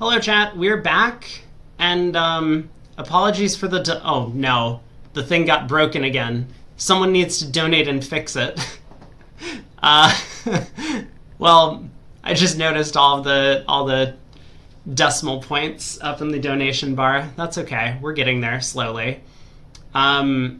Hello, chat. We're back, and apologies for the... oh, no. The thing got broken again. Someone needs to donate and fix it. Well, I just noticed all the decimal points up in the donation bar. That's okay. We're getting there slowly. Well,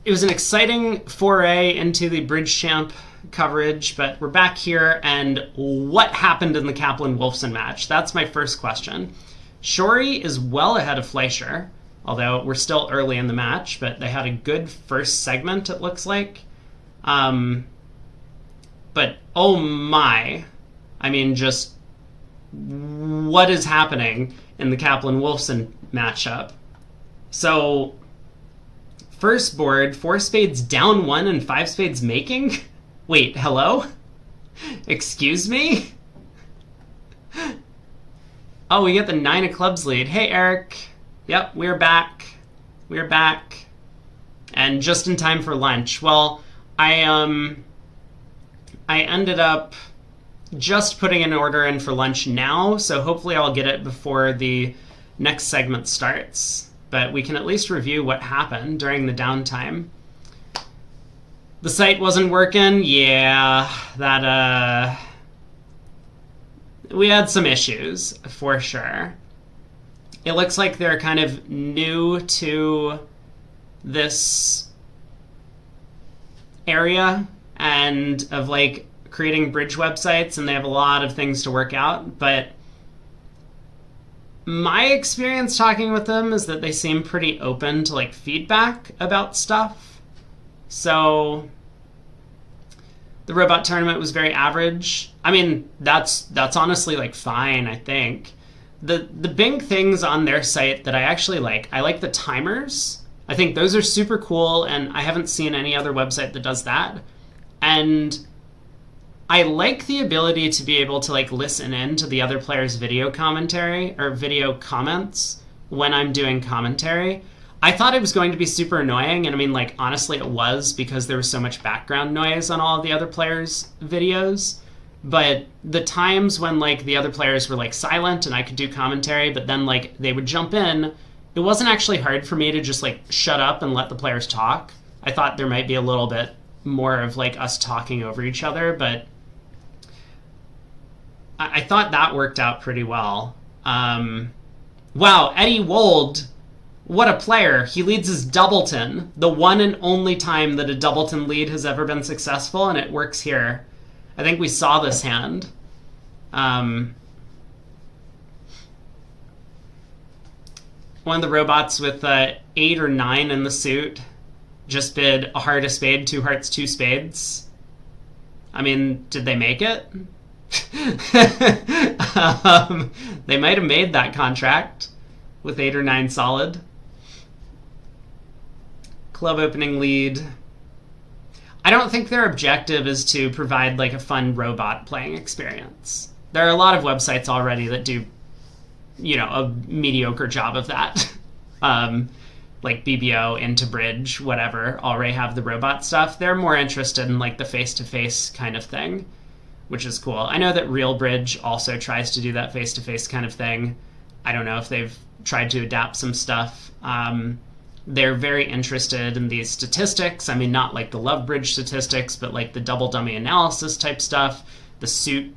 it was an exciting foray into the Bridge Champ coverage, but we're back here, and what happened in the Kaplan-Wolfson match? That's my first question. Shori is well ahead of Fleischer, although we're still early in the match, but they had a good first segment, it looks like. But oh my, I mean, just what is happening in the Kaplan-Wolfson matchup? So, first board, 4 spades down 1 and 5 spades making? Wait, hello? Excuse me? Oh, we get the 9 of clubs lead. Hey, Eric. Yep, we're back. We're back. And just in time for lunch. Well, I ended up just putting an order in for lunch now, so hopefully I'll get it before the next segment starts. But we can at least review what happened during the downtime. The site wasn't working. Yeah, that, we had some issues, for sure. It looks like they're kind of new to this area and of, like, creating bridge websites, and they have a lot of things to work out, but my experience talking with them is that they seem pretty open to, like, feedback about stuff. So the robot tournament was very average. I mean, that's honestly, like, fine, I think. The big things on their site that I actually like, I like the timers. I think those are super cool, and I haven't seen any other website that does that. And I like the ability to be able to, like, listen in to the other player's video commentary or video comments when I'm doing commentary. I thought it was going to be super annoying, and I mean, like, honestly it was, because there was so much background noise on all of the other players' videos. But the times when, like, the other players were, like, silent and I could do commentary, but then, like, they would jump in, it wasn't actually hard for me to just, like, shut up and let the players talk. I thought there might be a little bit more of, like, us talking over each other, but I thought that worked out pretty well. Wow, Eddie Wold, what a player. He leads his Doubleton, the one and only time that a Doubleton lead has ever been successful, and it works here. I think we saw this hand. One of the robots with 8 or 9 in the suit just bid a heart, a spade, 2 hearts, 2 spades. I mean, did they make it? They might have made that contract with 8 or 9 solid. Club opening lead. I don't think their objective is to provide, like, a fun robot playing experience. There are a lot of websites already that do, you know, a mediocre job of that. Like BBO, Into Bridge, whatever, already have the robot stuff. They're more interested in, like, the face-to-face kind of thing, which is cool. I know that Real Bridge also tries to do that face-to-face kind of thing. I don't know if they've tried to adapt some stuff. They're very interested in these statistics. I mean, not like the Love Bridge statistics, but like the double dummy analysis type stuff, the suit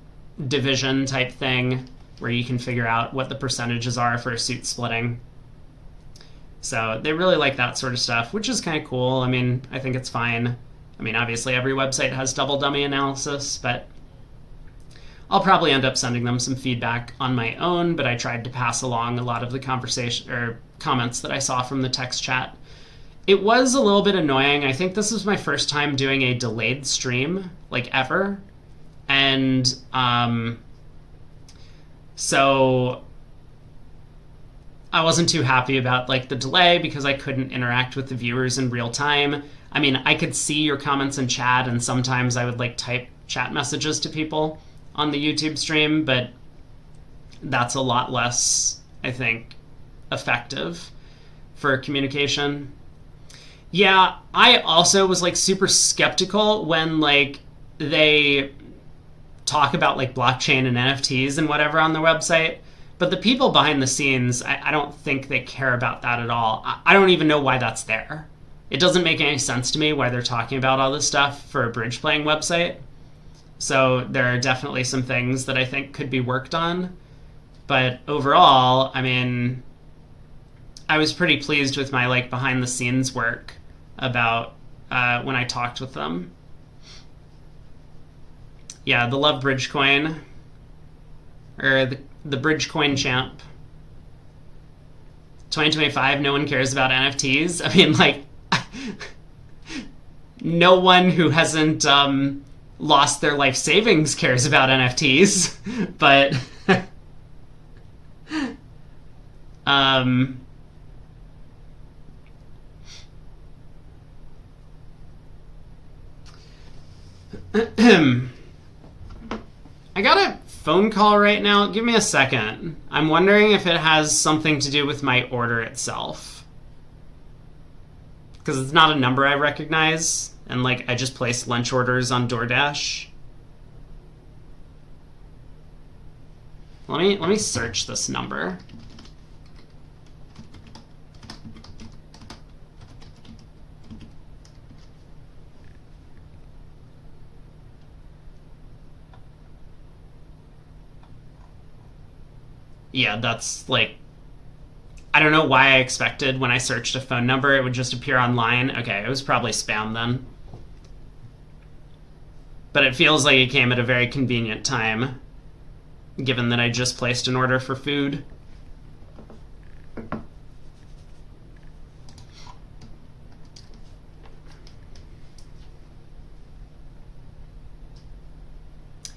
division type thing, where you can figure out what the percentages are for a suit splitting. So they really like that sort of stuff, which is kind of cool. I mean, I think it's fine. I mean, obviously every website has double dummy analysis, but I'll probably end up sending them some feedback on my own, but I tried to pass along a lot of the conversation or comments that I saw from the text chat. It was a little bit annoying. I think this was my first time doing a delayed stream, like, ever. And so I wasn't too happy about, like, the delay because I couldn't interact with the viewers in real time. I mean, I could see your comments in chat, and sometimes I would, like, type chat messages to people on the YouTube stream, but that's a lot less, I think, effective for communication. Yeah, I also was, like, super skeptical when, like, they talk about like blockchain and NFTs and whatever on their website. But the people behind the scenes, I don't think they care about that at all. I don't even know why that's there. It doesn't make any sense to me why they're talking about all this stuff for a bridge playing website. So there are definitely some things that I think could be worked on. But overall, I mean, I was pretty pleased with my like behind the scenes work about when I talked with them. Yeah, the Love Bridge Coin, or the Bridge Coin Champ. 2025, no one cares about NFTs. I mean, like, no one who hasn't lost their life savings cares about NFTs, but I got a phone call right now. Give me a second. I'm wondering if it has something to do with my order itself. Because it's not a number I recognize. And like I just placed lunch orders on DoorDash. Let me search this number. Yeah, that's like, I don't know why I expected when I searched a phone number it would just appear online. Okay, it was probably spam then. But it feels like it came at a very convenient time, given that I just placed an order for food.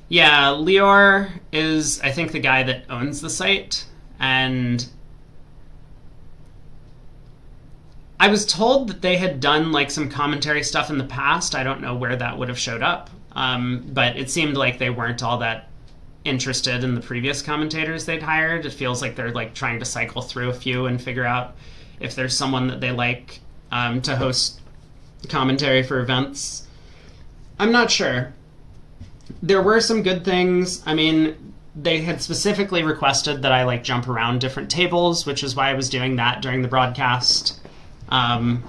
Yeah, Lior is, I think, the guy that owns the site, and I was told that they had done like some commentary stuff in the past. I don't know where that would have showed up, but it seemed like they weren't all that interested in the previous commentators they'd hired. It feels like they're like trying to cycle through a few and figure out if there's someone that they like to host commentary for events. I'm not sure. There were some good things. I mean, they had specifically requested that I like jump around different tables, which is why I was doing that during the broadcast. But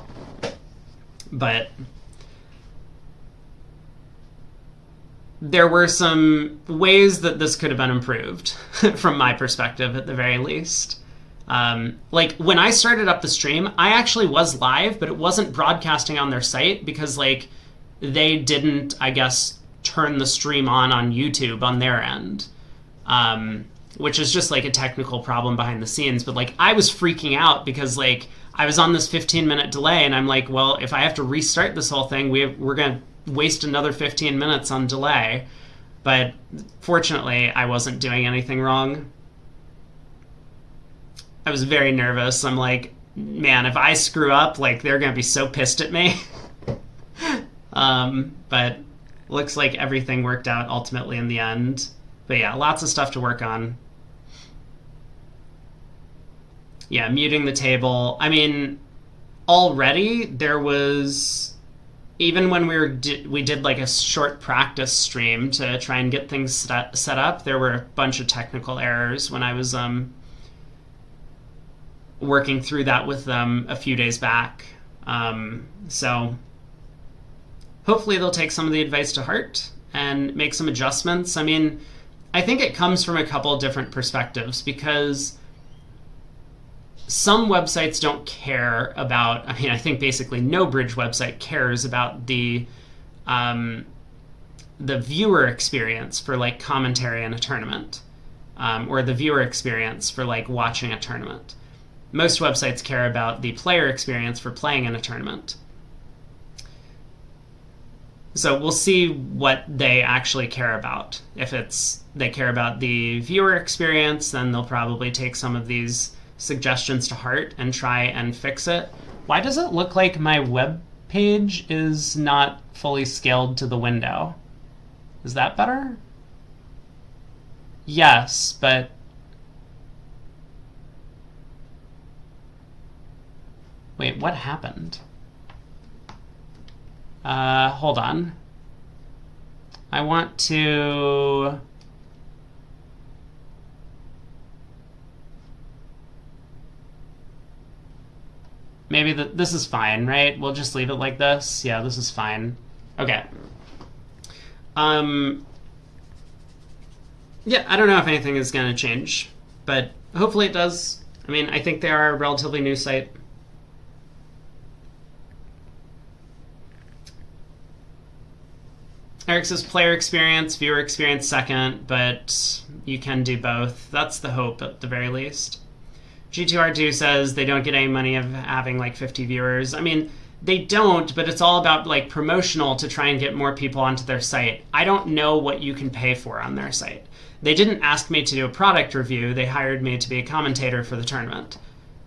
there were some ways that this could have been improved from my perspective, at the very least. Like when I started up the stream, I actually was live, but it wasn't broadcasting on their site because like they didn't, I guess, turn the stream on YouTube on their end, which is just like a technical problem behind the scenes. But like I was freaking out because like I was on this 15-minute delay, and I'm like, well, if I have to restart this whole thing, we're gonna waste another 15 minutes on delay. But fortunately, I wasn't doing anything wrong. I was very nervous. I'm like, man, if I screw up, like they're gonna be so pissed at me. But looks like everything worked out ultimately in the end. But yeah, lots of stuff to work on. Yeah, muting the table. I mean, already there was, even when we did like a short practice stream to try and get things set up, there were a bunch of technical errors when I was working through that with them a few days back. So hopefully they'll take some of the advice to heart and make some adjustments. I mean, I think it comes from a couple different perspectives, because some websites don't care about, I mean, I think basically no bridge website cares about the viewer experience for like commentary in a tournament, or the viewer experience for like watching a tournament. Most websites care about the player experience for playing in a tournament. So we'll see what they actually care about. If they care about the viewer experience, then they'll probably take some of these suggestions to heart and try and fix it. Why does it look like my web page is not fully scaled to the window? Is that better? Yes, but wait, what happened? Hold on. I want to... Maybe this is fine, right? We'll just leave it like this. Yeah, this is fine. Okay. Yeah, I don't know if anything is going to change, but hopefully it does. I mean, I think they are a relatively new site. Eric says player experience, viewer experience second, but you can do both. That's the hope at the very least. G2R2 says they don't get any money of having like 50 viewers. I mean, they don't, but it's all about like promotional to try and get more people onto their site. I don't know what you can pay for on their site. They didn't ask me to do a product review. They hired me to be a commentator for the tournament.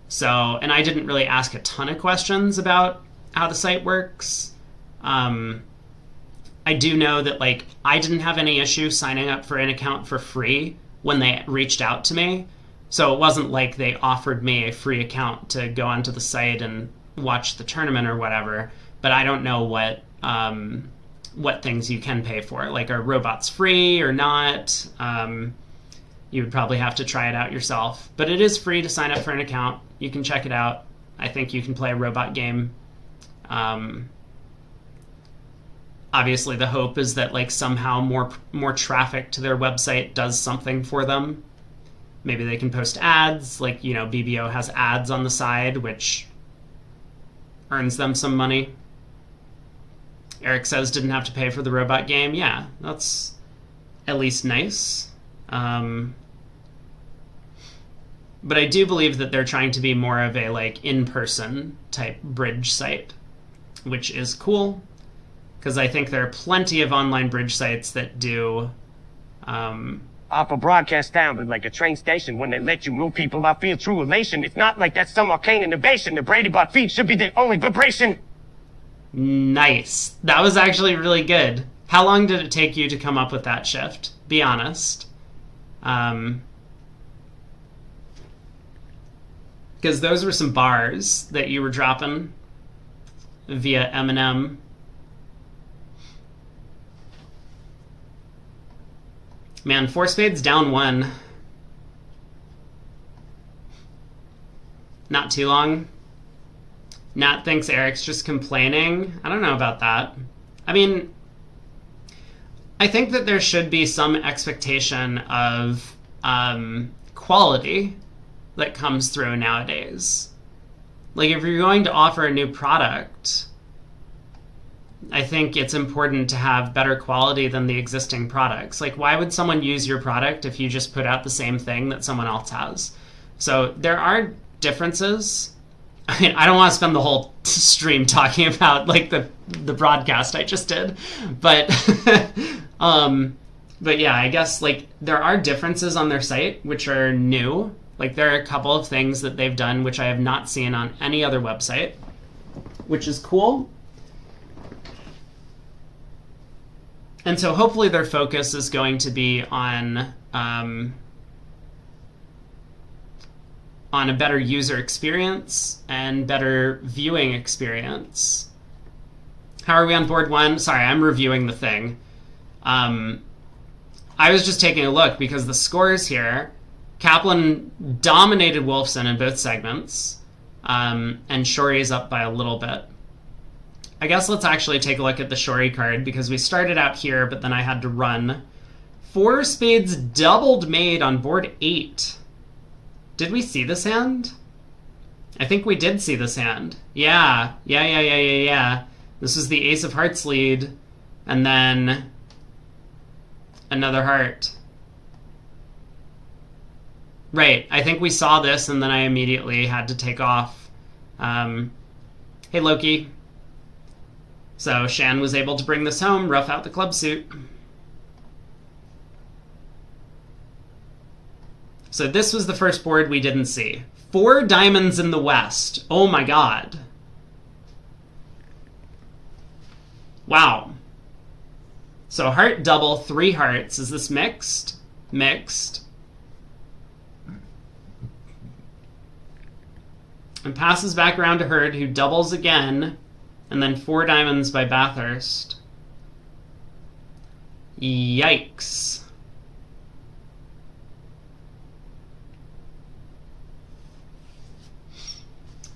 So, and I didn't really ask a ton of questions about how the site works. I do know that like I didn't have any issue signing up for an account for free when they reached out to me. So it wasn't like they offered me a free account to go onto the site and watch the tournament or whatever. But I don't know what things you can pay for. Like, are robots free or not? You would probably have to try it out yourself. But it is free to sign up for an account. You can check it out. I think you can play a robot game. Obviously, the hope is that like somehow more traffic to their website does something for them. Maybe they can post ads, like, you know, BBO has ads on the side, which earns them some money. Eric says didn't have to pay for the robot game. Yeah, that's at least nice. But I do believe that they're trying to be more of a like in-person type bridge site, which is cool. Because I think there are plenty of online bridge sites that do... Off a broadcast sounded like a train station when they let you move people. I feel true elation. It's not like that's some arcane innovation. The Brady Bot feed should be the only vibration. Nice. That was actually really good. How long did it take you to come up with that shift? Be honest. Because those were some bars that you were dropping via Eminem. Man, Four Spades down 1. Not too long. Nat thinks Eric's just complaining. I don't know about that. I mean, I think that there should be some expectation of quality that comes through nowadays. Like, if you're going to offer a new product, I think it's important to have better quality than the existing products. Like, why would someone use your product if you just put out the same thing that someone else has? So there are differences. I mean, I don't want to spend the whole stream talking about like the broadcast I just did, but but yeah, I guess like there are differences on their site which are new. Like, there are a couple of things that they've done which I have not seen on any other website, which is cool. And so hopefully their focus is going to be on a better user experience and better viewing experience. How are we on board 1? Sorry, I'm reviewing the thing. I was just taking a look because the scores here, Kaplan dominated Wolfson in both segments, and Shory's up by a little bit. I guess let's actually take a look at the Shory card because we started out here, but then I had to run. Four Spades doubled made on board 8. Did we see this hand? I think we did see this hand. Yeah. This is the Ace of Hearts lead, and then another heart. Right, I think we saw this, and then I immediately had to take off. Hey, Loki. So Shan was able to bring this home, rough out the club suit. So this was the first board we didn't see. 4 diamonds in the West. Oh my god. Wow. So heart double, 3 hearts. Is this mixed? Mixed. And passes back around to Hurd, who doubles again. And then 4 diamonds by Bathurst. Yikes.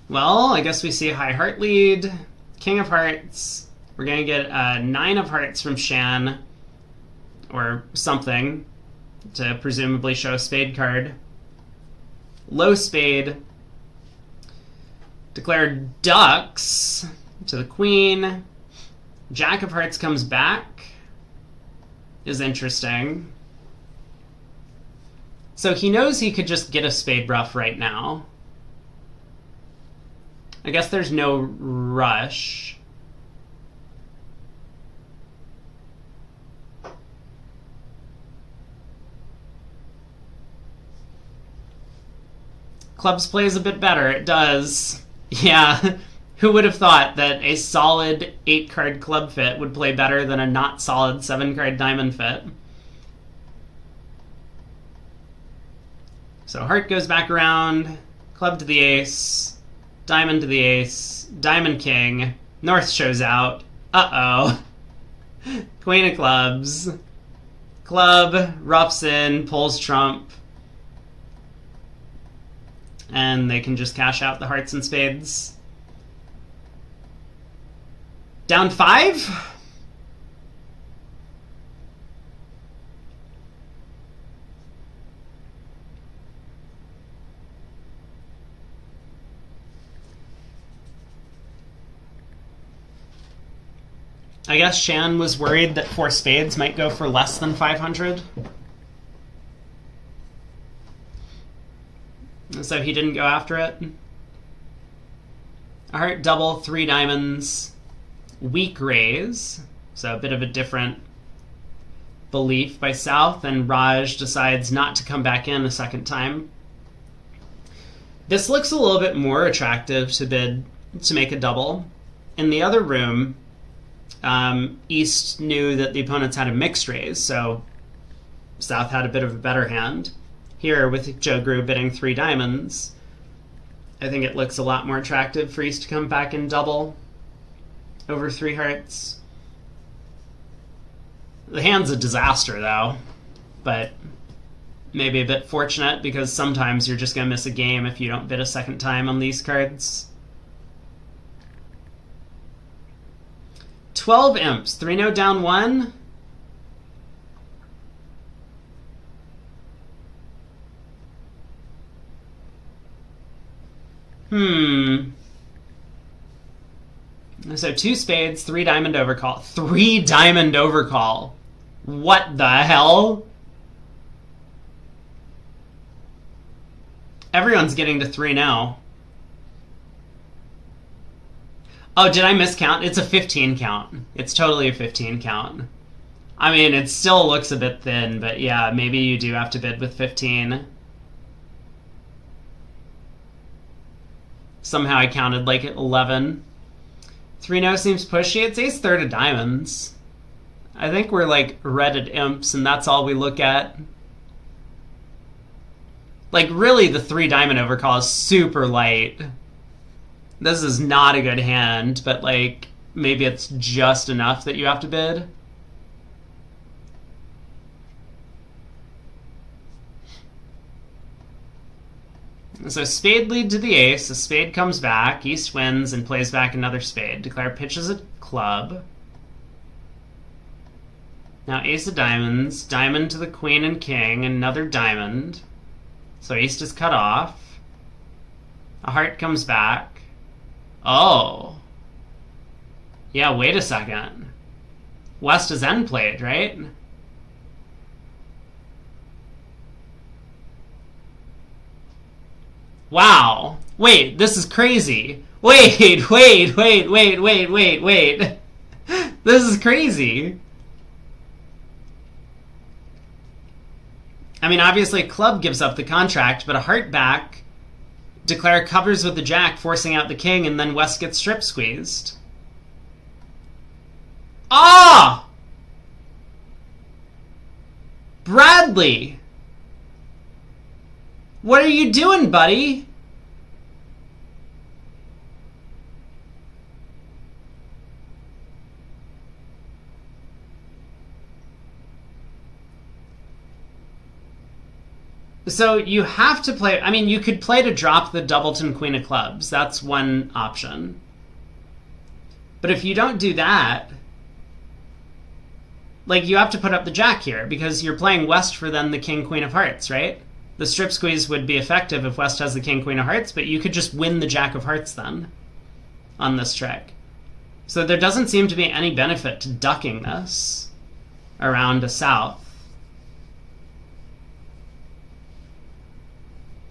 Well, I guess we see a high heart lead. King of hearts. We're going to get a 9 of hearts from Shan. Or something. To presumably show a spade card. Low spade. Declare ducks to the queen. Jack of hearts comes back. Is interesting. So he knows he could just get a spade bluff right now. I guess there's no rush. Clubs plays a bit better. It does. Yeah. Who would have thought that a solid 8-card club fit would play better than a not solid 7-card diamond fit? So heart goes back around. Club to the ace. Diamond to the ace. Diamond king. North shows out. Uh-oh. Queen of clubs. Club roughs in, pulls trump. And they can just cash out the hearts and spades. Down 5? I guess Shan was worried that 4 spades might go for less than 500. So he didn't go after it. A heart double, 3 diamonds. Weak raise. So a bit of a different belief by South. And Raj decides not to come back in a second time. This looks a little bit more attractive to bid to make a double. In the other room, East knew that the opponents had a mixed raise, so South had a bit of a better hand. Here, with Joe Grew bidding 3 diamonds, I think it looks a lot more attractive for East to come back and double over 3 hearts. The hand's a disaster, though, but maybe a bit fortunate, because sometimes you're just going to miss a game if you don't bid a second time on these cards. 12 imps. 3-no down 1. So 2 spades, 3 diamond overcall. 3 diamond overcall. What the hell? Everyone's getting to 3 now. Oh, did I miscount? It's a 15 count. It's totally a 15 count. I mean, it still looks a bit thin, but yeah, maybe you do have to bid with 15. Somehow I counted like 11. 3-no seems pushy. It's ace third of diamonds. I think we're like red at imps, and that's all we look at. Like, really, the 3 diamond overcall is super light. This is not a good hand, but like, maybe it's just enough that you have to bid. So spade lead to the ace. A spade comes back. East wins and plays back another spade. Declare pitches a club. Now ace of diamonds. Diamond to the queen and king. Another diamond. So East is cut off. A heart comes back. Oh. Yeah, wait a second. West is end played, right? Wow. Wait, this is crazy. Wait. This is crazy. I mean, obviously, club gives up the contract, but a heart back, declare covers with the jack, forcing out the king, and then West gets strip squeezed. Ah! Bradley! What are you doing, buddy? So you have to play... I mean, you could play to drop the doubleton queen of clubs. That's one option. But if you don't do that... Like, you have to put up the jack here, because you're playing West for then the king, queen of hearts, right? The strip squeeze would be effective if West has the king, queen of hearts, but you could just win the jack of hearts then on this trick. So there doesn't seem to be any benefit to ducking this around to south.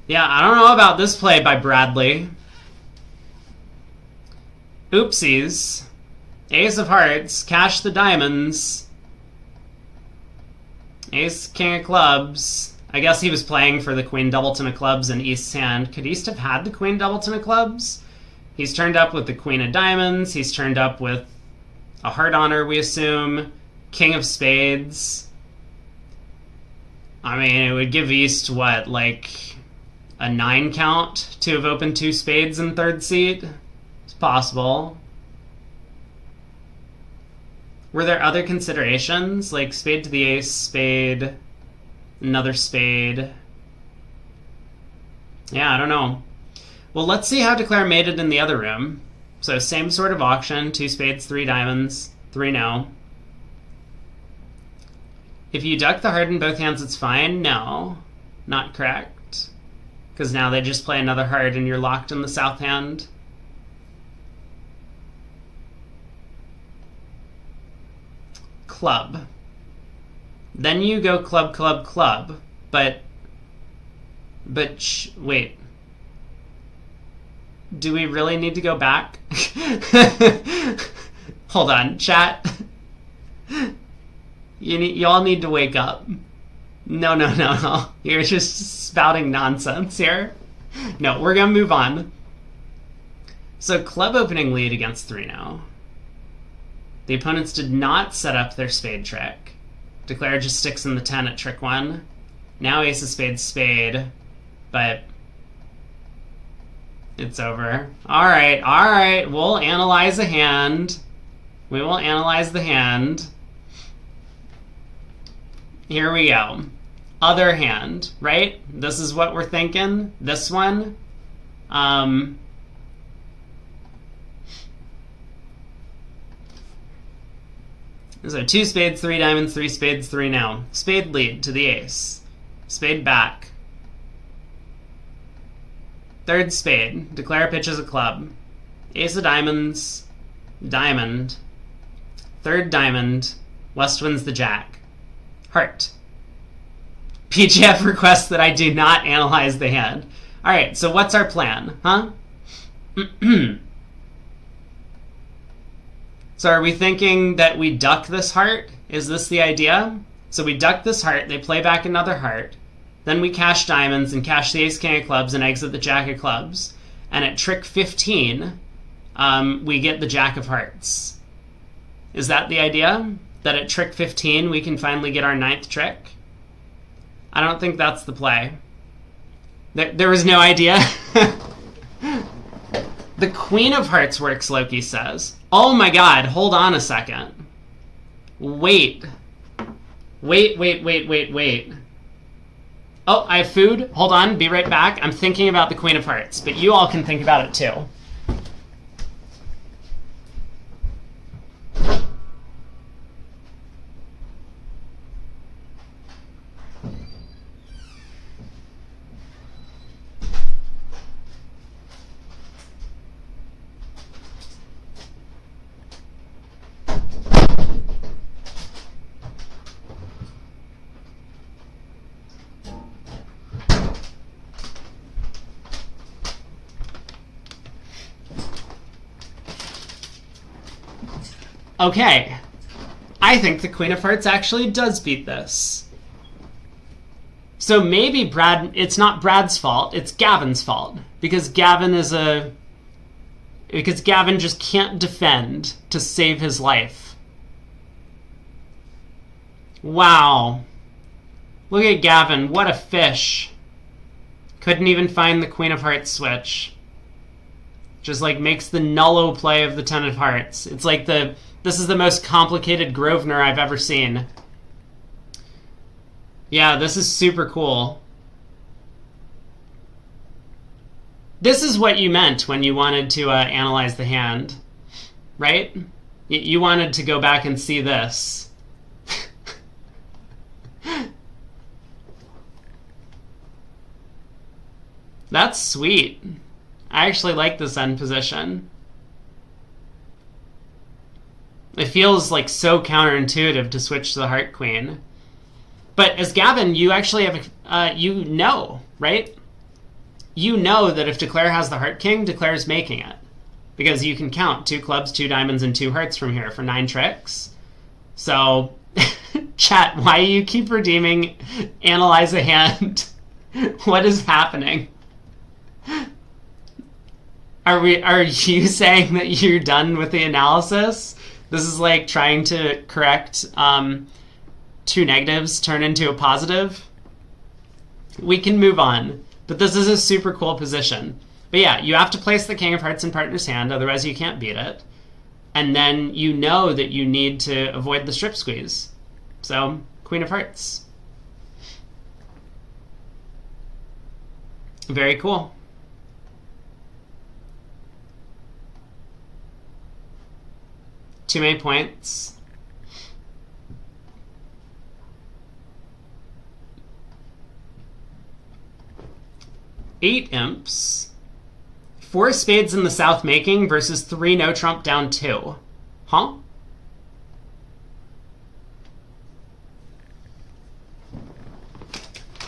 Yeah, I don't know about this play by Bradley. Oopsies. Ace of hearts, cash the diamonds. Ace, king of clubs. I guess he was playing for the queen doubleton of clubs in East's hand. Could East have had the queen doubleton of clubs? He's turned up with the queen of diamonds. He's turned up with a heart honor, we assume. King of spades. I mean, it would give East, what, like a 9 count to have opened 2 spades in third seat? It's possible. Were there other considerations? Like spade to the ace, spade, another spade. Yeah, I don't know. Well, let's see how Declare made it in the other room. So same sort of auction, 2 spades, 3 diamonds, 3 no. If you duck the heart in both hands, it's fine. No, not correct. Because now they just play another heart and you're locked in the south hand. Club. Then you go club, club, club. But wait. Do we really need to go back? Hold on, chat. You all need to wake up. No. You're just spouting nonsense here. No, we're gonna move on. So club opening lead against 3 now. The opponents did not set up their spade trick. Declare just sticks in the 10 at trick 1. Now ace of spades, spade. But it's over. Alright. We'll analyze a hand. We will analyze the hand. Here we go. Other hand, right? This is what we're thinking. This one. So 2 spades, 3 diamonds, 3 spades, 3 now. Spade lead to the ace. Spade back. Third spade. Declare pitches a club. Ace of diamonds. Diamond. Third diamond. West wins the jack. Heart. PGF requests that I do not analyze the hand. Alright, so what's our plan, huh? So are we thinking that we duck this heart? Is this the idea? So we duck this heart, they play back another heart, then we cash diamonds and cash the ace king of clubs and exit the jack of clubs. And at trick 15, we get the jack of hearts. Is that the idea? That at trick 15 we can finally get our 9th trick? I don't think that's the play. There was no idea. The queen of hearts works, Loki says. Oh my god, hold on a second. Wait. Oh, I have food. Hold on, be right back. I'm thinking about the queen of hearts, but you all can think about it too. Okay, I think the queen of hearts actually does beat this. So maybe it's not Brad's fault, it's Gavin's fault. Because Gavin just can't defend to save his life. Wow. Look at Gavin, what a fish. Couldn't even find the queen of hearts switch. Just like makes the nullo play of the 10 of hearts. It's like this is the most complicated Grosvenor I've ever seen. Yeah, this is super cool. This is what you meant when you wanted to analyze the hand, right? You wanted to go back and see this. That's sweet. I actually like this end position. It feels like so counterintuitive to switch to the heart queen. But as Gavin, you actually have, you know, right? You know that if Declare has the heart king, Declare's making it. Because you can count 2 clubs, 2 diamonds, and 2 hearts from here for 9 tricks. So, chat, why do you keep redeeming analyze a hand? What is happening? Are you saying that you're done with the analysis? This is like trying to correct 2 negatives turn into a positive. We can move on, but this is a super cool position. But yeah, you have to place the king of hearts in partner's hand, otherwise you can't beat it. And then you know that you need to avoid the strip squeeze. So, queen of hearts. Very cool. Too many points. Eight imps. 4 spades in the south making versus 3 no trump down 2. Huh?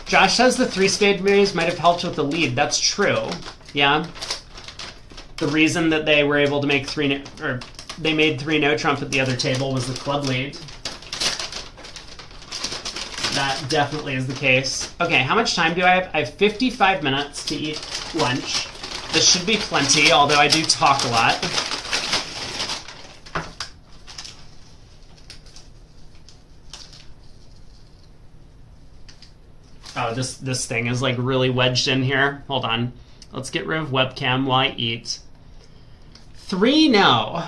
Josh says the 3 spade moves might have helped with the lead. That's true. Yeah. The reason that they were able to make 3 or they made 3 no trump at the other table was the club lead. That definitely is the case. Okay, how much time do I have? I have 55 minutes to eat lunch. This should be plenty, although I do talk a lot. Oh, this thing is like really wedged in here. Hold on. Let's get rid of webcam while I eat. 3 no.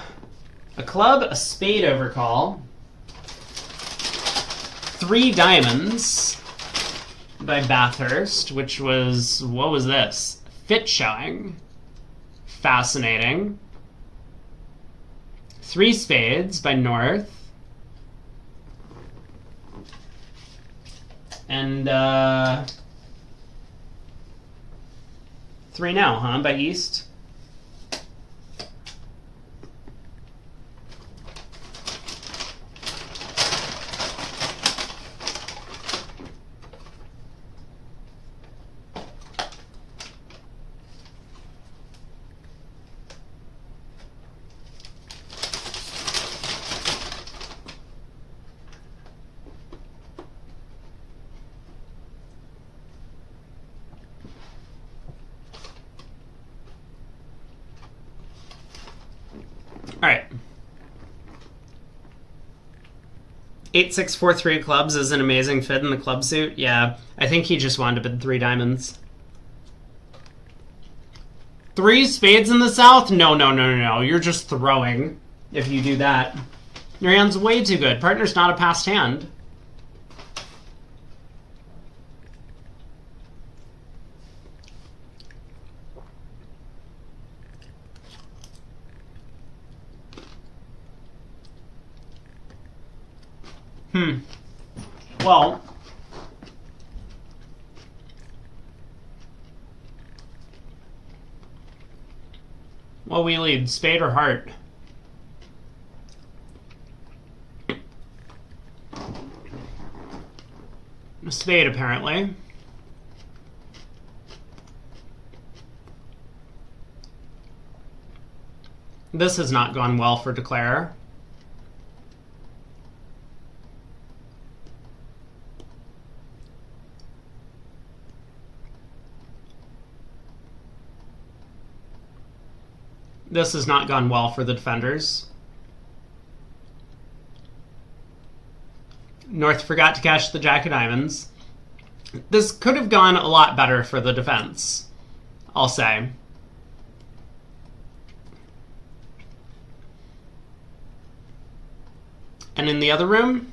A club, a spade overcall. 3 diamonds by Bathurst, which was, what was this? Fit showing. Fascinating. 3 spades by North. And 3 now, huh, by East. All right. 8-6-4-3 clubs is an amazing fit in the club suit. Yeah, I think he just wanted to bid 3 diamonds. 3 spades in the south? No. You're just throwing if you do that. Your hand's way too good. Partner's not a passed hand. Well, we lead, spade or heart? A spade, apparently. This has not gone well for Declare. This has not gone well for the defenders. North forgot to cash the jack of diamonds. This could have gone a lot better for the defense, I'll say. And in the other room,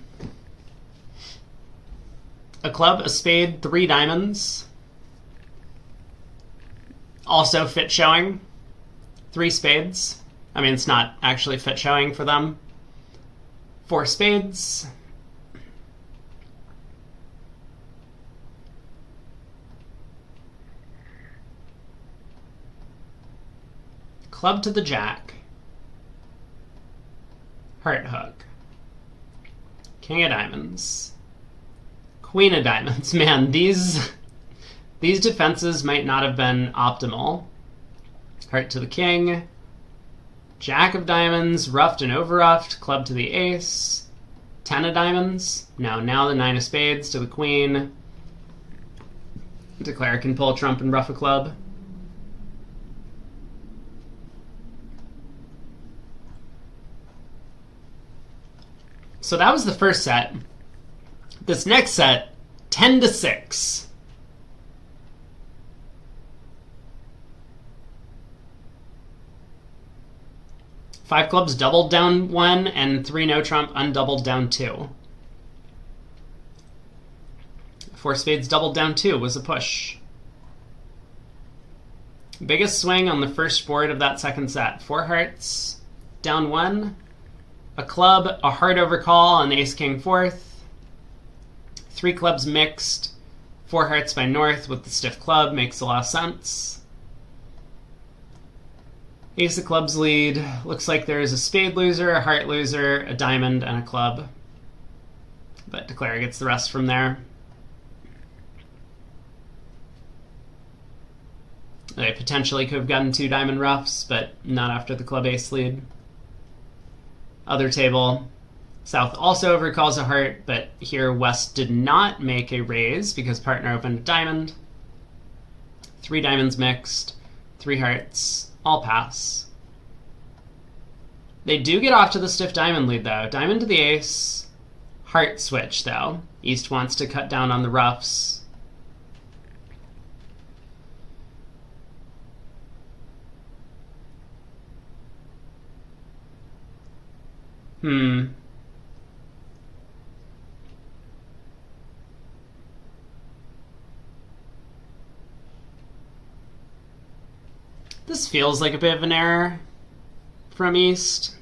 a club, a spade, 3 diamonds. Also fit showing. 3 spades. I mean, it's not actually fit showing for them. 4 spades. Club to the jack. Heart hook. King of diamonds. Queen of diamonds. Man, these defenses might not have been optimal. Heart to the king. Jack of diamonds, ruffed and over-ruffed. Club to the ace. 10 of diamonds. Now the 9 of spades to the queen. Declare can pull a trump and ruff a club. So that was the first set. This next set, 10-6. Five clubs doubled down 1, and 3 no trump undoubled down 2. 4 spades doubled down 2 was a push. Biggest swing on the first board of that second set. 4 hearts, down 1. A club, a heart overcall on ace king 4th. 3 clubs mixed. 4 hearts by north with the stiff club. Makes a lot of sense. Ace of clubs lead. Looks like there is a spade loser, a heart loser, a diamond, and a club. But Declare gets the rest from there. They potentially could have gotten 2 diamond ruffs, but not after the club ace lead. Other table. South also overcalls a heart, but here West did not make a raise because partner opened a diamond. 3 diamonds mixed, 3 hearts, all pass. They do get off to the stiff diamond lead though. Diamond to the ace, heart switch though. East wants to cut down on the ruffs. This feels like a bit of an error from East.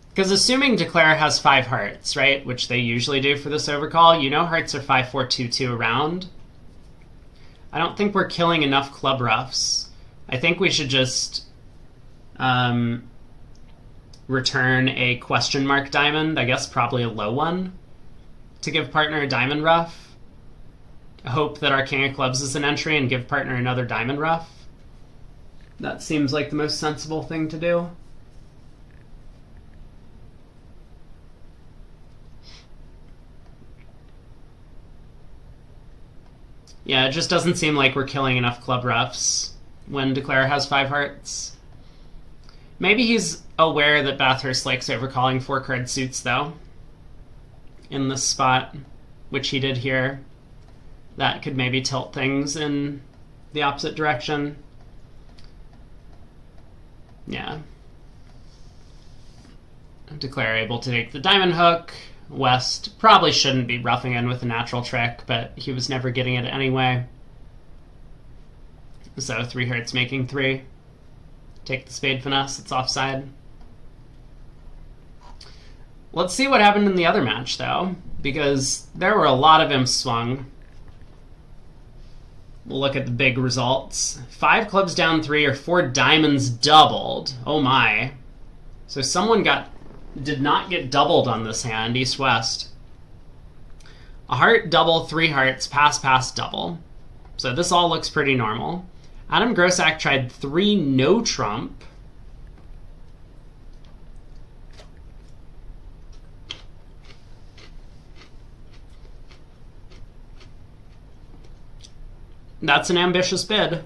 Because assuming Declare has 5 hearts, right, which they usually do for this overcall, you know hearts are 5-4-2-2 around. I don't think we're killing enough club ruffs. I think we should just return a question mark diamond, I guess probably a low one, to give partner a diamond ruff. Hope that our king of clubs is an entry and give partner another diamond ruff. That seems like the most sensible thing to do. Yeah, it just doesn't seem like we're killing enough club ruffs when Declare has 5 hearts. Maybe he's aware that Bathurst likes overcalling 4-card suits, though, in this spot, which he did here. That could maybe tilt things in the opposite direction. Yeah. Declare able to take the diamond hook. West probably shouldn't be roughing in with a natural trick, but he was never getting it anyway. So 3 hearts making 3. Take the spade finesse, it's offside. Let's see what happened in the other match, though, because there were a lot of imps swung. We'll look at the big results. 5 clubs down 3 or 4 diamonds doubled. Oh my. So someone did not get doubled on this hand, East-West. A heart, double, 3 hearts, pass, pass, double. So this all looks pretty normal. Adam Grossack tried 3 no trump. That's an ambitious bid.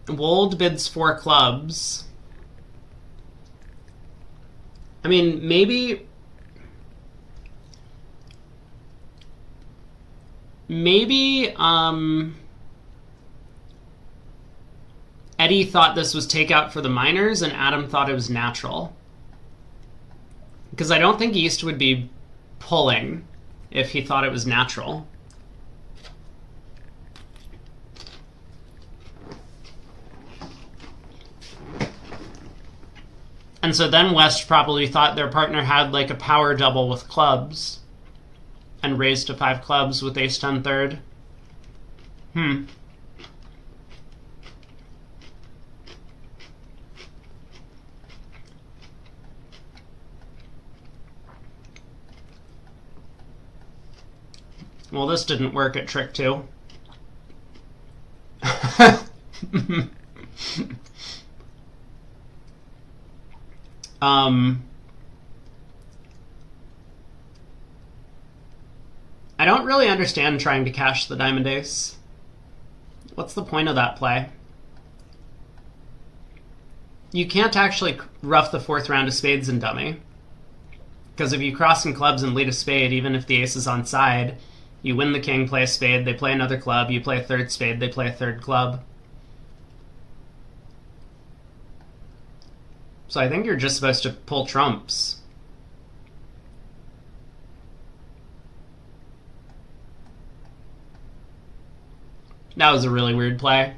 Wold bids 4 clubs. I mean, maybe Eddie thought this was takeout for the minors and Adam thought it was natural. Because I don't think East would be pulling if he thought it was natural. And so then West probably thought their partner had like a power double with clubs and raised to 5 clubs with ace 10 third. Well, this didn't work at trick 2. I don't really understand trying to cash the diamond ace. What's the point of that play? You can't actually rough the 4th round of spades in dummy. Because if you cross some clubs and lead a spade, even if the ace is on side, you win the king, play a spade, they play another club, you play a 3rd spade, they play a 3rd club. So I think you're just supposed to pull trumps. That was a really weird play.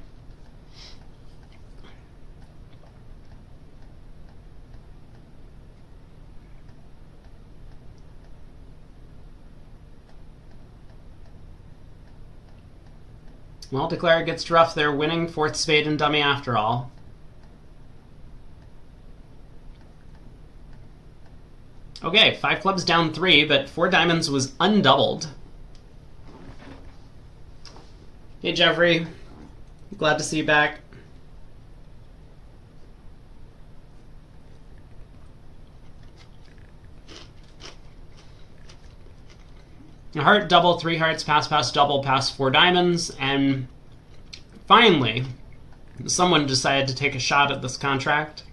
Well, Declare gets to rough their winning 4th spade and dummy after all. Okay, 5 clubs down 3, but 4 diamonds was undoubled. Hey, Jeffrey. Glad to see you back. A heart, double, 3 hearts, pass, pass, double, pass, 4 diamonds, and finally, someone decided to take a shot at this contract.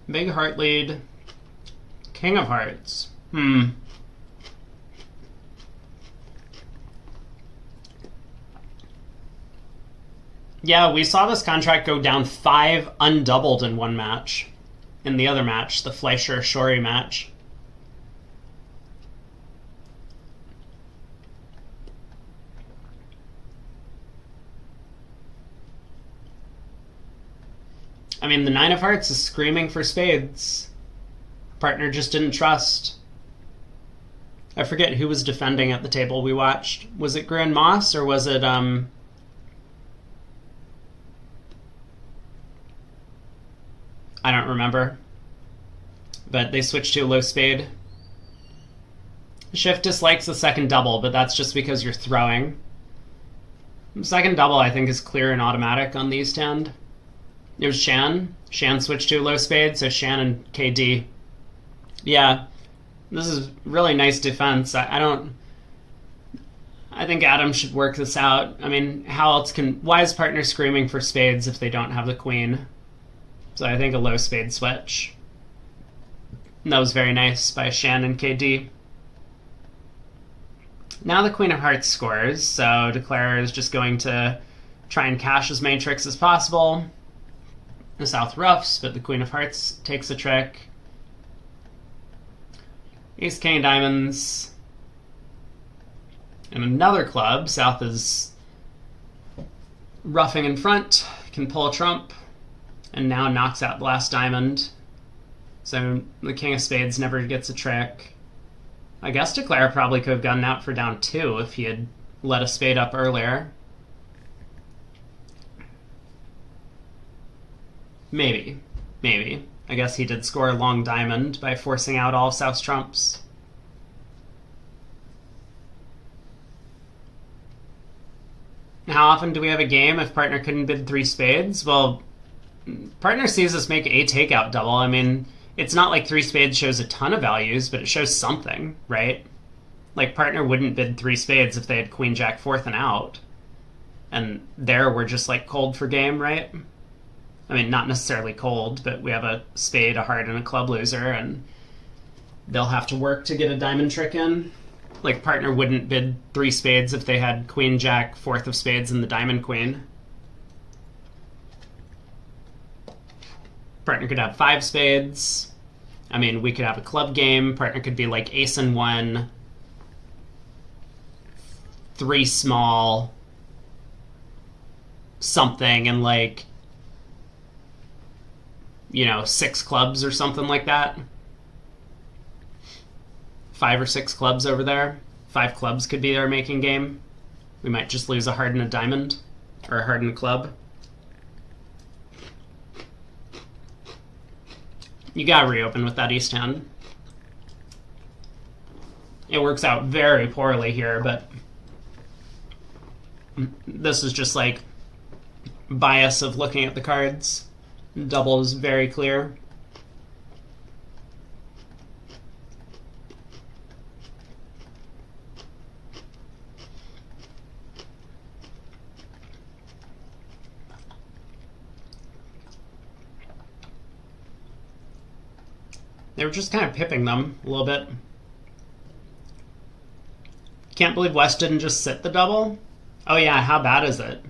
Big heart lead. King of hearts. Yeah, we saw this contract go down 5 undoubled in one match. In the other match, the Fleischer-Shorey match. I mean, the 9 of hearts is screaming for spades. Partner just didn't trust. I forget who was defending at the table we watched. Was it Gran Moss or was it, I don't remember. But they switched to a low spade. Shift dislikes the second double, but that's just because you're throwing. Second double, I think, is clear and automatic on the East Hand. It was Shan. Shan switched to a low spade, so Shan and KD. Yeah, this is really nice defense. I think Adam should work this out. I mean, how else why is partner screaming for spades if they don't have the queen? So I think a low spade switch. And that was very nice by Shan and KD. Now the Queen of Hearts scores, so Declare is just going to try and cash as many tricks as possible. The South roughs, but the Queen of Hearts takes a trick. Ace, King, diamonds. And another club. South is roughing in front, can pull a trump, and now knocks out the last diamond. So the King of Spades never gets a trick. I guess Declare probably could have gotten out for down 2 if he had let a spade up earlier. Maybe. I guess he did score a long diamond by forcing out all of South's trumps. How often do we have a game if partner couldn't bid 3 spades? Well, partner sees us make a takeout double. I mean, it's not like 3 spades shows a ton of values, but it shows something, right? Like, partner wouldn't bid 3 spades if they had queen, jack, 4th, and out. And there we're just, like, cold for game, right? I mean, not necessarily cold, but we have a spade, a heart, and a club loser, and they'll have to work to get a diamond trick in. Like, partner wouldn't bid 3 spades if they had queen, jack, 4th of spades, and the diamond queen. Partner could have 5 spades. I mean, we could have a club game. Partner could be like ace and 1, 3 small, something, and like, you know, 6 clubs or something like that. 5 or 6 clubs over there. 5 clubs could be our making game. We might just lose a heart and a diamond, or a heart and a club. You gotta reopen with that east hand. It works out very poorly here, but this is just like bias of looking at the cards. Double is very clear. They were just kind of pipping them a little bit. Can't believe West didn't just sit the double. Oh yeah, how bad is it?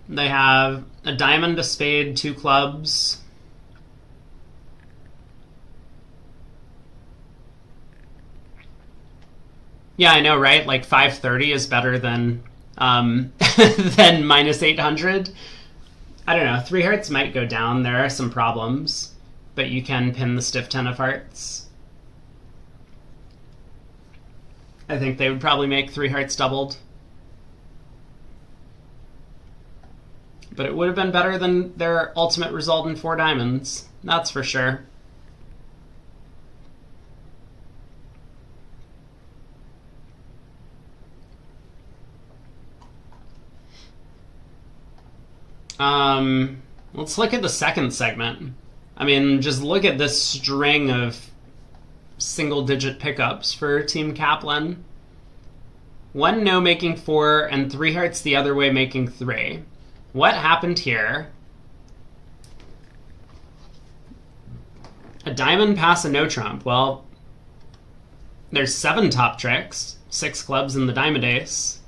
They have a diamond, a spade, 2 clubs. Yeah, I know, right? Like 530 is better than than minus 800. I don't know. 3 hearts might go down. There are some problems, but you can pin the stiff 10 of hearts. I think they would probably make 3 hearts doubled. But it would have been better than their ultimate result in 4 diamonds. That's for sure. Let's look at the second segment. I mean, just look at this string of single-digit pickups for Team Kaplan. 1 no making 4, and 3 hearts the other way making 3. What happened here? A diamond pass a no trump. Well, there's 7 top tricks, 6 clubs and the diamond ace.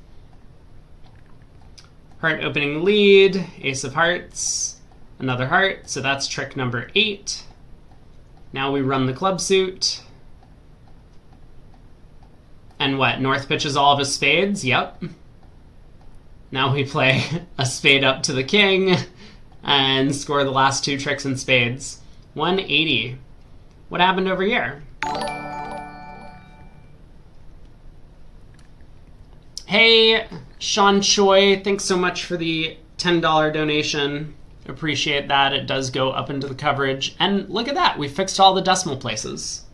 Heart opening lead, ace of hearts, another heart, so that's trick number 8. Now we run the club suit. And what, North pitches all of his spades? Yep. Now we play a spade up to the king and score the last 2 tricks in spades. 180. What happened over here? Hey, Sean Choi, thanks so much for the $10 donation. Appreciate that. It does go up into the coverage. And look at that. We fixed all the decimal places.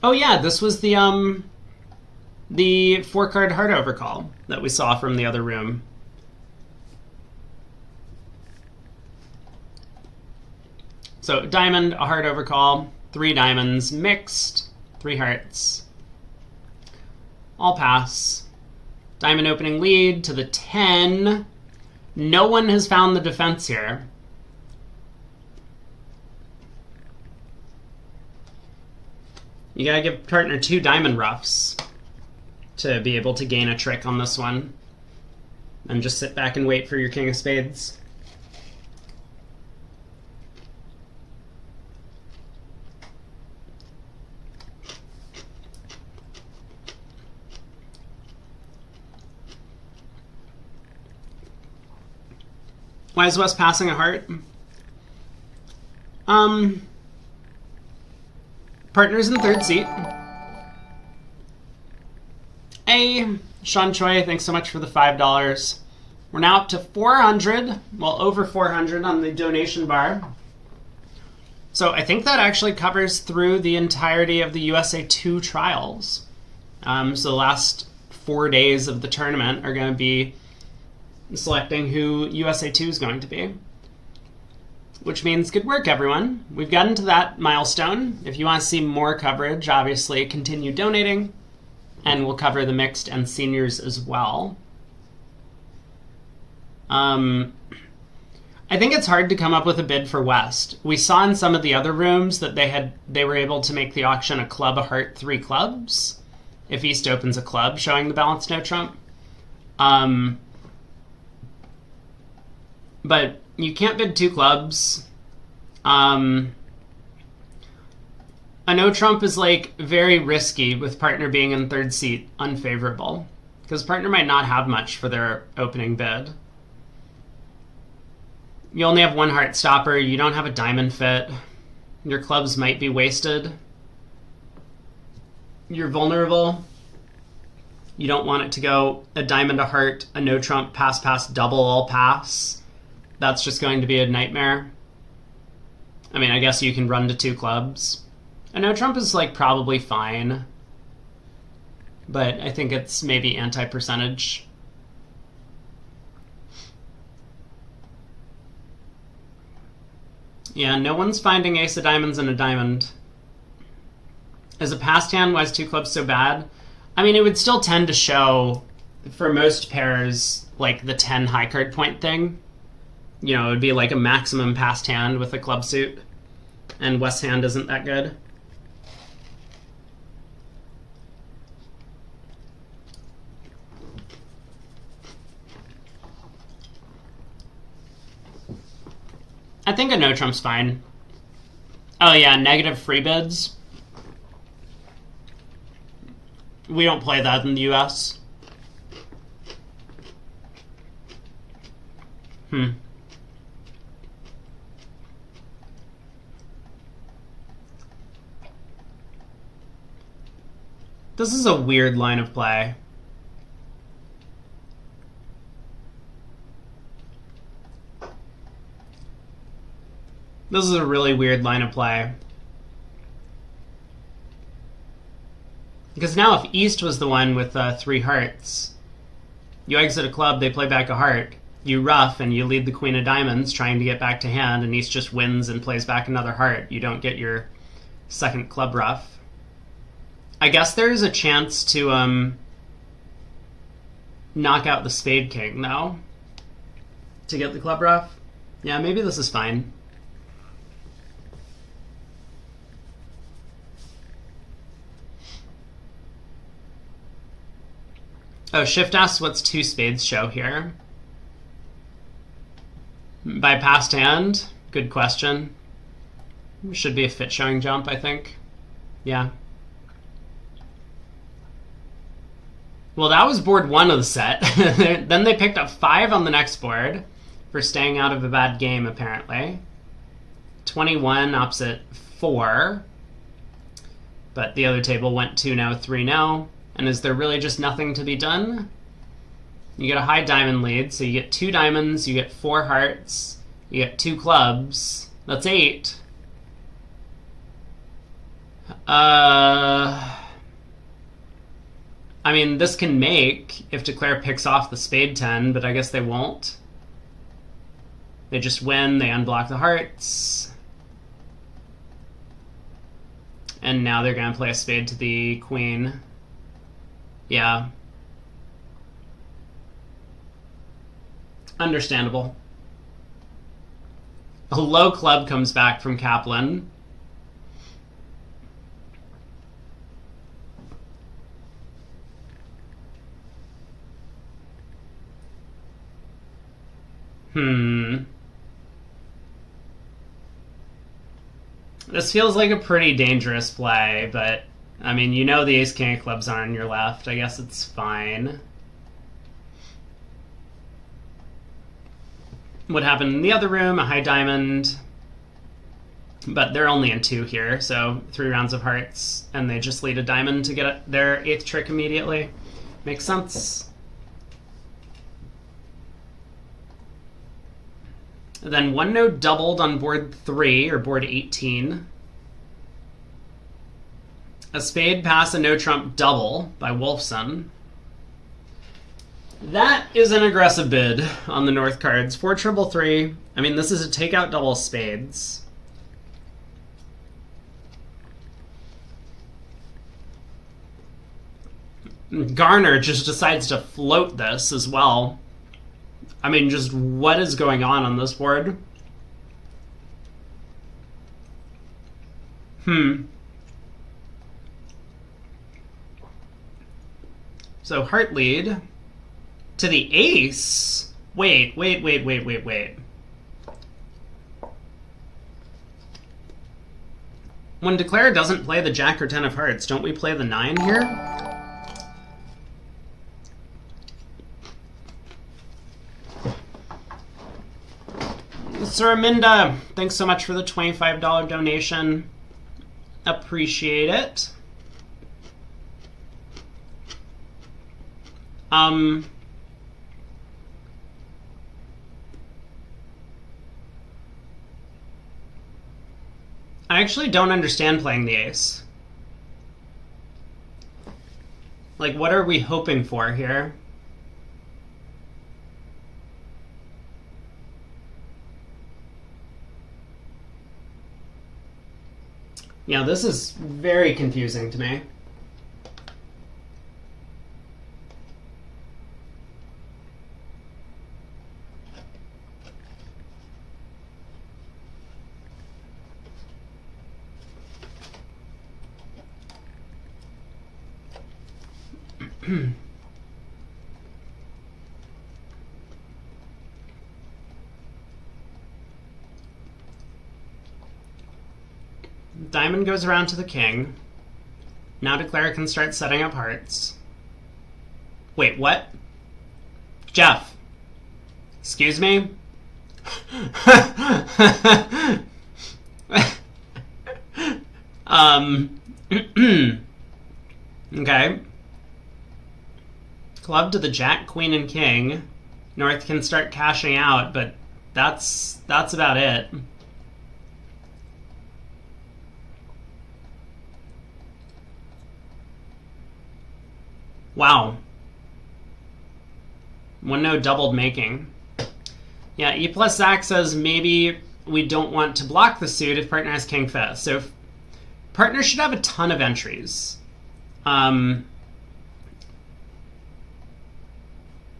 Oh yeah, this was the 4-card heart overcall that we saw from the other room. So diamond, a heart overcall, 3 diamonds, mixed, 3 hearts. All pass. Diamond opening lead to the 10. No one has found the defense here. You gotta give partner 2 diamond roughs to be able to gain a trick on this one. And just sit back and wait for your king of spades. Why is West passing a heart? Partners in third seat. Hey, Sean Choi, thanks so much for the $5. We're now up to 400, well, over 400 on the donation bar. So I think that actually covers through the entirety of the USA 2 trials. So the last 4 days of the tournament are going to be selecting who USA 2 is going to be. which means good work, everyone. We've gotten to that milestone. If you want to see more coverage, obviously continue donating, and we'll cover the mixed and seniors as well. I think it's hard to come up with a bid for West. We saw in some of the other rooms that they were able to make the auction a club, a heart, 3 clubs. If East opens a club, showing the balanced no trump. But you can't bid 2 clubs. A no trump is like very risky with partner being in 3rd seat, unfavorable, because partner might not have much for their opening bid. You only have 1 heart stopper. You don't have a diamond fit. Your clubs might be wasted. You're vulnerable. You don't want it to go a diamond, a heart, a no trump, pass, pass, double, all pass. That's just going to be a nightmare. I mean, I guess you can run to 2 clubs. A no trump is like probably fine, but I think it's maybe anti-percentage. Yeah, no one's finding ace of diamonds and a diamond. Is a passed hand, why is 2 clubs so bad? I mean, it would still tend to show, for most pairs, like the 10 high card point thing. You know, it would be like a maximum passed hand with a club suit. And West's hand isn't that good. I think a no trump's fine. Oh yeah, negative free bids. We don't play that in the US. This is a weird line of play. This is a really weird line of play. Because now if East was the one with 3 hearts, you exit a club, they play back a heart, you ruff, and you lead the queen of diamonds trying to get back to hand, and East just wins and plays back another heart. You don't get your second club ruff. I guess there's a chance to knock out the spade king, though, to get the club ruff. Yeah, maybe this is fine. Oh, Shift asks what's 2 spades show here. By passed hand? Good question. Should be a fit showing jump, I think. Yeah. Well, that was board 1 of the set. Then they picked up 5 on the next board for staying out of a bad game, apparently. 21 opposite 4. But the other table went 2-0, 3-0. And is there really just nothing to be done? You get a high diamond lead, so you get 2 diamonds, you get 4 hearts, you get 2 clubs. That's 8. I mean, this can make if Declare picks off the spade 10, but I guess they won't. They just win, they unblock the hearts. And now they're going to play a spade to the queen. Yeah. Understandable. A low club comes back from Kaplan. This feels like a pretty dangerous play, but I mean, you know the ace-king of clubs are on your left. I guess it's fine. What happened in the other room? A high diamond. But they're only in 2 here, so 3 rounds of hearts, and they just lead a diamond to get their 8th trick immediately. Makes sense. Then 1 no doubled on board 3, or board 18. A spade pass, a no trump double by Wolfson. That is an aggressive bid on the North cards. 4 triple 3. I mean, this is a takeout double spades. Garner just decides to float this as well. I mean, just what is going on this board? So heart lead to the ace. Wait. When Declare doesn't play the jack or 10 of hearts, don't we play the 9 here? Suraminda, thanks so much for the $25 donation. Appreciate it. I actually don't understand playing the ace. Like, what are we hoping for here? Yeah, this is very confusing to me. Diamond goes around to the king. Now Declare can start setting up hearts. Wait, what? Jeff. Excuse me? Okay. Club to the jack, queen, and king. North can start cashing out, but that's about it. Wow. 1-0 doubled making. Yeah, E plus Zach says maybe we don't want to block the suit if partner has king fifth. So partner should have a ton of entries.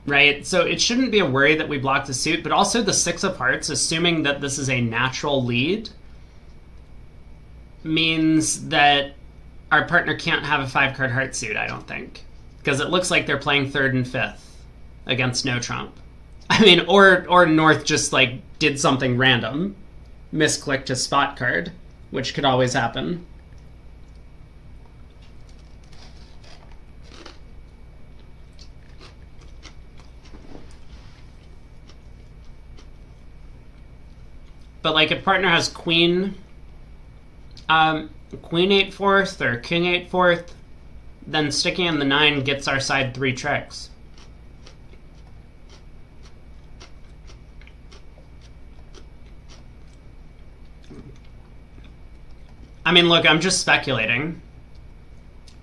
Right? So it shouldn't be a worry that we block the suit, but also the 6 of hearts, assuming that this is a natural lead, means that our partner can't have a 5-card heart suit, I don't think. Because it looks like they're playing 3rd and 5th against no trump. I mean, or North just, like, did something random. Misclicked his spot card, which could always happen. But, like, if partner has queen 8/4 or king 8/4, then sticking in the 9 gets our side 3 tricks. I mean, look, I'm just speculating.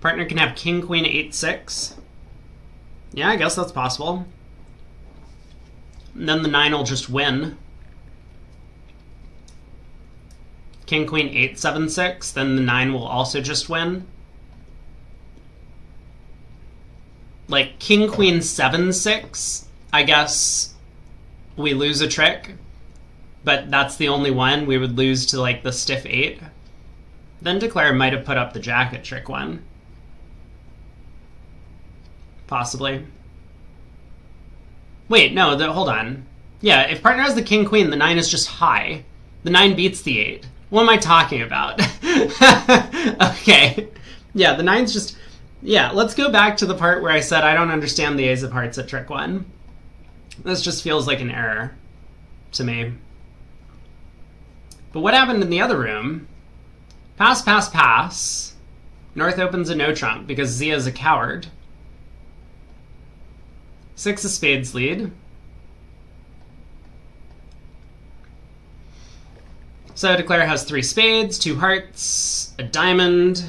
Partner can have king, queen, 8/6. Yeah, I guess that's possible. And then the 9 will just win. King, queen, 8/7/6. Then the 9 will also just win. Like, king, queen, 7/6. I guess we lose a trick. But that's the only one. We would lose to, like, the stiff 8. Then Declare might have put up the jack at trick 1. Possibly. Wait, no, hold on. Yeah, if partner has the king, queen, the 9 is just high. The 9 beats the 8. What am I talking about? Okay. Yeah, the 9's just... Yeah, let's go back to the part where I said I don't understand the ace of hearts at trick 1. This just feels like an error to me. But what happened in the other room? Pass, pass, pass. North opens a no trump because Zia is a coward. 6 of spades lead. So Declare has 3 spades, 2 hearts, a diamond.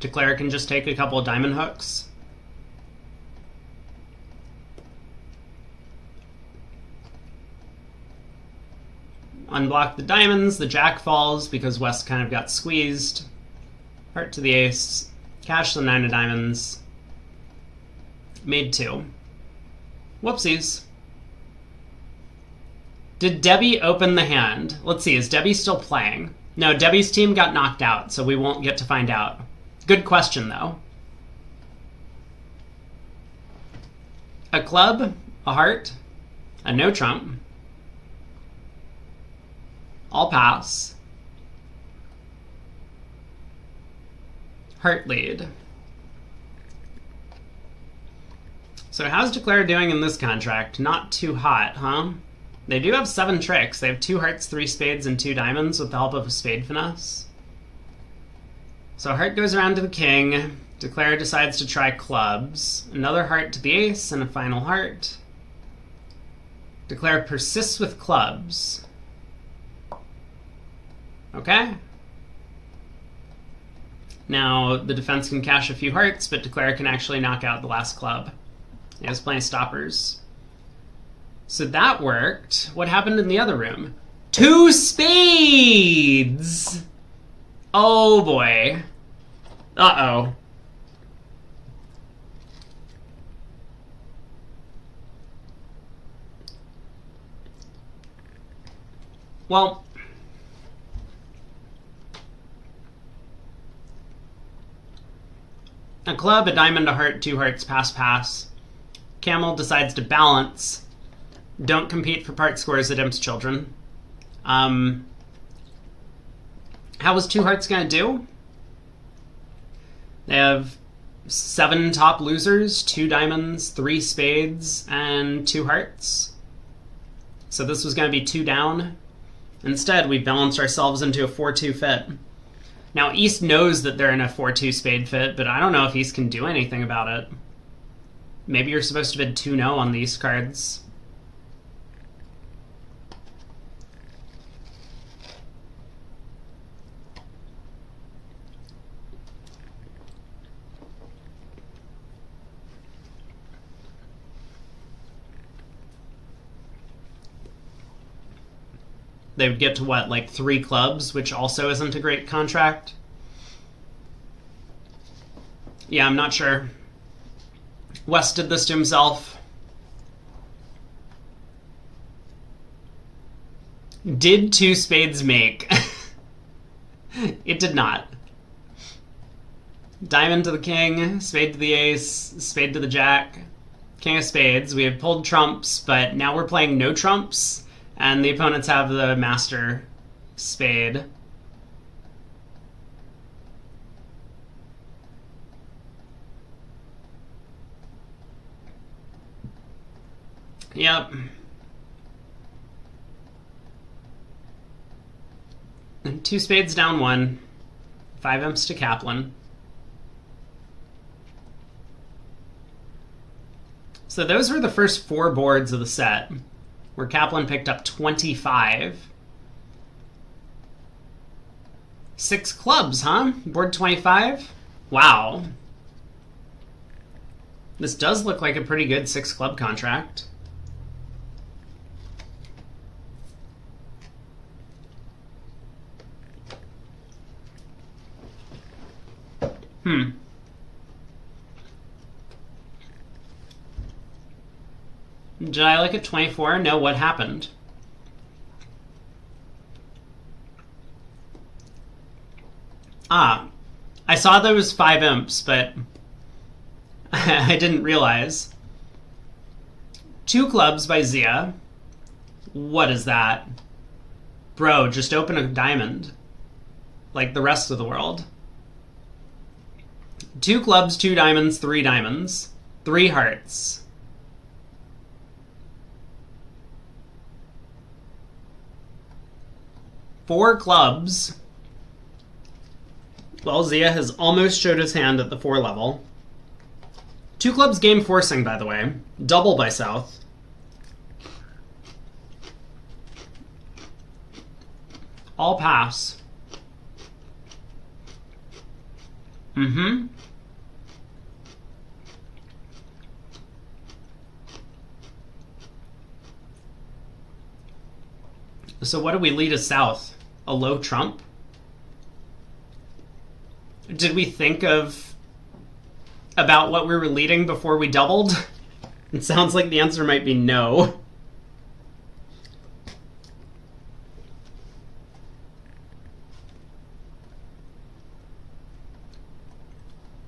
Declare can just take a couple of diamond hooks. Unblock the diamonds, the jack falls because West kind of got squeezed. Heart to the ace, cash the 9 of diamonds. Made 2. Whoopsies. Did Debbie open the hand? Let's see, is Debbie still playing? No, Debbie's team got knocked out, so we won't get to find out. Good question, though. A club, a heart, a no trump. All pass. Heart lead. So how's Declare doing in this contract? Not too hot, huh? They do have 7 tricks. They have 2 hearts, 3 spades, and 2 diamonds with the help of a spade finesse. So heart goes around to the king. Declare decides to try clubs. Another heart to the ace, and a final heart. Declare persists with clubs. Okay. Now, the defense can cash a few hearts, but Declare can actually knock out the last club. He has plenty of stoppers. So that worked. What happened in the other room? 2 spades! Oh boy. Uh-oh. Well, a club, a diamond, a heart, 2 hearts, pass, pass. Camel decides to balance. Don't compete for part scores at Imp's children. How was 2 hearts going to do? They have 7 top losers, 2 diamonds, 3 spades, and 2 hearts. So this was going to be 2 down. Instead, we balanced ourselves into a 4-2 fit. Now, East knows that they're in a 4-2 spade fit, but I don't know if East can do anything about it. Maybe you're supposed to bid 2-0 on these cards. They would get to what, like 3 clubs, which also isn't a great contract? Yeah, I'm not sure. West did this to himself. Did 2 spades make? It did not. Diamond to the king, spade to the ace, spade to the jack, king of spades. We have pulled trumps, but now we're playing no trumps. And the opponents have the master spade. Yep. And 2 spades down 1. 5 imps to Kaplan. So those were the first 4 boards of the set, where Kaplan picked up 25. 6 clubs, huh? Board 25? Wow. This does look like a pretty good 6 club contract. Did I look at 24? No, what happened? Ah, I saw there was 5 imps, but I didn't realize. 2 clubs by Zia. What is that? Bro, just open a diamond. Like the rest of the world. 2 clubs, 2 diamonds, 3 diamonds. 3 hearts. Four clubs. Well, Zia has almost showed his hand at the 4 level. 2 clubs game forcing, by the way. Double by South. All pass. Mm-hmm. So what do we lead as south? A low trump? Did we think about what we were leading before we doubled? It sounds like the answer might be no.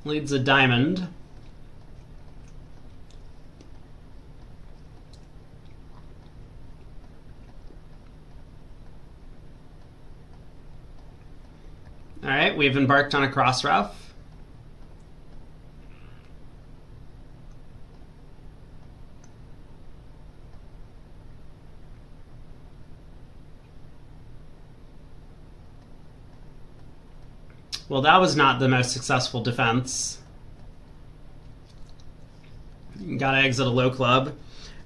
Leads a diamond. All right, we've embarked on a cross ruff. Well, that was not the most successful defense. Gotta exit a low club.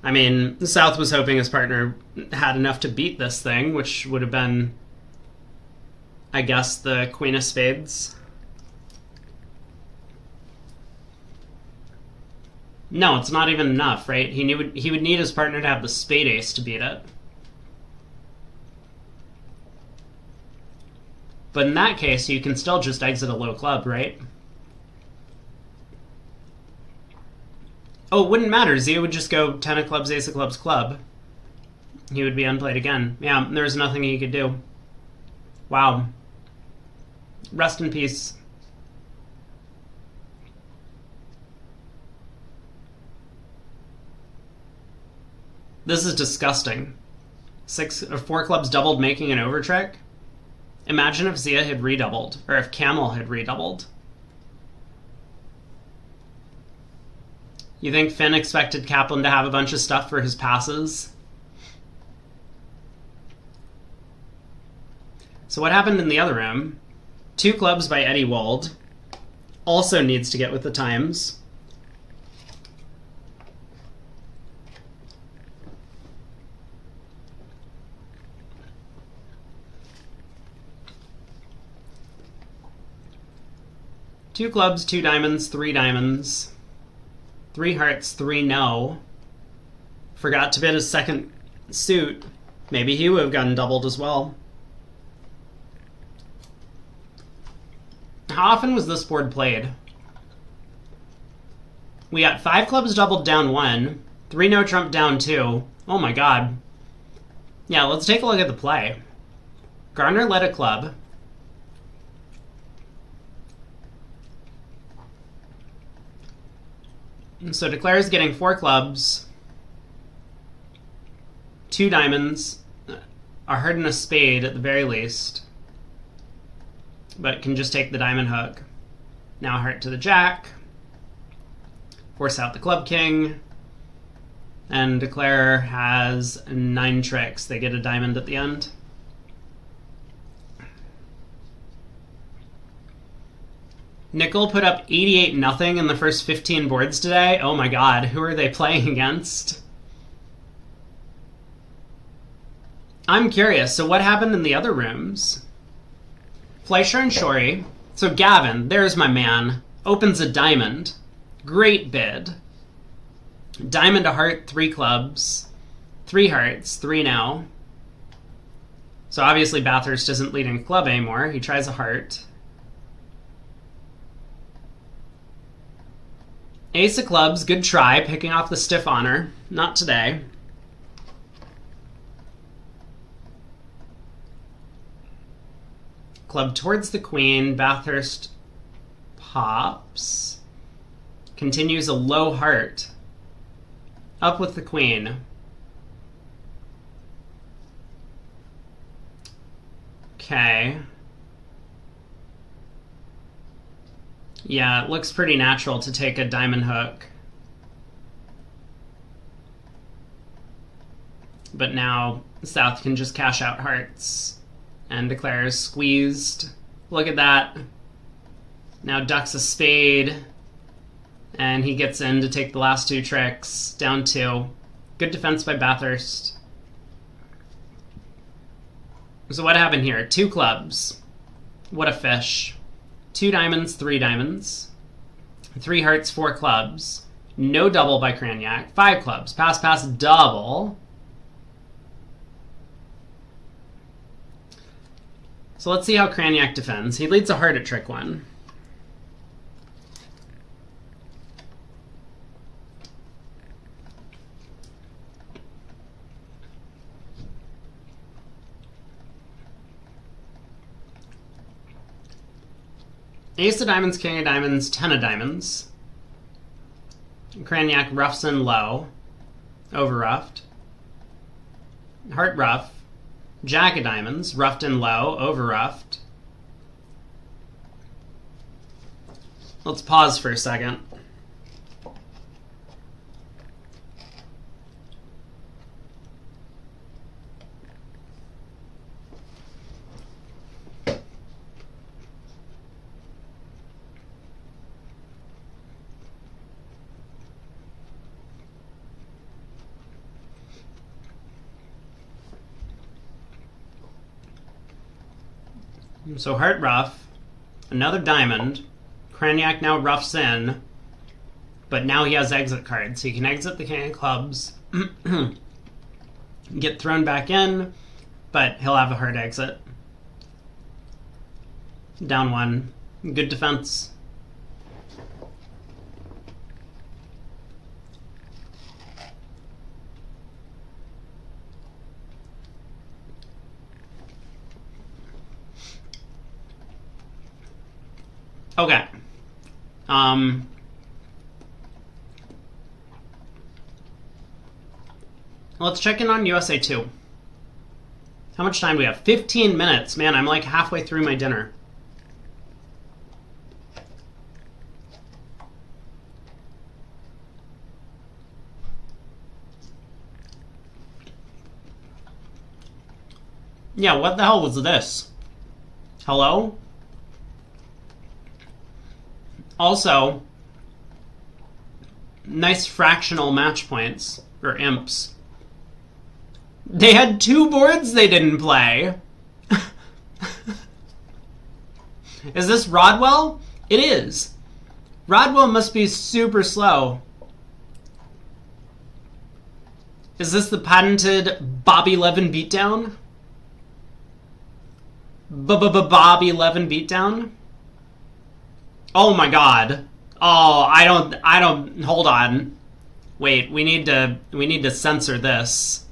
I mean, the South was hoping his partner had enough to beat this thing, which would have been, I guess, the Queen of Spades. No, it's not even enough, right? He would need his partner to have the spade ace to beat it. But in that case, you can still just exit a low club, right? Oh, it wouldn't matter. Zia would just go 10 of clubs, ace of clubs, club. He would be unplayed again. Yeah, there's nothing he could do. Wow. Rest in peace. This is disgusting. 4 clubs doubled, making an over trick. Imagine if Zia had redoubled, or if Camel had redoubled. You think Finn expected Kaplan to have a bunch of stuff for his passes? So what happened in the other room? 2 clubs by Eddie Wold. Also needs to get with the times. Two clubs, 2 diamonds, 3 diamonds. 3 hearts, 3 no. Forgot to bid his second suit. Maybe he would have gotten doubled as well. How often was this board played? We got 5 clubs doubled down 1. 3 no trump down 2. Oh my god. Yeah, let's take a look at the play. Garner led a club. So Declare's getting 4 clubs, 2 diamonds, a heart and a spade at the very least, but can just take the diamond hook. Now heart to the jack, force out the club king, and Declare has 9 tricks. They get a diamond at the end. Nickel put up 88-0 in the first 15 boards today. Oh my god, who are they playing against? I'm curious, so what happened in the other rooms? Fleischer and Shorey. So Gavin, there's my man, opens a diamond. Great bid. Diamond to heart, 3 clubs. 3 hearts, 3 now. So obviously Bathurst isn't leading club anymore. He tries a heart. Ace of clubs, good try, picking off the stiff honor. Not today. Club towards the queen, Bathurst pops. Continues a low heart. Up with the queen. Okay. Yeah, it looks pretty natural to take a diamond hook. But now South can just cash out hearts. And Declares squeezed. Look at that. Now ducks a spade. And he gets in to take the last 2 tricks. Down 2. Good defense by Bathurst. So what happened here? 2 clubs. What a fish. 2 diamonds, 3 diamonds. 3 hearts, 4 clubs. No double by Cranyak. 5 clubs. Pass, pass, double. So let's see how Cranyak defends. He leads a heart at trick 1. Ace of diamonds, king of diamonds, 10 of diamonds. Cranyak roughs in low. Over roughed. Heart rough. Jack of diamonds, roughed in low, over roughed. Let's pause for a second. So heart rough, another diamond. Cranyak now roughs in, but now he has exit cards. So he can exit the king of clubs, get thrown back in, but he'll have a hard exit. Down 1. Good defense. Okay. Let's check in on USA 2. How much time do we have? 15 minutes. Man, I'm like halfway through my dinner. Yeah, what the hell was this? Hello? Also, nice fractional match points, or imps. They had 2 boards they didn't play. Is this Rodwell? It is. Rodwell must be super slow. Is this the patented Bobby Levin beatdown? Bobby Levin beatdown? Oh my god. Oh, I don't, hold on. Wait, we need to censor this.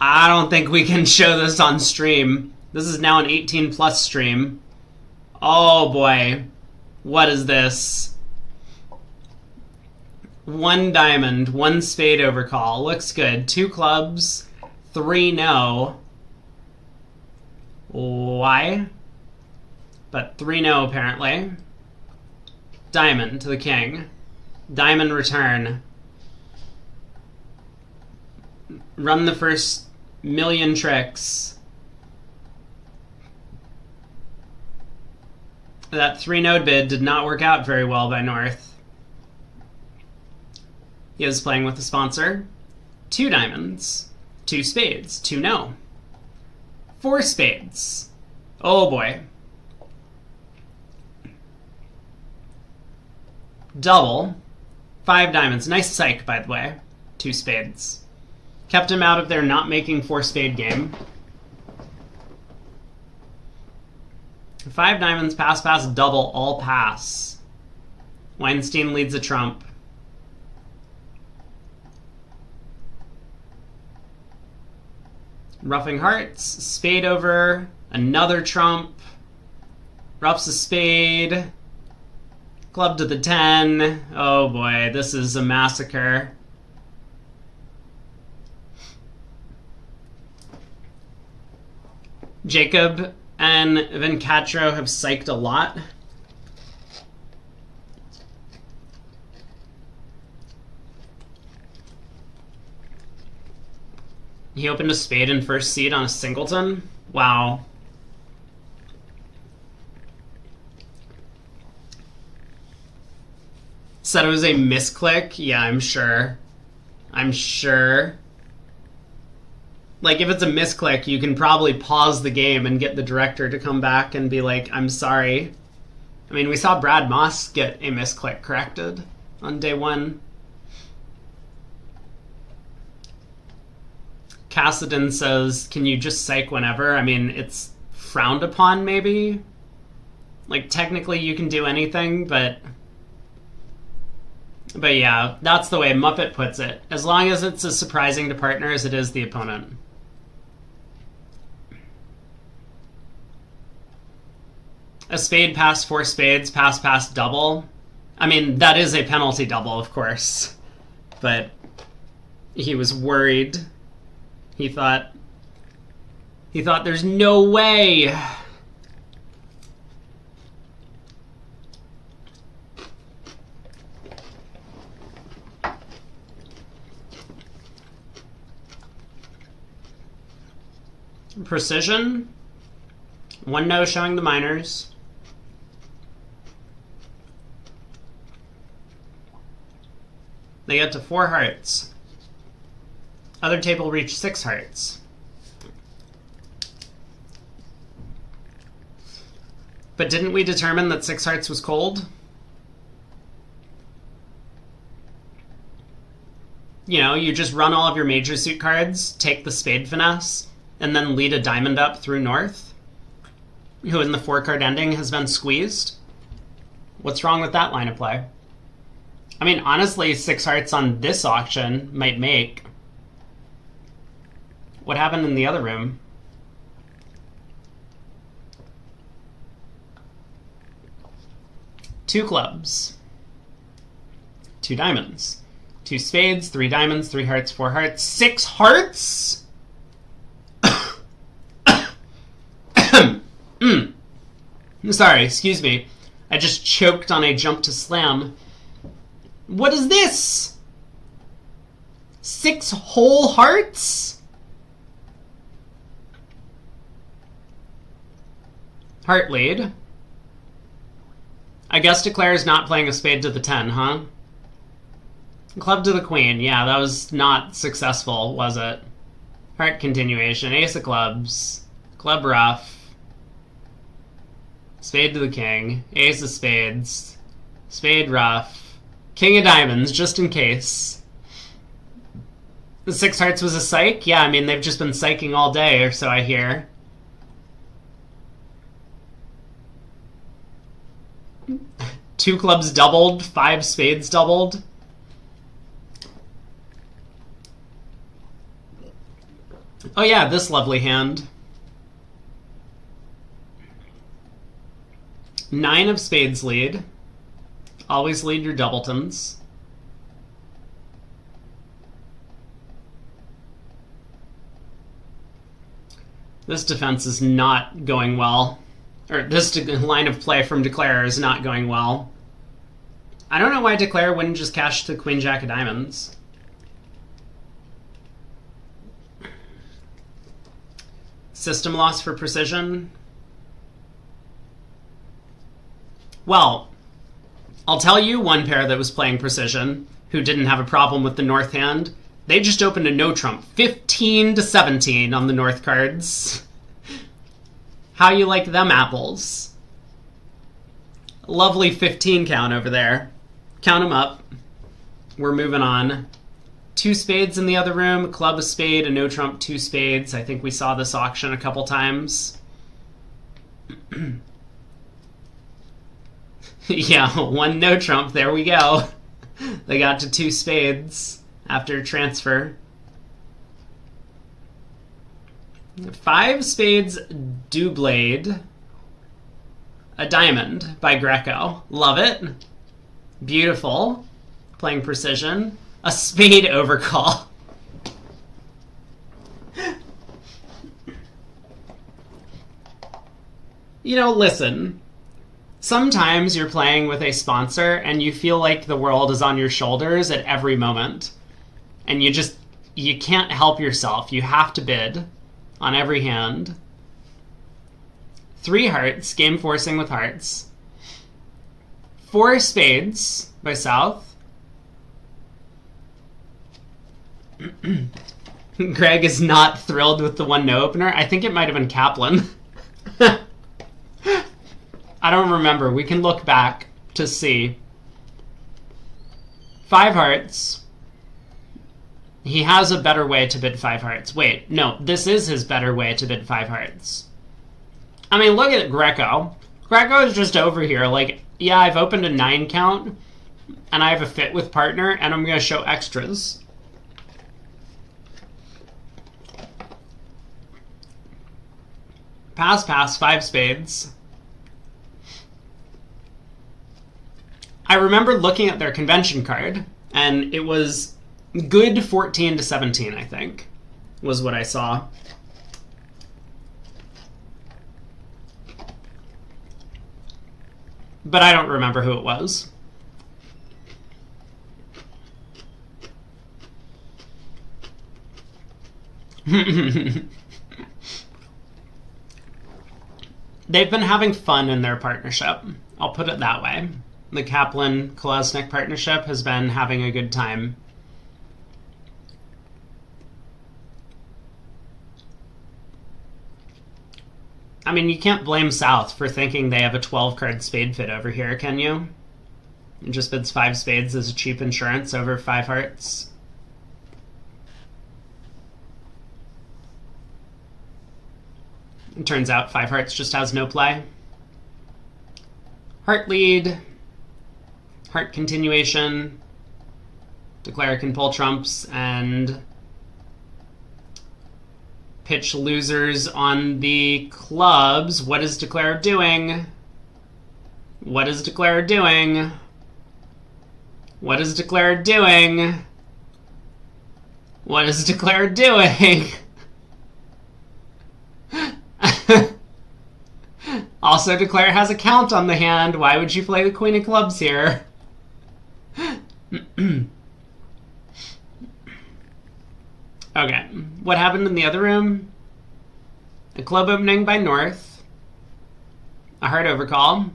I don't think we can show this on stream. This is now an 18 plus stream. Oh boy. What is this? 1 diamond, 1 spade overcall. Looks good. 2 clubs, 3 no. Why? But 3 no apparently. Diamond to the king. Diamond return. Run the first million tricks. That 3 node bid did not work out very well by North. He is playing with a sponsor. 2 diamonds. 2 spades. 2 no. 4 spades. Oh boy. Double. 5 diamonds. Nice psych, by the way. 2 spades. Kept him out of their not making 4 spade game. 5 diamonds, pass, pass, double, all pass. Weinstein leads a trump. Roughing hearts, spade over, another trump. Roughs a spade. Club to the 10. Oh boy, this is a massacre. Jacob and Vencatro have psyched a lot. He opened a spade in first seed on a singleton. Wow. Said it was a misclick? Yeah, I'm sure. I'm sure. Like, if it's a misclick, you can probably pause the game and get the director to come back and be like, I'm sorry. I mean, we saw Brad Moss get a misclick corrected on day one. Cassidon says, can you just psych whenever? I mean, it's frowned upon, maybe? Like, technically you can do anything, but yeah, that's the way Muppet puts it. As long as it's as surprising to partner as it is the opponent. A spade pass, 4 spades, pass, double. I mean, that is a penalty double, of course. But he was worried. He thought there's no way. Precision. 1-no showing the minors. They get to 4 hearts. Other table reached 6 hearts. But didn't we determine that 6 hearts was cold? You know, you just run all of your major suit cards, take the spade finesse, and then lead a diamond up through north, who in the 4-card ending has been squeezed. What's wrong with that line of play? I mean, honestly, 6 hearts on this auction might make. What happened in the other room? Two clubs. 2 diamonds. 2 spades, 3 diamonds, 3 hearts, 4 hearts, 6 hearts? Sorry, excuse me. I just choked on a jump to slam. What is this? 6 whole hearts? Heart lead. I guess Declare is not playing a spade to the 10, huh? Club to the queen. Yeah, that was not successful, was it? Heart continuation. Ace of clubs. Club rough. Spade to the king. Ace of spades. Spade rough. King of diamonds, just in case. The 6 hearts was a psych? Yeah, I mean, they've just been psyching all day, or so I hear. Two clubs doubled, 5 spades doubled. Oh yeah, this lovely hand. 9 of spades lead. Always lead your doubletons. This defense is not going well. Or this line of play from Declare is not going well. I don't know why Declare wouldn't just cash the Queen Jack of diamonds. System loss for precision. Well, I'll tell you one pair that was playing precision, who didn't have a problem with the north hand. They just opened a no trump, 15-17 on the north cards. How you like them apples? Lovely 15 count over there. Count them up. We're moving on. 2 spades in the other room, club, a spade, a no trump, 2 spades. I think we saw this auction a couple times. Yeah, 1 no trump, there we go. They got to 2 spades after transfer. 5 spades, doublade. A diamond by Greco. Love it. Beautiful. Playing precision. A spade overcall. You know, listen. Sometimes you're playing with a sponsor and you feel like the world is on your shoulders at every moment. And you can't help yourself. You have to bid on every hand. 3 hearts, game forcing with hearts. 4 spades by South. Greg is not thrilled with the 1 no opener. I think it might have been Kaplan. I don't remember. We can look back to see. 5 hearts. He has a better way to bid 5 hearts. Wait, no, this is his better way to bid 5 hearts. I mean, look at Greco. Greco is just over here. Like, yeah, I've opened a 9 count, and I have a fit with partner, and I'm going to show extras. Pass, 5 spades. I remember looking at their convention card, and it was good 14 to 17, I think, was what I saw. But I don't remember who it was. They've been having fun in their partnership. I'll put it that way. The Kaplan-Kolesnik partnership has been having a good time. I mean, you can't blame South for thinking they have a 12-card spade fit over here, can you? It just bids 5 spades as a cheap insurance over 5 hearts. It turns out 5 hearts just has no play. Heart lead. Heart continuation. Declare can pull trumps and pitch losers on the clubs. What is Declare doing? What is Declare doing? What is Declare doing? What is Declare doing? Also, Declare has a count on the hand. Why would you play the Queen of Clubs here? Okay, what happened in the other room? A club opening by North. A heart overcall.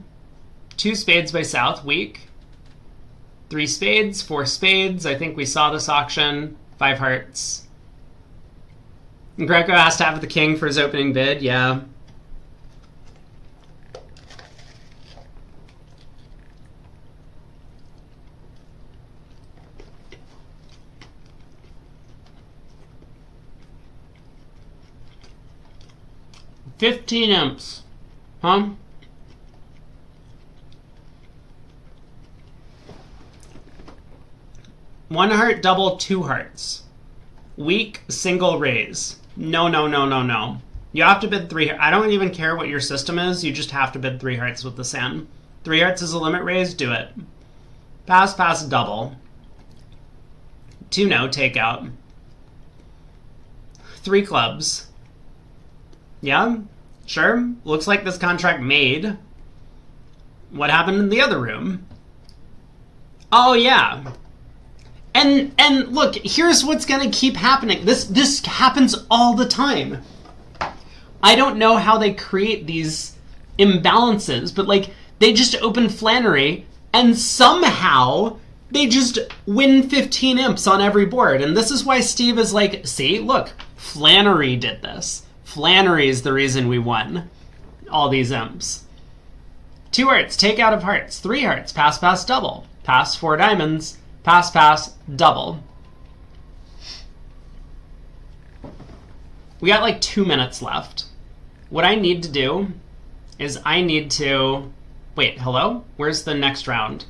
2 spades by South, weak. 3 spades, 4 spades. I think we saw this auction. 5 hearts. Greco has to have the king for his opening bid, yeah. $15 imps. Huh? One heart, double, 2 hearts. Weak, single raise. No, no, no, no, no. You have to bid 3. I don't even care what your system is. You just have to bid 3 hearts with the Sen. 3 hearts is a limit raise. Do it. Pass, double. 2 no, take out. 3 clubs. Yeah, sure. Looks like this contract made. What happened in the other room? Oh, yeah. And look, here's what's going to keep happening. This happens all the time. I don't know how they create these imbalances, but, like, they just open Flannery, and somehow they just win 15 imps on every board. And this is why Steve is like, see, look, Flannery did this. Flannery is the reason we won all these imps. 2 hearts, take out of hearts. 3 hearts, pass, double. Pass, 4 diamonds. Pass, double. We got like 2 minutes left. What I need to do is I need to... Wait, hello? Where's the next round?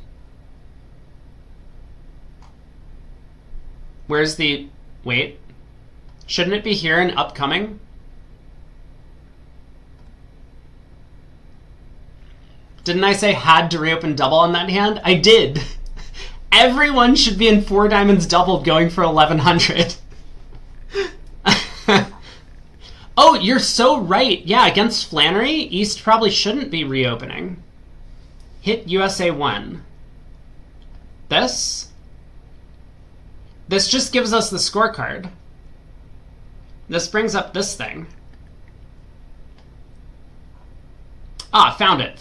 Where's the... Wait. Shouldn't it be here and upcoming? Didn't I say had to reopen double on that hand? I did. Everyone should be in 4 diamonds doubled going for 1100. Oh, you're so right. Yeah, against Flannery, East probably shouldn't be reopening. Hit USA 1. This just gives us the scorecard. This brings up this thing. Ah, found it.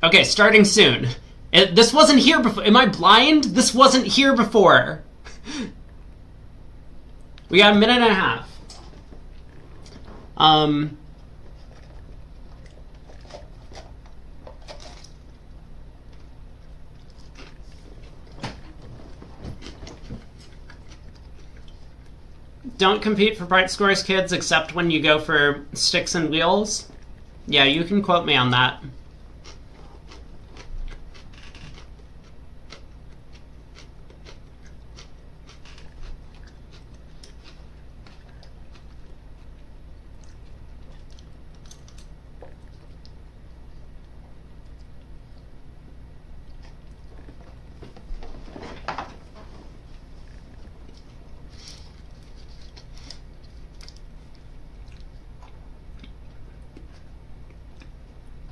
Okay, starting soon. This wasn't here before. Am I blind? This wasn't here before. We got a minute and a half. Don't compete for bright scores, kids, except when you go for sticks and wheels. Yeah, you can quote me on that.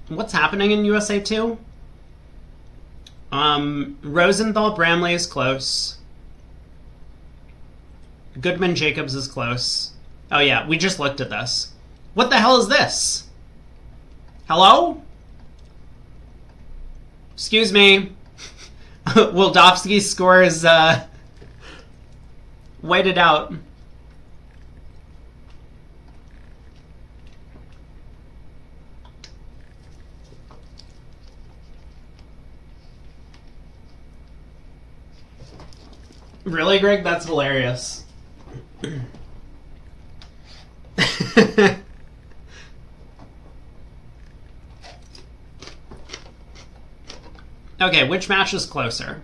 What's happening in USA 2? Rosenthal Bramley is close. Goodman Jacobs is close. Oh yeah, we just looked at this. What the hell is this? Hello? Excuse me. Wildowski's score is whited out. Really, Greg? That's hilarious. Okay, which match is closer?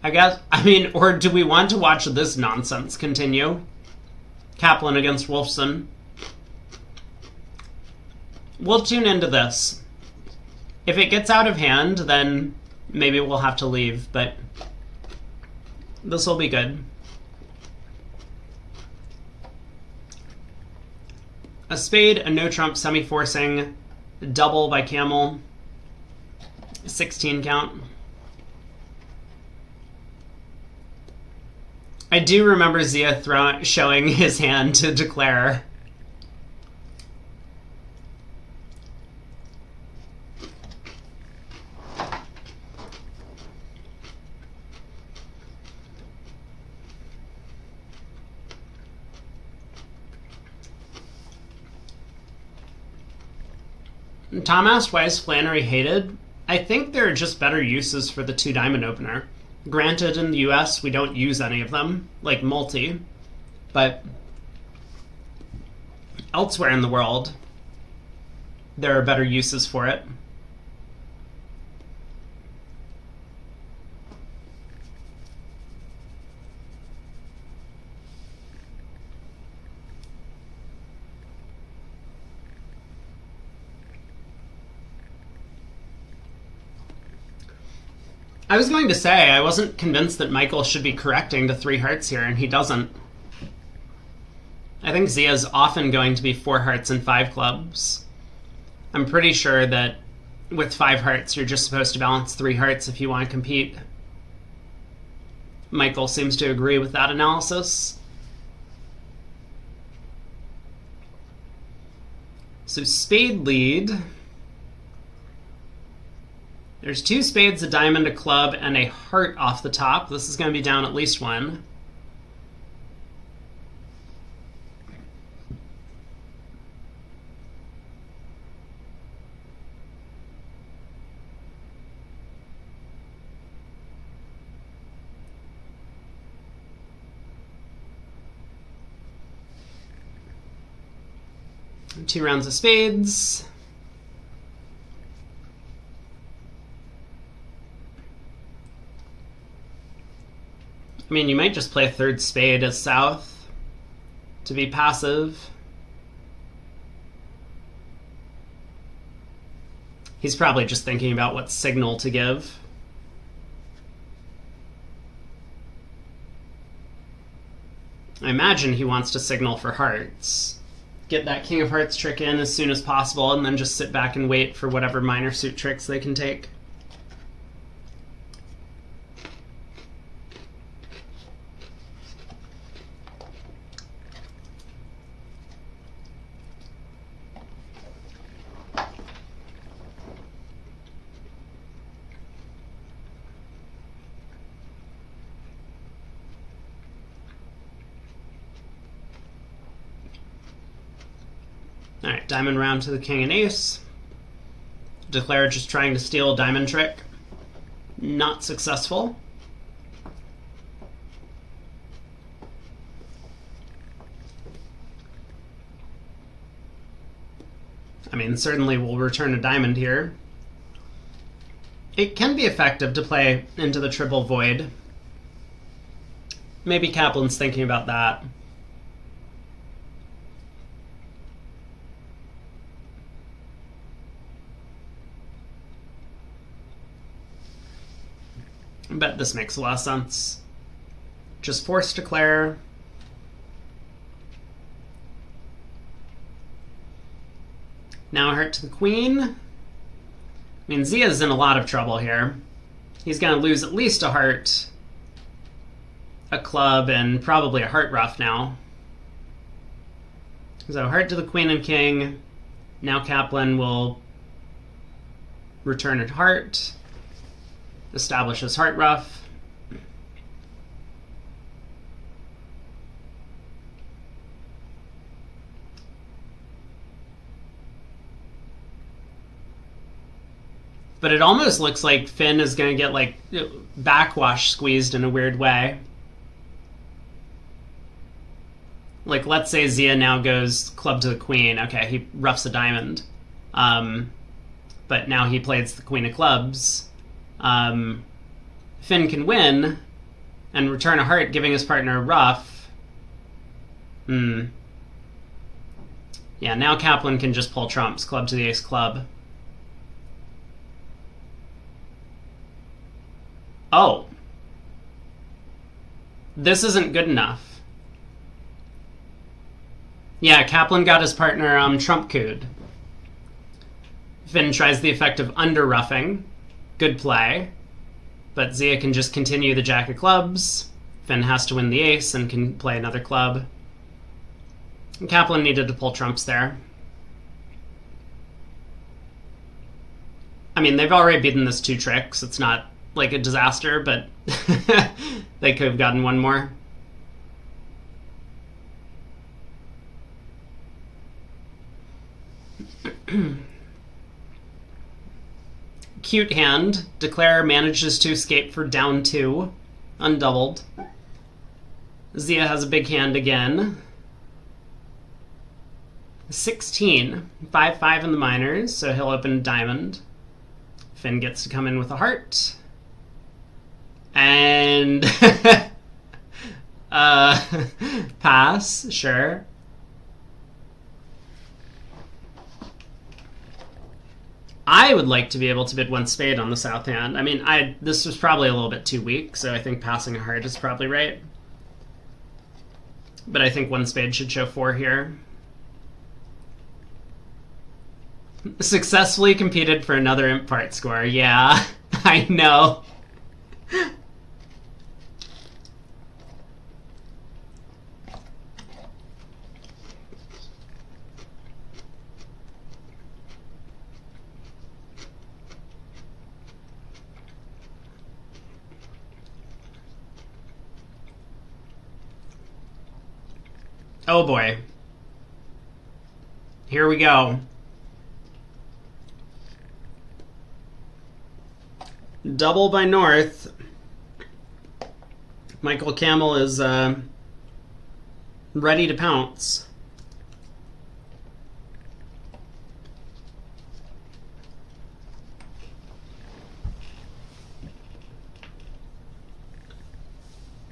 I mean, or do we want to watch this nonsense continue? Kaplan against Wolfson. We'll tune into this. If it gets out of hand, then maybe we'll have to leave, but this will be good. A spade, a no-trump semi-forcing, double by Camel, 16 count. I do remember Zia showing his hand to declare. Tom asked, why is Flannery hated? I think there are just better uses for the 2-diamond opener. Granted, in the US, we don't use any of them, like multi, but elsewhere in the world, there are better uses for it. I was going to say, I wasn't convinced that Michael should be correcting to 3 hearts here, and he doesn't. I think Zia's often going to be 4 hearts and 5 clubs. I'm pretty sure that with 5 hearts, you're just supposed to balance 3 hearts if you want to compete. Michael seems to agree with that analysis. So spade lead. There's 2 spades, a diamond, a club, and a heart off the top. This is going to be down at least 1. And 2 rounds of spades. I mean, you might just play a 3rd spade as south to be passive. He's probably just thinking about what signal to give. I imagine he wants to signal for hearts. Get that king of hearts trick in as soon as possible, and then just sit back and wait for whatever minor suit tricks they can take. Alright, diamond round to the king and ace. Declare just trying to steal a diamond trick. Not successful. I mean, certainly we'll return a diamond here. It can be effective to play into the triple void. Maybe Kaplan's thinking about that. I bet this makes a lot of sense. Just force declare. Now a heart to the queen. I mean, Zia's in a lot of trouble here. He's going to lose at least a heart, a club, and probably a heart ruff now. So heart to the queen and king. Now Kaplan will return a heart, establish his heart ruff. But it almost looks like Finn is going to get like backwash squeezed in a weird way. Like, let's say Zia now goes club to the queen. Okay, he roughs a diamond. But now he plays the queen of clubs. Finn can win and return a heart, giving his partner a ruff. Yeah, now Kaplan can just pull trumps. Club to the ace club. Oh. This isn't good enough. Yeah, Kaplan got his partner trump cooed. Finn tries the effect of under-ruffing. Good play. But Zia can just continue the jack of clubs. Finn has to win the ace and can play another club. And Kaplan needed to pull trumps there. I mean, they've already beaten this 2 tricks. It's not like a disaster, but they could have gotten one more. Cute hand. Declare manages to escape for down 2, undoubled. Zia has a big hand again. 16. 5-5 in the minors, so he'll open diamond. Finn gets to come in with a heart. And pass, sure. I would like to be able to bid 1 spade on the south hand. I mean, this was probably a little bit too weak, so I think passing a heart is probably right. But I think 1 spade should show 4 here. Successfully competed for another imp part score. Yeah, I know. Oh boy. Here we go. Double by North. Michael Camel is ready to pounce.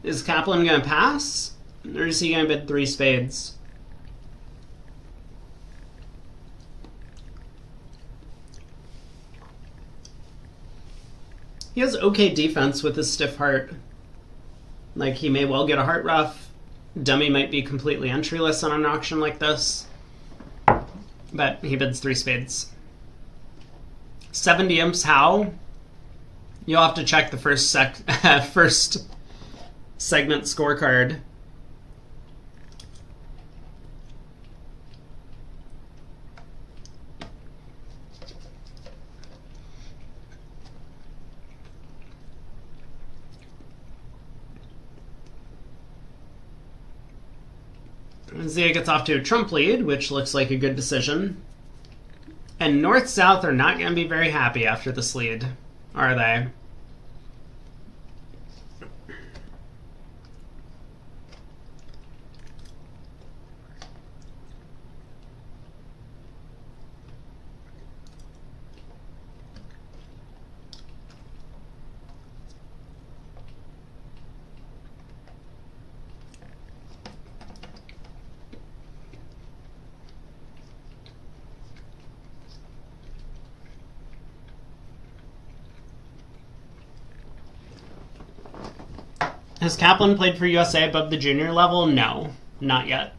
Is Kaplan going to pass? Or is he going to bid 3 spades? He has okay defense with his stiff heart. Like, he may well get a heart ruff. Dummy might be completely entryless on an auction like this. But he bids 3 spades. 70 imps, how? You'll have to check the first first segment scorecard. Zia gets off to a trump lead, which looks like a good decision. And North-South are not going to be very happy after this lead, are they? Has Kaplan played for USA above the junior level? No, not yet.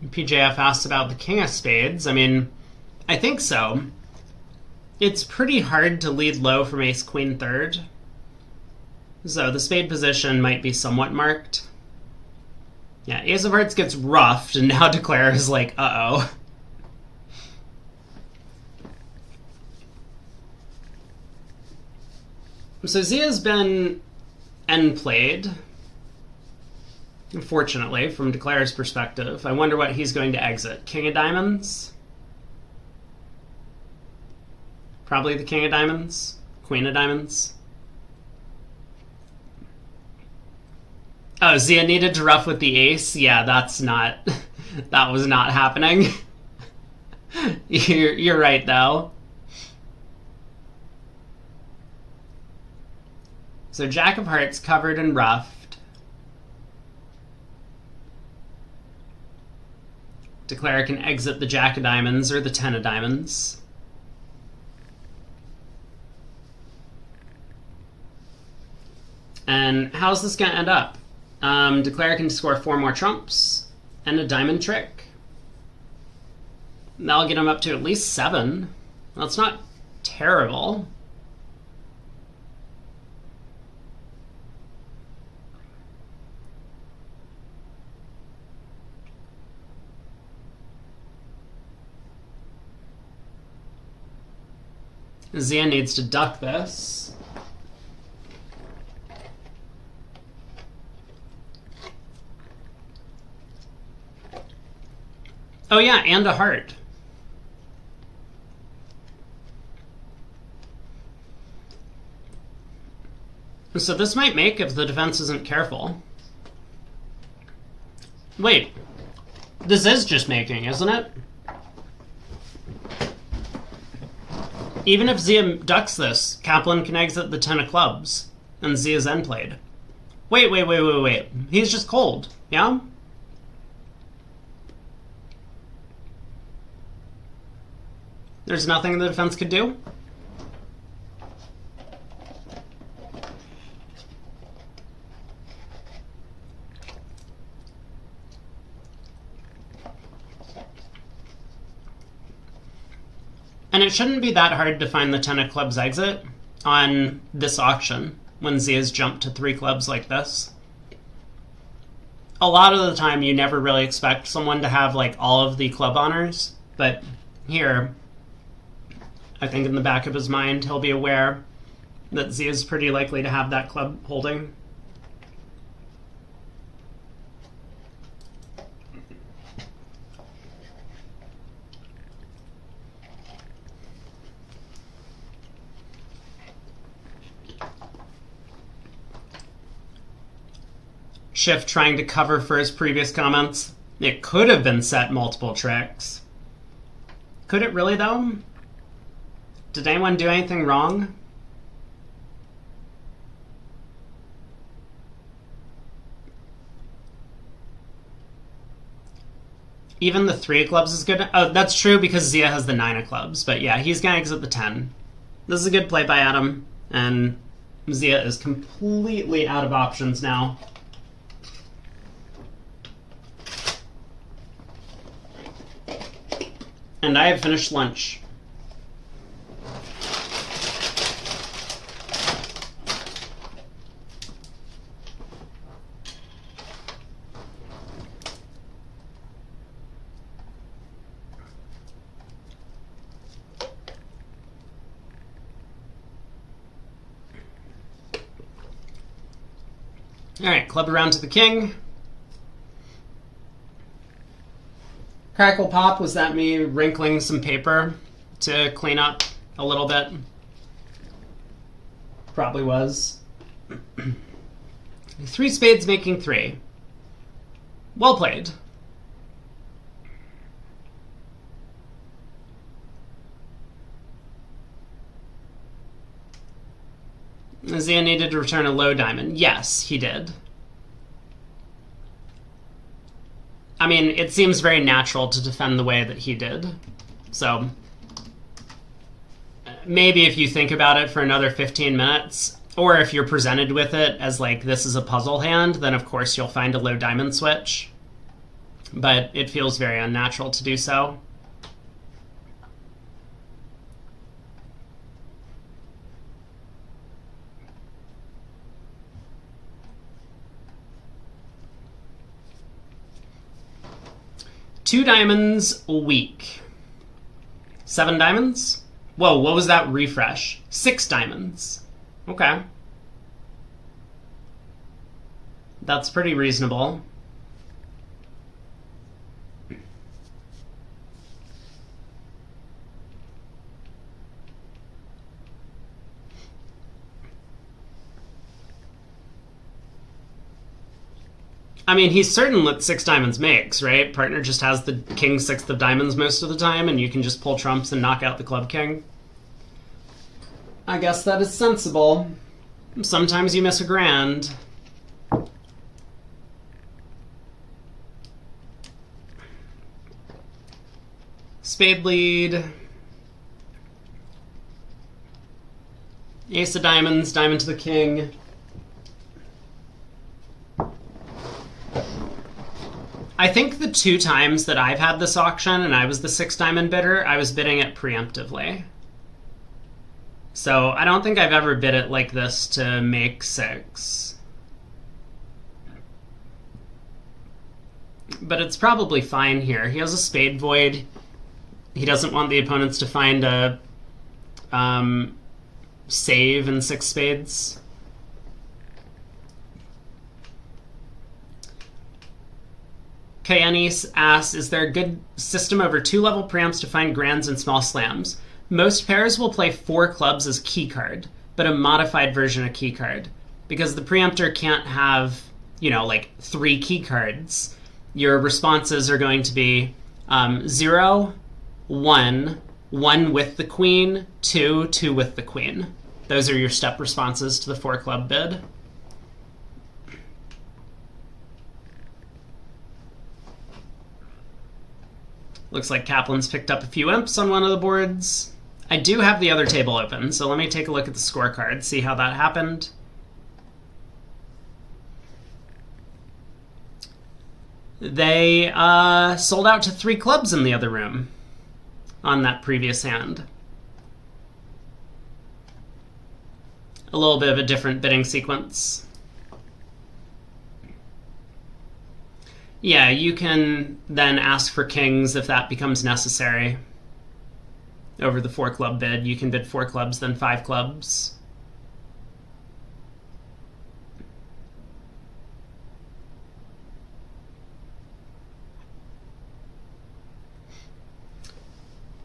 PJF asked about the king of spades. I mean, I think so. It's pretty hard to lead low from ace queen third. So the spade position might be somewhat marked. Yeah, ace of hearts gets roughed, and now Declare is like, uh-oh. So Zia's been end played. Unfortunately, from Declare's perspective. I wonder what he's going to exit. King of diamonds? Probably the king of diamonds. Queen of diamonds. Oh, Zia needed to rough with the ace? Yeah, that's not... that was not happening. You're right, though. So Jack of Hearts covered and roughed. Declare can exit the Jack of Diamonds or the 10 of Diamonds. And how's this going to end up? Declare can score 4 more trumps and a diamond trick. That'll get him up to at least 7. That's not terrible. Zia needs to duck this. Oh yeah, and a heart. So this might make if the defense isn't careful. Wait, this is just making, isn't it? Even if Zia ducks this, Kaplan can exit the 10 of clubs, and Zia's end played. Wait. He's just cold, yeah? There's nothing the defense could do? And it shouldn't be that hard to find the 10 of clubs exit on this auction when Zia's jumped to 3 clubs like this. A lot of the time you never really expect someone to have like all of the club honors, but here I think in the back of his mind he'll be aware that Zia's pretty likely to have that club holding. Schiff trying to cover for his previous comments. It could have been set multiple tricks. Could it really, though? Did anyone do anything wrong? Even the 3 of clubs is good. Oh, that's true because Zia has the 9 of clubs. But yeah, he's going to exit the 10. This is a good play by Adam. And Zia is completely out of options now. And I have finished lunch. All right, club around to the king. Crackle pop, was that me wrinkling some paper to clean up a little bit? Probably was. 3 spades making 3. Well played. Zia needed to return a low diamond. Yes, he did. I mean, it seems very natural to defend the way that he did. So, maybe if you think about it for another 15 minutes, or if you're presented with it as like this is a puzzle hand, then of course you'll find a low diamond switch. But it feels very unnatural to do so. Two diamonds weak. 7 diamonds? Whoa, what was that refresh? 6 diamonds. Okay. That's pretty reasonable. I mean, he's certain what 6 diamonds makes, right? Partner just has the king 6th of diamonds most of the time, and you can just pull trumps and knock out the club king. I guess that is sensible. Sometimes you miss a grand. Spade lead. Ace of diamonds, diamond to the king. I think the 2 times that I've had this auction and I was the 6 diamond bidder, I was bidding it preemptively. So I don't think I've ever bid it like this to make 6. But it's probably fine here. He has a spade void. He doesn't want the opponents to find a save in 6 spades. Kayanis asks, is there a good system over 2-level preamps to find grands and small slams? Most pairs will play 4 clubs as key card, but a modified version of key card. Because the preemptor can't have, like 3 key cards. Your responses are going to be 0, 1, 1 with the queen, 2, 2 with the queen. Those are your step responses to the 4-club bid. Looks like Kaplan's picked up a few imps on one of the boards. I do have the other table open, so let me take a look at the scorecard, see how that happened. They sold out to 3 clubs in the other room on that previous hand. A little bit of a different bidding sequence. Yeah, you can then ask for kings if that becomes necessary. Over the 4-club bid, you can bid 4 clubs, then 5 clubs.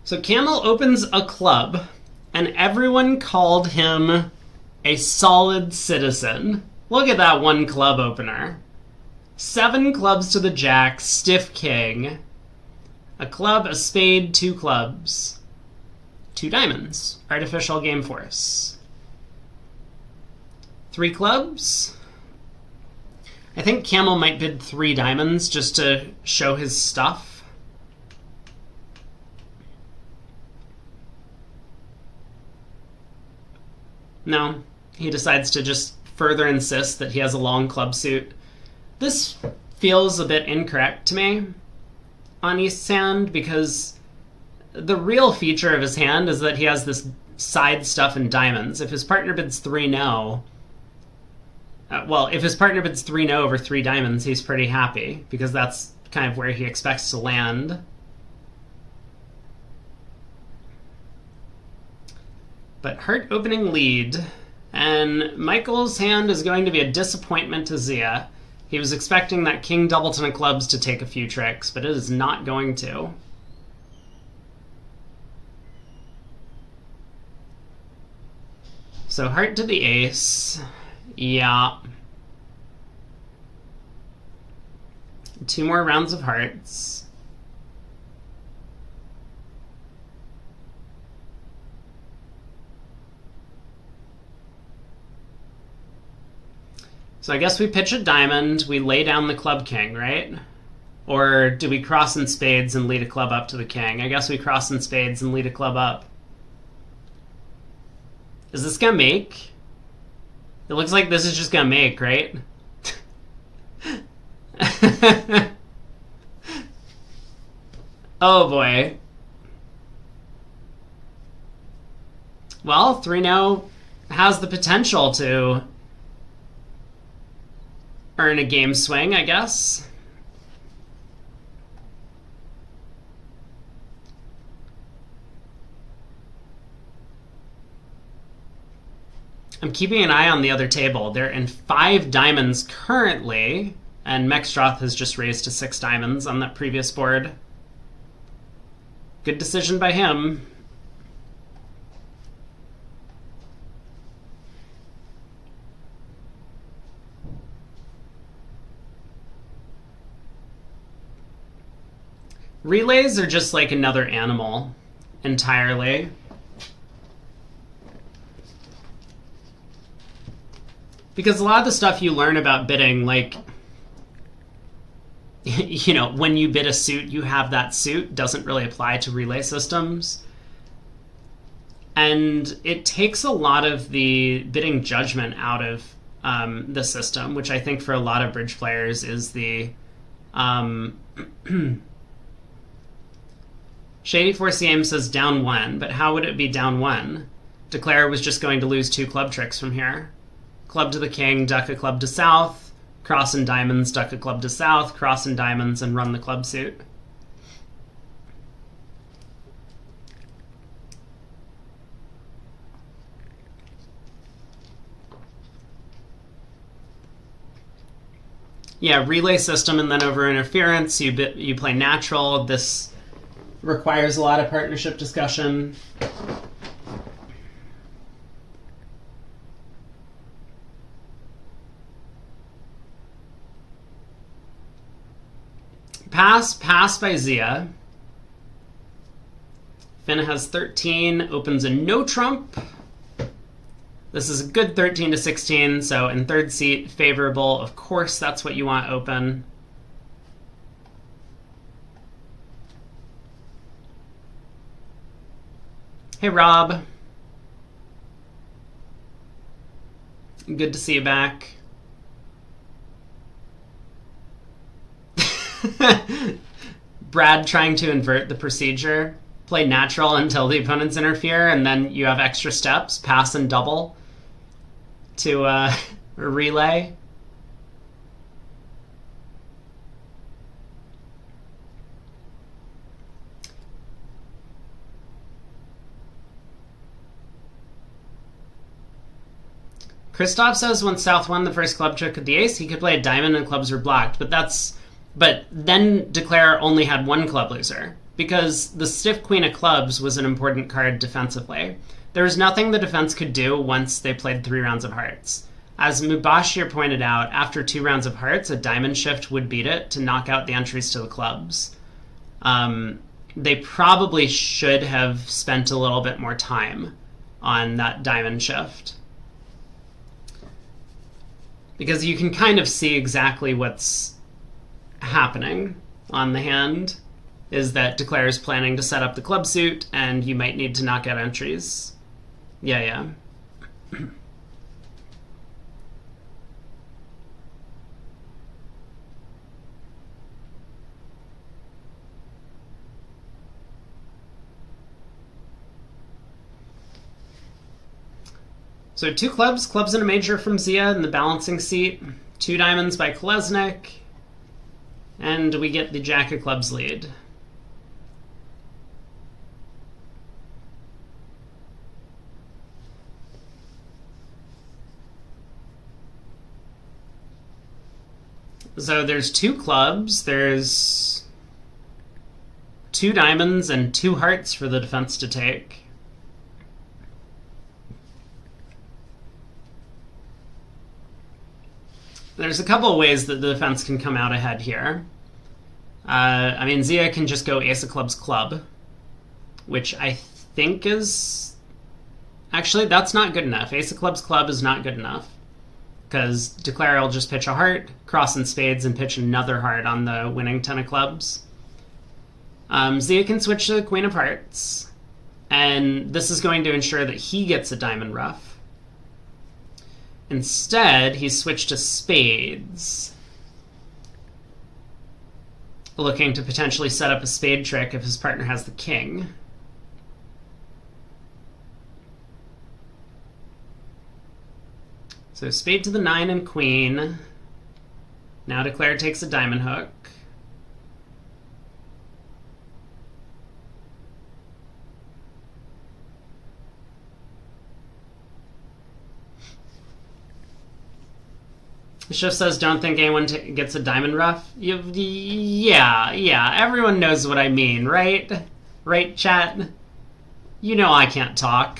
So Camel opens a club, and everyone called him a solid citizen. Look at that 1 club opener. 7 clubs to the jack, stiff king. A club, a spade, 2 clubs. 2 diamonds, artificial game force. 3 clubs. I think Camel might bid 3 diamonds just to show his stuff. No, he decides to just further insist that he has a long club suit. This feels a bit incorrect to me on East's hand, because the real feature of his hand is that he has this side stuff in diamonds. If his partner bids 3-no, if his partner bids 3-no over 3 diamonds, he's pretty happy, because that's kind of where he expects to land. But heart opening lead, and Michael's hand is going to be a disappointment to Zia. He was expecting that king doubleton of clubs to take a few tricks, but it is not going to. So heart to the ace. Yeah. 2 more rounds of hearts. So I guess we pitch a diamond, we lay down the club king, right? Or do we cross in spades and lead a club up to the king? I guess we cross in spades and lead a club up. Is this gonna make? It looks like this is just gonna make, right? Oh boy. Well, 3-0 has the potential to earn a game swing, I guess. I'm keeping an eye on the other table. They're in 5 diamonds currently, and Mexstroth has just raised to 6 diamonds on that previous board. Good decision by him. Relays are just like another animal entirely. Because a lot of the stuff you learn about bidding, like, you know, when you bid a suit, you have that suit, doesn't really apply to relay systems. And it takes a lot of the bidding judgment out of the system, which I think for a lot of bridge players is the... Shady4CM says down 1, but how would it be down 1? Declare was just going to lose 2 club tricks from here. Club to the king, duck a club to south, cross and diamonds, duck a club to south, cross and diamonds, and run the club suit. Yeah, relay system and then over interference, you play natural. This requires a lot of partnership discussion. Pass by Zia. Finn has 13, opens a no trump. This is a good 13 to 16, so in third seat, favorable. Of course, that's what you want open. Hey, Rob. Good to see you back. Brad trying to invert the procedure. Play natural until the opponents interfere, and then you have extra steps, pass and double to relay. Christoph says when South won the first club trick with the ace, he could play a diamond and clubs were blocked, but then Declare only had 1 club loser, because the stiff queen of clubs was an important card defensively. There was nothing the defense could do once they played 3 rounds of hearts. As Mubashir pointed out, after 2 rounds of hearts, a diamond shift would beat it to knock out the entries to the clubs. They probably should have spent a little bit more time on that diamond shift, because you can kind of see exactly what's happening on the hand, is that Declare is planning to set up the club suit, and you might need to knock out entries. Yeah. So 2 clubs and a major from Zia in the balancing seat, 2 diamonds by Kolesnik, and we get the jack of clubs lead. So there's 2 clubs, there's 2 diamonds and 2 hearts for the defense to take. There's a couple of ways that the defense can come out ahead here. I mean, Zia can just go ace of clubs club, which I think is... Actually, that's not good enough. Ace of clubs club is not good enough, because Declare will just pitch a heart, cross and spades, and pitch another heart on the winning 10 of clubs. Zia can switch to the queen of hearts. And this is going to ensure that he gets a diamond ruff. Instead, he switched to spades, looking to potentially set up a spade trick if his partner has the king. So spade to the 9 and queen. Now declare takes a diamond hook. Schiff says, don't think anyone gets a diamond ruff. Yeah, everyone knows what I mean, right? Right, chat? You know I can't talk.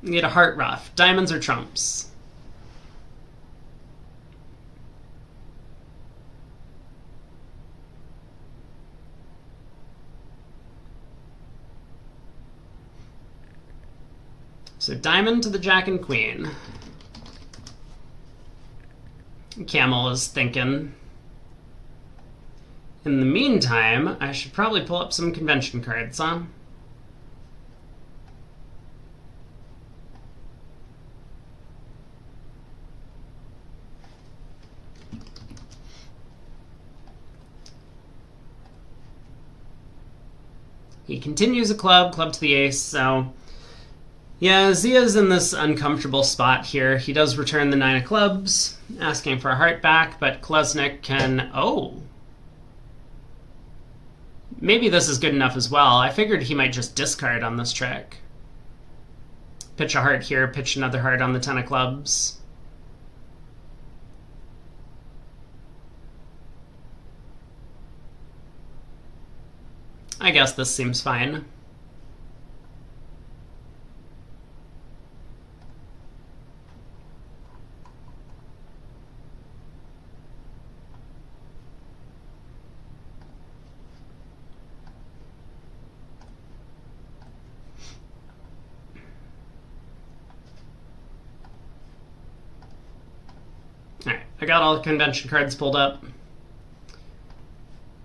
You get a heart ruff. Diamonds or trumps? So diamond to the jack and queen. Camel is thinking. In the meantime, I should probably pull up some convention cards, huh? He continues a club to the ace, so... Yeah, Zia's in this uncomfortable spot here. He does return the 9 of clubs, asking for a heart back, but Klesnik can... Oh! Maybe this is good enough as well. I figured he might just discard on this trick. Pitch a heart here, pitch another heart on the 10 of clubs. I guess this seems fine. Alright, I got all the convention cards pulled up.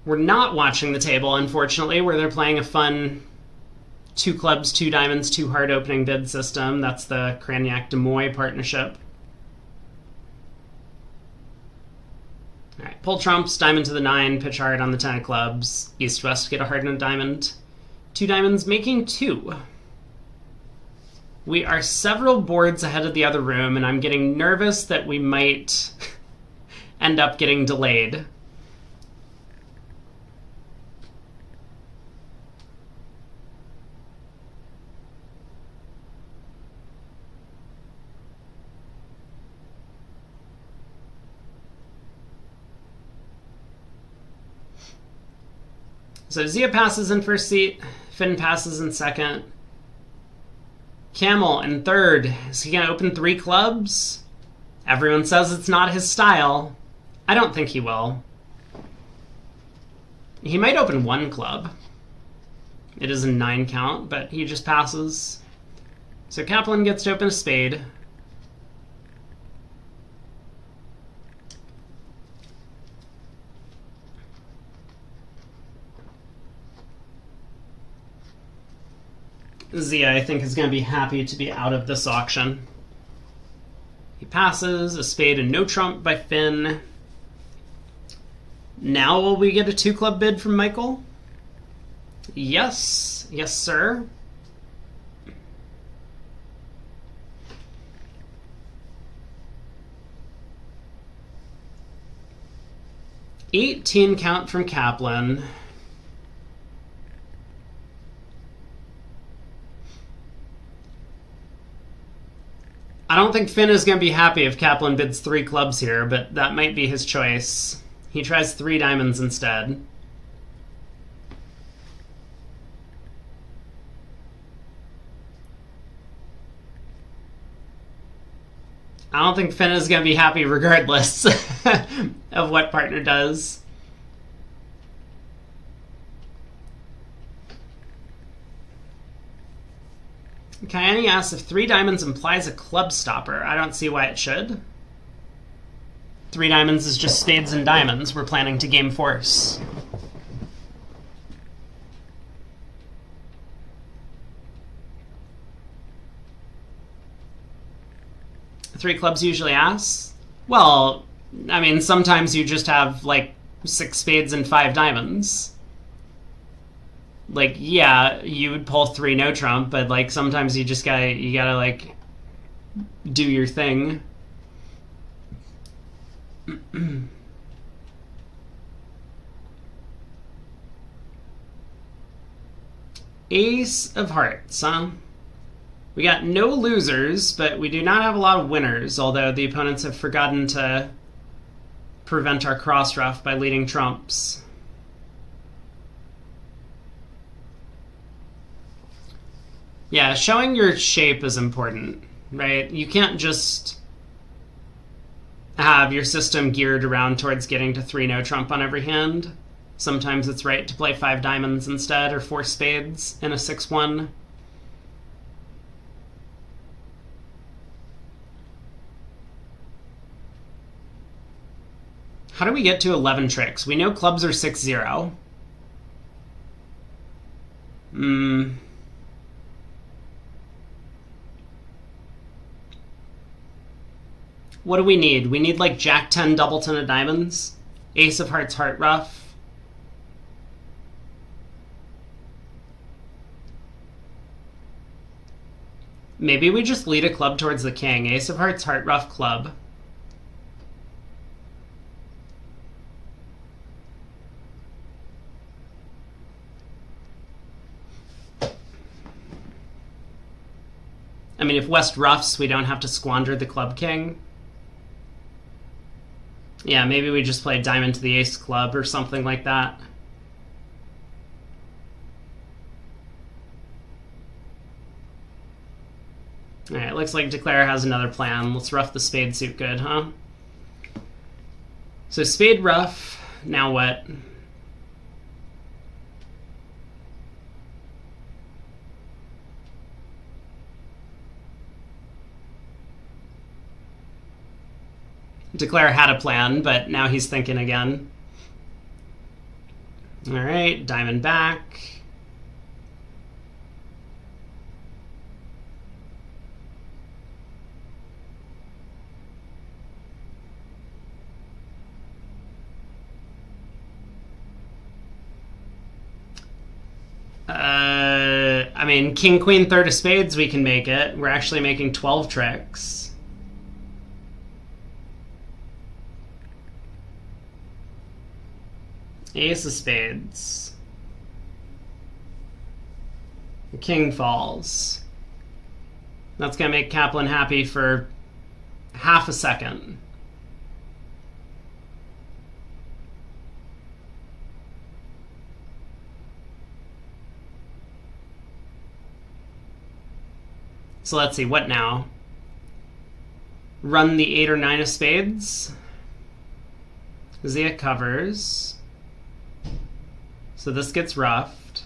We're not watching the table, unfortunately, where they're playing a fun 2 clubs, 2 diamonds, 2 heart opening bid system. That's the Craniac-Demoy partnership. Alright, pull trumps, diamond to the 9, pitch heart on the 10 of clubs. East-west, get a heart and a diamond. 2 diamonds, making 2. We are several boards ahead of the other room, and I'm getting nervous that we might end up getting delayed. So Zia passes in first seat, Finn passes in second. Camel in third. Is he going to open 3 clubs? Everyone says it's not his style. I don't think he will. He might open 1 club. It is a 9 count, but he just passes. So Kaplan gets to open a spade. Zia, I think, is going to be happy to be out of this auction. He passes, a spade and no trump by Finn. Now will we get a 2 club bid from Michael? Yes. Yes, sir. $18 count from Kaplan. I don't think Finn is going to be happy if Kaplan bids 3 clubs here, but that might be his choice. He tries 3 diamonds instead. I don't think Finn is going to be happy regardless of what partner does. Kayani asks if 3 diamonds implies a club stopper. I don't see why it should. 3 diamonds is just spades and diamonds. We're planning to game force. Three clubs usually ass? Well, I mean, sometimes you just have, like, 6 spades and 5 diamonds. Like, yeah, you would pull 3 no trump, but, like, sometimes you just gotta, like, do your thing. Ace of hearts, huh? We got no losers, but we do not have a lot of winners, although the opponents have forgotten to prevent our cross ruff by leading trumps. Yeah, showing your shape is important, right? You can't just have your system geared around towards getting to 3 no trump on every hand. Sometimes it's right to play 5 diamonds instead, or 4 spades in a 6-1. How do we get to 11 tricks? We know clubs are 6-0. What do we need? We need like Jack 10 doubleton of diamonds, Ace of hearts heart ruff. Maybe we just lead a club towards the king. Ace of hearts heart ruff club. I mean, if West ruffs, we don't have to squander the club king. Yeah, maybe we just play diamond to the ace club or something like that. Alright, looks like Declare has another plan. Let's ruff the spade suit good, huh? So spade ruff, now what? Declare had a plan, but now he's thinking again. Alright, diamond back. I mean, king, queen, third of spades, we can make it. We're actually making 12 tricks. Ace of spades. The king falls. That's going to make Kaplan happy for half a second. So let's see, what now? Run the 8 or 9 of spades. Zia covers. So this gets roughed.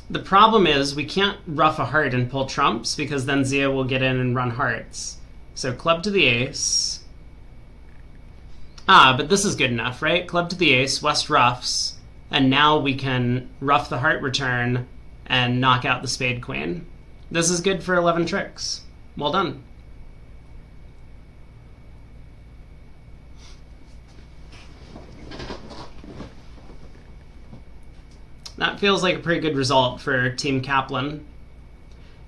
The problem is we can't ruff a heart and pull trumps because then Zia will get in and run hearts. So club to the ace. Ah, but this is good enough, right? Club to the ace, West ruffs, and now we can ruff the heart return and knock out the spade queen. This is good for 11 tricks. Well done. That feels like a pretty good result for Team Kaplan.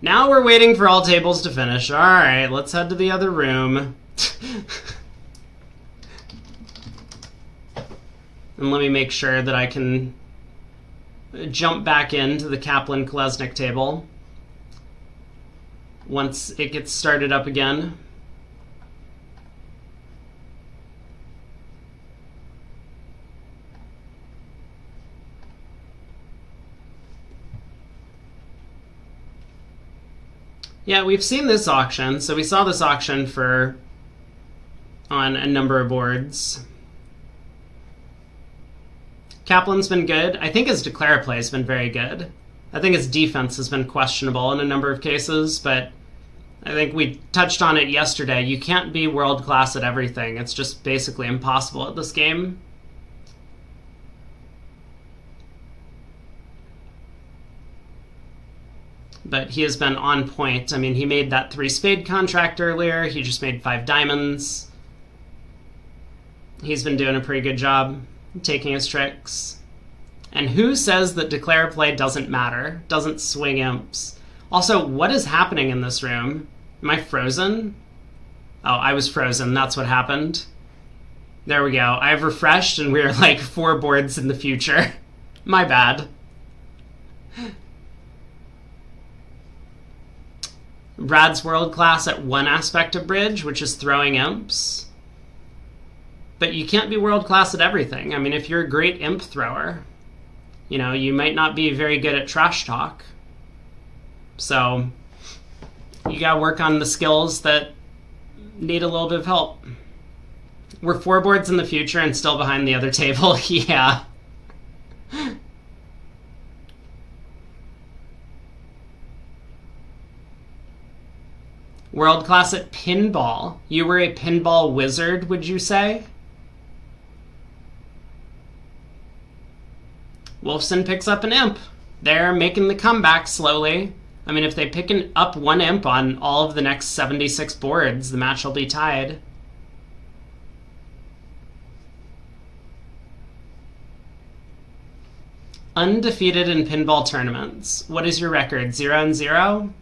Now we're waiting for all tables to finish. Alright, let's head to the other room. And let me make sure that I can jump back into the Kaplan-Kolesnik table once it gets started up again. Yeah, we've seen this auction. So we saw this auction on a number of boards. Kaplan's been good. I think his Declare play has been very good. I think his defense has been questionable in a number of cases, but I think we touched on it yesterday. You can't be world class at everything. It's just basically impossible at this game. But he has been on point. I mean, he made that 3-spade contract earlier. He just made 5 diamonds. He's been doing a pretty good job taking his tricks. And who says that declare play doesn't matter? Doesn't swing imps? Also, what is happening in this room? Am I frozen? Oh, I was frozen. That's what happened. There we go. I've refreshed and we're like 4 boards in the future. My bad. Brad's world class at one aspect of bridge, which is throwing imps. But you can't be world class at everything. I mean, if you're a great imp thrower, you know, you might not be very good at trash talk. So you gotta work on the skills that need a little bit of help. We're 4 boards in the future and still behind the other table. Yeah. World class at pinball. You were a pinball wizard, would you say? Wolfson picks up an imp. They're making the comeback slowly. I mean, if they pick up 1 imp on all of the next 76 boards, the match will be tied. Undefeated in pinball tournaments. What is your record? 0-0?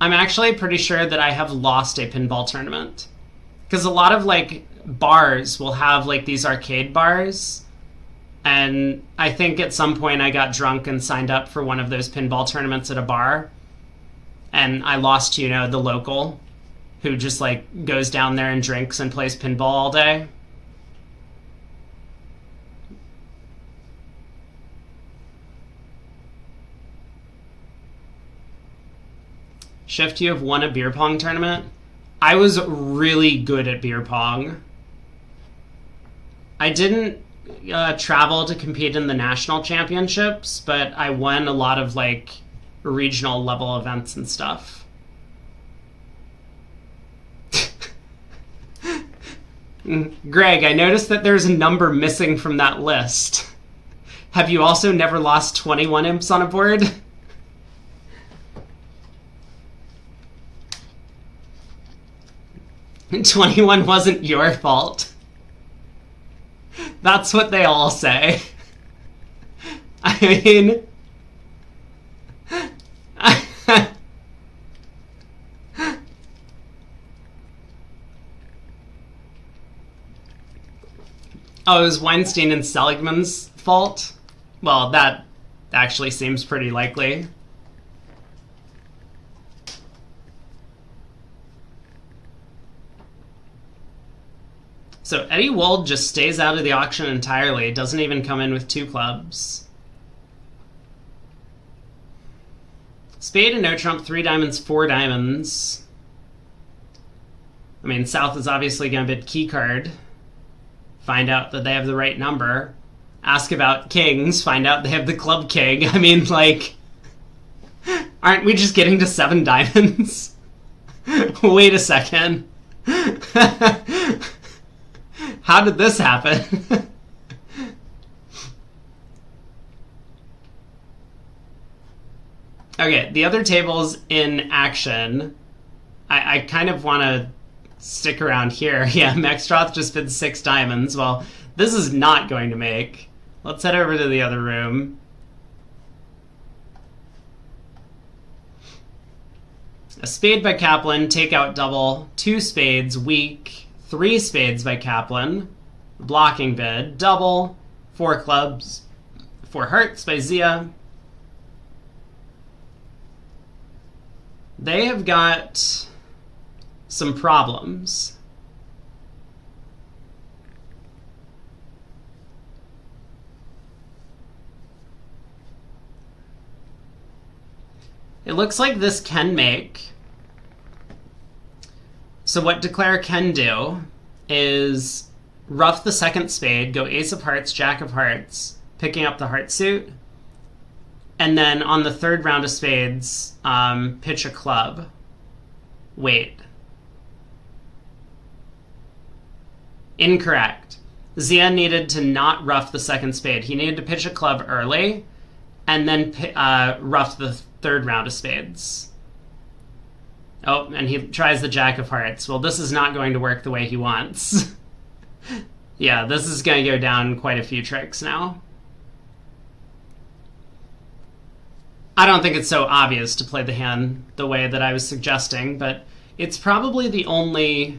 I'm actually pretty sure that I have lost a pinball tournament. Because a lot of, like, bars will have, like, these arcade bars. And I think at some point I got drunk and signed up for one of those pinball tournaments at a bar. And I lost, you know, the local who just, like, goes down there and drinks and plays pinball all day. Shift, you have won a beer pong tournament? I was really good at beer pong. I didn't travel to compete in the national championships, but I won a lot of, like, regional level events and stuff. Greg, I noticed that there's a number missing from that list. Have you also never lost 21 imps on a board? And 21 wasn't your fault. That's what they all say. I mean... Oh, it was Weinstein and Seligman's fault? Well, that actually seems pretty likely. So Eddie Wold just stays out of the auction entirely. Doesn't even come in with 2 clubs. Spade and no trump, 3 diamonds, 4 diamonds. I mean, South is obviously going to bid key card. Find out that they have the right number. Ask about kings. Find out they have the club king. I mean, like... Aren't we just getting to 7 diamonds? Wait a second. How did this happen? Okay, the other table's in action. I kind of want to stick around here. Yeah, Mextroth just bid 6 diamonds. Well, this is not going to make. Let's head over to the other room. A spade by Kaplan, takeout double, 2 spades, weak, 3 spades by Kaplan, blocking bid, double, 4 clubs, 4 hearts by Zia. They have got some problems. It looks like this can make. So what Declare can do is rough the second spade, go ace of hearts, jack of hearts, picking up the heart suit, And then on the third round of spades, pitch a club. Wait. Incorrect. Zia needed to not rough the second spade. He needed to pitch a club early and then rough the third round of spades. Oh, and he tries the jack of hearts. Well, this is not going to work the way he wants. Yeah, this is going to go down quite a few tricks now. I don't think it's so obvious to play the hand the way that I was suggesting, but it's probably the only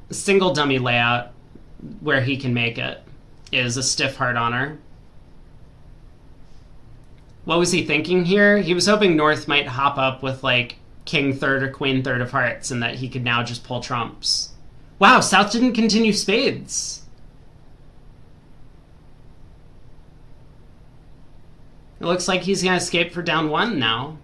single dummy layout where he can make it is a stiff heart honor. What was he thinking here? He was hoping North might hop up with like king third or queen third of hearts and that he could now just pull trumps. Wow, South didn't continue spades. It looks like he's going to escape for down one now.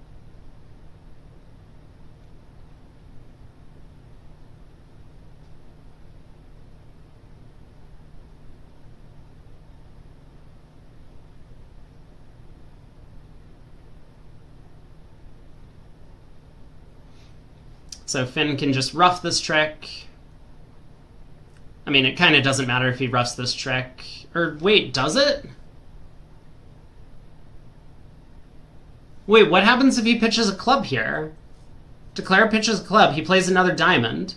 So Finn can just rough this trick. I mean, it kind of doesn't matter if he roughs this trick. Or wait, does it? Wait, what happens if he pitches a club here? Declare pitches a club. He plays another diamond.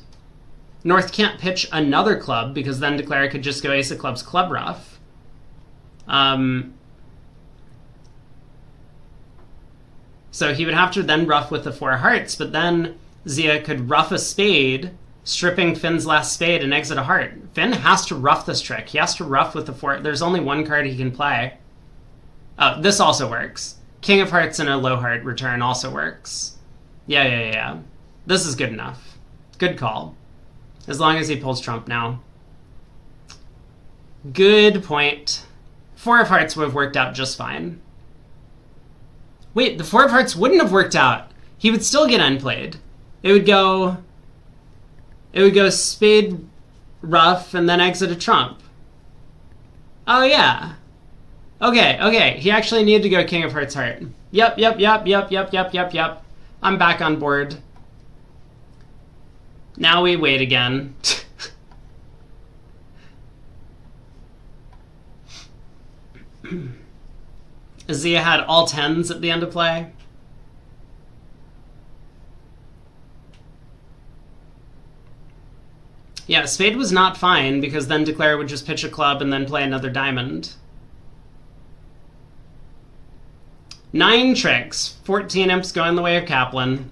North can't pitch another club because then Declare could just go ace of clubs club rough. So he would have to then rough with the four hearts, but then Zia could rough a spade, stripping Finn's last spade and exit a heart. Finn has to rough this trick. He has to rough with the four. There's only one card he can play. Oh, this also works. King of hearts and a low heart return also works. Yeah. This is good enough. Good call. As long as he pulls trump now. Good point. Four of hearts would have worked out just fine. Wait, the four of hearts wouldn't have worked out. He would still get unplayed. It would go spade rough and then exit a trump. Oh yeah. Okay. He actually needed to go king of hearts heart. Yep. I'm back on board. Now we wait again. Zia had all tens at the end of play. Yeah, spade was not fine because then Declare would just pitch a club and then play another diamond. 9 tricks. 14 imps going the way of Kaplan.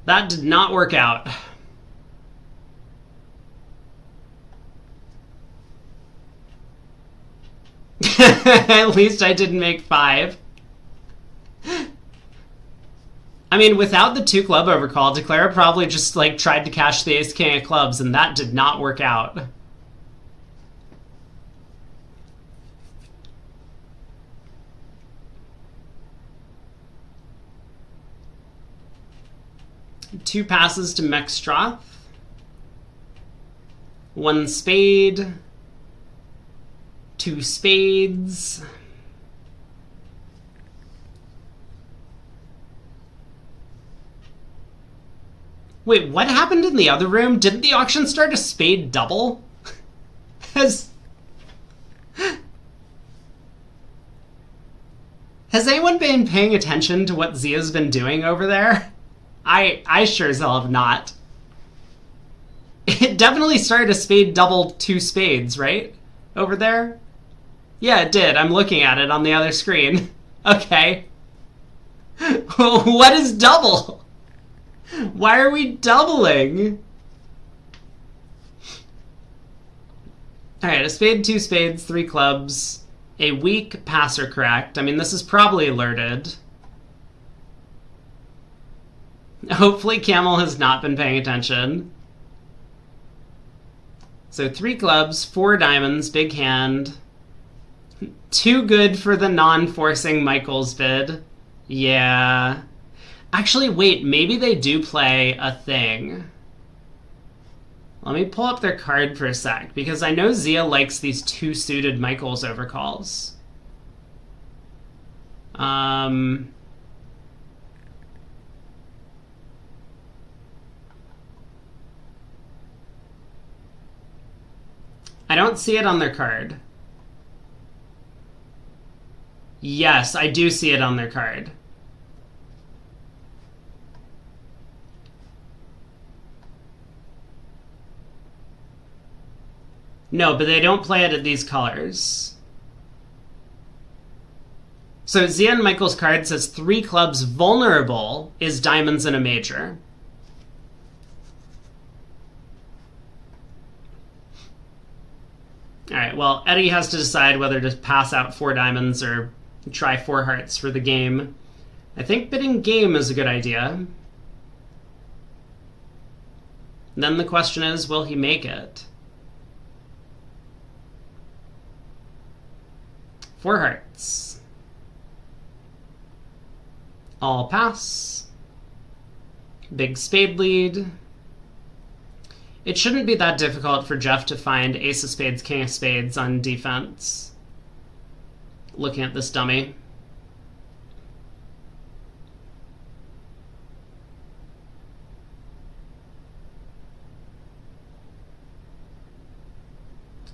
That did not work out. At least I didn't make 5. I mean, without the 2 club overcall, Declare probably just like tried to cash the ace king of clubs, and that did not work out. Two passes to Mexstroth. 1 spade. 2 spades. Wait, what happened in the other room? Didn't the auction start a spade double? Has anyone been paying attention to what Zia's been doing over there? I sure as hell have not. It definitely started a spade double 2 spades, right? Over there? Yeah, it did. I'm looking at it on the other screen. Okay. What is double? Why are we doubling? Alright, a spade, 2 spades, 3 clubs. A weak passer correct. I mean, this is probably alerted. Hopefully Camel has not been paying attention. So 3 clubs, 4 diamonds, big hand. Too good for the non-forcing Michaels bid. Yeah. Actually, wait, maybe they do play a thing. Let me pull up their card for a sec, because I know Zia likes these 2 suited Michaels overcalls. Um, I don't see it on their card. Yes, I do see it on their card. No, but they don't play it at these colors. So Zia and Michael's card says 3 clubs vulnerable is diamonds and a major. All right, well, Eddie has to decide whether to pass out 4 diamonds or try 4 hearts for the game. I think bidding game is a good idea. Then the question is, will he make it? 4 hearts. All pass. Big spade lead. It shouldn't be that difficult for Jeff to find ace of spades, king of spades on defense. Looking at this dummy.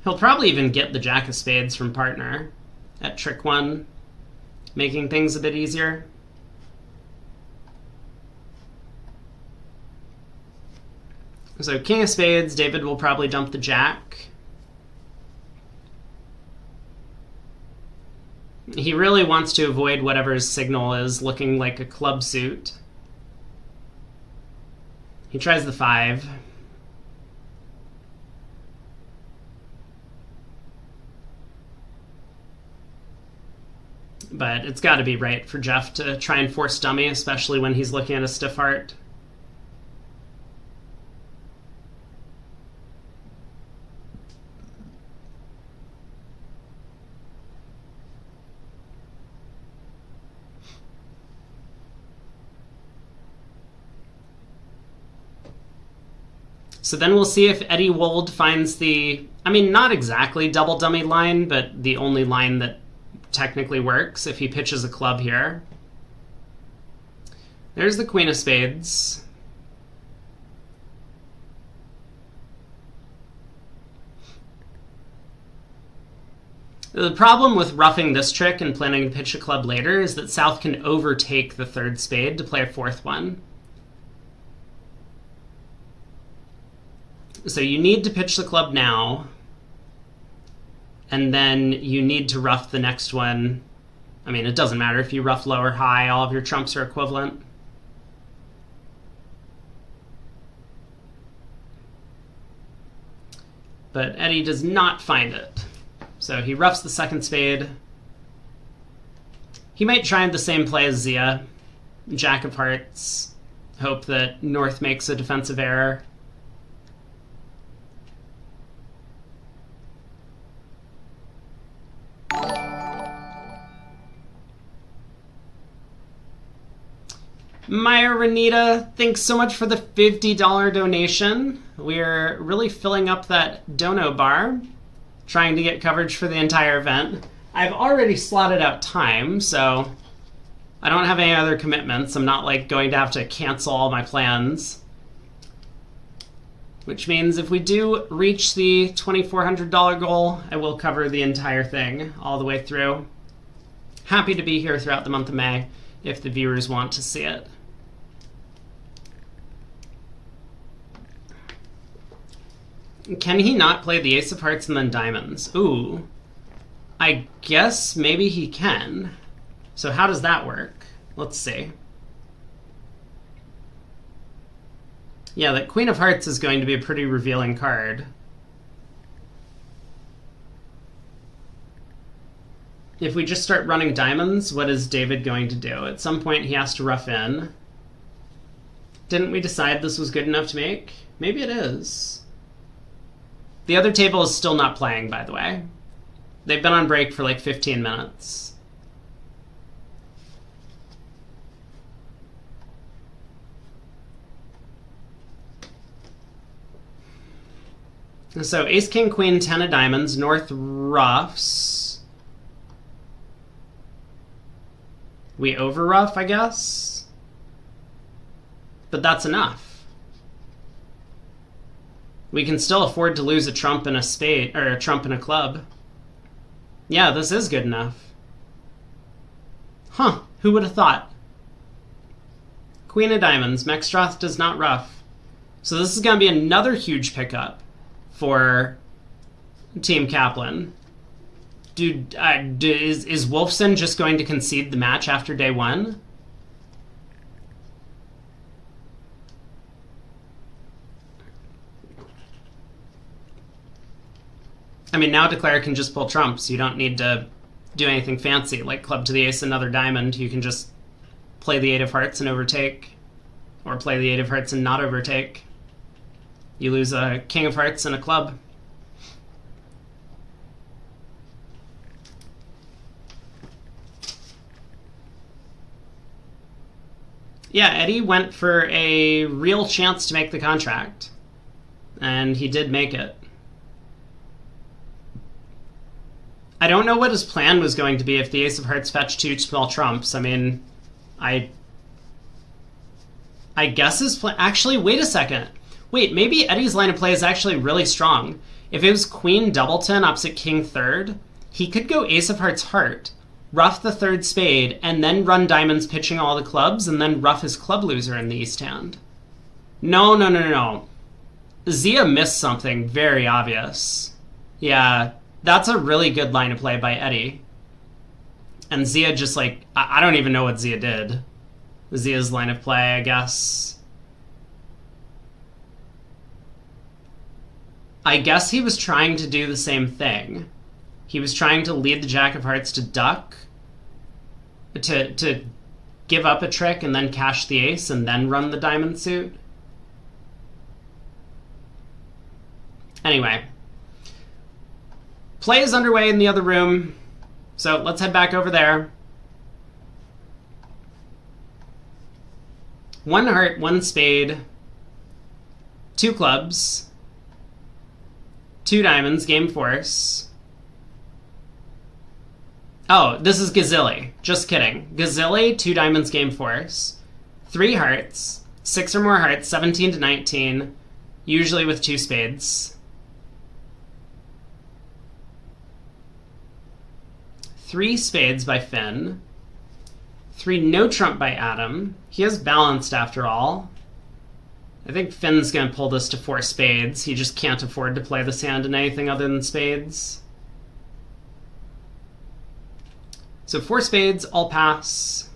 He'll probably even get the jack of spades from partner at trick 1, making things a bit easier. So king of spades, David will probably dump the jack. He really wants to avoid whatever his signal is looking like a club suit. He tries the 5. But it's got to be right for Jeff to try and force dummy, especially when he's looking at a stiff heart. So then we'll see if Eddie Wold finds the, I mean, not exactly double dummy line, but the only line that technically works if he pitches a club here. There's the queen of spades. The problem with roughing this trick and planning to pitch a club later is that South can overtake the 3rd spade to play a 4th one. So you need to pitch the club now, and then you need to rough the next one. I mean, it doesn't matter if you rough low or high, all of your trumps are equivalent. But Eddie does not find it. So he roughs the 2nd spade. He might try the same play as Zia, jack of hearts, hope that North makes a defensive error. Maya Renita, thanks so much for the $50 donation. We're really filling up that dono bar, trying to get coverage for the entire event. I've already slotted out time, so I don't have any other commitments. I'm not like going to have to cancel all my plans. Which means if we do reach the $2,400 goal, I will cover the entire thing all the way through. Happy to be here throughout the month of May if the viewers want to see it. Can he not play the ace of hearts and then diamonds? Ooh. I guess maybe he can. So how does that work? Let's see. Yeah, that queen of hearts is going to be a pretty revealing card. If we just start running diamonds, what is David going to do? At some point he has to rough in. Didn't we decide this was good enough to make? Maybe it is. The other table is still not playing, by the way. They've been on break for like 15 minutes. So ace, king, queen, 10 of diamonds. North roughs. We over-ruff, I guess? But that's enough. We can still afford to lose a trump and a spade, or a trump and a club. Yeah, this is good enough. Huh, who would have thought? Queen of diamonds. Mexstroth does not ruff. So this is going to be another huge pickup for Team Kaplan. Dude, is Wolfson just going to concede the match after day one? I mean, now Declare can just pull trumps. You don't need to do anything fancy, like club to the ace, another diamond. You can just play the 8 of hearts and overtake, or play the 8 of hearts and not overtake. You lose a king of hearts and a club. Yeah, Eddie went for a real chance to make the contract, and he did make it. I don't know what his plan was going to be if the ace of hearts fetched 2 small trumps. I mean, I guess his plan... Actually, wait a second. Wait, maybe Eddie's line of play is actually really strong. If it was queen doubleton opposite king third, he could go ace of hearts heart, ruff the third spade, and then run diamonds pitching all the clubs, and then ruff his club loser in the east hand. No. Zia missed something very obvious. Yeah, that's a really good line of play by Eddie. And Zia just, like, I don't even know what Zia did. Zia's line of play, I guess. I guess he was trying to do the same thing. He was trying to lead the jack of hearts to duck, to give up a trick and then cash the ace and then run the diamond suit. Anyway. Play is underway in the other room, so let's head back over there. 1 heart, 1 spade, 2 clubs, 2 diamonds, game force. Oh, this is Gazilli. Just kidding. Gazilli, 2 diamonds, game force, 3 hearts, 6 or more hearts, 17 to 19, usually with 2 spades. 3 spades by Finn. 3 no trump by Adam. He has balanced after all. I think Finn's going to pull this to 4 spades. He just can't afford to play this hand in anything other than spades. So 4 spades, all pass.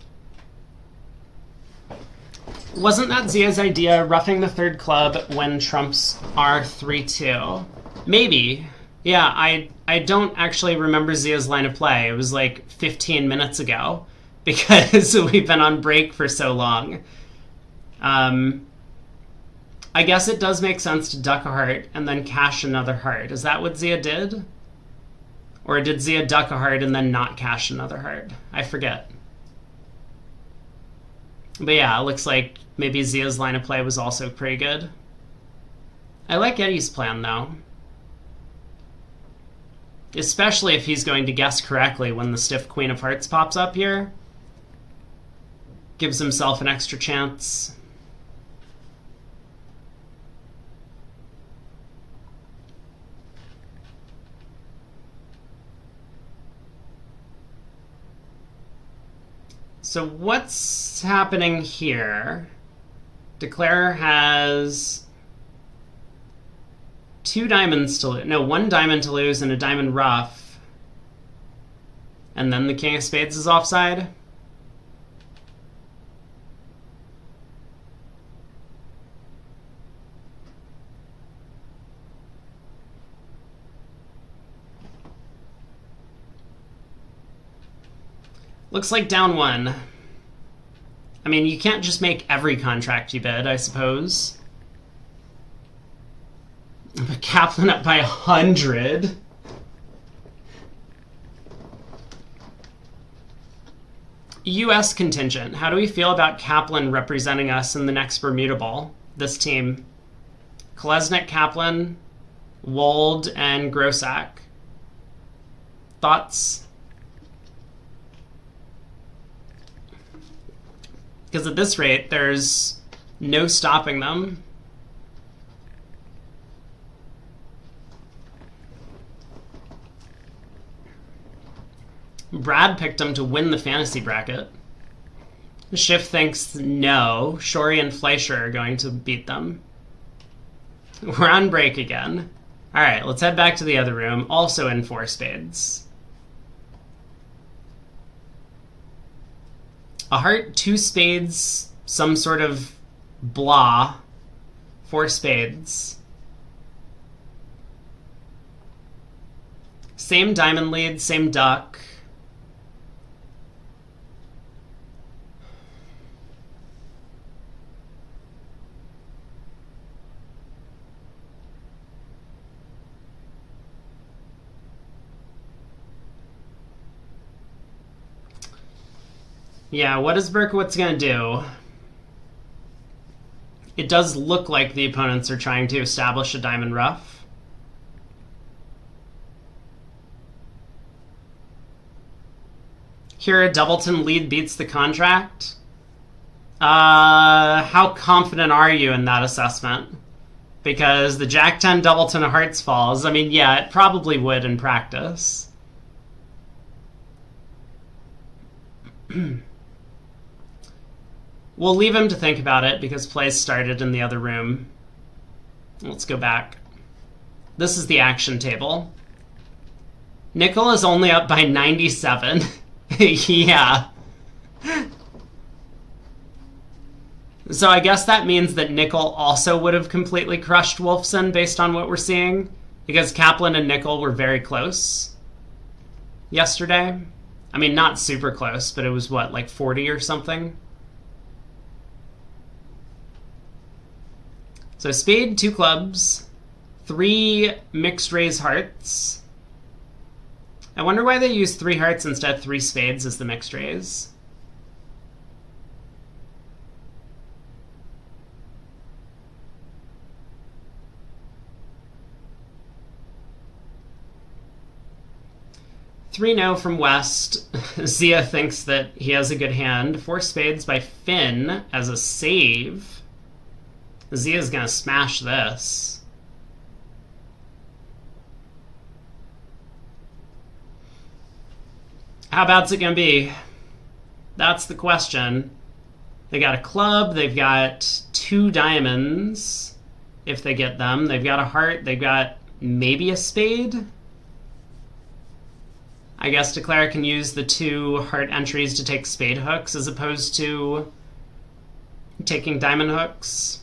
Wasn't that Zia's idea, roughing the third club when trumps are 3-2? Maybe. Yeah, I don't actually remember Zia's line of play. It was like 15 minutes ago because we've been on break for so long. I guess it does make sense to duck a heart and then cash another heart. Is that what Zia did? Or did Zia duck a heart and then not cash another heart? I forget. But yeah, it looks like maybe Zia's line of play was also pretty good. I like Eddie's plan, though. Especially if he's going to guess correctly when the stiff Queen of Hearts pops up here. Gives himself an extra chance. So what's happening here? Declare has 2 diamonds to lose. No, 1 diamond to lose and a diamond rough. And then the king of spades is offside. Looks like down 1. I mean, you can't just make every contract you bid, I suppose. But Kaplan up by 100. US contingent. How do we feel about Kaplan representing us in the next Bermuda Bowl? This team. Kolesnik, Kaplan, Wold, and Grossack. Thoughts? Because at this rate, there's no stopping them. Brad picked him to win the fantasy bracket. Schiff thinks no. Shori and Fleischer are going to beat them. We're on break again. All right, let's head back to the other room, also in 4 spades. A heart, 2 spades, some sort of blah, 4 spades. Same diamond lead, same duck. Yeah, what is Berkowitz going to do? It does look like the opponents are trying to establish a diamond rough. Here, a doubleton lead beats the contract. How confident are you in that assessment? Because the Jack-10 doubleton of hearts falls. I mean, yeah, it probably would in practice. We'll leave him to think about it because play started in the other room. Let's go back. This is the action table. Nickel is only up by 97. Yeah. So I guess that means that Nickel also would have completely crushed Wolfson based on what we're seeing, because Kaplan and Nickel were very close yesterday. I mean, not super close, but it was what, like 40 or something? So spade, 2 clubs, 3 mixed raise hearts. I wonder why they use 3 hearts instead of 3 spades as the mixed raise. Three no from West. Zia thinks that he has a good hand. 4 spades by Finn as a save. Zia's gonna smash this. How bad's it gonna be? That's the question. They got a club, they've got 2 diamonds, if they get them. They've got a heart, they've got maybe a spade. I guess Declare can use the 2 heart entries to take spade hooks as opposed to taking diamond hooks.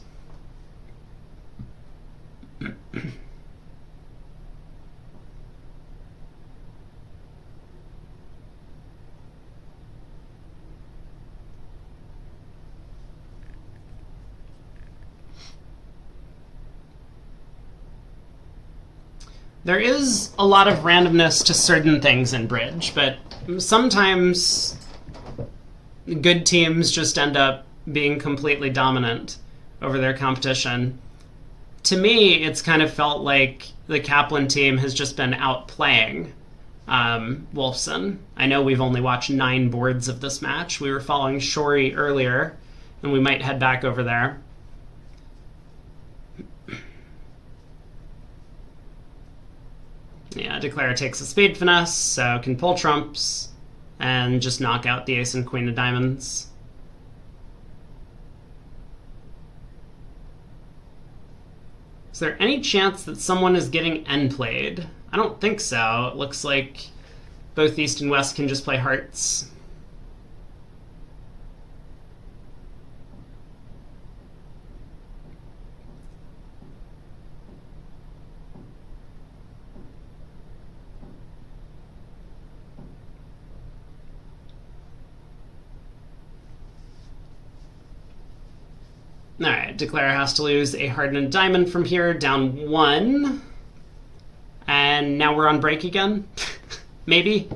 There is a lot of randomness to certain things in bridge, but sometimes good teams just end up being completely dominant over their competition. To me, it's kind of felt like the Kaplan team has just been outplaying Wolfson. I know we've only watched 9 boards of this match. We were following Shori earlier, and we might head back over there. Yeah, Declare takes a spade finesse, so can pull trumps and just knock out the ace and queen of diamonds. Is there any chance that someone is getting end played? I don't think so. It looks like both East and West can just play hearts. Alright, Declare has to lose a heart and a diamond from here, down 1. And now we're on break again? Maybe?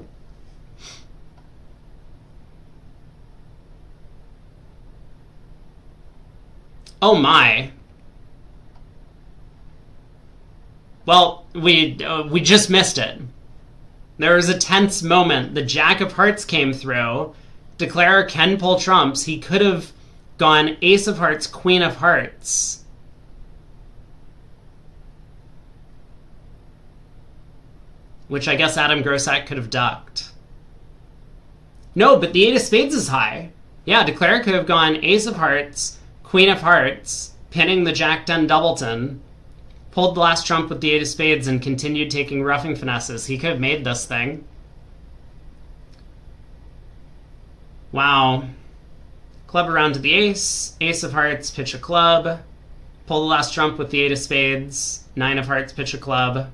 Oh my. Well, we just missed it. There was a tense moment. The Jack of Hearts came through. Declare can pull trumps. He could have gone ace of hearts, queen of hearts. Which I guess Adam Grossack could have ducked. No, but the 8 of spades is high. Yeah, Declare could have gone ace of hearts, queen of hearts, pinning the Jack-10 doubleton, pulled the last trump with the 8 of spades, and continued taking roughing finesses. He could have made this thing. Wow. Club around to the ace, ace of hearts, pitch a club, pull the last trump with the 8 of spades, 9 of hearts, pitch a club.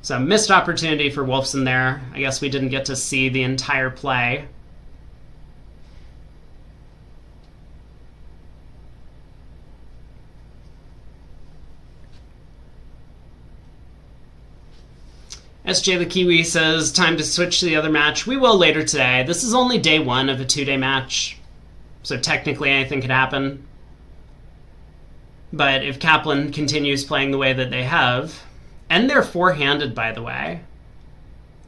So missed opportunity for Wolfson there. I guess we didn't get to see the entire play. SJ the Kiwi says, time to switch to the other match. We will later today. This is only day 1 of a 2-day match, so technically anything could happen. But if Kaplan continues playing the way that they have, and they're four-handed, by the way,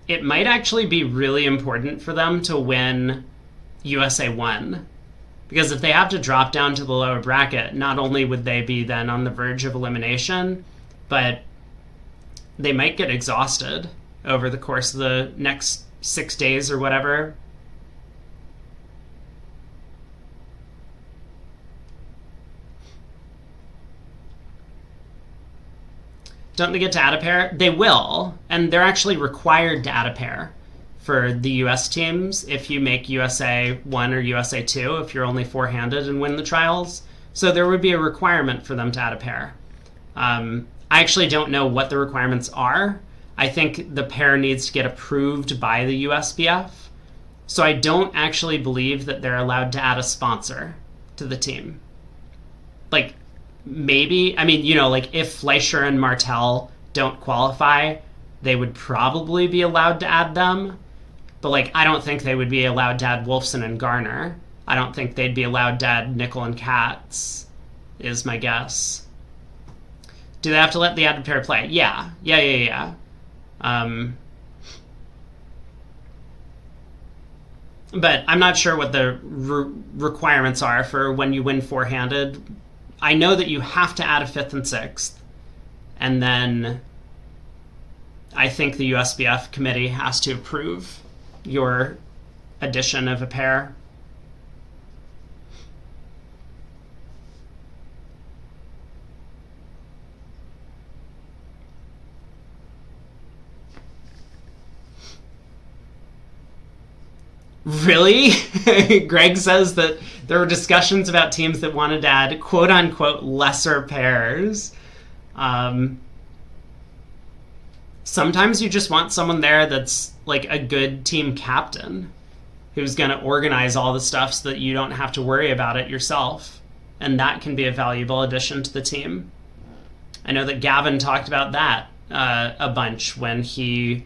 it might actually be really important for them to win USA 1. Because if they have to drop down to the lower bracket, not only would they be then on the verge of elimination, but they might get exhausted over the course of the next 6 days or whatever. Don't they get to add a pair? They will, and they're actually required to add a pair for the US teams if you make USA 1 or USA 2, if you're only four-handed and win the trials. So there would be a requirement for them to add a pair. I actually don't know what the requirements are. I think the pair needs to get approved by the USBF. So I don't actually believe that they're allowed to add a sponsor to the team. Like, maybe, I mean, you know, like if Fleischer and Martel don't qualify, they would probably be allowed to add them. But like, I don't think they would be allowed to add Wolfson and Garner. I don't think they'd be allowed to add Nickel and Katz, is my guess. Do they have to let the added pair play? Yeah. But I'm not sure what the requirements are for when you win four-handed. I know that you have to add a 5th and 6th, and then I think the USBF committee has to approve your addition of a pair. Really? Greg says that there were discussions about teams that wanted to add quote-unquote lesser pairs. Sometimes you just want someone there that's like a good team captain who's going to organize all the stuff so that you don't have to worry about it yourself. And that can be a valuable addition to the team. I know that Gavin talked about that a bunch when he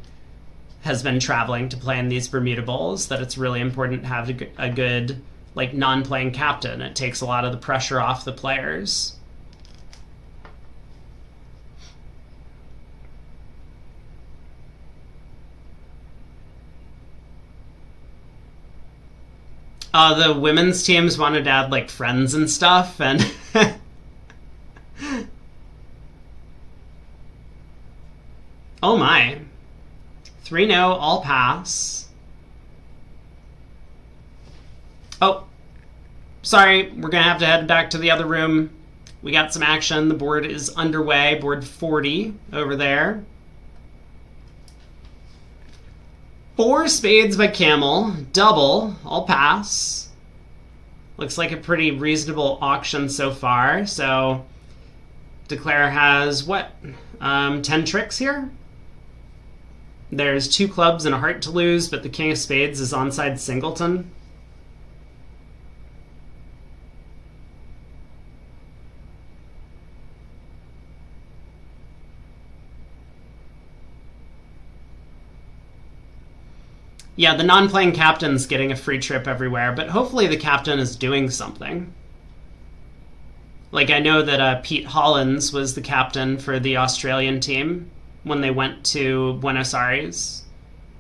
has been traveling to play in these Bermuda Bowls, that it's really important to have a good like non-playing captain. It takes a lot of the pressure off the players. The women's teams wanted to add like friends and stuff, and oh my. 3-0, all pass. Oh, sorry, we're going to have to head back to the other room. We got some action. The board is underway. Board 40 over there. 4 spades by Camel. Double, all pass. Looks like a pretty reasonable auction so far. So, Declare has, what, 10 tricks here? There's 2 clubs and a heart to lose, but the king of spades is onside singleton. Yeah, the non-playing captain's getting a free trip everywhere, but hopefully the captain is doing something. Like, I know that Pete Hollins was the captain for the Australian team when they went to Buenos Aires.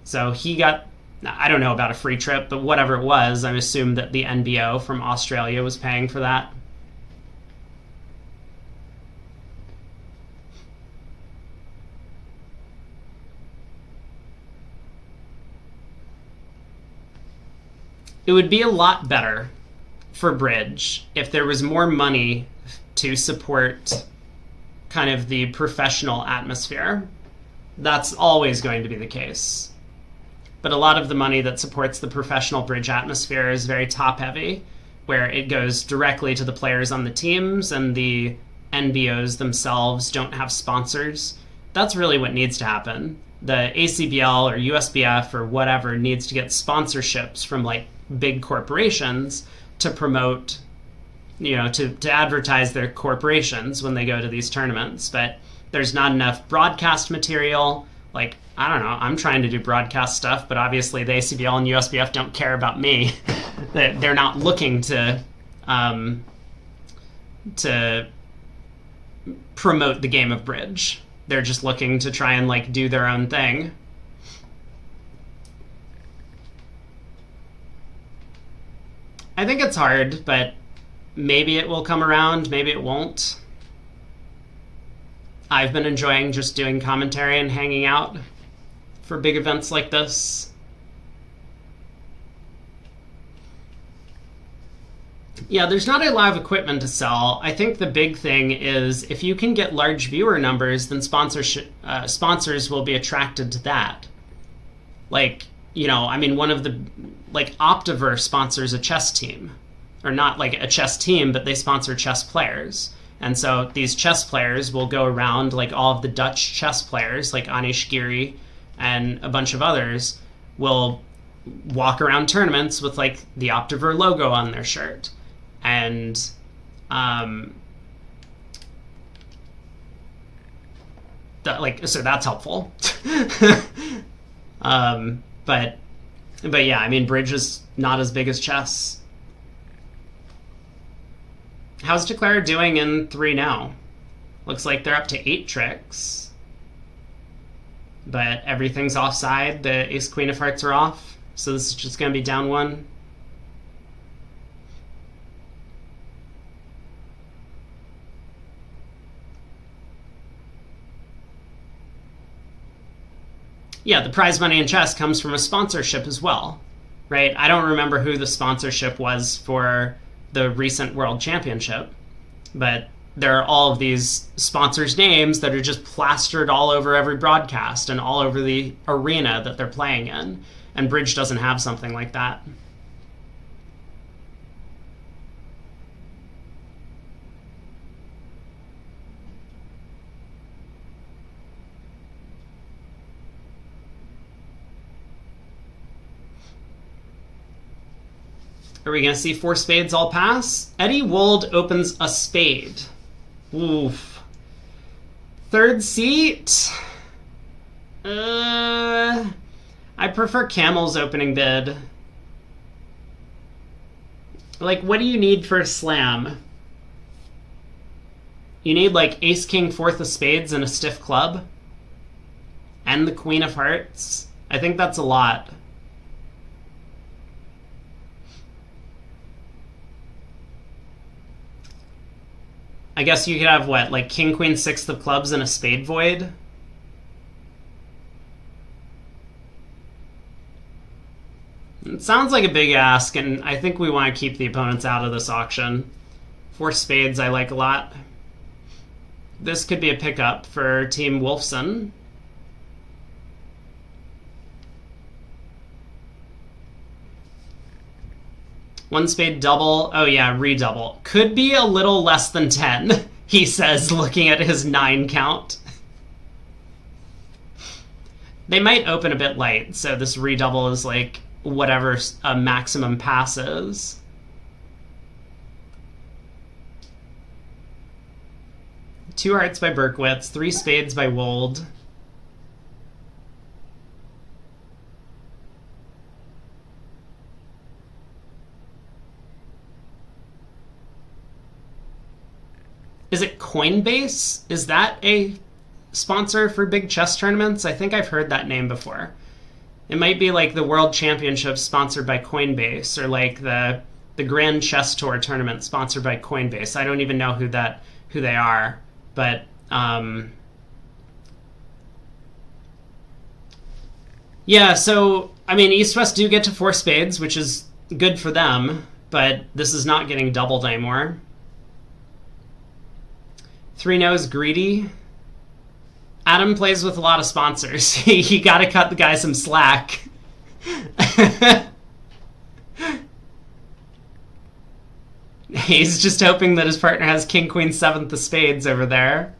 So he got I don't know about a free trip, but whatever it was, I assume that the NBO from Australia was paying for that. It would be a lot better for Bridge if there was more money to support kind of the professional atmosphere. That's always going to be the case. But a lot of the money that supports the professional Bridge atmosphere is very top heavy, where it goes directly to the players on the teams, and the NBOs themselves don't have sponsors. That's really what needs to happen. The ACBL or USBF or whatever needs to get sponsorships from like big corporations to promote, to advertise their corporations when they go to these tournaments. But there's not enough broadcast material. Like, I don't know, I'm trying to do broadcast stuff, but obviously the ACBL and USBF don't care about me. They're not looking to promote the game of Bridge. They're just looking to try and like do their own thing. I think it's hard, but maybe it will come around, maybe it won't. I've been enjoying just doing commentary and hanging out for big events like this. Yeah, there's not a lot of equipment to sell. I think the big thing is if you can get large viewer numbers, then sponsors will be attracted to that. Like, one of the, like, Optiver sponsors a chess team. Or not like a chess team, but they sponsor chess players. And so these chess players will go around, like all of the Dutch chess players, like Anish Giri and a bunch of others, will walk around tournaments with like the Optiver logo on their shirt. And so that's helpful. But yeah, Bridge is not as big as chess. How's Declare doing in 3 now? Looks like they're up to 8 tricks. But everything's offside. The Ace Queen of Hearts are off. So this is just going to be down 1. Yeah, the prize money in chess comes from a sponsorship as well, right? I don't remember who the sponsorship was for the recent World Championship, but there are all of these sponsors' names that are just plastered all over every broadcast and all over the arena that they're playing in, and Bridge doesn't have something like that. Are we going to see 4 spades all pass? Eddie Wold opens a spade. Oof. 3rd seat? I prefer Camel's opening bid. Like, what do you need for a slam? You need, like, Ace King 4th of spades and a stiff club? And the Queen of Hearts? I think that's a lot. I guess you could have, what, like King, Queen, 6th of clubs and a spade void? It sounds like a big ask, and I think we want to keep the opponents out of this auction. 4 spades I like a lot. This could be a pickup for Team Wolfson. One spade double. Oh yeah, redouble. Could be a little less than 10, he says, looking at his 9 count. They might open a bit light, so this redouble is like whatever a maximum pass is. Two hearts by Berkowitz, 3 spades by Wold. Is it Coinbase? Is that a sponsor for big chess tournaments? I think I've heard that name before. It might be like the World Championships sponsored by Coinbase, or like the Grand Chess Tour tournament sponsored by Coinbase. I don't even know who they are, but yeah. So I mean, East West do get to 4 spades, which is good for them, but this is not getting doubled anymore. 3-No's greedy. Adam plays with a lot of sponsors. He got to cut the guy some slack. He's just hoping that his partner has king, queen, 7th of spades over there.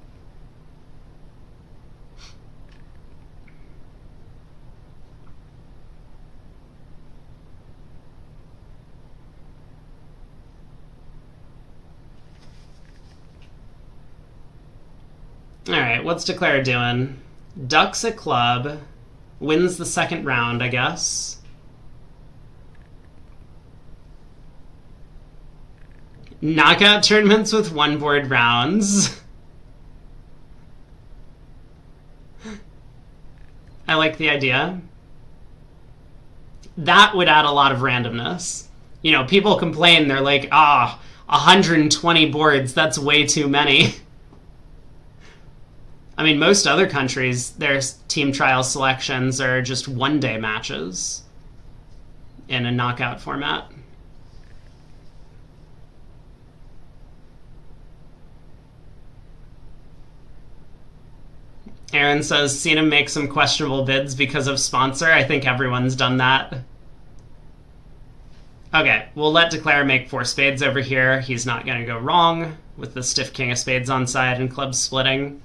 Alright, what's Declare doing? Ducks a club. Wins the second round, I guess. Knockout tournaments with 1-board rounds. I like the idea. That would add a lot of randomness. You know, people complain, they're like, 120 boards, that's way too many. I mean, most other countries, their team trial selections are just one-day matches in a knockout format. Aaron says, seen him make some questionable bids because of sponsor. I think everyone's done that. Okay, we'll let Declare make 4 spades over here. He's not going to go wrong with the stiff king of spades on side and clubs splitting.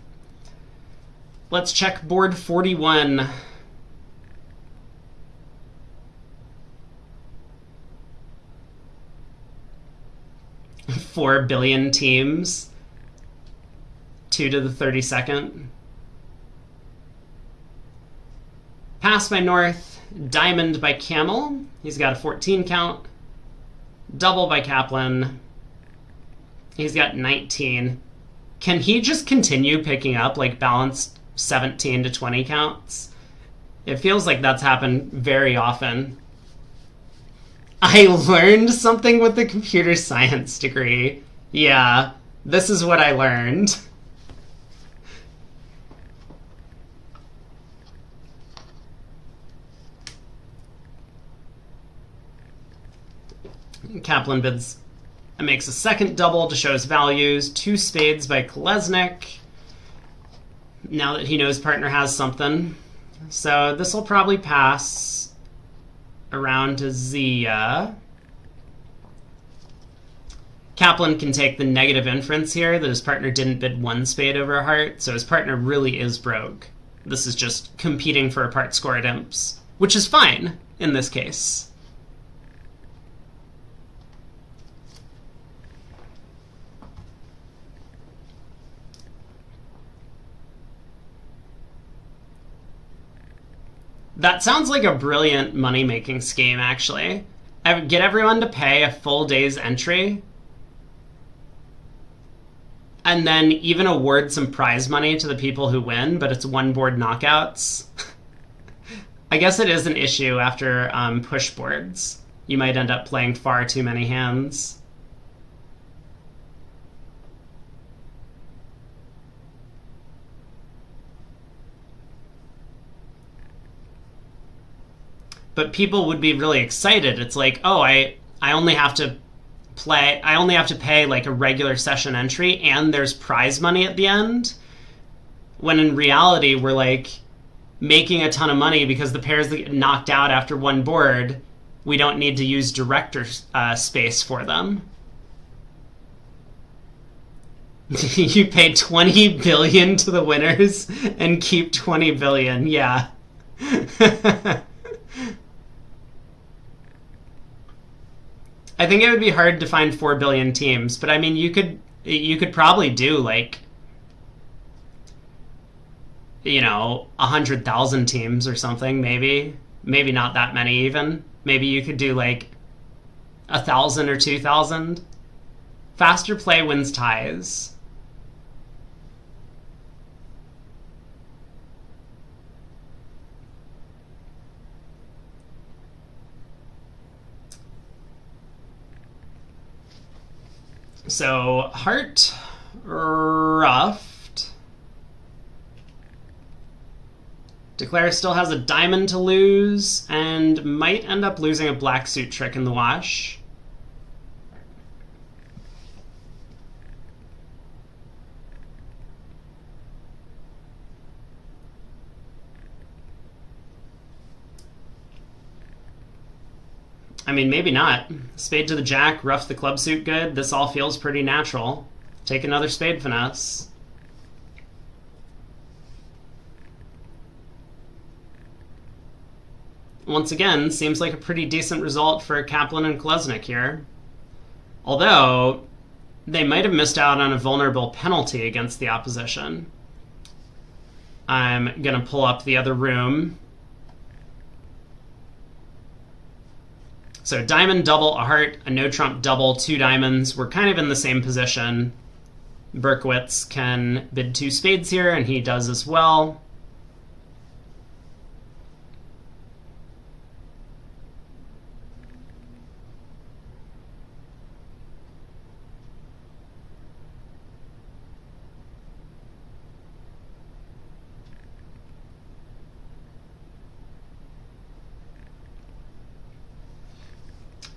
Let's check board 41. $4 billion teams. 2 to the 32nd. Pass by North. Diamond by Camel. He's got a 14 count. Double by Kaplan. He's got 19. Can he just continue picking up like balanced 17 to 20 counts? It feels like that's happened very often. I learned something with the computer science degree. Yeah, this is what I learned. Kaplan bids and makes a second double to show his values. 2 spades by Kolesnik. Now that he knows partner has something. So this will probably pass around to Zia. Kaplan can take the negative inference here that his partner didn't bid 1 spade over a heart, so his partner really is broke. This is just competing for a part score at imps, which is fine in this case. That sounds like a brilliant money-making scheme, actually. I would get everyone to pay a full day's entry, and then even award some prize money to the people who win, but it's 1-board knockouts. I guess it is an issue after push boards. You might end up playing far too many hands. But people would be really excited. It's like, oh, I only have to pay like a regular session entry and there's prize money at the end. When in reality, we're like making a ton of money because the pairs that get knocked out after 1 board, we don't need to use director space for them. You pay 20 billion to the winners and keep 20 billion. Yeah. I think it would be hard to find 4 billion teams, but I mean, you could probably do like, 100,000 teams or something, maybe not that many even. Maybe you could do like 1,000 or 2,000. Faster play wins ties. So heart ruffed. Declare still has a diamond to lose and might end up losing a black suit trick in the wash. I mean, maybe not. Spade to the jack, ruff the club suit good. This all feels pretty natural. Take another spade finesse. Once again, seems like a pretty decent result for Kaplan and Kolesnik here. Although, they might have missed out on a vulnerable penalty against the opposition. I'm going to pull up the other room. So diamond, double, a heart, a no-trump double, 2 diamonds. We're kind of in the same position. Berkowitz can bid 2 spades here, and he does as well.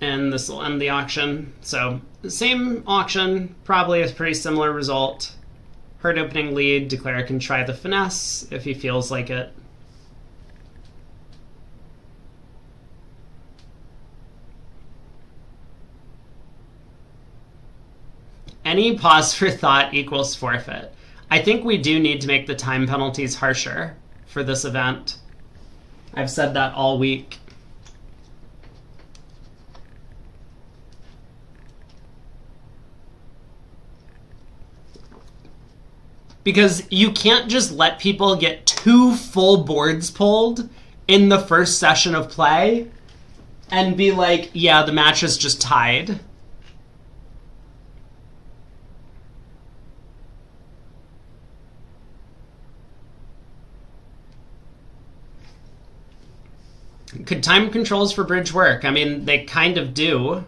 And this will end the auction. So the same auction, probably a pretty similar result. Heart opening lead, Declare can try the finesse if he feels like it. Any pause for thought equals forfeit. I think we do need to make the time penalties harsher for this event. I've said that all week. Because you can't just let people get 2 full boards pulled in the first session of play and be like, yeah, the match is just tied. Could time controls for bridge work? I mean, they kind of do.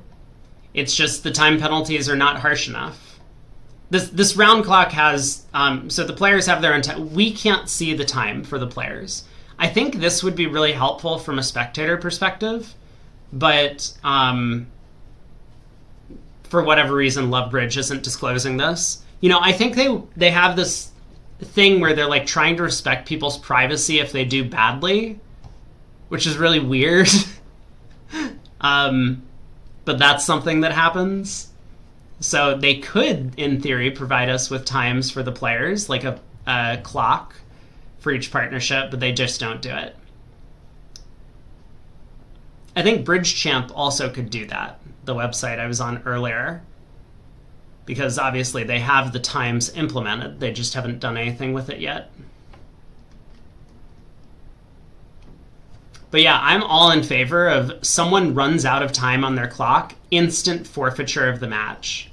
It's just the time penalties are not harsh enough. This round clock has, so the players have their own time. We can't see the time for the players. I think this would be really helpful from a spectator perspective, but for whatever reason, Love Bridge isn't disclosing this. You know, I think they have this thing where they're like trying to respect people's privacy if they do badly, which is really weird. But that's something that happens. So they could, in theory, provide us with times for the players, like a clock for each partnership, but they just don't do it. I think Bridge Champ also could do that, the website I was on earlier, because obviously they have the times implemented. They just haven't done anything with it yet. But yeah, I'm all in favor of someone runs out of time on their clock, instant forfeiture of the match.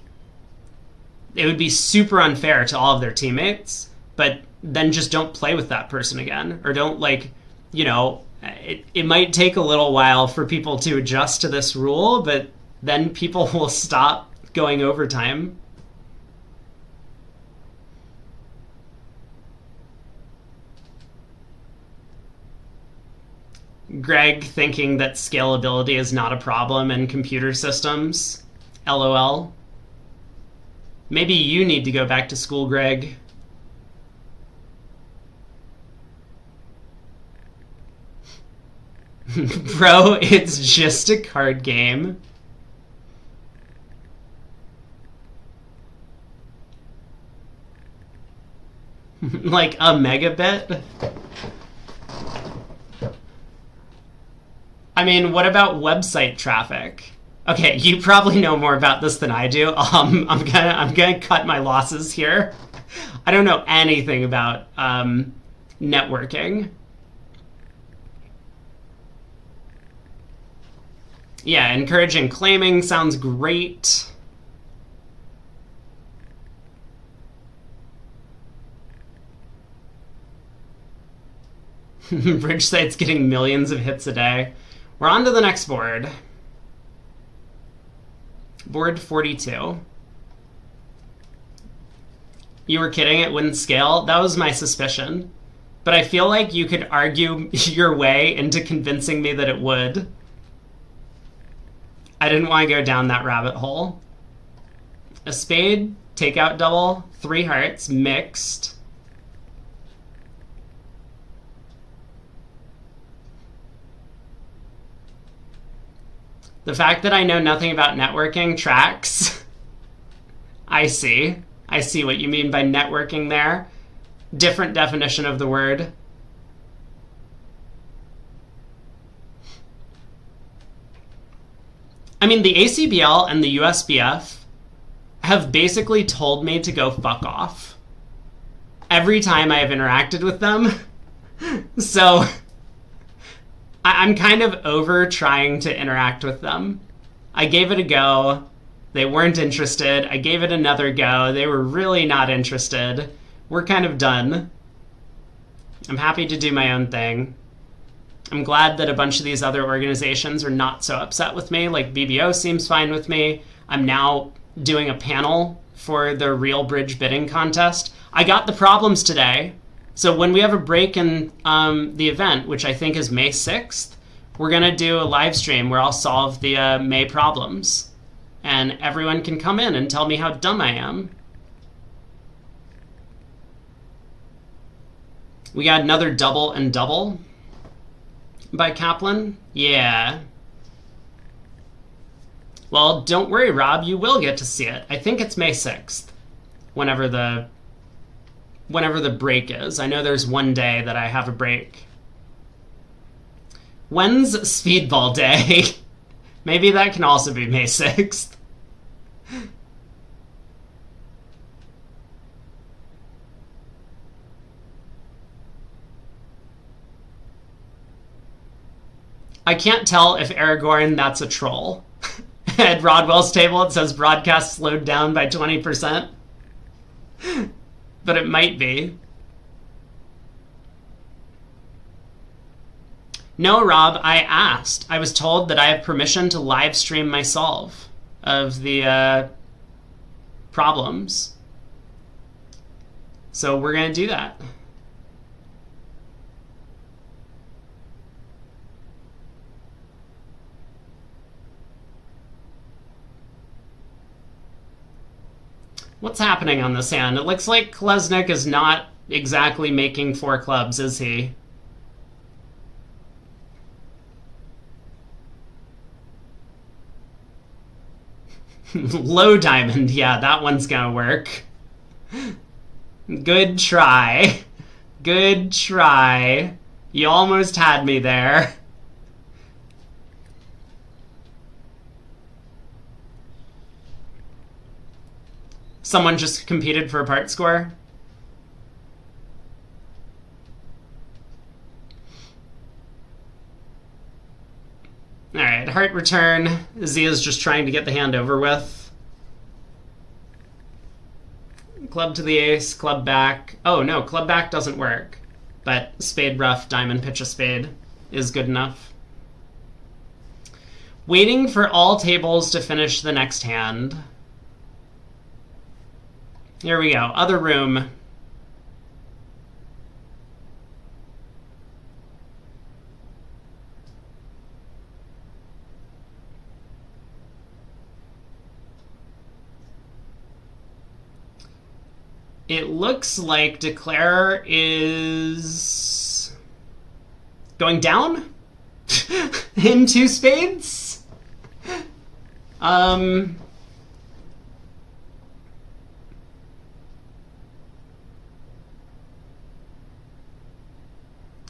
It would be super unfair to all of their teammates, but then just don't play with that person again. Or don't, like, you know, it might take a little while for people to adjust to this rule, but then people will stop going overtime. Greg thinking that scalability is not a problem in computer systems. LOL. Maybe you need to go back to school, Greg. Bro, it's just a card game. Like a megabit? I mean, what about website traffic? Okay, you probably know more about this than I do. I'm gonna cut my losses here. I don't know anything about networking. Yeah, encouraging claiming sounds great. Bridge site's getting millions of hits a day. We're on to the next board. Board 42. You were kidding, it wouldn't scale? That was my suspicion. But I feel like you could argue your way into convincing me that it would. I didn't want to go down that rabbit hole. A spade, takeout double, 3 hearts, mixed. The fact that I know nothing about networking tracks. I see. I see what you mean by networking there. Different definition of the word. I mean, the ACBL and the USBF have basically told me to go fuck off every time I have interacted with them. So I'm kind of over trying to interact with them. I gave it a go. They weren't interested. I gave it another go. They were really not interested. We're kind of done. I'm happy to do my own thing. I'm glad that a bunch of these other organizations are not so upset with me. Like BBO seems fine with me. I'm now doing a panel for the Real Bridge bidding contest. I got the problems today. So when we have a break in the event, which I think is May 6th, we're going to do a live stream where I'll solve the May problems. And everyone can come in and tell me how dumb I am. We got another double and double by Kaplan. Yeah. Well, don't worry, Rob. You will get to see it. I think it's May 6th, whenever the break is. I know there's one day that I have a break. When's Speedball Day? Maybe that can also be May 6th. I can't tell if Aragorn, that's a troll. At Rodwell's table, it says broadcast slowed down by 20%. But it might be. No, Rob, I asked. I was told that I have permission to live stream my solve of the problems. So we're going to do that. What's happening on this hand? It looks like Klesnik is not exactly making 4 clubs, is he? Low diamond. Yeah, that one's gonna work. Good try. Good try. You almost had me there. Someone just competed for a part score. All right, heart return. Zia's just trying to get the hand over with. Club to the ace, club back. Oh no, club back doesn't work. But spade rough, diamond pitch a spade is good enough. Waiting for all tables to finish the next hand. Here we go. Other room. It looks like Declare is going down in 2 spades.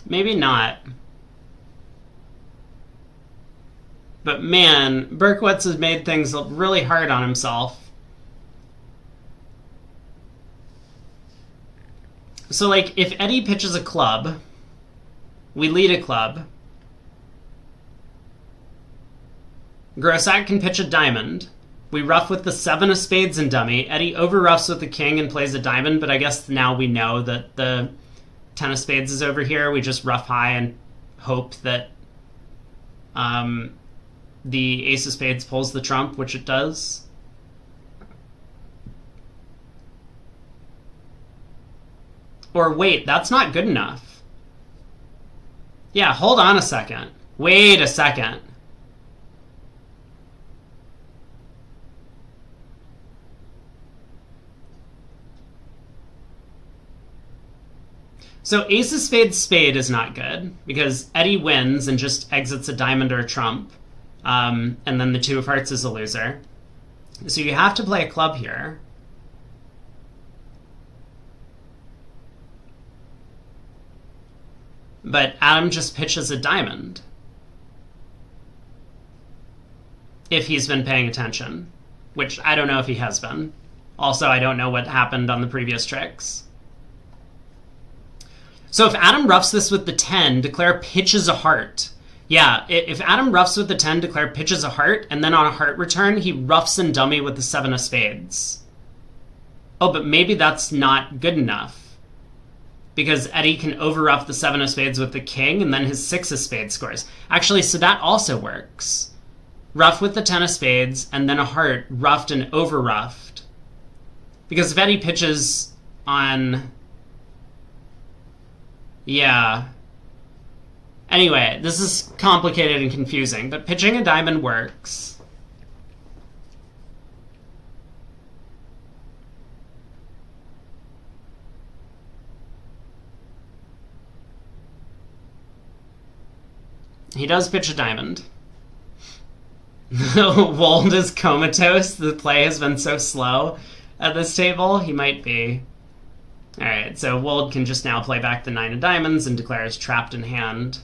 Maybe not. But man, Berkowitz has made things look really hard on himself. So, like, if Eddie pitches a club, we lead a club. Grossack can pitch a diamond. We rough with the 7 of spades and dummy. Eddie over-roughs with the king and plays a diamond, but I guess now we know that the 10 of spades is over here. We just rough high and hope that the ace of spades pulls the trump, which it does. Or wait, that's not good enough. Yeah, hold on a second. Wait a second. So ace of spades spade is not good because Eddie wins and just exits a diamond or a trump. And then the two of hearts is a loser. So you have to play a club here. But Adam just pitches a diamond. If he's been paying attention. Which I don't know if he has been. Also, I don't know what happened on the previous tricks. So if Adam roughs this with the 10, declare pitches a heart. Yeah, if Adam roughs with the 10, declare pitches a heart, and then on a heart return, he roughs and dummy with the 7 of spades. Oh, but maybe that's not good enough. Because Eddie can over-rough the 7 of spades with the king, and then his 6 of spades scores. Actually, so that also works. Rough with the 10 of spades, and then a heart, roughed and over-roughed. Because if Eddie pitches on... Yeah. Anyway, this is complicated and confusing, but pitching a diamond works. He does pitch a diamond. Wold is comatose. The play has been so slow at this table. He might be. Alright, so Wold can just now play back the 9 of diamonds and declares trapped in hand.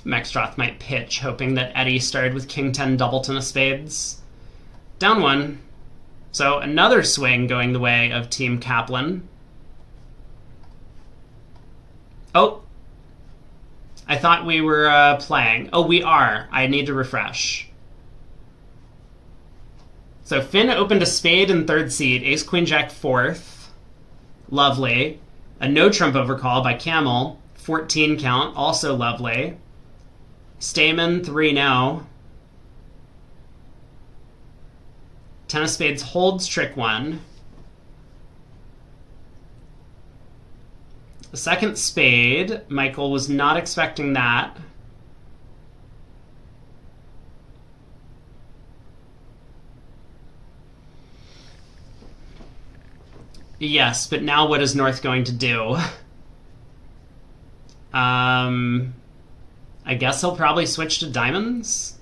Mextroth might pitch, hoping that Eddie started with king 10 doubleton of spades. Down 1. So another swing going the way of Team Kaplan. Oh! I thought we were playing. Oh, we are. I need to refresh. So Finn opened a spade in 3rd seed, ace queen jack 4th. Lovely. A no trump overcall by Camel, 14 count, also lovely. Stamen 3 no. 10 of spades holds trick 1. The second spade, Michael was not expecting that. Yes, but now what is North going to do? I guess he'll probably switch to diamonds?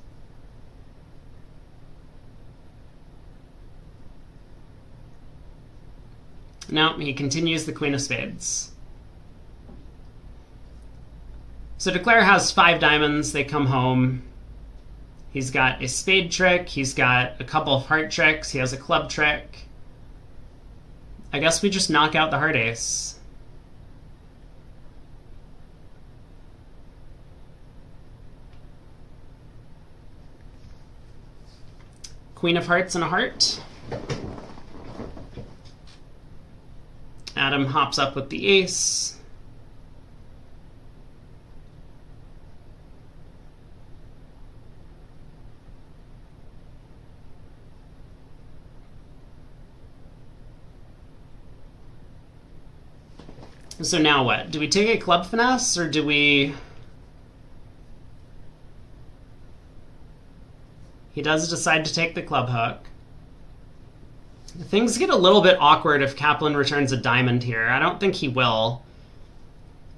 No, he continues the queen of spades. So Declare has 5 diamonds. They come home. He's got a spade trick. He's got a couple of heart tricks. He has a club trick. I guess we just knock out the heart ace. Queen of hearts and a heart. Adam hops up with the ace. So now what? Do we take a club finesse, or do we... He does decide to take the club hook. Things get a little bit awkward if Kaplan returns a diamond here. I don't think he will,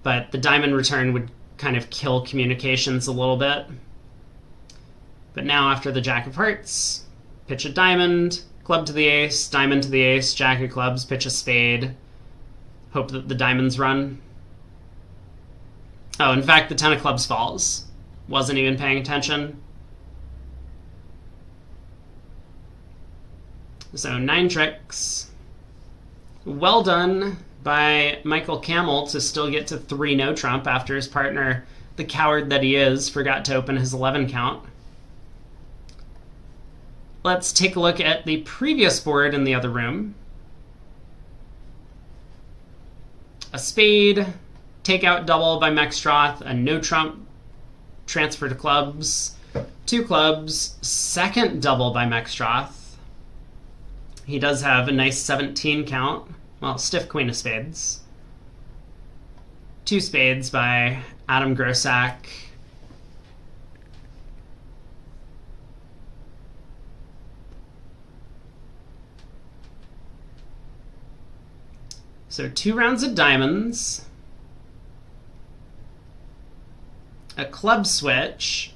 but the diamond return would kind of kill communications a little bit. But now after the jack of hearts, pitch a diamond, club to the ace, diamond to the ace, jack of clubs, pitch a spade. Hope that the diamonds run. Oh, in fact, the 10 of clubs falls. Wasn't even paying attention. So 9 tricks. Well done by Michael Camel to still get to 3 no trump after his partner, the coward that he is, forgot to open his 11 count. Let's take a look at the previous board in the other room. A spade, takeout double by Mextroth, a no trump, transfer to clubs, 2 clubs, second double by Mextroth, He does have a nice 17 count. Well, stiff queen of spades. 2 spades by Adam Grossack. So 2 rounds of diamonds. A club switch.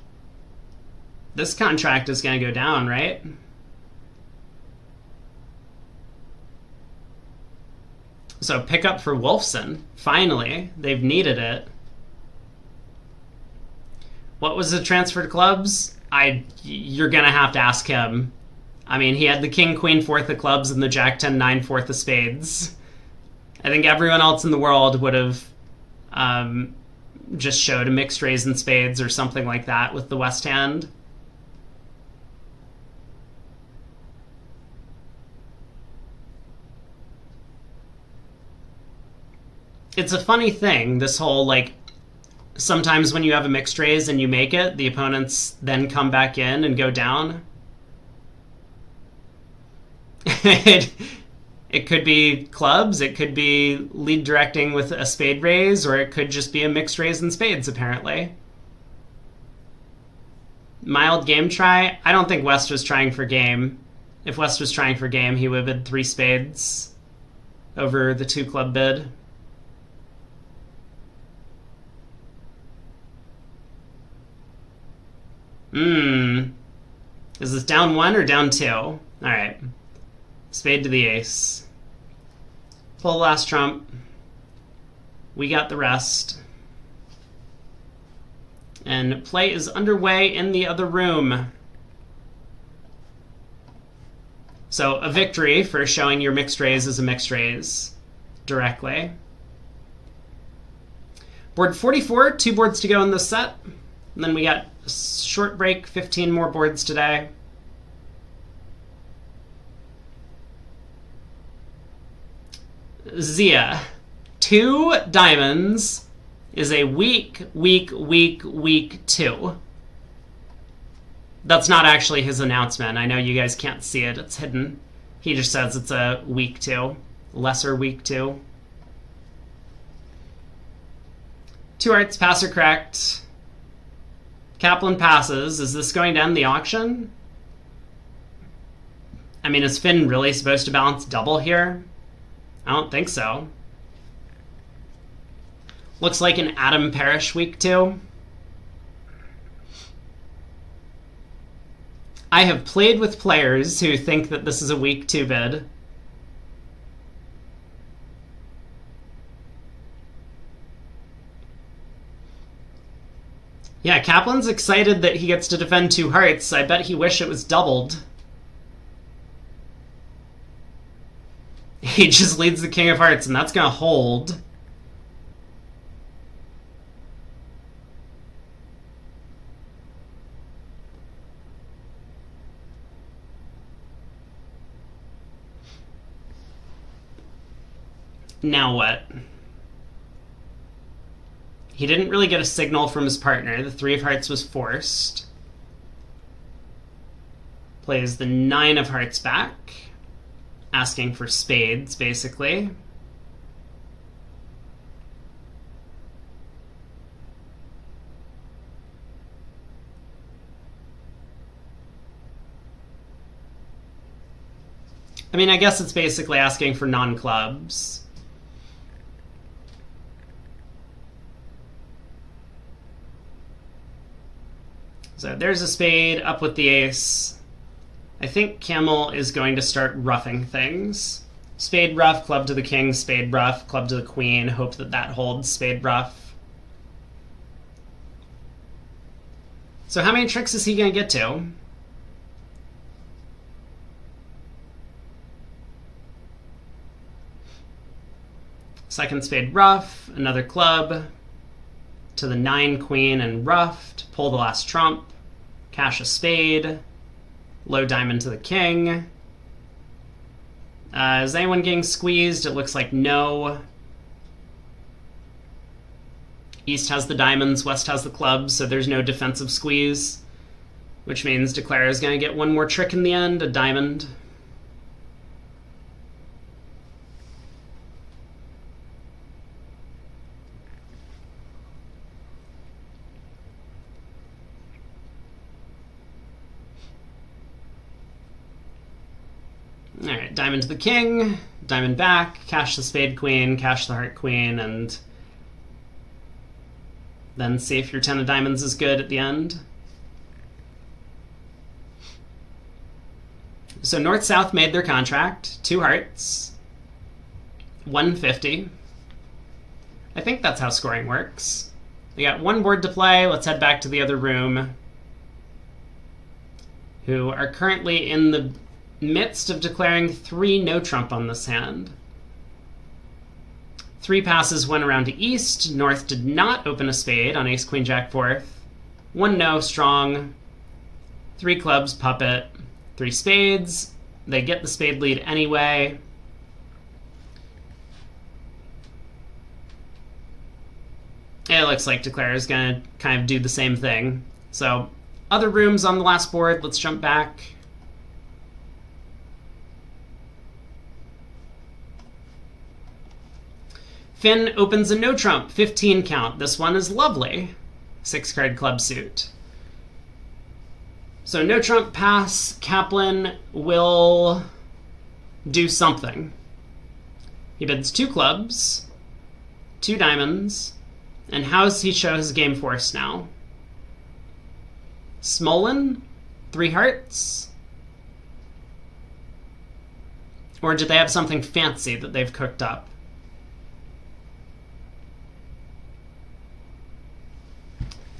This contract is going to go down, right? So pick up for Wolfson. Finally, they've needed it. What was the transfer to clubs? You're going to have to ask him. I mean, he had the king, queen, 4th of clubs and the jack, 10, 9, 4th of spades. I think everyone else in the world would have just showed a mixed raise in spades or something like that with the West hand. It's a funny thing, this whole, like, sometimes when you have a mixed raise and you make it, the opponents then come back in and go down. It could be clubs, it could be lead directing with a spade raise, or it could just be a mixed raise in spades, apparently. Mild game try? I don't think West was trying for game. If West was trying for game, he would have bid 3 spades over the 2 club bid. Is this down 1 or down 2? Alright. Spade to the ace. Pull the last trump. We got the rest. And play is underway in the other room. So a victory for showing your mixed raise is a mixed raise directly. Board 44, 2 boards to go in this set. And then we got a short break, 15 more boards today. Zia, 2 diamonds is a weak 2. That's not actually his announcement. I know you guys can't see it. It's hidden. He just says it's a weak 2. Lesser weak 2. 2 hearts, pass or correct. Kaplan passes. Is this going to end the auction? I mean, is Finn really supposed to balance double here? I don't think so. Looks like an Adam Parrish week 2. I have played with players who think that this is a week 2 bid. Yeah, Kaplan's excited that he gets to defend 2 hearts. I bet he wished it was doubled. He just leads the king of hearts, and that's going to hold. Now what? He didn't really get a signal from his partner. The 3 of hearts was forced. Plays the 9 of hearts back. Asking for spades, basically. I mean, I guess it's basically asking for non-clubs. So there's a spade, up with the ace. I think Camel is going to start roughing things. Spade rough, club to the king, spade rough, club to the queen. Hope that that holds, spade rough. So how many tricks is he going to get to? Second spade rough, another club, to the 9 queen and ruffed, pull the last trump, cash a spade, low diamond to the king. Is anyone getting squeezed? It looks like no. East has the diamonds, West has the clubs, so there's no defensive squeeze, which means Declare is going to get one more trick in the end, a diamond. All right, diamond to the king, diamond back, cash the spade queen, cash the heart queen, and then see if your 10 of diamonds is good at the end. So North-South made their contract. 2 hearts. 150. I think that's how scoring works. We got 1 board to play. Let's head back to the other room, who are currently in the midst of declaring 3 no trump on this hand. 3 passes went around to East. North did not open a spade on ace, queen, jack, 4th. 1 no, strong. 3 clubs, puppet. 3 spades. They get the spade lead anyway. It looks like Declare is going to kind of do the same thing. So, other rooms on the last board. Let's jump back. Finn opens a no trump, 15 count. This one is lovely. 6-card club suit. So no trump pass. Kaplan will do something. He bids 2 clubs, 2 diamonds, and how does he show his game force now? Smolin, 3 hearts? Or did they have something fancy that they've cooked up?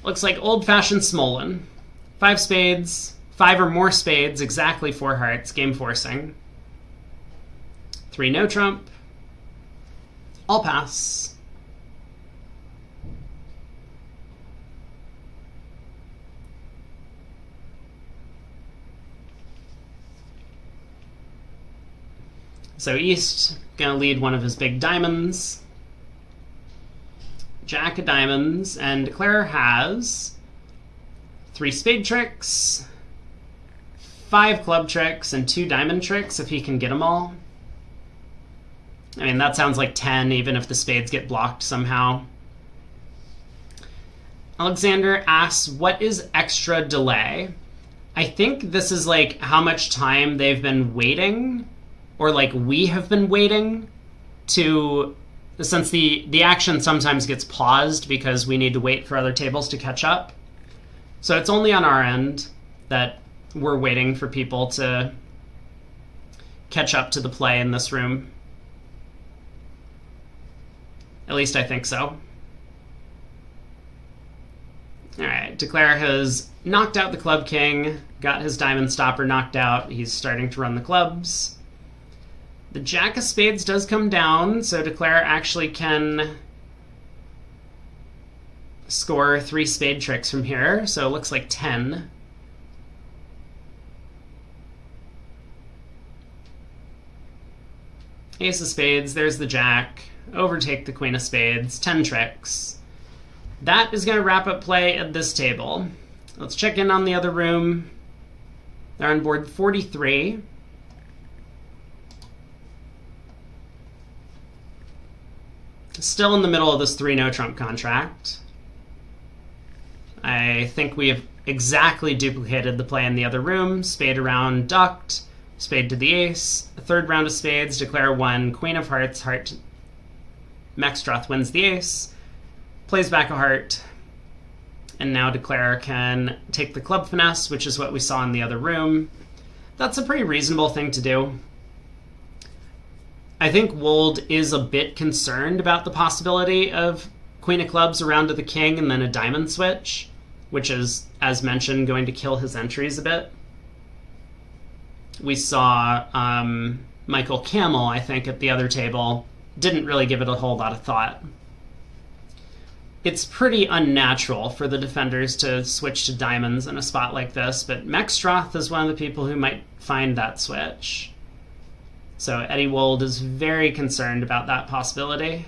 Looks like old-fashioned Smolin. 5 spades, 5 or more spades, exactly 4 hearts, game forcing. 3 no trump. All pass. So East gonna lead one of his big diamonds. Jack of diamonds, and Declare has 3 spade tricks, 5 club tricks, and 2 diamond tricks if he can get them all. I mean, that sounds like 10, even if the spades get blocked somehow. Alexander asks, what is extra delay? I think this is like how much time they've been waiting, or like we have been waiting to, since the action sometimes gets paused because we need to wait for other tables to catch up. So it's only on our end that we're waiting for people to catch up to the play in this room. At least I think so. Alright, Declare has knocked out the club king, got his diamond stopper knocked out. He's starting to run the clubs. The jack of spades does come down, so Declare actually can score 3 spade tricks from here, so it looks like 10. Ace of spades, there's the jack. Overtake the queen of spades, 10 tricks. That is going to wrap up play at this table. Let's check in on the other room. They're on board 43. Still in the middle of this 3 no trump contract. I think we have exactly duplicated the play in the other room. Spade around, ducked, spade to the ace. A 3rd round of spades, Declare 1, queen of hearts, heart. Mextroth wins the ace, plays back a heart, and now Declare can take the club finesse, which is what we saw in the other room. That's a pretty reasonable thing to do. I think Wold is a bit concerned about the possibility of queen of clubs around to the king and then a diamond switch, which is, as mentioned, going to kill his entries a bit. We saw Michael Camel, I think, at the other table, didn't really give it a whole lot of thought. It's pretty unnatural for the defenders to switch to diamonds in a spot like this, but Mextroth is one of the people who might find that switch. So Eddie Wold is very concerned about that possibility.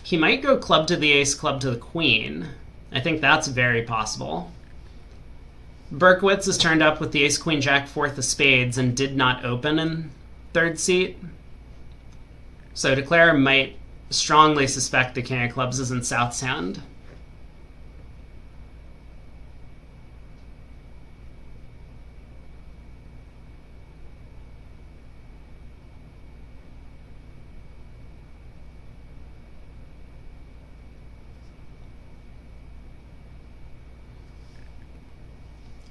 He might go club to the ace, club to the queen. I think that's very possible. Berkowitz is turned up with the ace, queen, jack, 4th of spades and did not open in 3rd seat. So declare might strongly suspect the king of clubs is in South's hand.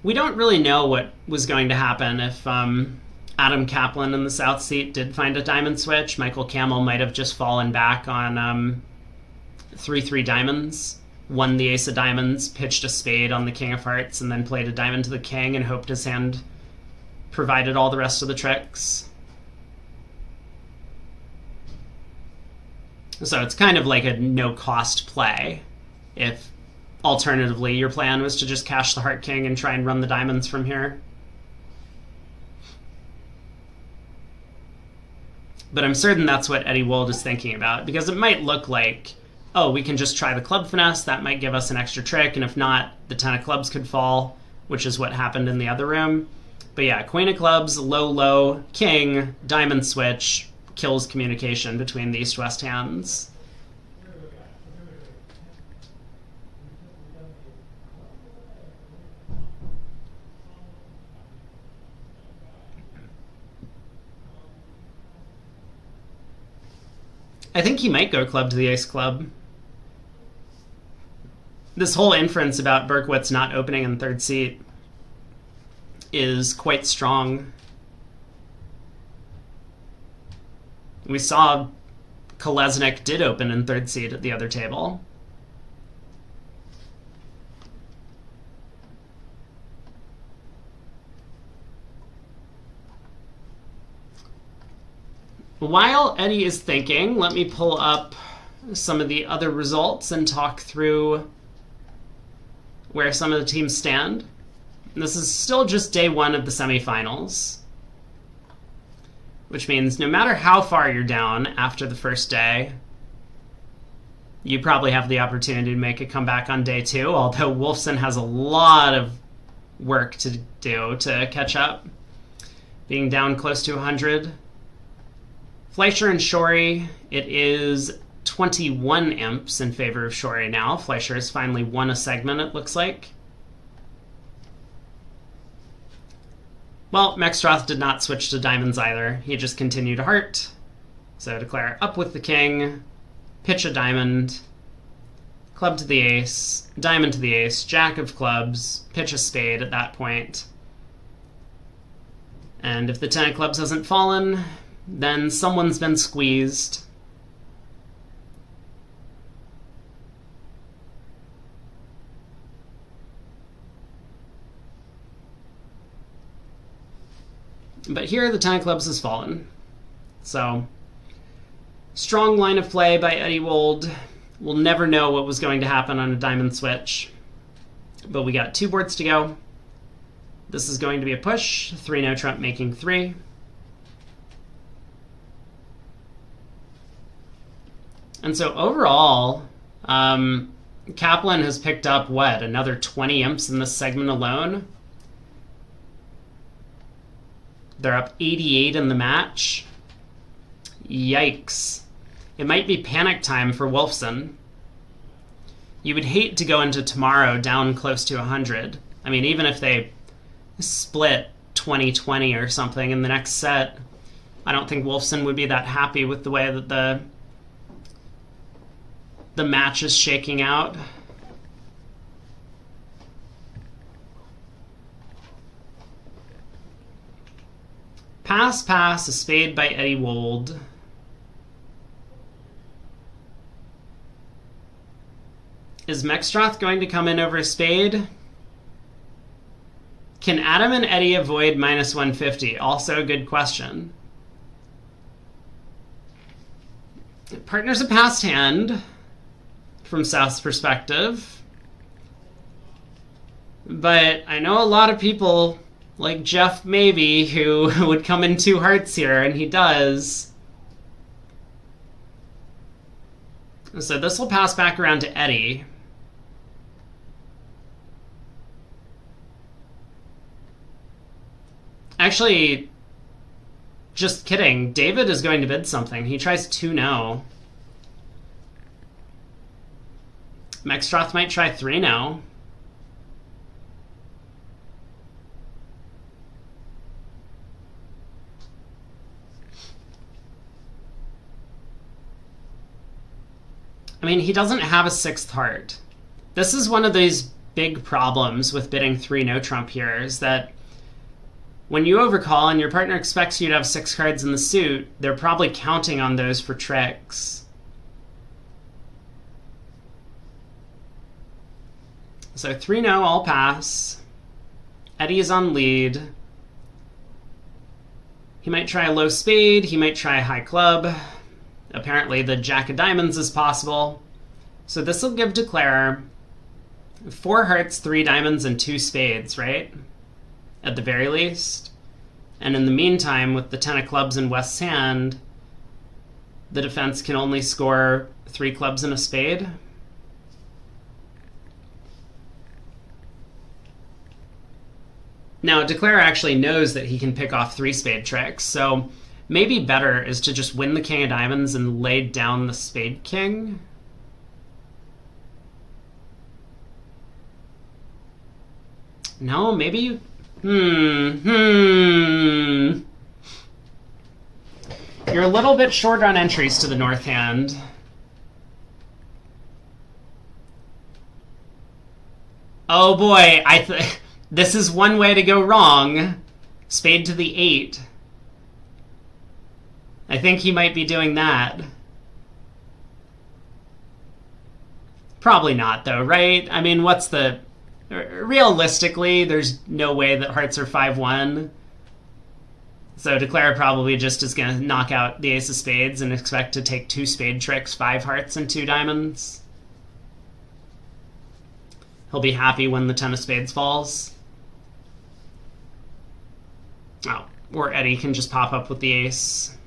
We don't really know what was going to happen if Adam Kaplan in the South seat did find a diamond switch. Michael Camel might have just fallen back on 3-3 diamonds, won the ace of diamonds, pitched a spade on the king of hearts, and then played a diamond to the king and hoped his hand provided all the rest of the tricks. So it's kind of like a no-cost play if alternatively your plan was to just cash the heart king and try and run the diamonds from here. But I'm certain that's what Eddie Wold is thinking about, because it might look like, oh, we can just try the club finesse, that might give us an extra trick, and if not, the 10 of clubs could fall, which is what happened in the other room. But yeah, queen of clubs, low, king, diamond switch, kills communication between the east-west hands. I think he might go club to the ace club. This whole inference about Berkowitz not opening in third seat is quite strong. We saw Kolesnik did open in third seat at the other table. While Eddie is thinking, let me pull up some of the other results and talk through where some of the teams stand. This is still just day one of the semifinals, which means no matter how far you're down after the first day, you probably have the opportunity to make a comeback on day two, although Wolfson has a lot of work to do to catch up, being down close to 100. Fleischer and Shorey, it is 21 imps in favor of Shorey now. Fleischer has finally won a segment, it looks like. Well, Mextroth did not switch to diamonds either. He just continued to heart. So declare up with the king, pitch a diamond, club to the ace, diamond to the ace, jack of clubs, pitch a spade at that point. And if the 10 of clubs hasn't fallen, then someone's been squeezed. But here the 10 of clubs has fallen. So, strong line of play by Eddie Wold. We'll never know what was going to happen on a diamond switch. But we got 2 boards to go. This is going to be a push. 3 no trump making 3. And so overall, Kaplan has picked up, what, another 20 imps in this segment alone? They're up 88 in the match. Yikes. It might be panic time for Wolfson. You would hate to go into tomorrow down close to 100. I mean, even if they split 20-20 or something in the next set, I don't think Wolfson would be that happy with the way that the match is shaking out. Pass, a spade by Eddie Wold. Is Mextroth going to come in over a spade? Can Adam and Eddie avoid minus 150? Also a good question. Partner's a passed hand from South's perspective. But I know a lot of people like Jeff maybe who would come in 2 hearts here, and he does. So this will pass back around to Eddie. Actually, Just kidding. David is going to bid something. He tries 2-no. Mextroth might try 3-no. I mean, he doesn't have a 6th heart. This is one of these big problems with bidding 3-no trump here, is that when you overcall and your partner expects you to have 6 cards in the suit, they're probably counting on those for tricks. So 3-no, all pass. Eddie is on lead. He might try a low spade. He might try a high club. Apparently the jack of diamonds is possible. So this will give Declare 4 hearts, 3 diamonds, and 2 spades, right? At the very least. And in the meantime, with the 10 of clubs in West's hand, the defense can only score 3 clubs and a spade. Now, Declare actually knows that he can pick off 3 spade tricks, so maybe better is to just win the king of diamonds and lay down the spade king. No, maybe... You're a little bit short on entries to the north hand. Oh boy, this is one way to go wrong. Spade to the 8. I think he might be doing that. Probably not, though, right? I mean, what's the... Realistically, there's no way that hearts are 5-1. So Declare probably just is going to knock out the ace of spades and expect to take 2 spade tricks, 5 hearts, and 2 diamonds. He'll be happy when the 10 of spades falls. Oh, or Eddie can just pop up with the ace.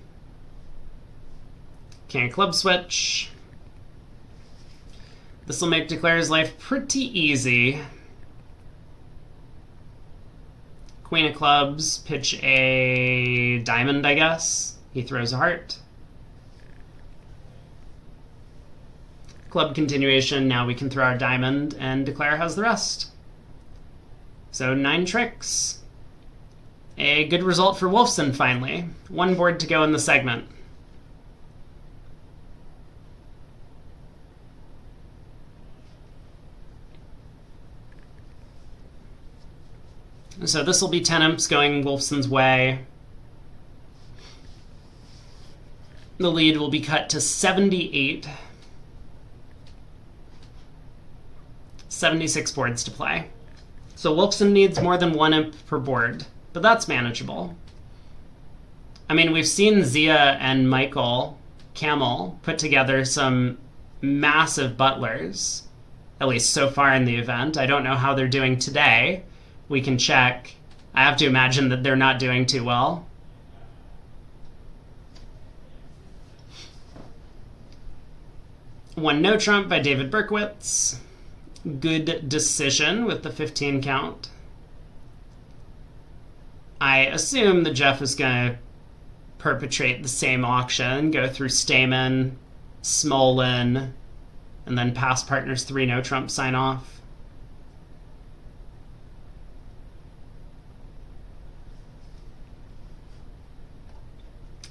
King of club switch. This will make Declare's life pretty easy. Queen of clubs, pitch a diamond, I guess. He throws a heart. Club continuation, now we can throw our diamond, and Declare has the rest. So 9 tricks. A good result for Wolfson, finally. 1 board to go in the segment. So this will be 10 imps going Wolfson's way. The lead will be cut to 78. 76 boards to play. So Wolfson needs more than 1 imp per board, but that's manageable. I mean, we've seen Zia and Michael Camel put together some massive butlers, at least so far in the event. I don't know how they're doing today. We can check. I have to imagine that they're not doing too well. One no trump by David Berkowitz. Good decision with the 15 count. I assume that Jeff is going to perpetrate the same auction, go through Stamen, Smolin, and then past partners 3 no trump sign off.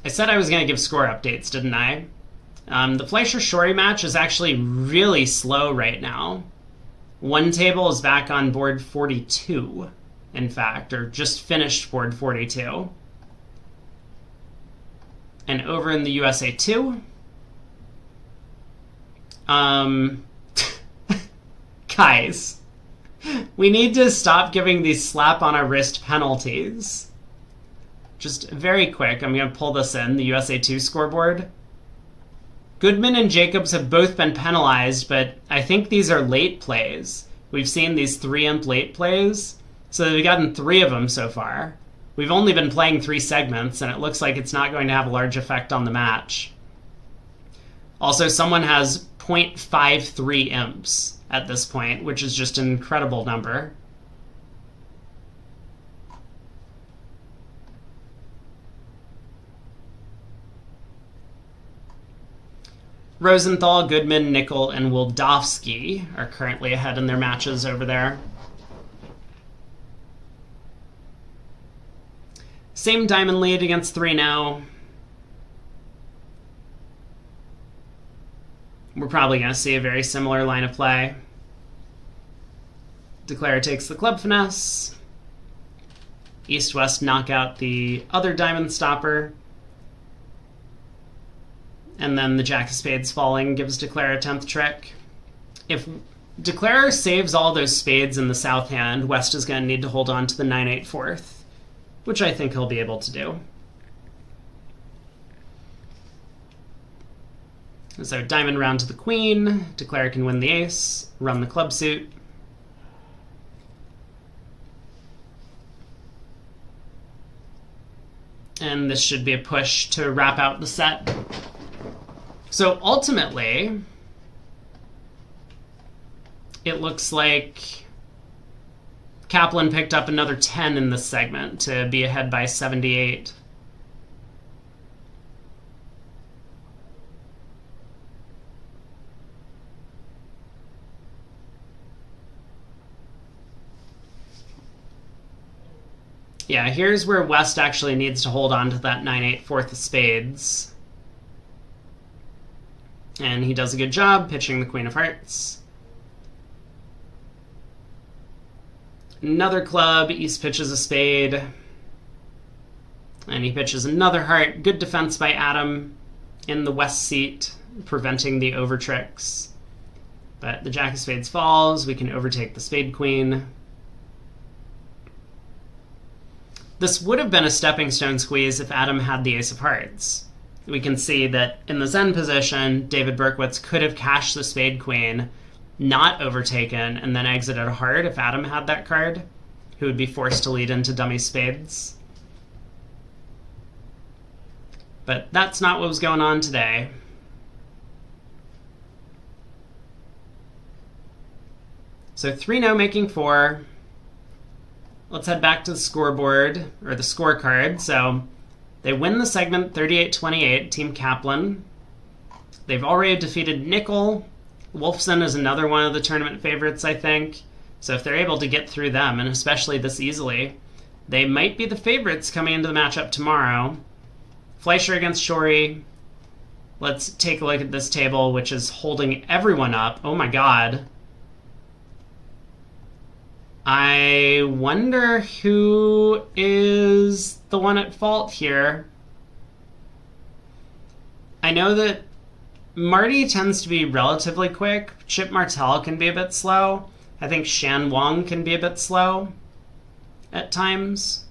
I said I was going to give score updates, didn't I? The Fleischer-Shorey match is actually really slow right now. One table is back on board 42, in fact, or just finished board 42. And over in the USA 2, guys, we need to stop giving these slap on a wrist penalties. Just very quick, I'm going to pull this in, the USA 2 scoreboard. Goodman and Jacobs have both been penalized, but I think these are late plays. We've seen these 3 imp late plays, so we've gotten 3 of them so far. We've only been playing 3 segments, and it looks like it's not going to have a large effect on the match. Also, someone has 0.53 imps at this point, which is just an incredible number. Rosenthal, Goodman, Nickel, and Wildowski are currently ahead in their matches over there. Same diamond lead against 3 now. We're probably going to see a very similar line of play. Declare takes the club finesse. East-West knock out the other diamond stopper. And then the Jack of Spades falling gives Declare a 10th trick. If Declare saves all those spades in the south hand, West is going to need to hold on to the 9-8 fourth, which I think he'll be able to do. So diamond round to the queen. Declare can win the ace, run the club suit. And this should be a push to wrap out the set. So ultimately, it looks like Kaplan picked up another 10 in this segment to be ahead by 78. Yeah, here's where West actually needs to hold on to that 9-8 fourth of spades. And he does a good job pitching the Queen of Hearts. Another club, East pitches a spade. And he pitches another heart. Good defense by Adam in the West seat, preventing the over tricks. But the Jack of Spades falls. We can overtake the Spade Queen. This would have been a stepping stone squeeze if Adam had the Ace of Hearts. We can see that in the Zen position, David Berkowitz could have cashed the Spade Queen, not overtaken, and then exited a heart if Adam had that card, who would be forced to lead into dummy spades. But that's not what was going on today. So 3-0 making 4. Let's head back to the scoreboard, or the scorecard. So they win the segment 38-28, Team Kaplan. They've already defeated Nickel. Wolfson is another one of the tournament favorites, I think. So if they're able to get through them, and especially this easily, they might be the favorites coming into the matchup tomorrow. Fleischer against Shorey. Let's take a look at this table, which is holding everyone up. Oh my god. I wonder who is the one at fault here. I know that Marty tends to be relatively quick. Chip Martell can be a bit slow. I think Shan Wang can be a bit slow at times.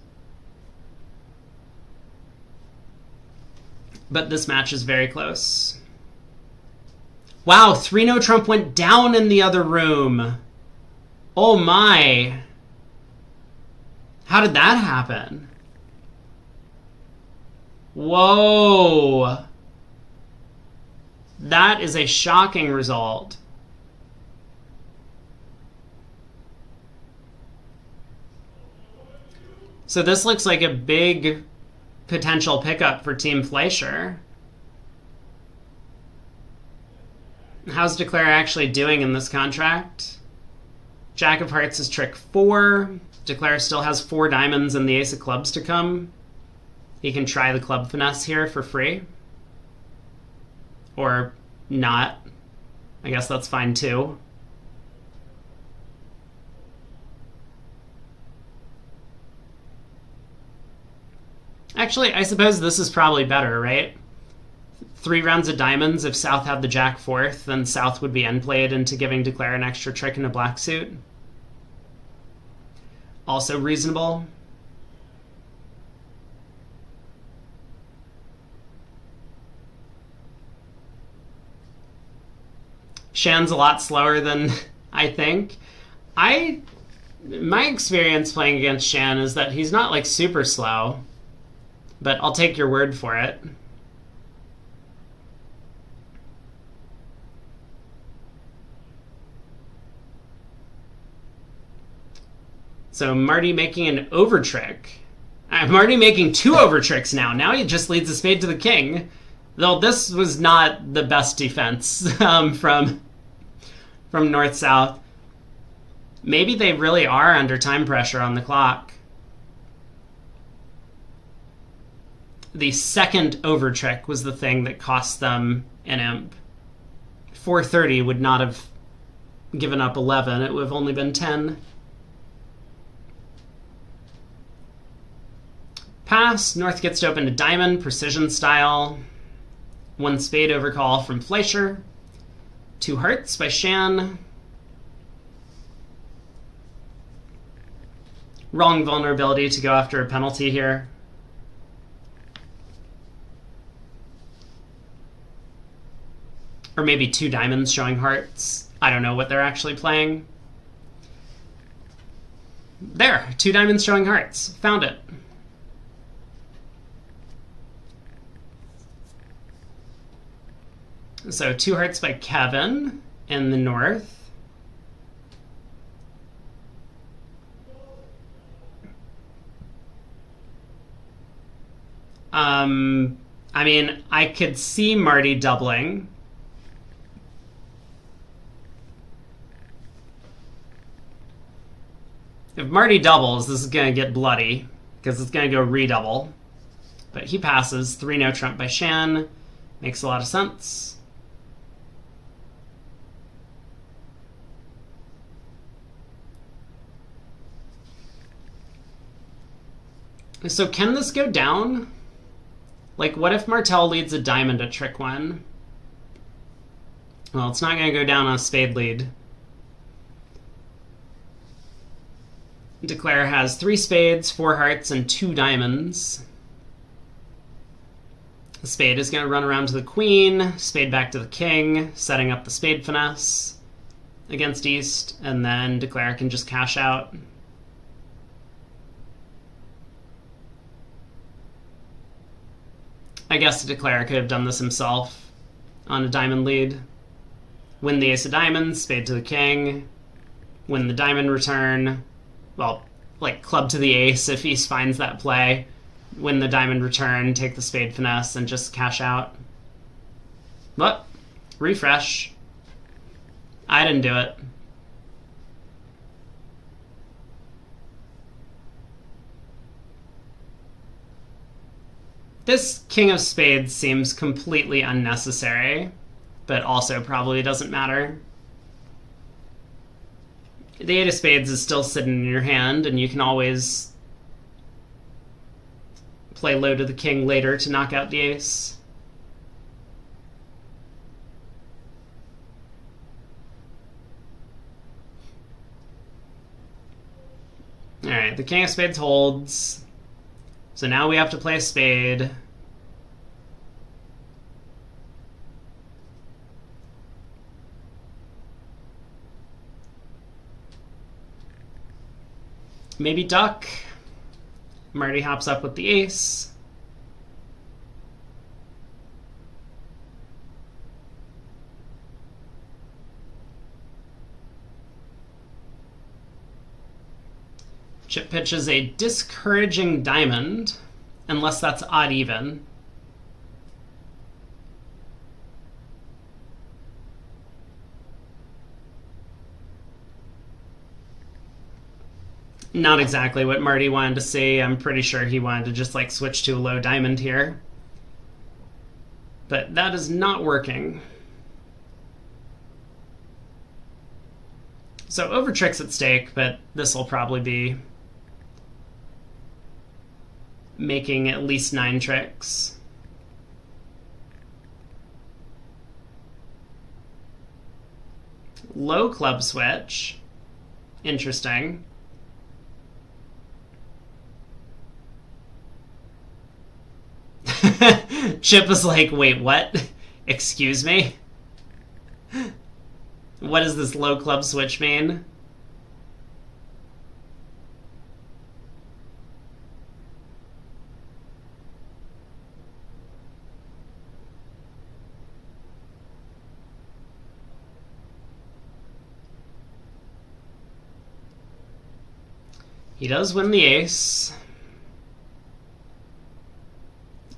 But this match is very close. Wow, 3-0 Trump went down in the other room. Oh my. How did that happen? Whoa. That is a shocking result. So this looks like a big potential pickup for Team Fleischer. How's Declare actually doing in this contract? Jack of Hearts is trick 4. Declare still has 4 diamonds and the Ace of Clubs to come. He can try the club finesse here for free. Or not. I guess that's fine too. Actually, I suppose this is probably better, right? 3 rounds of diamonds. If South had the Jack 4th, then South would be end played into giving Declare an extra trick in a black suit. Also reasonable. Shan's a lot slower than I think. My experience playing against Shan is that he's not like super slow, but I'll take your word for it. So Marty making an over trick. Marty making 2 over tricks now. Now he just leads the spade to the king. Though this was not the best defense from north-south. Maybe they really are under time pressure on the clock. The second over trick was the thing that cost them an imp. 430 would not have given up 11. It would have only been 10. Pass. North gets to open a diamond, precision style. 1 spade overcall from Fleischer. 2 hearts by Shan. Wrong vulnerability to go after a penalty here. Or maybe 2 diamonds showing hearts. I don't know what they're actually playing. There, 2 diamonds showing hearts. Found it. So 2 hearts by Kevin in the north. I mean, I could see Marty doubling. If Marty doubles, this is going to get bloody, because it's going to go redouble. But he passes. 3 no trump by Shan. Makes a lot of sense. So can this go down? Like, what if Martel leads a diamond at trick 1? Well, it's not going to go down on a spade lead. Declare has 3 spades, 4 hearts, and 2 diamonds. The spade is going to run around to the queen, spade back to the king, setting up the spade finesse against East, and then Declare can just cash out. I guess Declare could have done this himself on a diamond lead. Win the ace of diamonds, spade to the king, win the diamond return. Well, like club to the ace if East finds that play. Win the diamond return, take the spade finesse, and just cash out. But, refresh. I didn't do it. This king of spades seems completely unnecessary, but also probably doesn't matter. The 8 of spades is still sitting in your hand, and you can always play low to the king later to knock out the ace. Alright, the king of spades holds. So now we have to play a spade. Maybe duck. Marty hops up with the ace. Chip pitches a discouraging diamond, unless that's odd even. Not exactly what Marty wanted to see. I'm pretty sure he wanted to just like switch to a low diamond here. But that is not working. So overtrick's at stake, but this will probably be making at least 9 tricks. Low club switch. Interesting. Chip was like, wait, what? Excuse me? What does this low club switch mean? He does win the ace.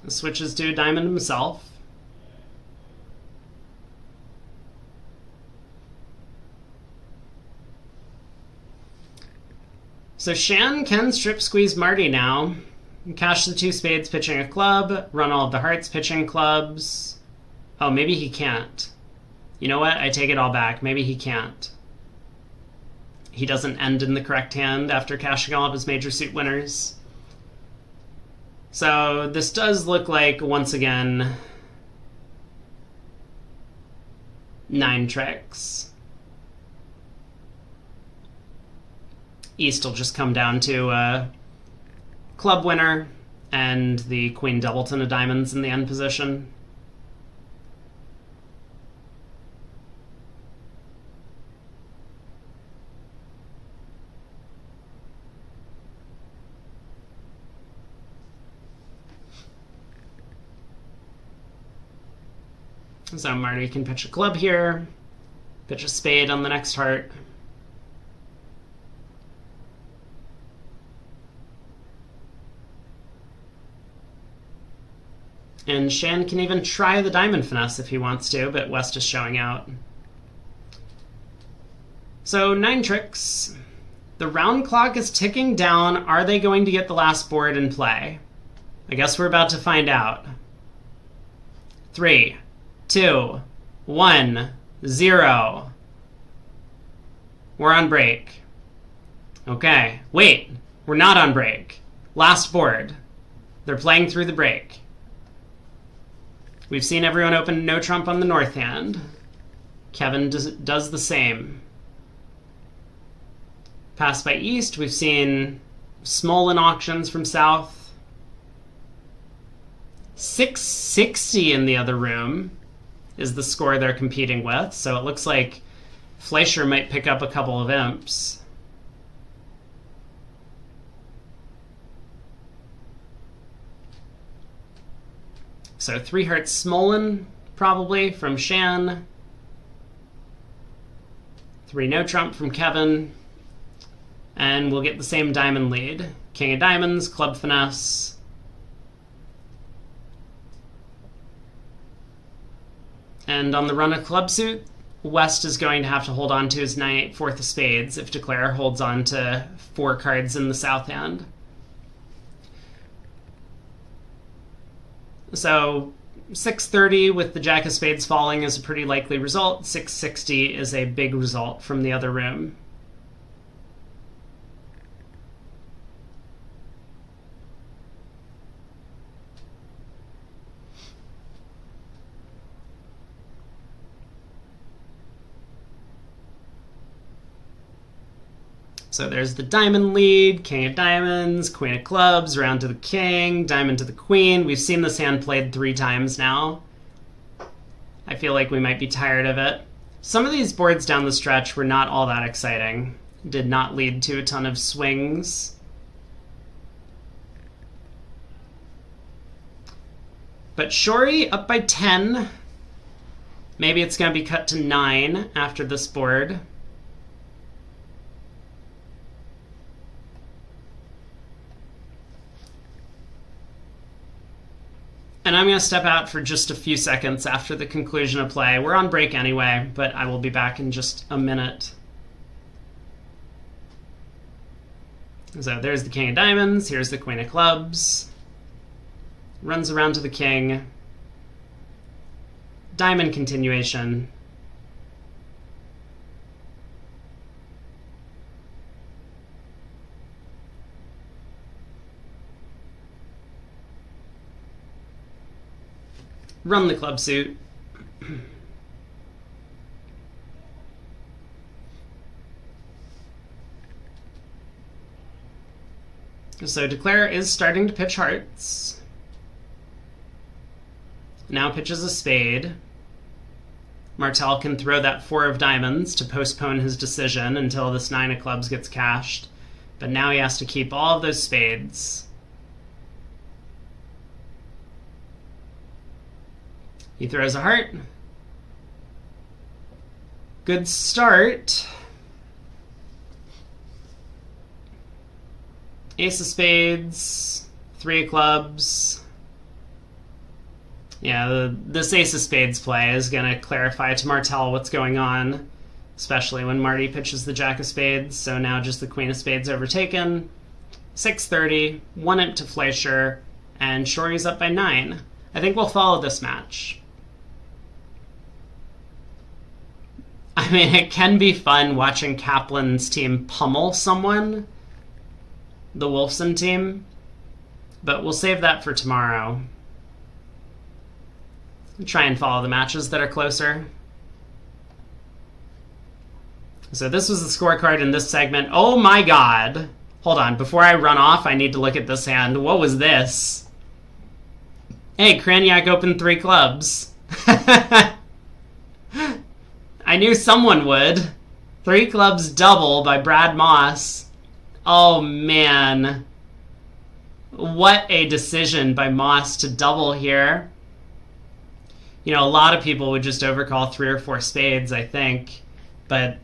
Switches to a diamond himself. So Shan can strip squeeze Marty now. Cash the 2 spades pitching a club, run all of the hearts pitching clubs. Oh, maybe he can't. You know what? I take it all back. Maybe he can't. He doesn't end in the correct hand after cashing all of his major suit winners. So this does look like, once again, 9 tricks. East will just come down to a club winner and the Queen Doubleton of diamonds in the end position. So Marty can pitch a club here, pitch a spade on the next heart. And Shan can even try the diamond finesse if he wants to, but West is showing out. So 9 tricks. The round clock is ticking down. Are they going to get the last board in play? I guess we're about to find out. 3, 2, 1, 0. We're on break. Okay. Wait. We're not on break. Last board. They're playing through the break. We've seen everyone open no trump on the north hand. Kevin does the same. Pass by east. We've seen Smolin auctions from south. 660 in the other room is the score they're competing with. So it looks like Fleischer might pick up a couple of imps. So 3 hearts Smolin, probably, from Shan. 3 no trump from Kevin. And we'll get the same diamond lead. King of diamonds, club finesse. And on the run of club suit, West is going to have to hold on to his 9-8 fourth of spades if Declare holds on to 4 cards in the south hand. So 630 with the jack of spades falling is a pretty likely result. 660 is a big result from the other room. So there's the diamond lead, king of diamonds, queen of clubs, round to the king, diamond to the queen. We've seen this hand played 3 times now. I feel like we might be tired of it. Some of these boards down the stretch were not all that exciting. Did not lead to a ton of swings. But Shori up by 10. Maybe it's going to be cut to 9 after this board. And I'm going to step out for just a few seconds after the conclusion of play. We're on break anyway, but I will be back in just a minute. So there's the king of diamonds. Here's the queen of clubs. Runs around to the king. Diamond continuation. Run the club suit. So Declare is starting to pitch hearts. Now pitches a spade. Martel can throw that 4 of diamonds to postpone his decision until this 9 of clubs gets cashed. But now he has to keep all of those spades. He throws a heart. Good start. Ace of spades, 3 of clubs. Yeah, this ace of spades play is going to clarify to Martel what's going on. especially when Marty pitches the jack of spades. So now just the queen of spades overtaken. 6:30, 1 imp to Fleischer, and Shory's up by 9. I think we'll follow this match. I mean, it can be fun watching Kaplan's team pummel someone, the Wolfson team, but we'll save that for tomorrow. Try and follow the matches that are closer. So this was the scorecard in this segment. Oh my god! Hold on, before I run off, I need to look at this hand. What was this? Hey, Kraniak opened 3 clubs. I knew someone would. 3 clubs double by Brad Moss. Oh man. What a decision by Moss to double here. You know, a lot of people would just overcall 3 or 4 spades, I think. But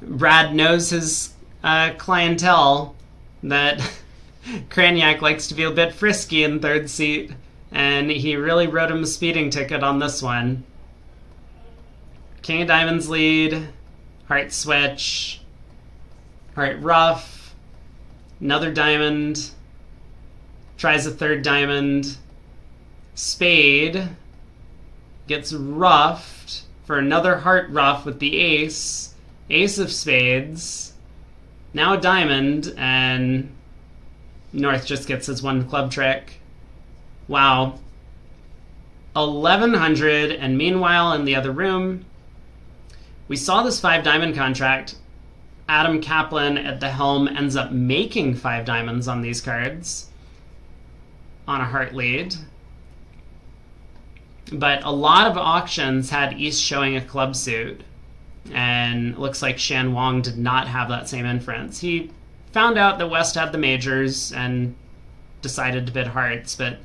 Brad knows his clientele that Kraniak likes to be a bit frisky in third seat, and he really wrote him a speeding ticket on this one. King of diamonds lead, heart switch, heart ruff, another diamond, tries a third diamond, spade, gets ruffed for another heart ruff with the ace, ace of spades, now a diamond, and North just gets his 1 club trick. Wow. 1100, and meanwhile in the other room, we saw this 5 diamond contract. Adam Kaplan at the helm ends up making 5 diamonds on these cards on a heart lead. But a lot of auctions had East showing a club suit, and it looks like Shan Wong did not have that same inference. He found out that West had the majors and decided to bid hearts, but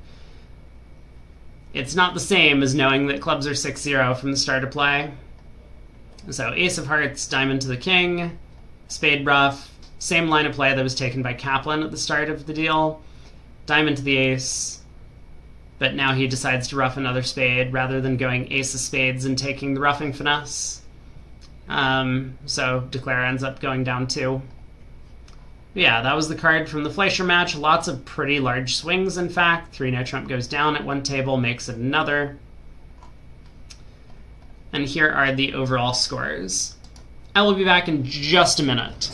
it's not the same as knowing that clubs are 6-0 from the start of play. So ace of hearts, diamond to the king, spade ruff, same line of play that was taken by Kaplan at the start of the deal, diamond to the ace, but now he decides to ruff another spade rather than going ace of spades and taking the ruffing finesse. So Declare ends up going down 2. Yeah, that was the card from the Fleischer match. Lots of pretty large swings, in fact. 3-no trump goes down at one table, makes it another. And here are the overall scores. I will be back in just a minute.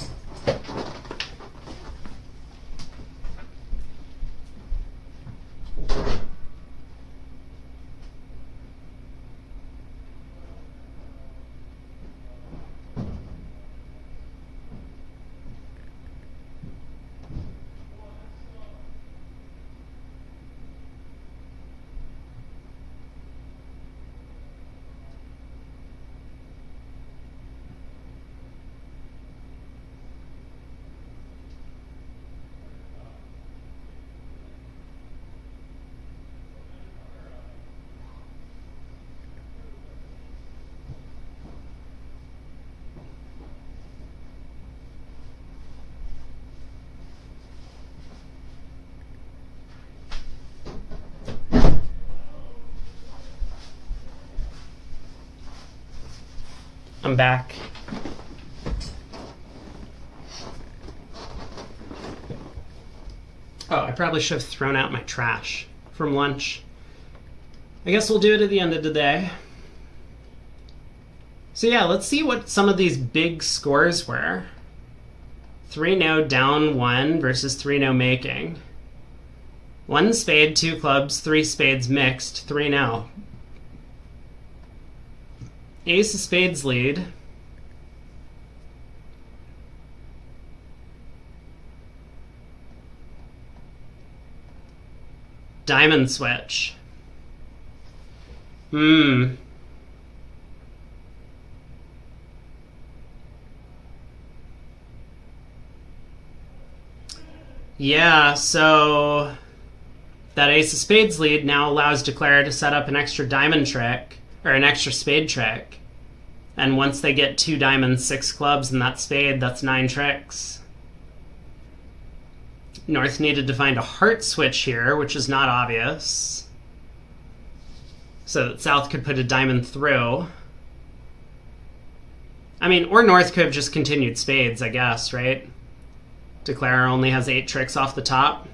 I'm back. Oh, I probably should have thrown out my trash from lunch. I guess we'll do it at the end of the day. So yeah, let's see what some of these big scores were. 3-no down 1 versus 3-no making. 1 spade, 2 clubs, 3 spades mixed, 3-no. Ace of spades lead. Diamond switch. Yeah, so that ace of spades lead now allows Declare to set up an extra diamond trick, or an extra spade trick. And once they get 2 diamonds, 6 clubs, and that spade, that's 9 tricks. North needed to find a heart switch here, which is not obvious, so that South could put a diamond through. I mean, or North could have just continued spades, I guess, right? Declare only has 8 tricks off the top.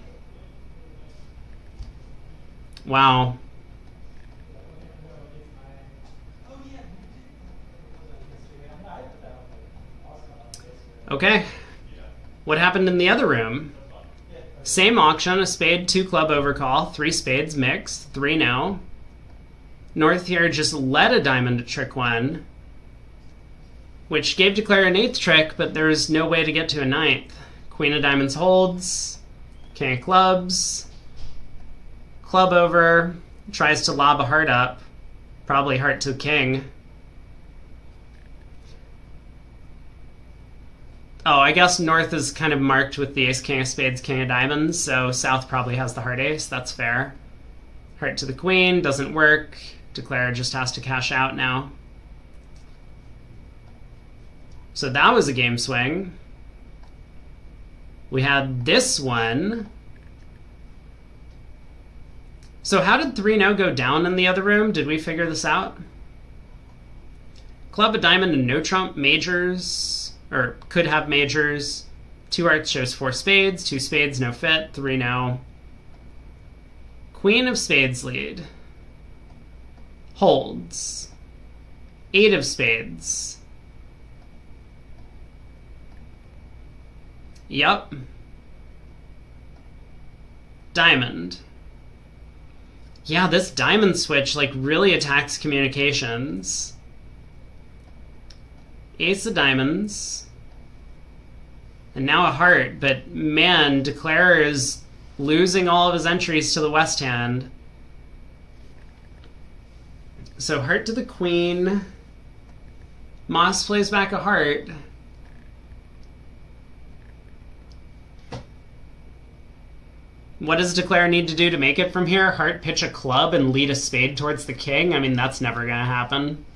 Wow. Okay. What happened in the other room? Same auction, a spade, 2 club overcall, 3 spades mixed, 3 no. North here just led a diamond to trick 1, which gave Declare an 8th trick, but there's no way to get to a 9th. Queen of diamonds holds, king of clubs, club over, tries to lob a heart up, probably heart to king. Oh, I guess North is kind of marked with the ace, king of spades, king of diamonds, so South probably has the heart ace. That's fair. Heart to the queen, doesn't work. Declare just has to cash out now. So that was a game swing. We had this one. So how did 3-0 go down in the other room? Did we figure this out? Club, a diamond, and no trump, majors. Or could have majors. 2 hearts shows 4 spades. 2 spades, no fit. 3-0. Queen of spades lead. Holds. 8 of spades. Yep. Diamond. Yeah, this diamond switch like really attacks communications. Ace of diamonds. And now a heart, but man, Declare is losing all of his entries to the west hand. So heart to the queen. Moss plays back a heart. What does Declare need to do to make it from here? Heart, pitch a club, and lead a spade towards the king? I mean, that's never gonna happen.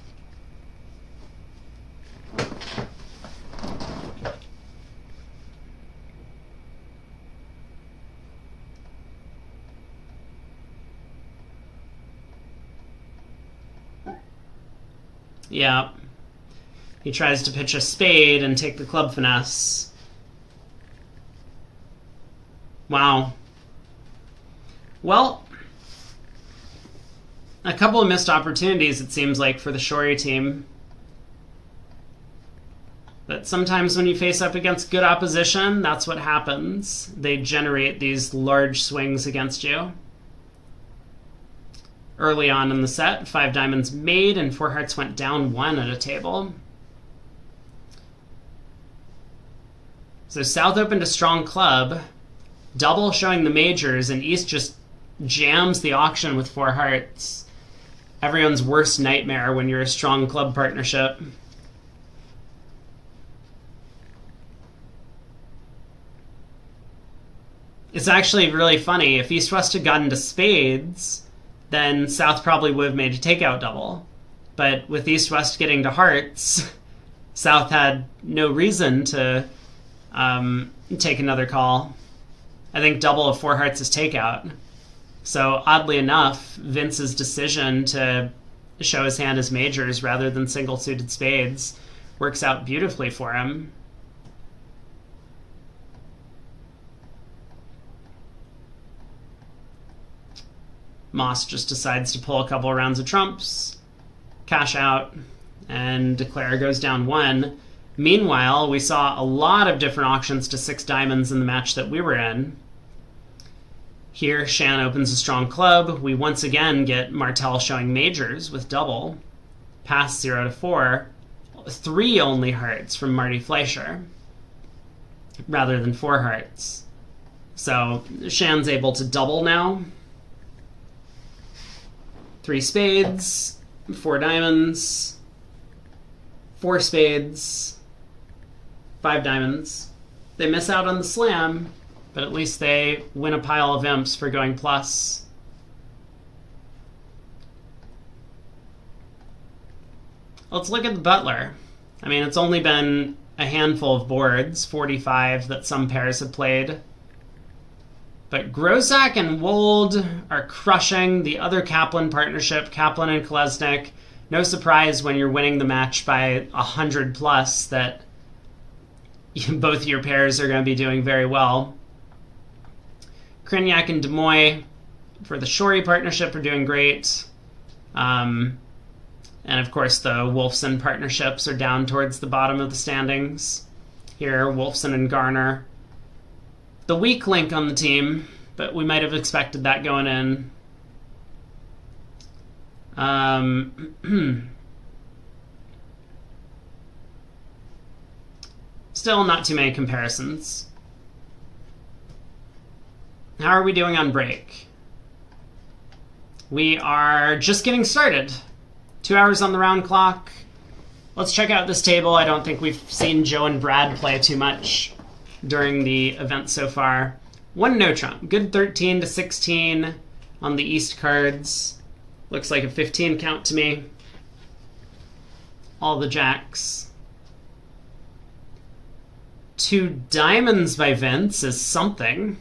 Yeah. He tries to pitch a spade and take the club finesse. Wow. Well, a couple of missed opportunities, it seems like, for the Shorey team. But sometimes when you face up against good opposition, that's what happens. They generate these large swings against you. Early on in the set, 5 diamonds made and 4 hearts went down 1 at a table. So South opened a strong club, double showing the majors, and East just jams the auction with 4 hearts. Everyone's worst nightmare when you're a strong club partnership. It's actually really funny. If East-West had gotten to spades, then South probably would have made a takeout double. But with East-West getting to hearts, South had no reason to take another call. I think double of 4 hearts is takeout. So oddly enough, Vince's decision to show his hand as majors rather than single-suited spades works out beautifully for him. Moss just decides to pull a couple of rounds of trumps, cash out, and Declare goes down 1. Meanwhile, we saw a lot of different auctions to 6 diamonds in the match that we were in. Here, Shan opens a strong club. We once again get Martel showing majors with double. Pass 0 to 4. 3 only hearts from Marty Fleischer, rather than 4 hearts. So Shan's able to double now. 3 spades, 4 diamonds, 4 spades, 5 diamonds. They miss out on the slam, but at least they win a pile of imps for going plus. Let's look at the Butler. I mean, it's only been a handful of boards, 45 that some pairs have played. But Grozak and Wold are crushing the other Kaplan partnership, Kaplan and Kolesnik. no surprise when you're winning the match by 100 plus that both of your pairs are going to be doing very well. Krignac and Demoy for the Shori partnership are doing great. And of course, the Wolfson partnerships are down towards the bottom of the standings. Here, Wolfson and Garner. The weak link on the team, but we might have expected that going in. Still not too many comparisons. How are we doing on break? We are just getting started. 2 hours on the round clock. Let's check out this table. I don't think we've seen Joe and Brad play too much during the event so far. One no trump. Good 13 to 16 on the East cards. Looks like a 15 count to me. All the jacks. 2 diamonds by Vince is something.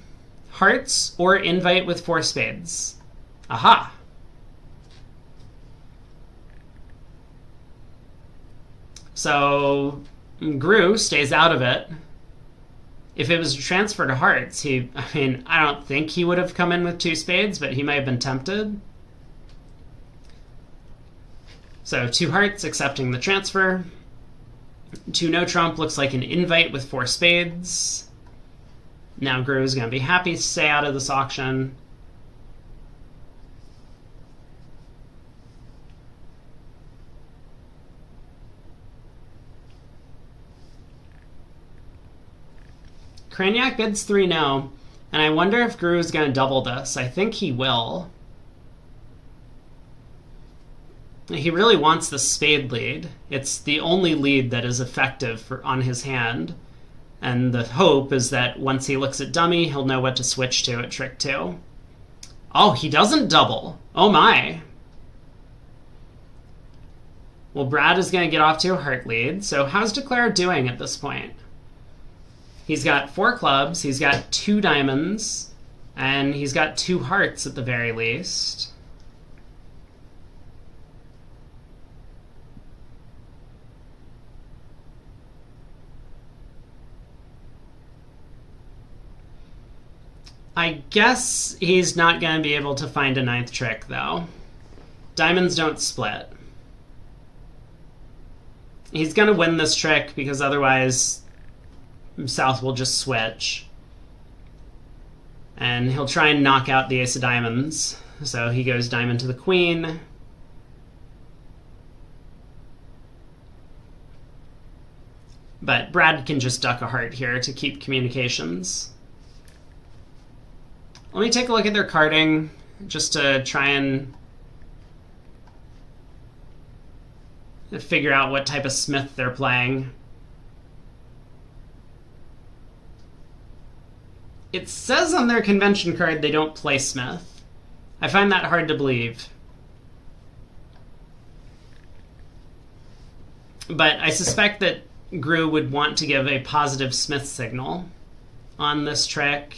Hearts or invite with 4 spades. Aha! So Gru stays out of it. If it was a transfer to hearts, I don't think he would have come in with 2 spades, but he might have been tempted. So 2 hearts accepting the transfer. 2 no trump looks like an invite with 4 spades. Now Gru is going to be happy to stay out of this auction. Krignac bids 3 no, and I wonder if Gru is going to double this. I think he will. He really wants the spade lead. It's the only lead that is effective on his hand. And the hope is that once he looks at dummy, he'll know what to switch to at trick 2. Oh, he doesn't double. Oh my. Well, Brad is going to get off to a heart lead. So how's Declare doing at this point? He's got 4 clubs, he's got 2 diamonds, and he's got 2 hearts at the very least. I guess he's not going to be able to find a 9th trick, though. Diamonds don't split. He's going to win this trick because otherwise South will just switch. And he'll try and knock out the ace of diamonds. So he goes diamond to the queen. But Brad can just duck a heart here to keep communications. Let me take a look at their carding just to try and figure out what type of Smith they're playing. It says on their convention card they don't play Smith. I find that hard to believe. But I suspect that Gru would want to give a positive Smith signal on this trick.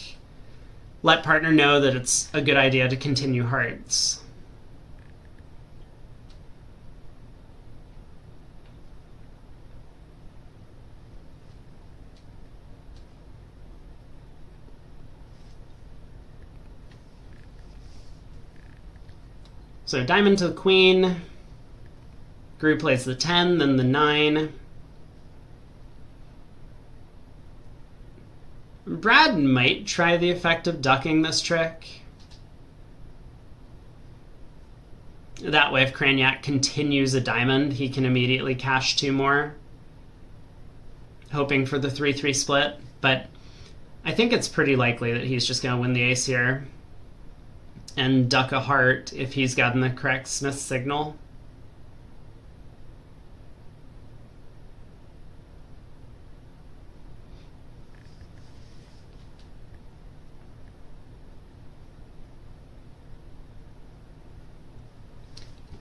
Let partner know that it's a good idea to continue hearts. So diamond to the queen. Gru plays the 10, then the 9. Brad might try the effect of ducking this trick. That way, if Krignac continues a diamond, he can immediately cash 2 more. Hoping for the 3-3 split, but I think it's pretty likely that he's just going to win the ace here and duck a heart if he's gotten the correct Smith signal.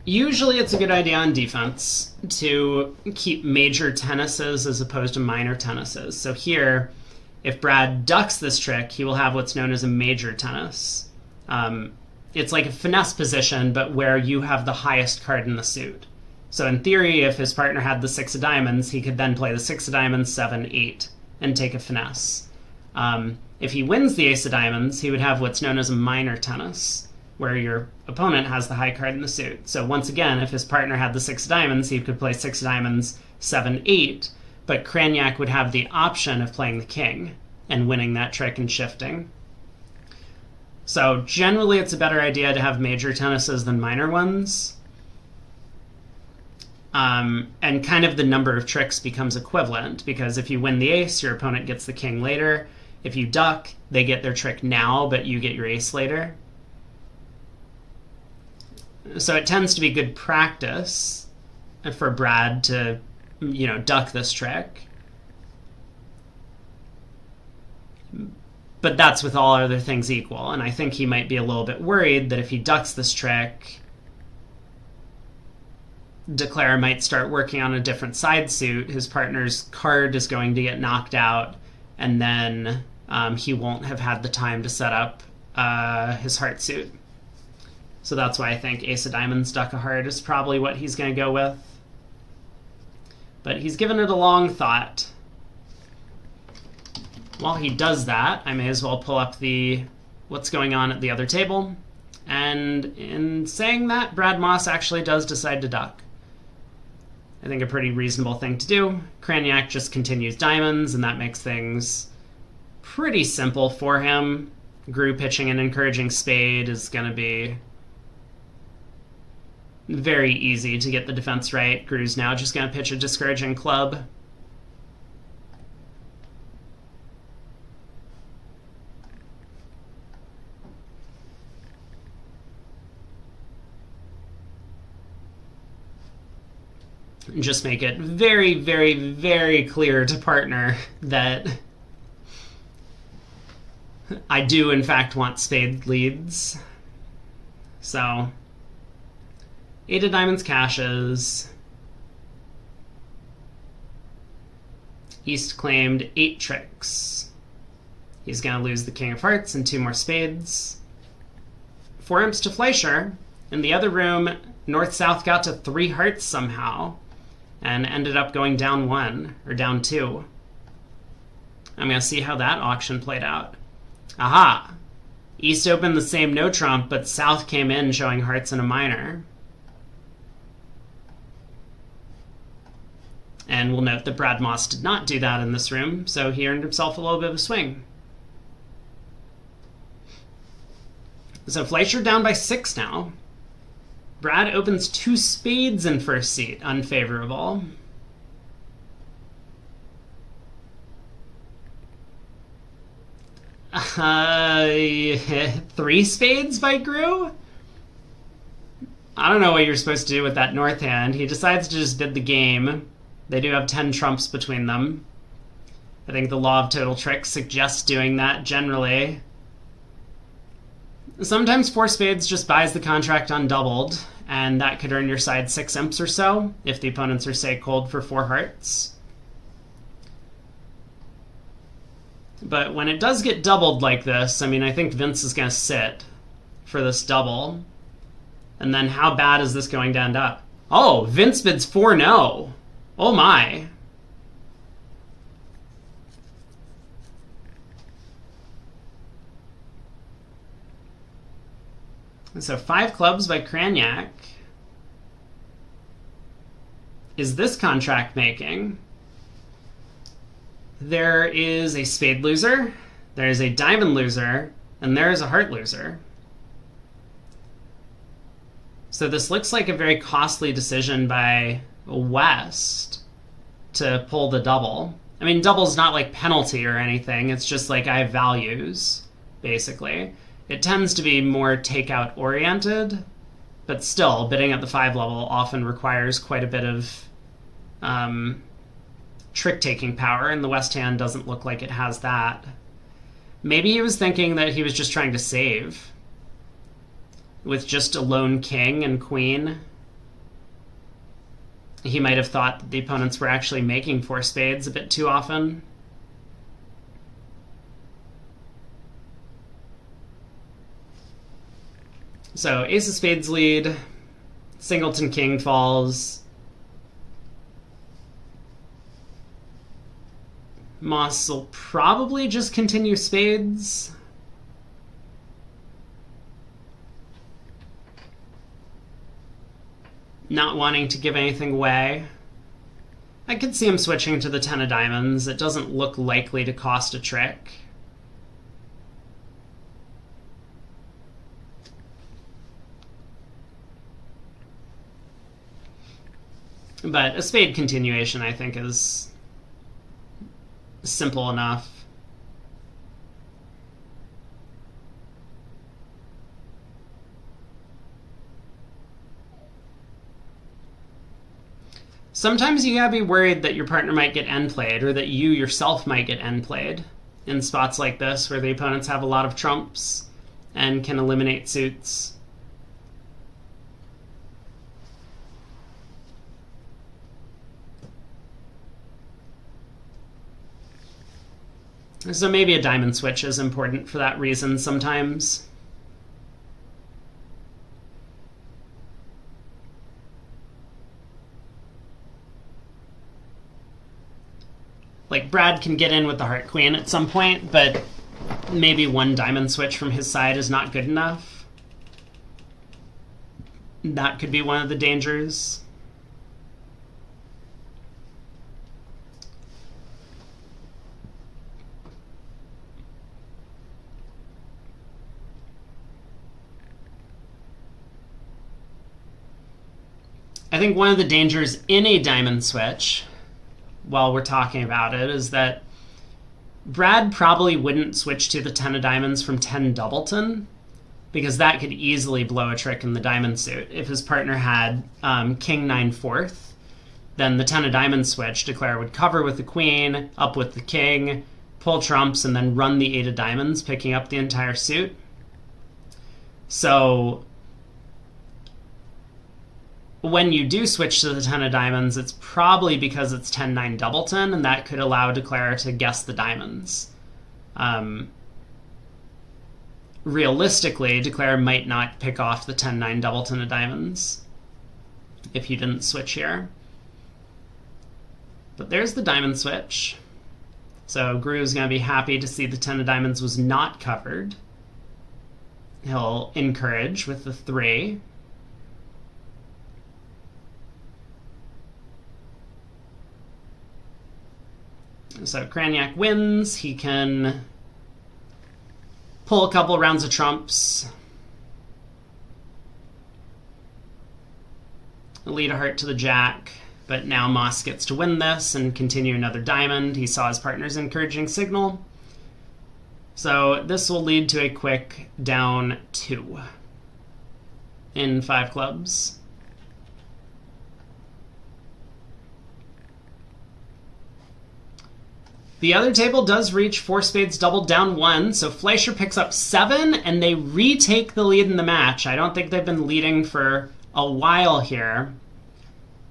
Usually it's a good idea on defense to keep major tennises as opposed to minor tennises. So here, if Brad ducks this trick, he will have what's known as a major tennis. It's like a finesse position, but where you have the highest card in the suit. So in theory, if his partner had the 6 of diamonds, he could then play the 6 of diamonds, 7, 8, and take a finesse. If he wins the ace of diamonds, he would have what's known as a minor tennis, where your opponent has the high card in the suit. So once again, if his partner had the 6 of diamonds, he could play 6 of diamonds, 7, 8, but Craniac would have the option of playing the king and winning that trick and shifting. So generally it's a better idea to have major tennises than minor ones. And kind of the number of tricks becomes equivalent, because if you win the ace, your opponent gets the king later. If you duck, they get their trick now, but you get your ace later. So it tends to be good practice for Brad to, duck this trick. But that's with all other things equal, and I think he might be a little bit worried that if he ducks this trick, Declare might start working on a different side suit. His partner's card is going to get knocked out, and then he won't have had the time to set up his heart suit. So that's why I think ace of diamonds, duck a heart is probably what he's going to go with. But he's given it a long thought. While he does that, I may as well pull up the what's going on at the other table. And in saying that, Brad Moss actually does decide to duck. I think a pretty reasonable thing to do. Craniac just continues diamonds, and that makes things pretty simple for him. Gru pitching an encouraging spade is going to be very easy to get the defense right. Gru's now just going to pitch a discouraging club. Just make it very, very, very clear to partner that I do, in fact, want spade leads. So, 8 of diamonds cashes. East claimed 8 tricks. He's going to lose the king of hearts and 2 more spades. 4 imps to Fleischer. In the other room, North-South got to 3 hearts somehow and ended up going down 1, or down 2. I'm going to see how that auction played out. Aha! East opened the same no trump, but South came in showing hearts and a minor. And we'll note that Brad Moss did not do that in this room, so he earned himself a little bit of a swing. So Fleischer down by 6 now. Brad opens 2 spades in first seat, unfavorable. Three spades by Gru? I don't know what you're supposed to do with that north hand. He decides to just bid the game. They do have 10 trumps between them. I think the law of total tricks suggests doing that generally. Sometimes 4 spades just buys the contract undoubled, and that could earn your side 6 imps or so, if the opponents are, say, cold for 4 hearts. But when it does get doubled like this, I mean, I think Vince is going to sit for this double. And then how bad is this going to end up? Oh, Vince bids 4-0. Oh my. So 5 clubs by Craniac. Is this contract making? There is a spade loser, there is a diamond loser, and there is a heart loser. So this looks like a very costly decision by West to pull the double. I mean, double's not like penalty or anything, it's just like I have values, basically. It tends to be more takeout oriented, but still, bidding at the 5 level often requires quite a bit of trick-taking power, and the West hand doesn't look like it has that. Maybe he was thinking that he was just trying to save with just a lone king and queen. He might have thought that the opponents were actually making 4 spades a bit too often. So ace of spades lead, singleton king falls, Moss will probably just continue spades. Not wanting to give anything away. I could see him switching to the 10 of diamonds. It doesn't look likely to cost a trick. But a spade continuation, I think, is simple enough. Sometimes you gotta be worried that your partner might get end played, or that you yourself might get end played in spots like this where the opponents have a lot of trumps and can eliminate suits. So maybe a diamond switch is important for that reason sometimes. Like, Brad can get in with the heart queen at some point, but maybe one diamond switch from his side is not good enough. That could be one of the dangers. I think one of the dangers in a diamond switch, while we're talking about it, is that Brad probably wouldn't switch to the 10 of diamonds from 10 doubleton, because that could easily blow a trick in the diamond suit. If his partner had king 9 fourth, then the 10 of diamonds switch, declare, would cover with the queen, up with the king, pull trumps, and then run the 8 of diamonds, picking up the entire suit. So when you do switch to the 10 of diamonds, it's probably because it's 10-9 doubleton, and that could allow declare to guess the diamonds. Realistically, declare might not pick off the 10-9 doubleton of diamonds if you didn't switch here. But there's the diamond switch. So Gru's going to be happy to see the 10 of diamonds was not covered. He'll encourage with the 3. So Kraniak wins. He can pull a couple rounds of trumps. Lead a heart to the jack. But now Moss gets to win this and continue another diamond. He saw his partner's encouraging signal. So this will lead to a quick down 2 in 5 clubs. The other table does reach 4 spades doubled down 1, so Fleischer picks up 7, and they retake the lead in the match. I don't think they've been leading for a while here.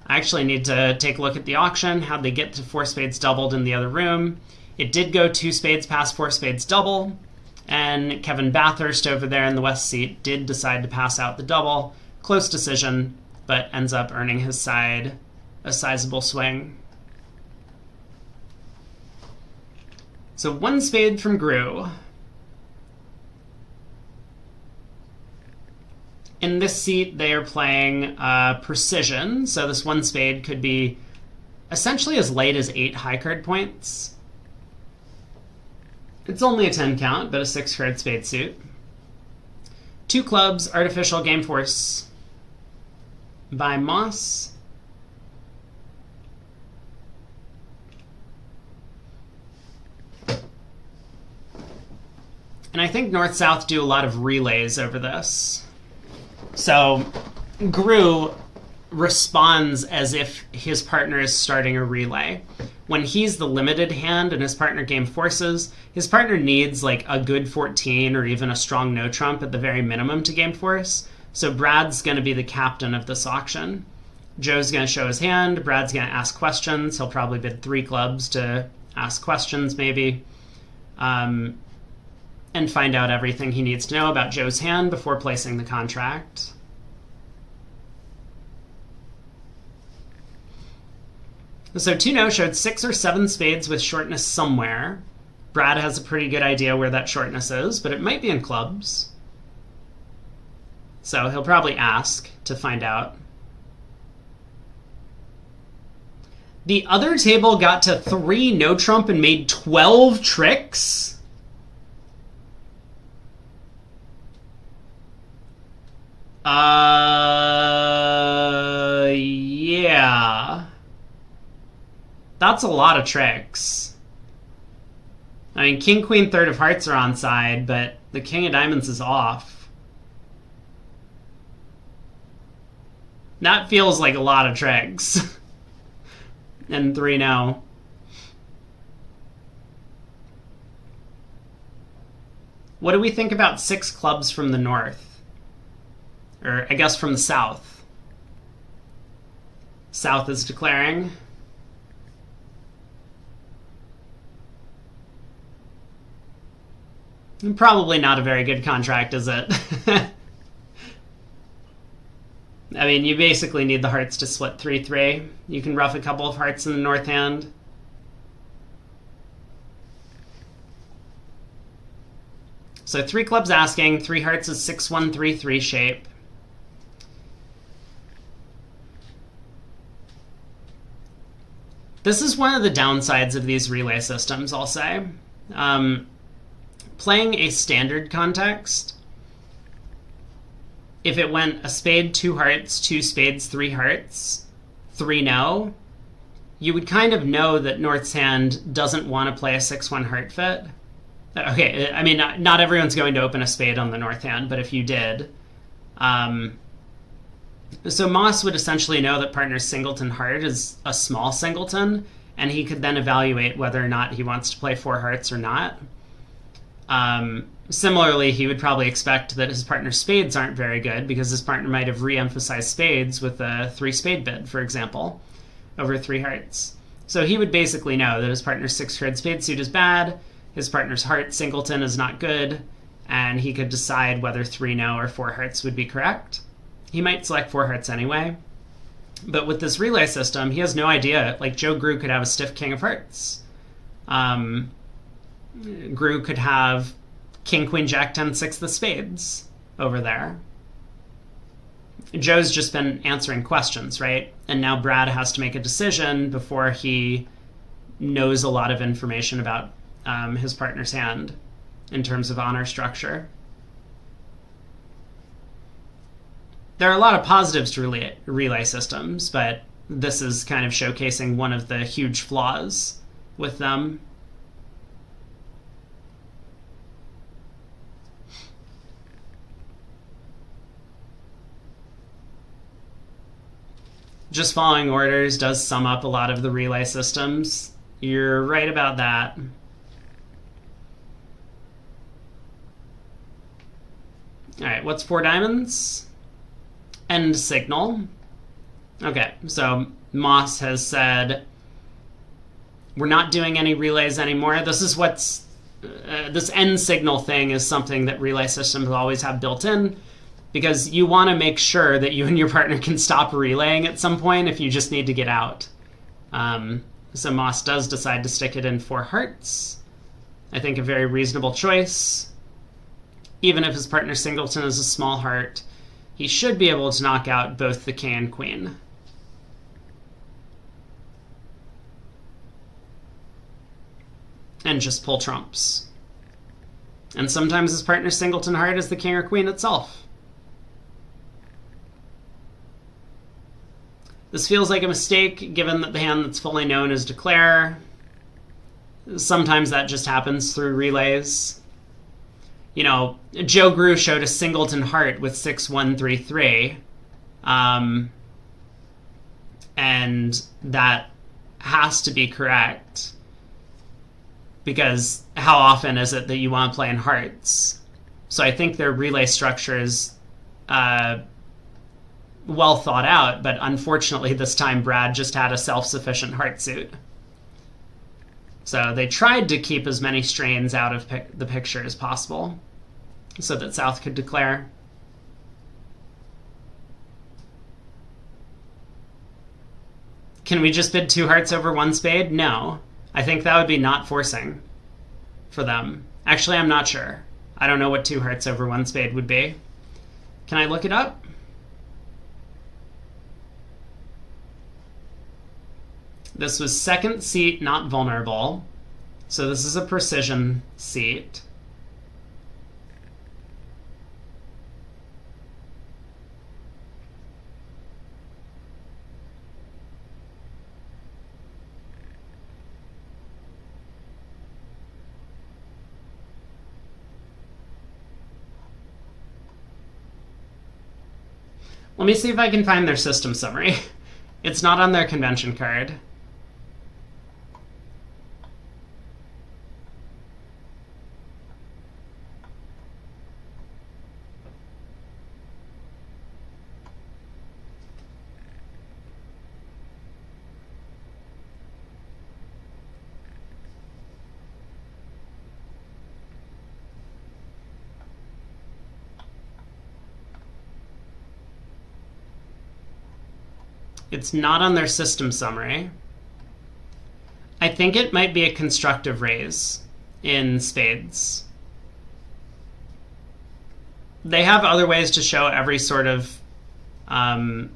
I actually need to take a look at the auction. How'd they get to 4 spades doubled in the other room? It did go 2 spades past 4 spades double, and Kevin Bathurst over there in the west seat did decide to pass out the double. Close decision, but ends up earning his side a sizable swing. So 1 spade from Gru. In this seat, they are playing precision. So this 1 spade could be essentially as late as 8 high card points. It's only a 10 count, but a 6 card spade suit. 2 clubs, artificial game force by Moss. And I think North-South do a lot of relays over this. So Gru responds as if his partner is starting a relay. When he's the limited hand and his partner game forces, his partner needs like a good 14 or even a strong no trump at the very minimum to game force. So Brad's going to be the captain of this auction. Joe's going to show his hand. Brad's going to ask questions. He'll probably bid 3 clubs to ask questions maybe. And find out everything he needs to know about Joe's hand before placing the contract. So 2-0 showed 6 or 7 spades with shortness somewhere. Brad has a pretty good idea where that shortness is, but it might be in clubs. So he'll probably ask to find out. The other table got to 3 no trump and made 12 tricks? Yeah. That's a lot of tricks. I mean, king, queen, third of hearts are on side, but the king of diamonds is off. That feels like a lot of tricks. And 3 no. What do we think about 6 clubs from the north? Or, I guess, from the south. South is declaring. Probably not a very good contract, is it? I mean, you basically need the hearts to split 3-3. You can rough a couple of hearts in the north hand. So 3 clubs asking, 3 hearts is 6-1-3-3 shape. This is one of the downsides of these relay systems, I'll say. Playing a standard context, if it went a spade, 2 hearts, 2 spades, 3 hearts, 3 no, you would kind of know that North's hand doesn't want to play a 6-1 heart fit. Okay, I mean, not everyone's going to open a spade on the North hand, but if you did. So Moss would essentially know that partner's singleton heart is a small singleton, and he could then evaluate whether or not he wants to play 4 hearts or not. Similarly, he would probably expect that his partner's spades aren't very good because his partner might have re-emphasized spades with a 3 spade bid, for example, over 3 hearts. So he would basically know that his partner's 6-card spade suit is bad, his partner's heart singleton is not good, and he could decide whether 3 no or 4 hearts would be correct. He might select 4 hearts anyway. But with this relay system, he has no idea. Like, Joe Grew could have a stiff king of hearts. Grew could have king, queen, jack, 10, 6 the spades over there. Joe's just been answering questions, right? And now Brad has to make a decision before he knows a lot of information about his partner's hand in terms of honor structure. There are a lot of positives to relay systems, but this is kind of showcasing one of the huge flaws with them. Just following orders does sum up a lot of the relay systems. You're right about that. All right, what's 4 diamonds? End signal. Okay, so Moss has said, we're not doing any relays anymore. This is what's, this end signal thing is something that relay systems always have built in, because you want to make sure that you and your partner can stop relaying at some point if you just need to get out. So Moss does decide to stick it in 4 hearts. I think a very reasonable choice. Even if his partner singleton is a small heart, he should be able to knock out both the king and queen. And just pull trumps. And sometimes his partner's singleton heart is the king or queen itself. This feels like a mistake, given that the hand that's fully known is declare. Sometimes that just happens through relays. You know, Joe Grew showed a singleton heart with 6-1-3-3. And that has to be correct. Because how often is it that you want to play in hearts? So I think their relay structure is well thought out, but unfortunately this time Brad just had a self-sufficient heart suit. So they tried to keep as many strains out of the picture as possible so that South could declare. Can we just bid 2 hearts over 1 spade? No. I think that would be not forcing for them. Actually, I'm not sure. I don't know what 2 hearts over 1 spade would be. Can I look it up? This was second seat, not vulnerable. So this is a precision seat. Let me see if I can find their system summary. It's not on their convention card. It's not on their system summary. I think it might be a constructive raise in spades. They have other ways to show every sort of heart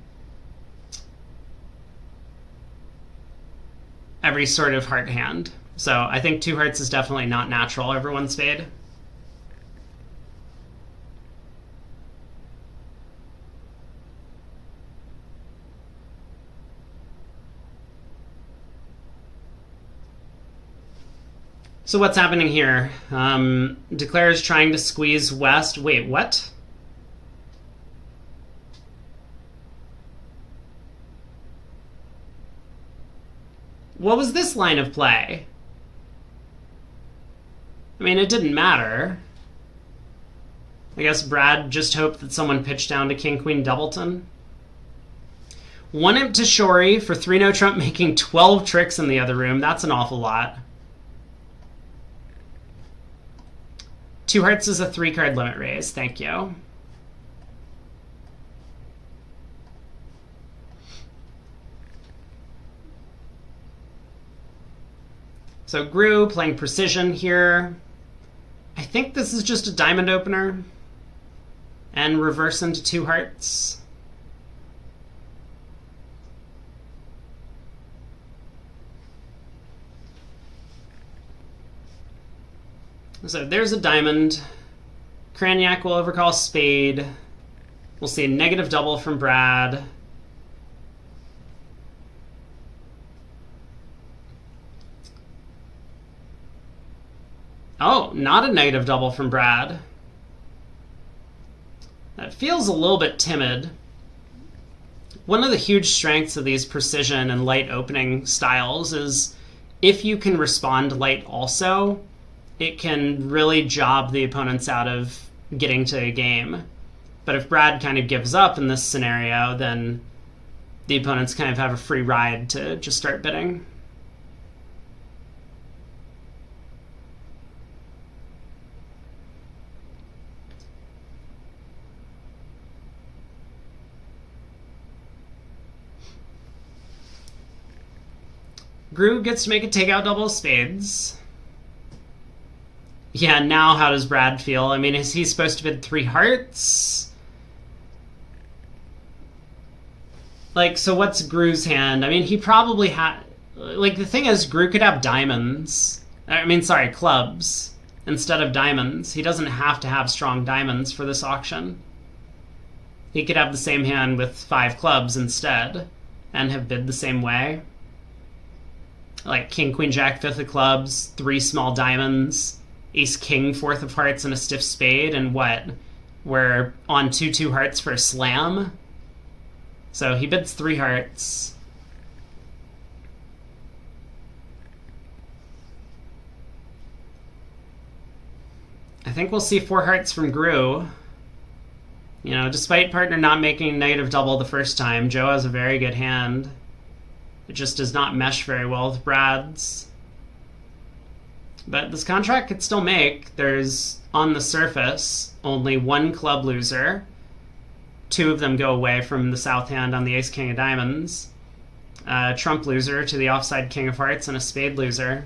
hand. So I think 2 hearts is definitely not natural over 1 spade. So what's happening here? Declares trying to squeeze west. Wait, what? What was this line of play? I mean, it didn't matter. I guess Brad just hoped that someone pitched down to King-Queen Doubleton. 1 imp to Shorey for 3-no trump, making 12 tricks in the other room. That's an awful lot. 2 hearts is a 3-card limit raise. Thank you. So Gru playing precision here. I think this is just a diamond opener. And reverse into 2 hearts. So there's a diamond. Cranyak will overcall spade. We'll see a negative double from Brad. Oh, not a negative double from Brad. That feels a little bit timid. One of the huge strengths of these precision and light opening styles is if you can respond light also, it can really job the opponents out of getting to a game. But if Brad kind of gives up in this scenario, then the opponents kind of have a free ride to just start bidding. Gru gets to make a takeout double of spades. Yeah, now how does Brad feel? I mean, is he supposed to bid 3 hearts? Like, so what's Gru's hand? I mean, he probably had... Like, the thing is, Gru could have diamonds. I mean, sorry, clubs instead of diamonds. He doesn't have to have strong diamonds for this auction. He could have the same hand with 5 clubs instead and have bid the same way. Like, King, Queen, Jack, 5th of clubs, 3 small diamonds... Ace, King, 4th of hearts, and a stiff spade, and what? We're on 2 hearts for a slam? So he bids 3 hearts. I think we'll see 4 hearts from Gru. You know, despite partner not making a negative double the first time, Joe has a very good hand. It just does not mesh very well with Brad's. But this contract could still make. There's, on the surface, only 1 club loser. 2 of them go away from the south hand on the ace-king of diamonds. trump loser to the offside king of hearts and a spade loser.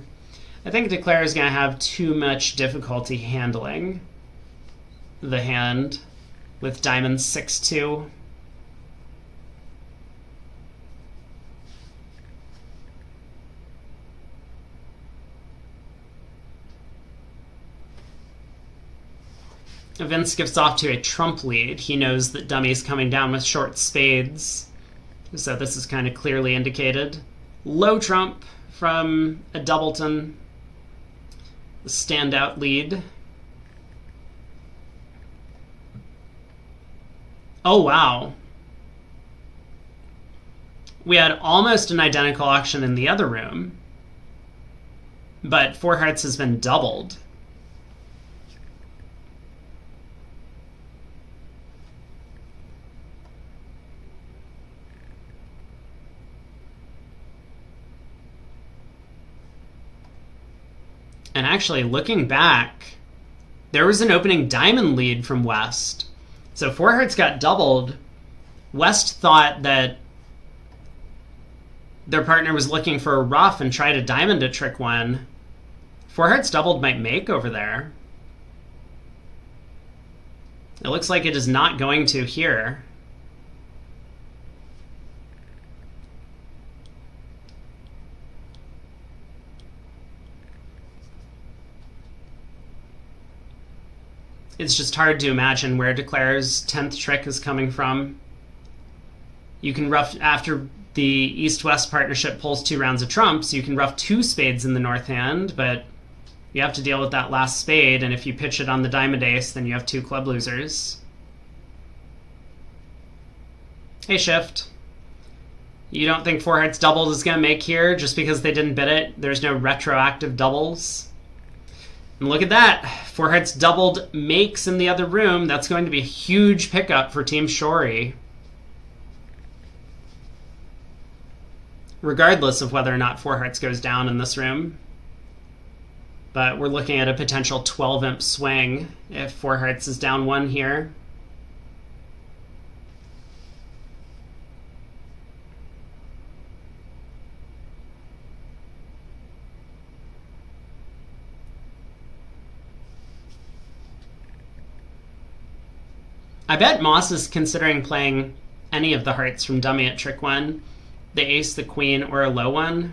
I think Declare is going to have too much difficulty handling the hand with diamonds 6-2. Vince gets off to a trump lead. He knows that Dummy's coming down with short spades, so this is kind of clearly indicated. Low trump from a doubleton. The standout lead. Oh, wow. We had almost an identical auction in the other room, but four hearts has been doubled. And actually, looking back, there was an opening diamond lead from West. So four hearts got doubled. West thought that their partner was looking for a ruff and tried a diamond at trick one. Four hearts doubled might make over there. It looks like it is not going to here. It's just hard to imagine where Declare's 10th trick is coming from. You can ruff, after the East-West partnership pulls 2 rounds of trumps, you can ruff 2 spades in the north hand, but you have to deal with that last spade, and if you pitch it on the diamond ace, then you have 2 club losers. Hey, Shift. You don't think four hearts doubled is going to make here just because they didn't bid it? There's no retroactive doubles? And look at that. Four hearts doubled makes in the other room. That's going to be a huge pickup for Team Shori. Regardless of whether or not four hearts goes down in this room. But we're looking at a potential 12-imp swing if four hearts is down 1 here. I bet Moss is considering playing any of the hearts from dummy at trick 1. The ace, the queen, or a low one.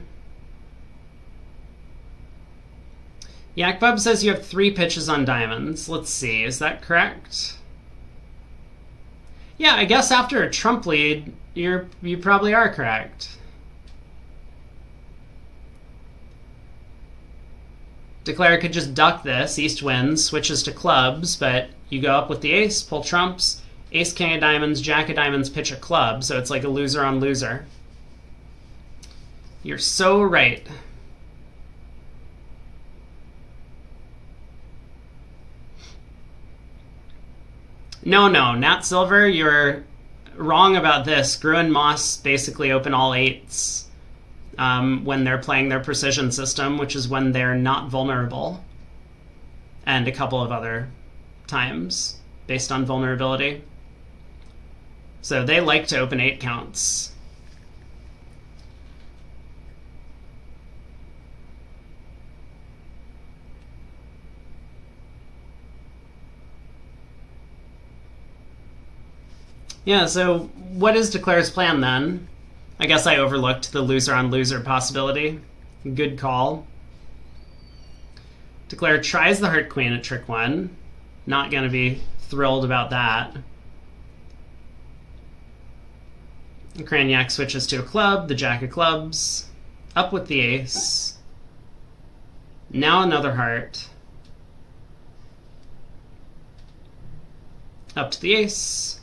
Yakbub says you have 3 pitches on diamonds. Let's see, is that correct? Yeah, I guess after a trump lead, you probably are correct. Declare could just duck this, East wins, switches to clubs, but you go up with the ace, pull trumps, ace, king of diamonds, jack of diamonds, pitch a club, so it's like a loser on loser. You're so right. No, Nat Silver, you're wrong about this. Gru and Moss basically open all 8s when they're playing their precision system, which is when they're not vulnerable. And a couple of other times based on vulnerability. So they like to open 8 counts. Yeah, so what is Declare's plan then? I guess I overlooked the loser on loser possibility. Good call. Declare tries the heart queen at trick 1. Not going to be thrilled about that. Cranyak switches to a club, the jack of clubs. Up with the ace. Now another heart. Up to the ace.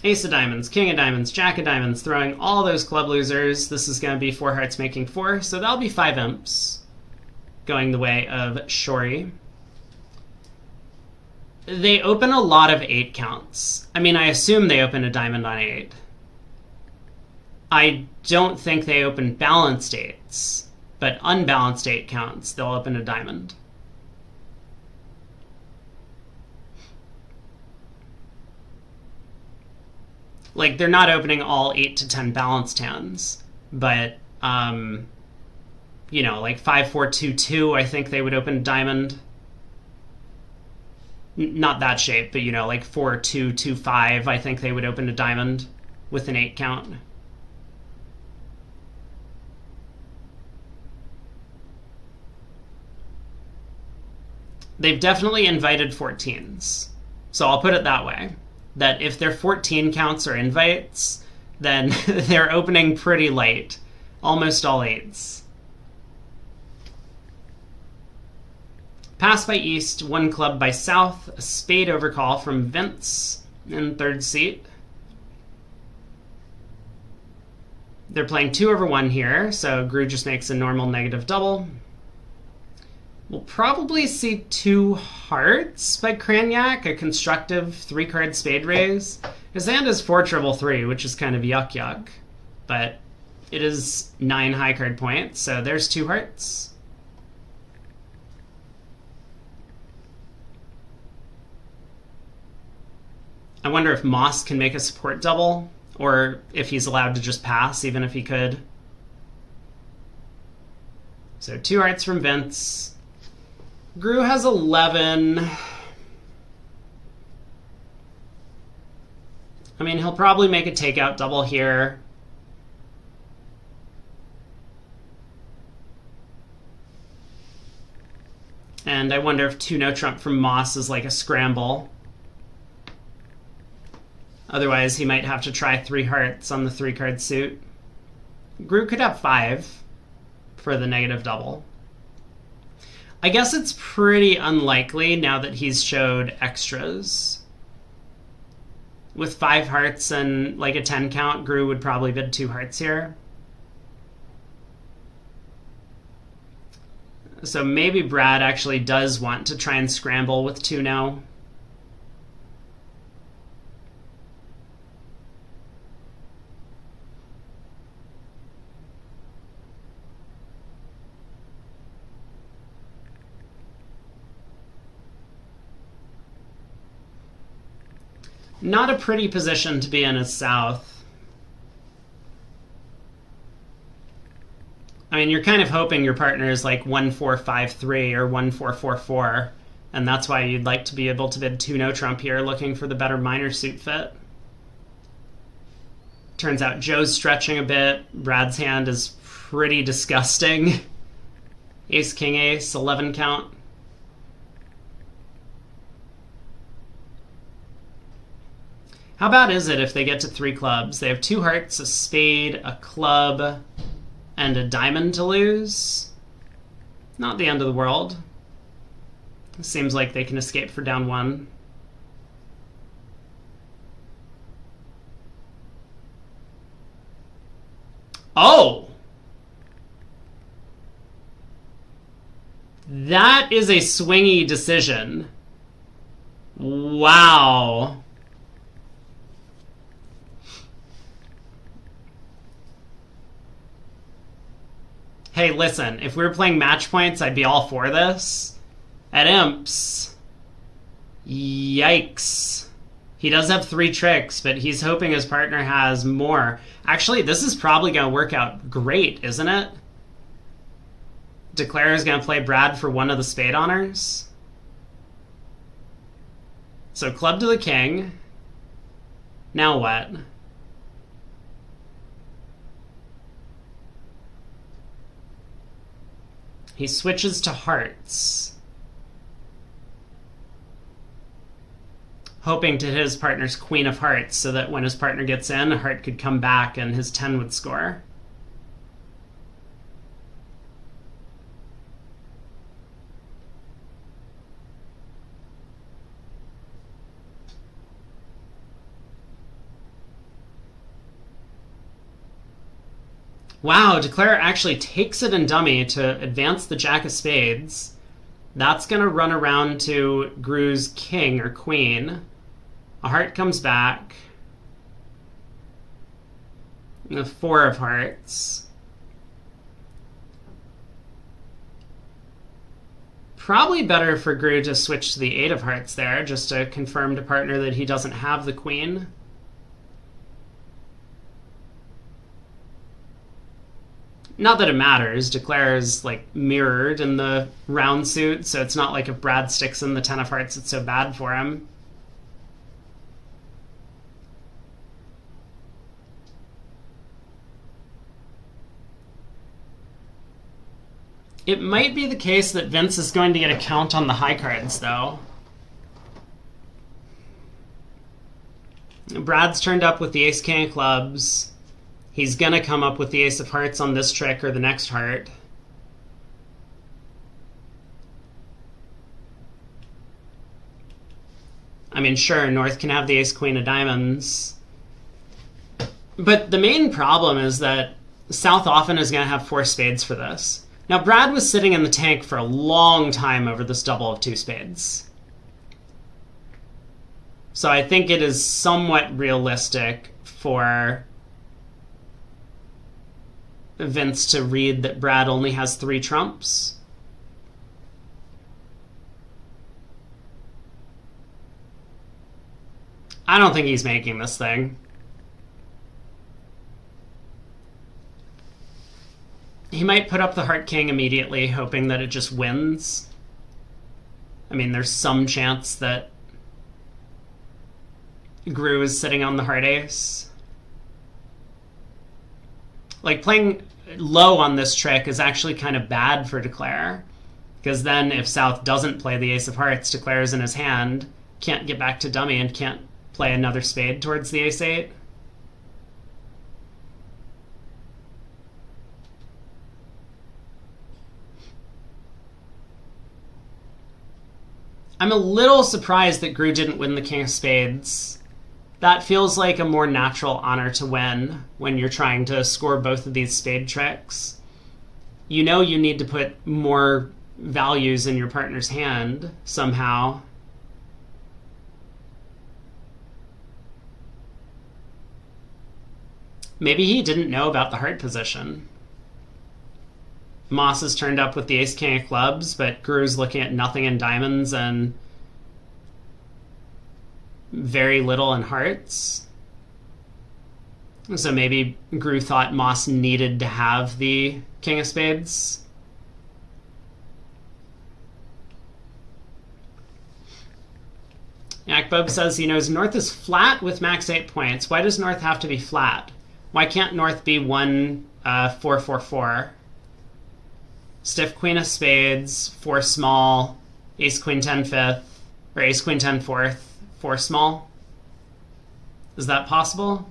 Ace of diamonds, king of diamonds, jack of diamonds, throwing all those club losers. This is going to be 4 hearts making 4, so that'll be 5 imps going the way of Shori. They open a lot of 8 counts. I mean, I assume they open a diamond on 8. I don't think they open balanced 8s, but unbalanced 8 counts, they'll open a diamond. Like, they're not opening all 8 to 10 balanced hands, but, you know, like 5-4-2-2, I think they would open diamond. Not that shape, but, you know, like 4-2-2-5, I think they would open a diamond with an 8 count. They've definitely invited 14s. So I'll put it that way, that if their 14 counts are invites, then they're opening pretty late. Almost all 8s. Pass by East, 1 club by South, a spade overcall from Vince in 3rd seat. They're playing 2/1 here, so Gru just makes a normal negative double. We'll probably see 2 hearts by Cranyak, a constructive 3-card spade raise. His hand is 4-3-3, which is kind of yuck. But it is 9 high card points, so there's 2 hearts. I wonder if Moss can make a support double, or if he's allowed to just pass, even if he could. So 2 hearts from Vince. Gru has 11. I mean, he'll probably make a takeout double here. And I wonder if 2 no trump from Moss is like a scramble. Otherwise, he might have to try 3 hearts on the 3-card suit. Gru could have 5 for the negative double. I guess it's pretty unlikely now that he's showed extras. With 5 hearts and like a 10 count, Gru would probably bid 2 hearts here. So maybe Brad actually does want to try and scramble with 2 now. Not a pretty position to be in as South. I mean, you're kind of hoping your partner is like 1-4-5-3 or 1-4-4-4, and that's why you'd like to be able to bid 2 no trump here, looking for the better minor suit fit. Turns out Joe's stretching a bit. Brad's hand is pretty disgusting. Ace, king, ace, 11 count. How bad is it if they get to 3 clubs? They have 2 hearts, a spade, a club, and a diamond to lose. Not the end of the world. It seems like they can escape for down 1. Oh! That is a swingy decision. Wow. Hey, listen, if we were playing match points, I'd be all for this. At Imps, yikes. He does have 3 tricks, but he's hoping his partner has more. Actually, this is probably going to work out great, isn't it? Declare is going to play Brad for 1 of the spade honors. So club to the king. Now what? He switches to hearts, hoping to hit his partner's queen of hearts so that when his partner gets in, a heart could come back and his 10 would score. Wow, Declare actually takes it in dummy to advance the jack of spades. That's going to run around to Gru's king or queen. A heart comes back. The 4 of hearts. Probably better for Gru to switch to the 8 of hearts there, just to confirm to partner that he doesn't have the queen. Not that it matters. Declare is like mirrored in the round suit, so it's not like if Brad sticks in the 10 of hearts, it's so bad for him. It might be the case that Vince is going to get a count on the high cards, though. Brad's turned up with the ace-king of clubs. He's going to come up with the ace of hearts on this trick or the next heart. I mean, sure, North can have the ace-queen of diamonds. But the main problem is that South often is going to have 4 spades for this. Now, Brad was sitting in the tank for a long time over this double of 2 spades. So I think it is somewhat realistic for Vince to read that Brad only has 3 trumps. I don't think he's making this thing. He might put up the heart king immediately, hoping that it just wins. I mean, there's some chance that Gru is sitting on the heart ace. Like, playing low on this trick is actually kind of bad for Declare, because then if South doesn't play the ace of hearts, Declare's in his hand, can't get back to dummy, and can't play another spade towards the ace-8. I'm a little surprised that Gru didn't win the king of spades. That feels like a more natural honor to win when you're trying to score both of these spade tricks. You know you need to put more values in your partner's hand somehow. Maybe he didn't know about the heart position. Moss has turned up with the ace-king of clubs, but Gru's looking at nothing in diamonds and very little in hearts. So maybe Gru thought Moss needed to have the king of spades. Yakbub says he knows North is flat with max 8 points. Why does North have to be flat? Why can't North be 1-4-4-4? Stiff queen of spades, 4 small, ace queen 10 fifth, or ace queen 10 fourth, 4 small. Is that possible?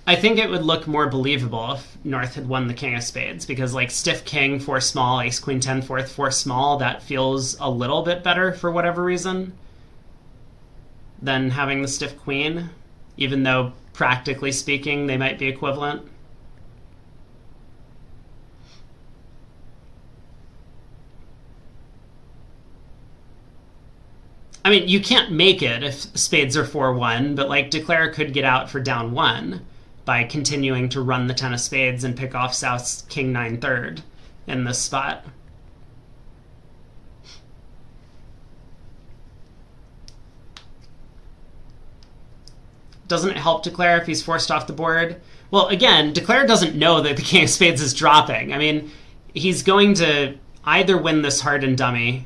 I think it would look more believable if North had won the king of spades, because like stiff king, 4 small, ace queen 10 fourth, 4 small, that feels a little bit better for whatever reason than having the stiff queen, even though practically speaking they might be equivalent. I mean, you can't make it if spades are 4-1, but like Declare could get out for down 1 by continuing to run the 10 of spades and pick off South's king 9 third in this spot. Doesn't it help Declare if he's forced off the board? Well, again, Declare doesn't know that the king of spades is dropping. I mean, he's going to either win this heart and dummy,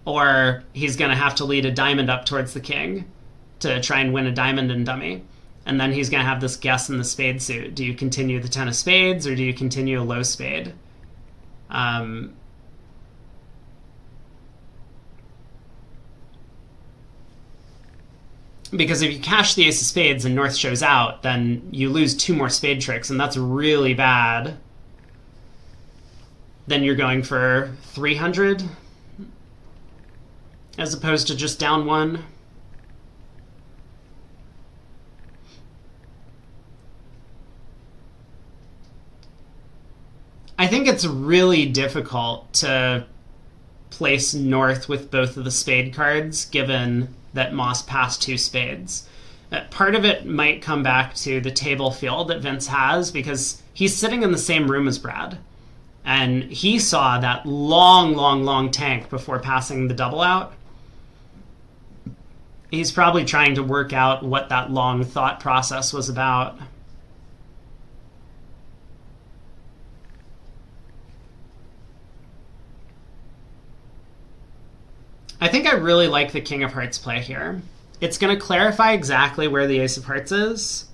or he's going to have to lead a diamond up towards the king to try and win a diamond and dummy. And then he's going to have this guess in the spade suit. Do you continue the 10 of spades, or do you continue a low spade? Because if you cash the ace of spades and North shows out, then you lose 2 more spade tricks, and that's really bad. Then you're going for 300 as opposed to just down 1. I think it's really difficult to place North with both of the spade cards, given that Moss passed 2 spades. Part of it might come back to the table field that Vince has, because he's sitting in the same room as Brad. And he saw that long, long, long tank before passing the double out. He's probably trying to work out what that long thought process was about. I think I really like the King of Hearts play here. It's going to clarify exactly where the Ace of Hearts is.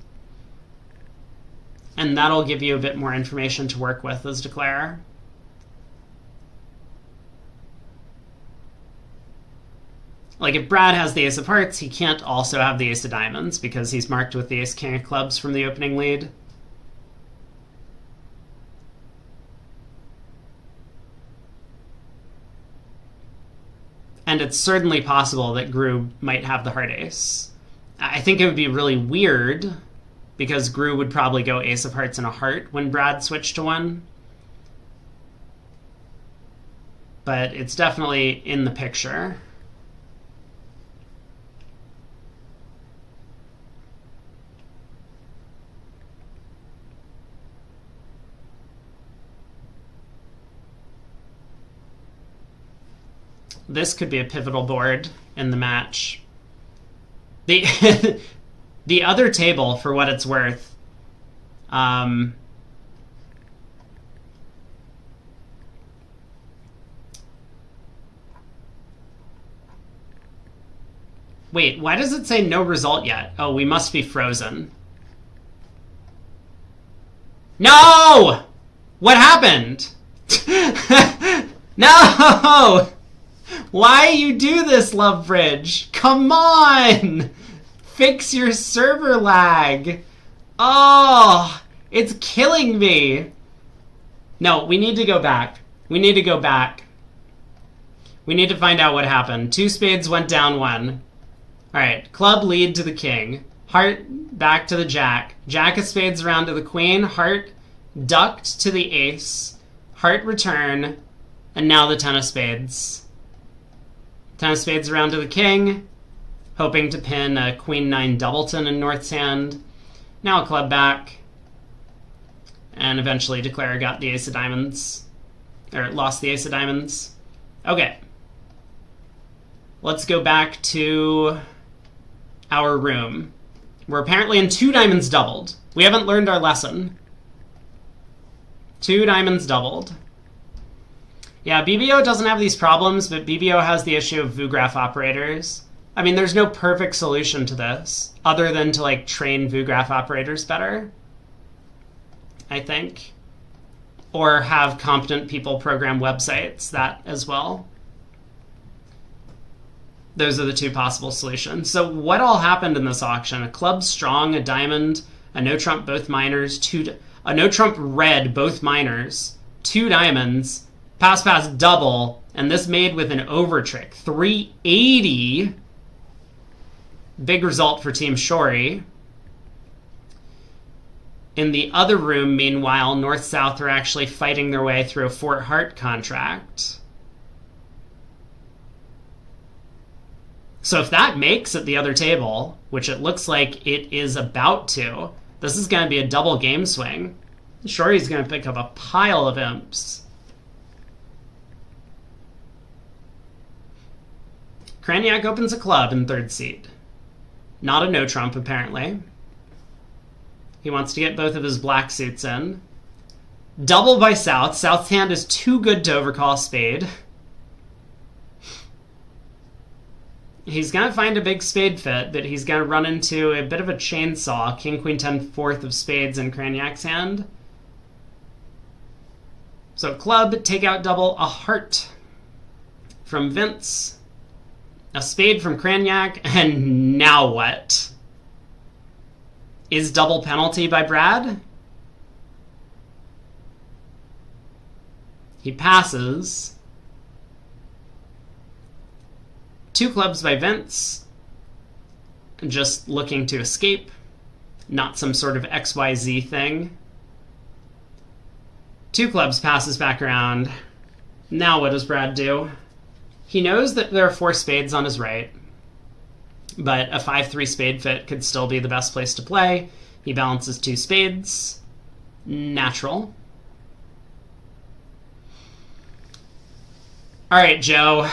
And that'll give you a bit more information to work with as declare. Like, if Brad has the Ace of Hearts, he can't also have the Ace of Diamonds because he's marked with the Ace King of Clubs from the opening lead. And it's certainly possible that Gru might have the Heart Ace. I think it would be really weird because Gru would probably go Ace of Hearts and a Heart when Brad switched to one. But it's definitely in the picture. This could be a pivotal board in the match. The the other table, for what it's worth, wait, why does it say no result yet? Oh, we must be frozen. No! What happened? No! Why you do this, Lovebridge? Come on! Fix your server lag. Oh, it's killing me. No, we need to go back. We need to go back. We need to find out what happened. 2 spades went down 1. All right, club lead to the king. Heart back to the jack. Jack of spades around to the queen. Heart ducked to the ace. Heart return. And now the 10 of spades. 10 of spades around to the king, hoping to pin a queen 9 doubleton in North's hand. Now a club back, and eventually declare got the ace of diamonds, or lost the ace of diamonds. Okay, let's go back to our room. We're apparently in 2 diamonds doubled. We haven't learned our lesson. 2 diamonds doubled. Yeah, BBO doesn't have these problems, but BBO has the issue of VuGraph operators. I mean, there's no perfect solution to this, other than to, like, train VuGraph operators better, I think. Or have competent people program websites, that as well. Those are the 2 possible solutions. So what all happened in this auction? A club strong, a diamond, a no-trump both minors, a no-trump red both minors, 2 diamonds, pass double, and this made with an over trick. 380. Big result for Team Shori. In the other room, meanwhile, North-South are actually fighting their way through a Fort Hart contract. So if that makes at the other table, which it looks like it is about to, this is going to be a double game swing. Shori's going to pick up a pile of imps. Kranyak opens a club in 3rd seed. Not a no-trump, apparently. He wants to get both of his black suits in. Double by South. South's hand is too good to overcall spade. He's going to find a big spade fit, but he's going to run into a bit of a chainsaw. King, Queen, 10, 4th of spades in Kranyak's hand. So club, take out double, a heart from Vince. A spade from Kranyak, and now what? Is double penalty by Brad? He passes. 2 clubs by Vince. Just looking to escape. Not some sort of XYZ thing. 2 clubs passes back around. Now what does Brad do? He knows that there are 4 spades on his right, but a 5-3 spade fit could still be the best place to play. He balances 2 spades. Natural. All right, Joe.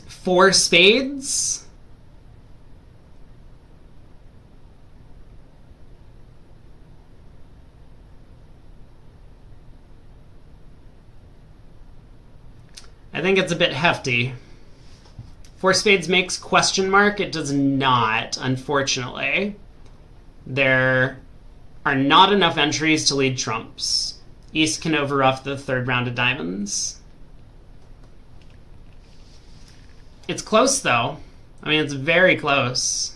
4 spades. I think it's a bit hefty. 4 spades makes question mark. It does not, unfortunately. There are not enough entries to lead trumps. East can overruff the 3rd round of diamonds. It's close, though. I mean, it's very close.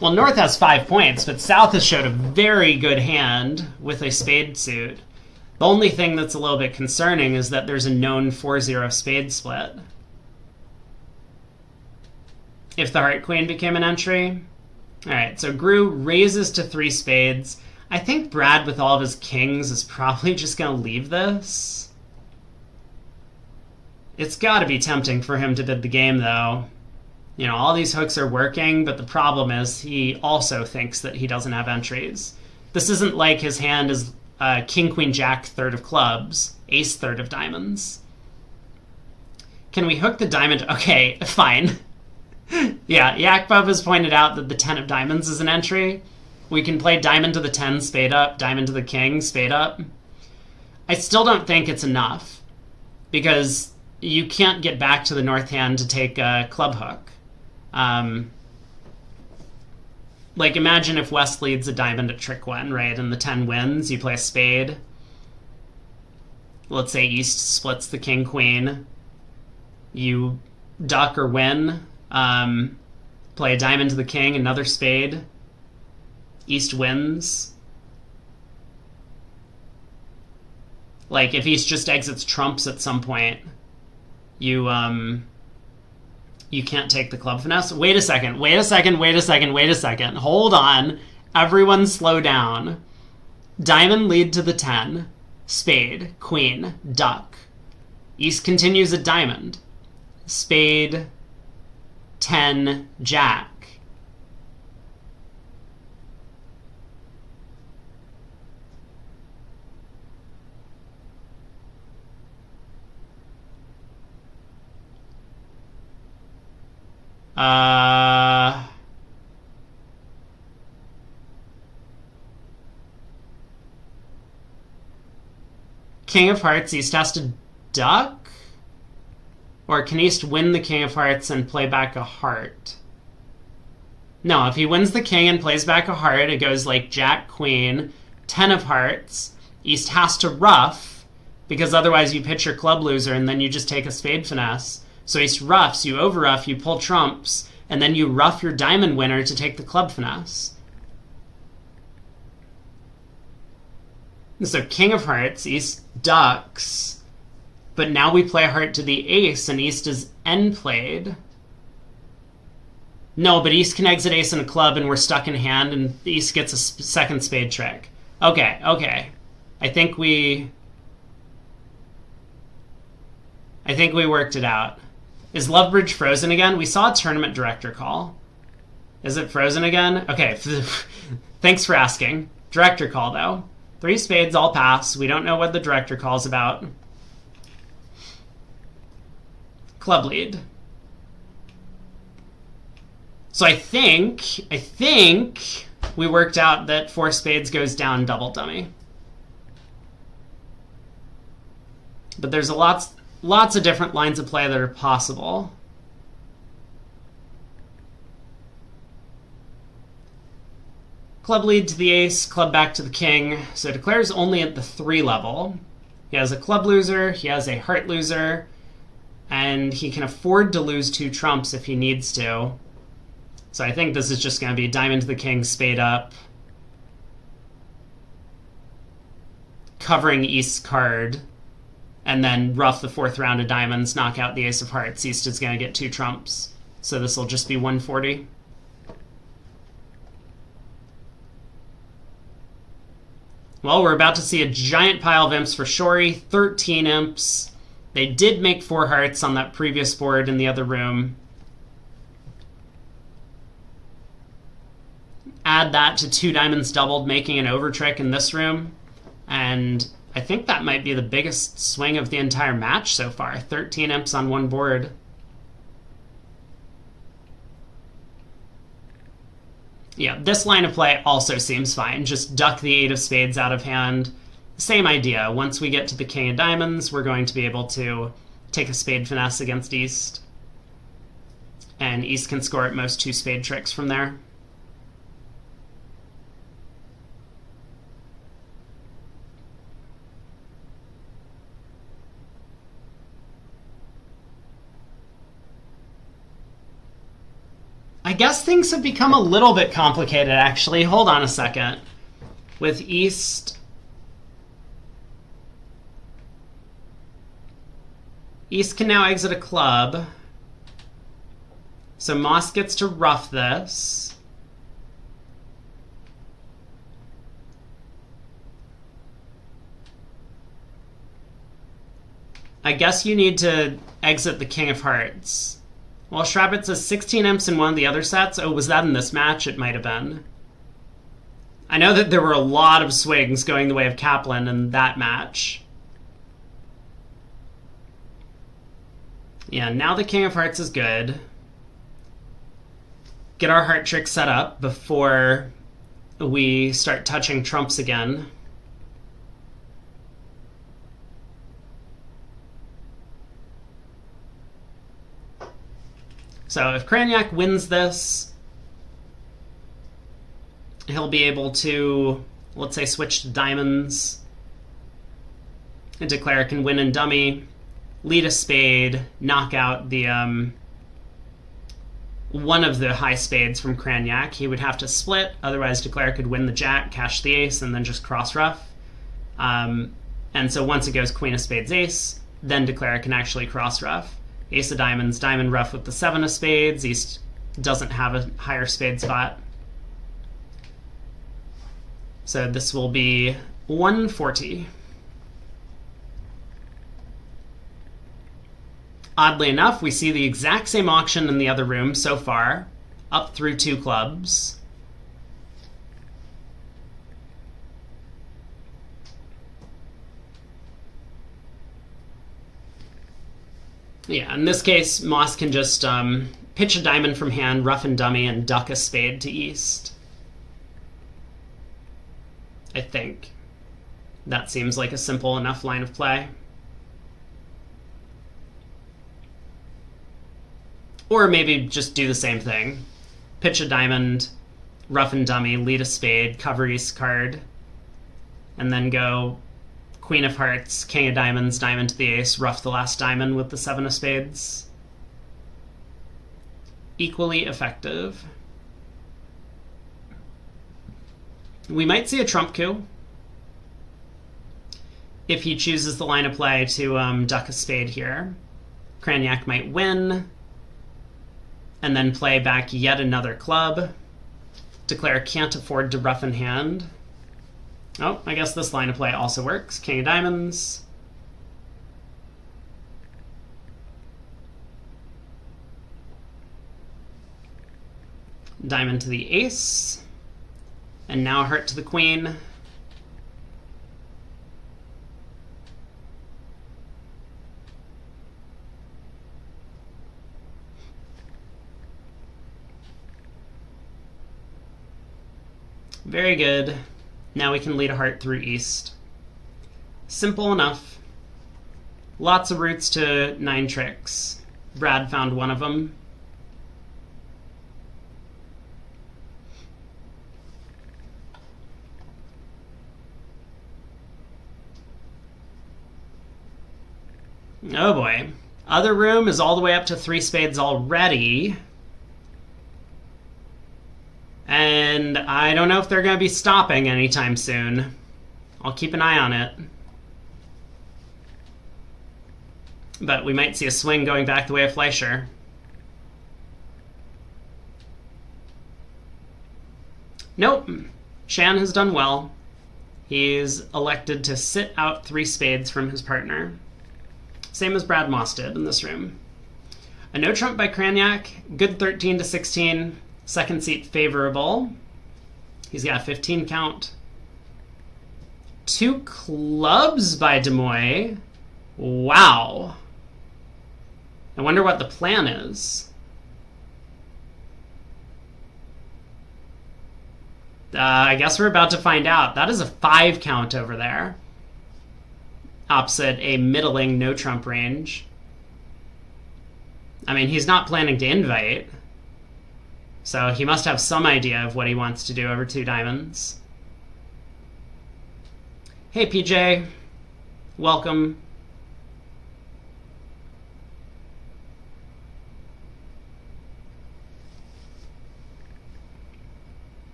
Well, North has 5 points, but South has showed a very good hand with a spade suit. The only thing that's a little bit concerning is that there's a known 4-0 spade split. If the Heart Queen became an entry. Alright, so Gru raises to 3 spades. I think Brad, with all of his kings, is probably just going to leave this. It's got to be tempting for him to bid the game, though. You know, all these hooks are working, but the problem is he also thinks that he doesn't have entries. This isn't like his hand is King, Queen, Jack, 3rd of clubs, Ace, 3rd of diamonds. Can we hook the diamond? Okay, fine. Yeah, Yakbub has pointed out that the 10 of diamonds is an entry. We can play diamond to the 10, spade up, diamond to the king, spade up. I still don't think it's enough, because you can't get back to the north hand to take a club hook. Like, imagine if West leads a diamond at trick 1, right, and the 10 wins, you play a spade. Let's say East splits the king, queen. You duck or win. Play a diamond to the king, another spade. East wins. Like, if East just exits trumps at some point, you can't take the club finesse. Wait a second. Hold on. Everyone slow down. Diamond lead to the 10. Spade, queen, duck. East continues at diamond. Spade, 10, jack. King of Hearts, East has to duck? Or can East win the King of Hearts and play back a heart? No, if he wins the king and plays back a heart, it goes like Jack, Queen, 10 of hearts. East has to ruff, because otherwise you pitch your club loser and then you just take a spade finesse. So East ruffs, you overruff, you pull trumps, and then you ruff your diamond winner to take the club finesse. So King of Hearts, East ducks, but now we play heart to the ace, and East is end played. No, but East can exit ace and a club, and we're stuck in hand, and East gets a second spade trick. Okay. I think we worked it out. Is Lovebridge frozen again? We saw a tournament director call. Is it frozen again? Okay, thanks for asking. Director call, though. 3 spades, all pass. We don't know what the director call's about. Club lead. So I think we worked out that 4 spades goes down double dummy. But there's lots of different lines of play that are possible. Club lead to the ace, club back to the king. So declares only at the 3 level. He has a club loser, he has a heart loser, and he can afford to lose 2 trumps if he needs to. So I think this is just going to be diamond to the king, spade up. Covering East's card. And then ruff the 4th round of diamonds, knock out the ace of hearts. East is going to get 2 trumps. So this will just be 140. Well, we're about to see a giant pile of imps for Shori. 13 imps. They did make 4 hearts on that previous board in the other room. Add that to 2 diamonds doubled, making an over trick in this room. And I think that might be the biggest swing of the entire match so far. 13 imps on one board. Yeah, this line of play also seems fine. Just duck the 8 of spades out of hand. Same idea. Once we get to the king of diamonds, we're going to be able to take a spade finesse against East. And East can score at most 2 spade tricks from there. I guess things have become a little bit complicated, actually. Hold on a second. With East... East can now exit a club. So Moss gets to rough this. I guess you need to exit the king of hearts. Well, Shrabbit says 16 imps in one of the other sets. Oh, was that in this match? It might have been. I know that there were a lot of swings going the way of Kaplan in that match. Yeah, now the king of hearts is good. Get our heart trick set up before we start touching trumps again. So if Kranyak wins this, he'll be able to, let's say, switch to diamonds. And Declare can win in dummy, lead a spade, knock out the one of the high spades from Kranyak. He would have to split, otherwise Declare could win the jack, cash the ace, and then just cross rough. And so once it goes queen of spades ace, then Declare can actually cross rough. Ace of diamonds, diamond rough with the 7 of spades. East doesn't have a higher spade spot. So this will be 140. Oddly enough, we see the exact same auction in the other room so far, up through 2 clubs. Yeah, in this case, Moss can just pitch a diamond from hand, rough and dummy, and duck a spade to East. I think. That seems like a simple enough line of play. Or maybe just do the same thing. Pitch a diamond, rough and dummy, lead a spade, cover East card, and then go queen of hearts, king of diamonds, diamond to the ace, rough the last diamond with the 7 of spades. Equally effective. We might see a trump coup if he chooses the line of play to duck a spade here. Kranyak might win, and then play back yet another club. Declare can't afford to rough in hand. Oh, I guess this line of play also works. King of diamonds. Diamond to the ace. And now heart to the queen. Very good. Now we can lead a heart through East. Simple enough. Lots of routes to 9 tricks. Brad found one of them. Oh boy. Other room is all the way up to 3 spades already. And I don't know if they're going to be stopping anytime soon. I'll keep an eye on it. But we might see a swing going back the way of Fleischer. Nope. Shan has done well. He's elected to sit out 3 spades from his partner. Same as Brad Moss did in this room. A no trump by Kraniak, good 13 to 16, second seat favorable. He's got a 15 count. 2 clubs by Demoy. Wow. I wonder what the plan is. I guess we're about to find out. That is a 5 count over there. Opposite a middling no trump range. I mean, he's not planning to invite. So he must have some idea of what he wants to do over 2 diamonds. Hey, PJ. Welcome.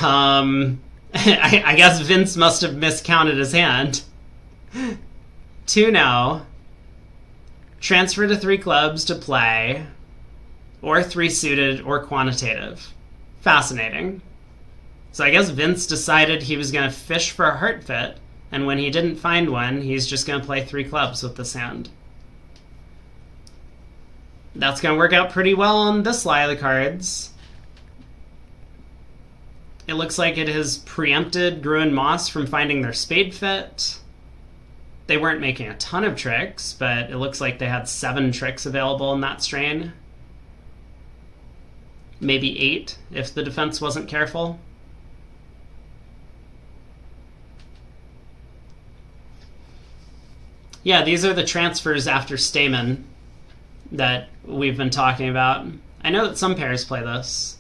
I guess Vince must have miscounted his hand. 2 no. Transfer to 3 clubs to play. Or 3 suited or quantitative. Fascinating. So I guess Vince decided he was going to fish for a heart fit, and when he didn't find one, he's just going to play 3 clubs with this hand. That's going to work out pretty well on this lie of the cards. It looks like it has preempted Grew and Moss from finding their spade fit. They weren't making a ton of tricks, but it looks like they had 7 tricks available in that strain. Maybe 8 if the defense wasn't careful. Yeah, these are the transfers after Stamen that we've been talking about. I know that some pairs play this.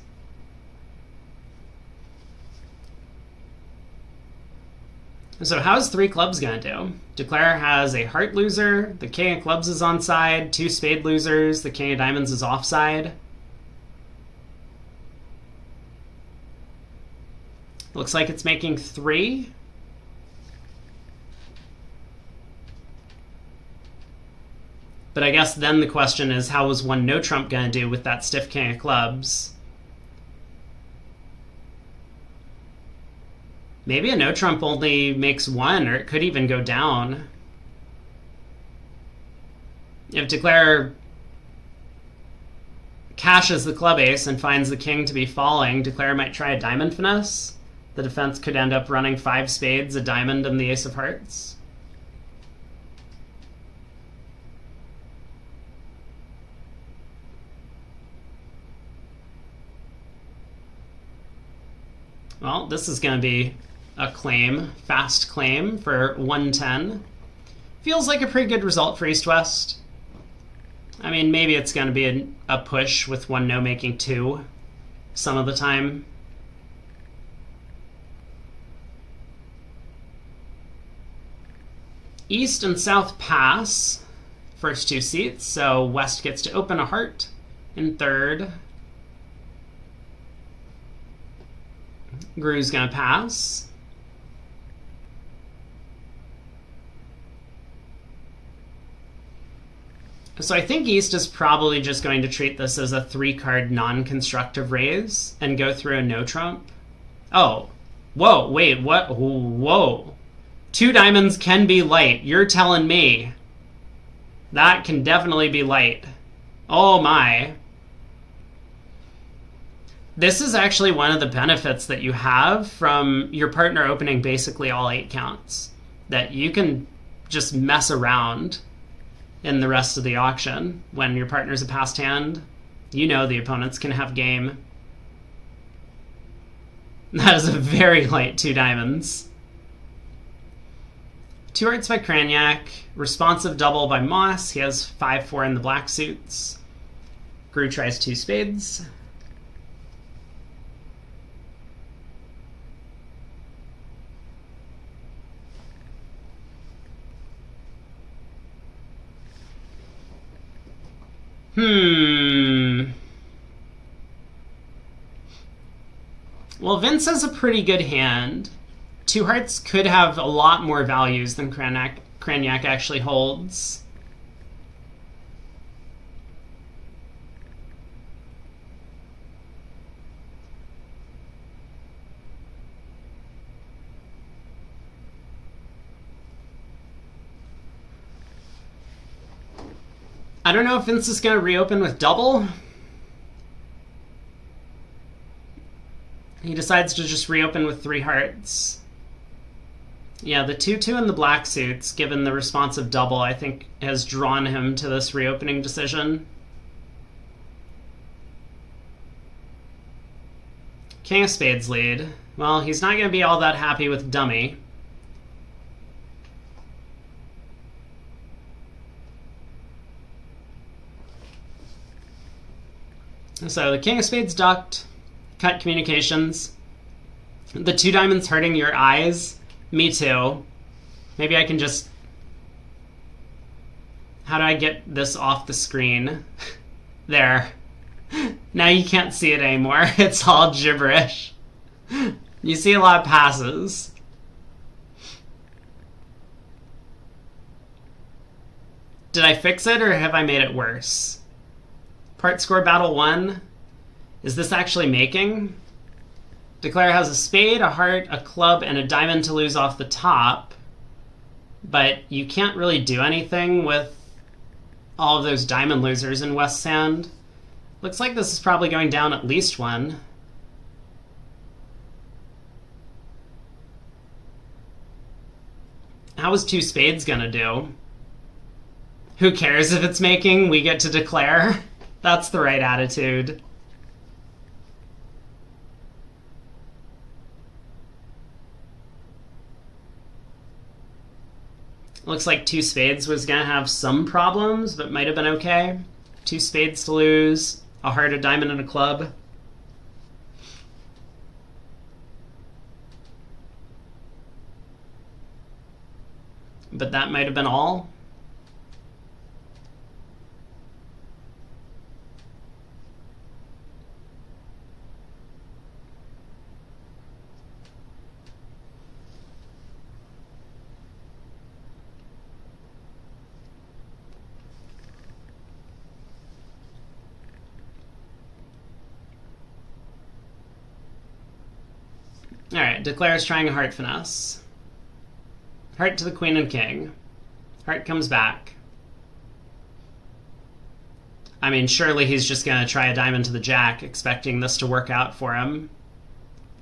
So how's 3 clubs going to do? Declare has a heart loser, the king of clubs is onside, 2 spade losers, the king of diamonds is offside. Looks like it's making 3. But I guess then the question is, how was 1 no trump going to do with that stiff king of clubs? Maybe a no trump only makes 1, or it could even go down. If Declare cashes the club ace and finds the king to be falling, Declare might try a diamond finesse. The defense could end up running 5 spades, a diamond, and the ace of hearts. Well, this is going to be a claim, fast claim for 110. Feels like a pretty good result for East-West. I mean, maybe it's going to be a push with 1 no making 2 some of the time. East and South pass, first 2 seats, so West gets to open a heart in 3rd. Grew's gonna pass. So I think East is probably just going to treat this as a 3-card non-constructive raise and go through a no trump. Oh, whoa, wait, what? Whoa. 2 diamonds can be light. You're telling me. That can definitely be light. Oh my. This is actually one of the benefits that you have from your partner opening basically all 8 counts. That you can just mess around in the rest of the auction. When your partner's a passed hand, you know the opponents can have game. That is a very light 2 diamonds. 2 hearts by Kraniak. Responsive double by Moss. He has 5-4 in the black suits. Grew tries 2 spades. Well, Vince has a pretty good hand. 2 hearts could have a lot more values than Kraniak actually holds. I don't know if Vince is going to reopen with double. He decides to just reopen with 3 hearts. Yeah, the 2-2 in the black suits, given the responsive double, I think has drawn him to this reopening decision. King of Spades lead. Well, he's not going to be all that happy with dummy. So the King of Spades ducked, cut communications. The 2 diamonds hurting your eyes. Me too. Maybe I can just... How do I get this off the screen? There. Now you can't see it anymore. It's all gibberish. You see a lot of passes. Did I fix it or have I made it worse? Part score battle 1. Is this actually making? Declare has a spade, a heart, a club, and a diamond to lose off the top. But you can't really do anything with all of those diamond losers in West Sand. Looks like this is probably going down at least 1. How is 2 spades gonna do? Who cares if it's making? We get to declare. That's the right attitude. Looks like 2 spades was gonna have some problems, but might have been okay. 2 spades to lose, a heart, a diamond, and a club. But that might have been all. Alright, declares trying a heart finesse. Heart to the queen and king. Heart comes back. I mean, surely he's just going to try a diamond to the jack, expecting this to work out for him.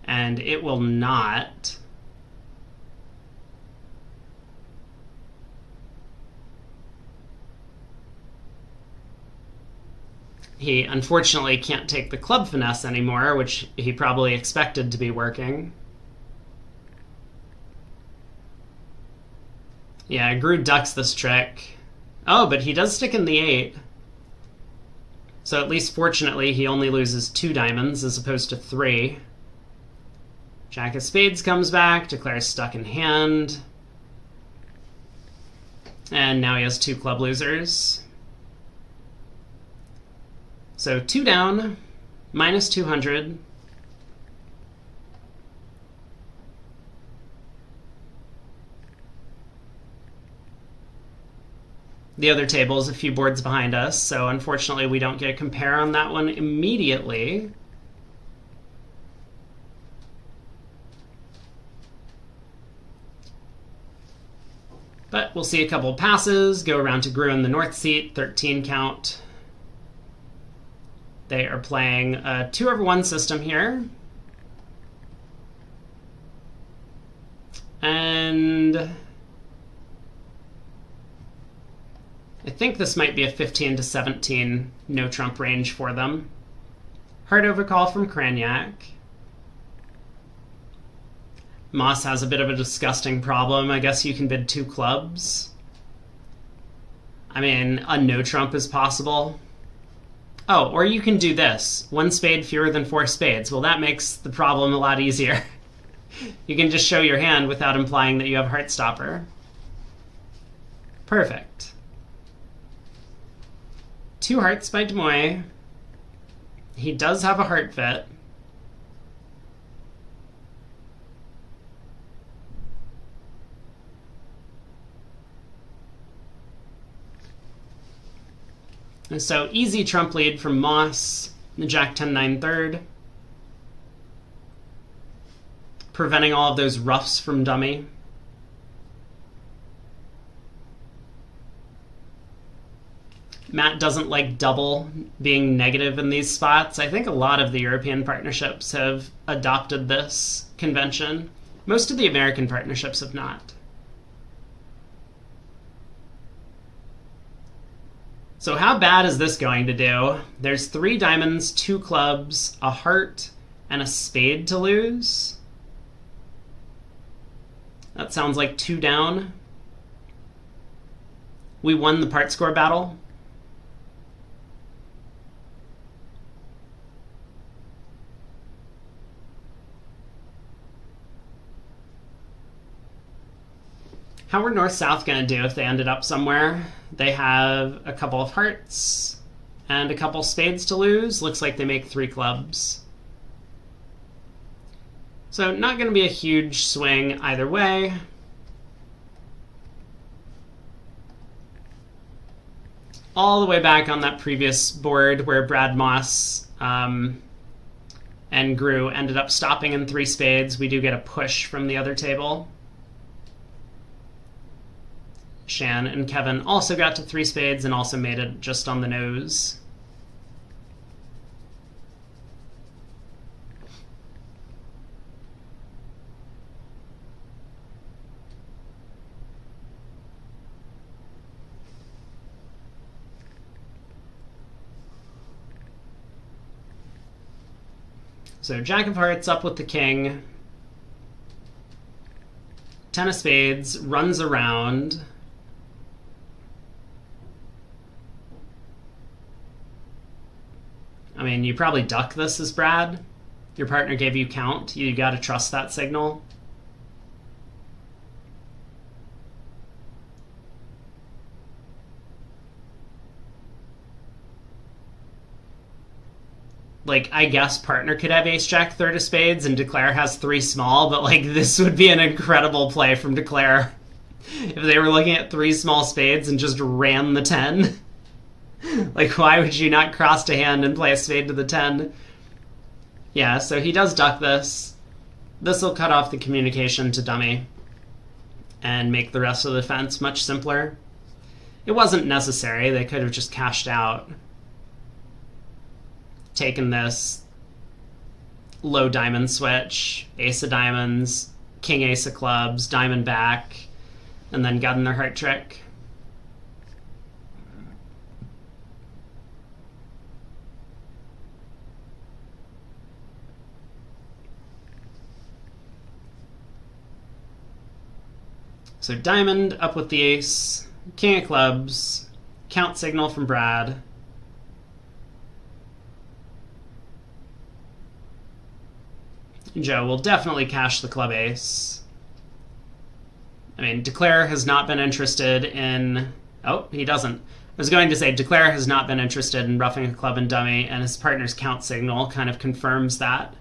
And it will not. He unfortunately can't take the club finesse anymore, which he probably expected to be working. Yeah, Gru ducks this trick. Oh, but he does stick in the 8. So at least fortunately he only loses 2 diamonds as opposed to 3. Jack of Spades comes back, declares stuck in hand. And now he has 2 club losers. So 2 down, minus 200. The other table is a few boards behind us, so unfortunately we don't get a compare on that one immediately. But we'll see a couple of passes, go around to Gru in the north seat, 13 count. They are playing a 2/1 system here. And I think this might be a 15 to 17 no trump range for them. Hard overcall from Cranyak. Moss has a bit of a disgusting problem. I guess you can bid 2 clubs. I mean, a no trump is possible. Oh, or you can do this. 1 spade fewer than 4 spades. Well, that makes the problem a lot easier. You can just show your hand without implying that you have Heartstopper. Perfect. 2 hearts by Demoy. He does have a heart fit. And so easy trump lead from Moss, the Jack 10-9 third. Preventing all of those roughs from dummy. Matt doesn't like double being negative in these spots. I think a lot of the European partnerships have adopted this convention. Most of the American partnerships have not. So how bad is this going to do? There's 3 diamonds, 2 clubs, a heart, and a spade to lose. That sounds like 2 down. We won the part score battle. How are North-South going to do if they ended up somewhere? They have a couple of hearts and a couple spades to lose. Looks like they make 3 clubs. So not going to be a huge swing either way. All the way back on that previous board where Brad Moss and Gru ended up stopping in 3 spades, we do get a push from the other table. Shan and Kevin also got to 3 spades and also made it just on the nose. So Jack of Hearts up with the king. 10 of spades, runs around. I mean, you probably duck this as Brad. Your partner gave you count. You got to trust that signal. Like, I guess partner could have ace-jack, 3rd of spades, and Declare has 3 small, but, like, this would be an incredible play from Declare if they were looking at 3 small spades and just ran the 10. Like, why would you not cross to hand and play a spade to the 10? Yeah, so he does duck this. This will cut off the communication to dummy and make the rest of the defense much simpler. It wasn't necessary. They could have just cashed out. Taken this low diamond switch, ace of diamonds, king ace of clubs, diamond back, and then gotten their heart trick. So diamond up with the ace, king of clubs, count signal from Brad. Joe will definitely cash the club ace. I mean, Declare has not been interested in... Oh, he doesn't. I was going to say Declare has not been interested in roughing a club and dummy, and his partner's count signal kind of confirms that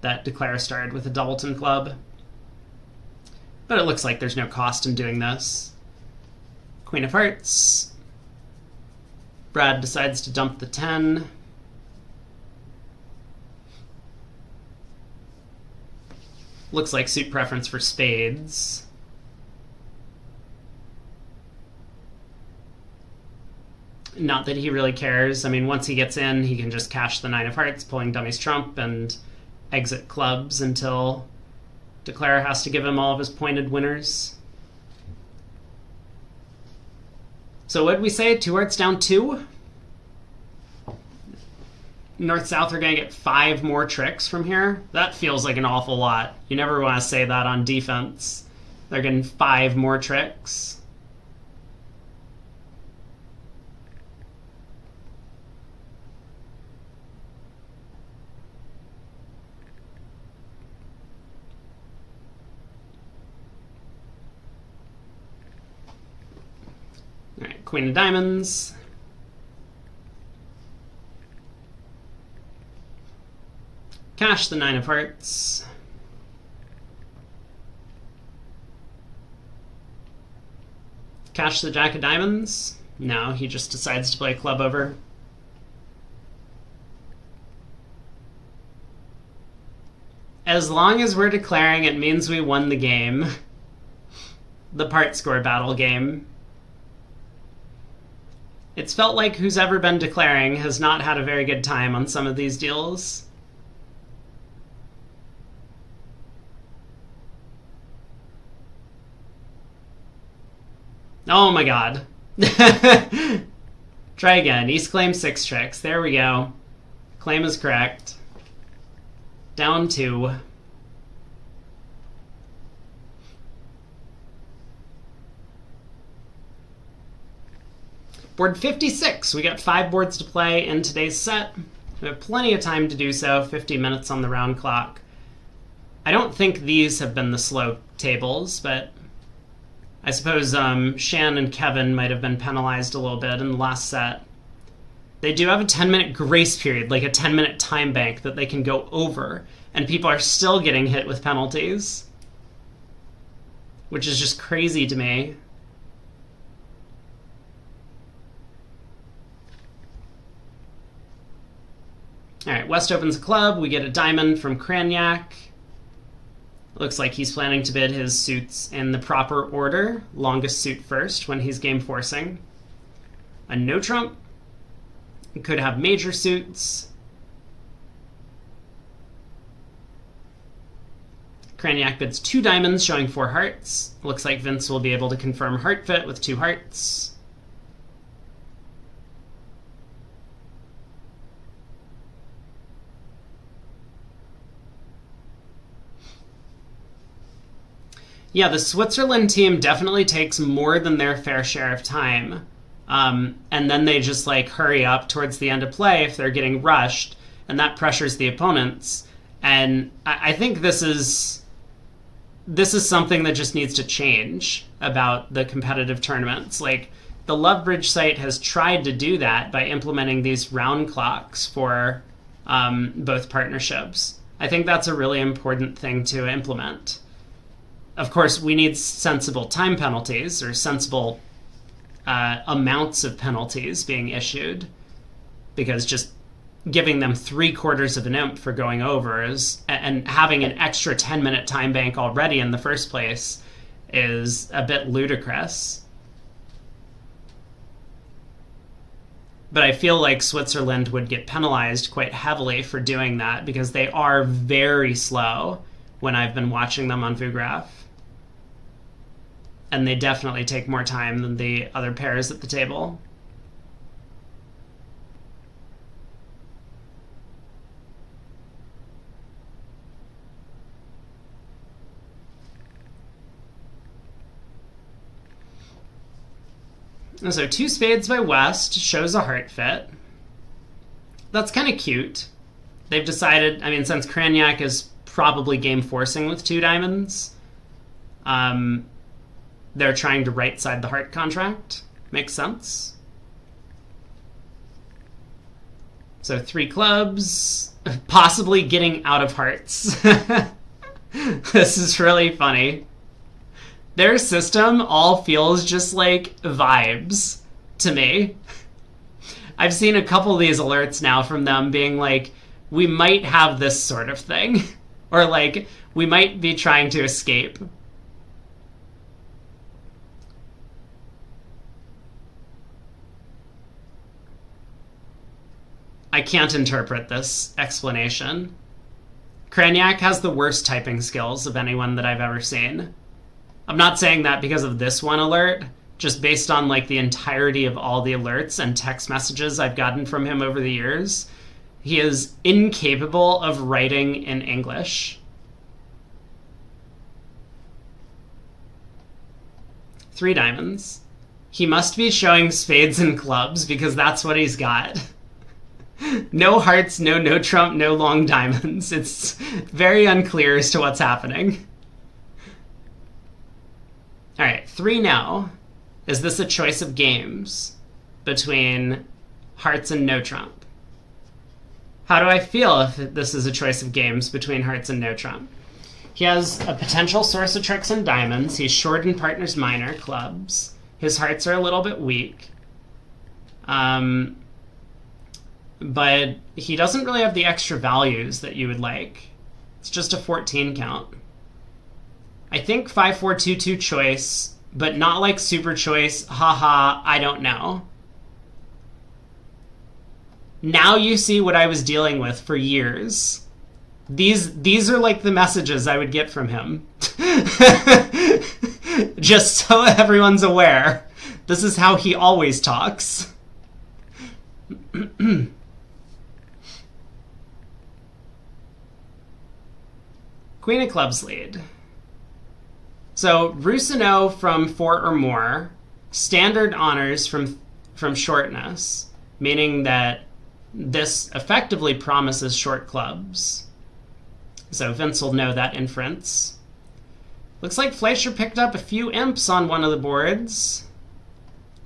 Declare started with a doubleton club. But it looks like there's no cost in doing this. Queen of Hearts. Brad decides to dump the 10. Looks like suit preference for spades. Not that he really cares. I mean, once he gets in, he can just cash the 9 of hearts, pulling dummy's trump, and exit clubs until Declare has to give him all of his pointed winners. So what did we say? 2 hearts down 2? North-South are going to get 5 more tricks from here. That feels like an awful lot. You never want to say that on defense. They're getting 5 more tricks. All right, Queen of Diamonds. Cash the 9 of hearts. Cash the Jack of diamonds. No, he just decides to play club over. As long as we're declaring, it means we won the game. The part score battle game. It's felt like who's ever been declaring has not had a very good time on some of these deals. Oh my god. Try again. East claim 6 tricks. There we go. Claim is correct. Down 2. Board 56. We got 5 boards to play in today's set. We have plenty of time to do so. 50 minutes on the round clock. I don't think these have been the slow tables, but I suppose Shan and Kevin might have been penalized a little bit in the last set. They do have a 10-minute grace period, like a 10-minute time bank that they can go over, and people are still getting hit with penalties, which is just crazy to me. All right, West opens a club. We get a diamond from Kranyak. Looks like he's planning to bid his suits in the proper order. Longest suit first when he's game forcing. A no trump. Could have major suits. Kranyak bids 2 diamonds, showing 4 hearts. Looks like Vince will be able to confirm heart fit with 2 hearts. Yeah, the Switzerland team definitely takes more than their fair share of time. And then they just like hurry up towards the end of play if they're getting rushed, and that pressures the opponents. And I think this is something that just needs to change about the competitive tournaments. Like, the Lovebridge site has tried to do that by implementing these round clocks for both partnerships. I think that's a really important thing to implement. Of course, we need sensible time penalties or sensible amounts of penalties being issued, because just giving them 3/4 of an imp for going over and having an extra 10-minute time bank already in the first place is a bit ludicrous. But I feel like Switzerland would get penalized quite heavily for doing that, because they are very slow when I've been watching them on VuGraph. And they definitely take more time than the other pairs at the table. And so 2 spades by West shows a heart fit. That's kind of cute. They've decided, I mean, since Kranyak is probably game forcing with 2 diamonds, they're trying to right-side the heart contract. Makes sense. So 3 clubs, possibly getting out of hearts. This is really funny. Their system all feels just like vibes to me. I've seen a couple of these alerts now from them being like, we might have this sort of thing. Or like, we might be trying to escape. I can't interpret this explanation. Kranyak has the worst typing skills of anyone that I've ever seen. I'm not saying that because of this one alert, just based on like the entirety of all the alerts and text messages I've gotten from him over the years. He is incapable of writing in English. 3 diamonds. He must be showing spades and clubs because that's what he's got. No hearts, no trump, no long diamonds. It's very unclear as to what's happening. All right, 3 now. Is this a choice of games between hearts and no trump? How do I feel if this is a choice of games between hearts and no trump? He has a potential source of tricks and diamonds. He's short in partners minor clubs. His hearts are a little bit weak. But he doesn't really have the extra values that you would like. It's just a 14 count. I think 5-4-2-2 choice, but not like super choice, haha, I don't know. Now you see what I was dealing with for years. These are like the messages I would get from him. Just so everyone's aware. This is how he always talks. Queen of Clubs lead. So Rousseau from 4 or more, standard honors from shortness, meaning that this effectively promises short clubs. So Vince will know that inference. Looks like Fleischer picked up a few imps on one of the boards.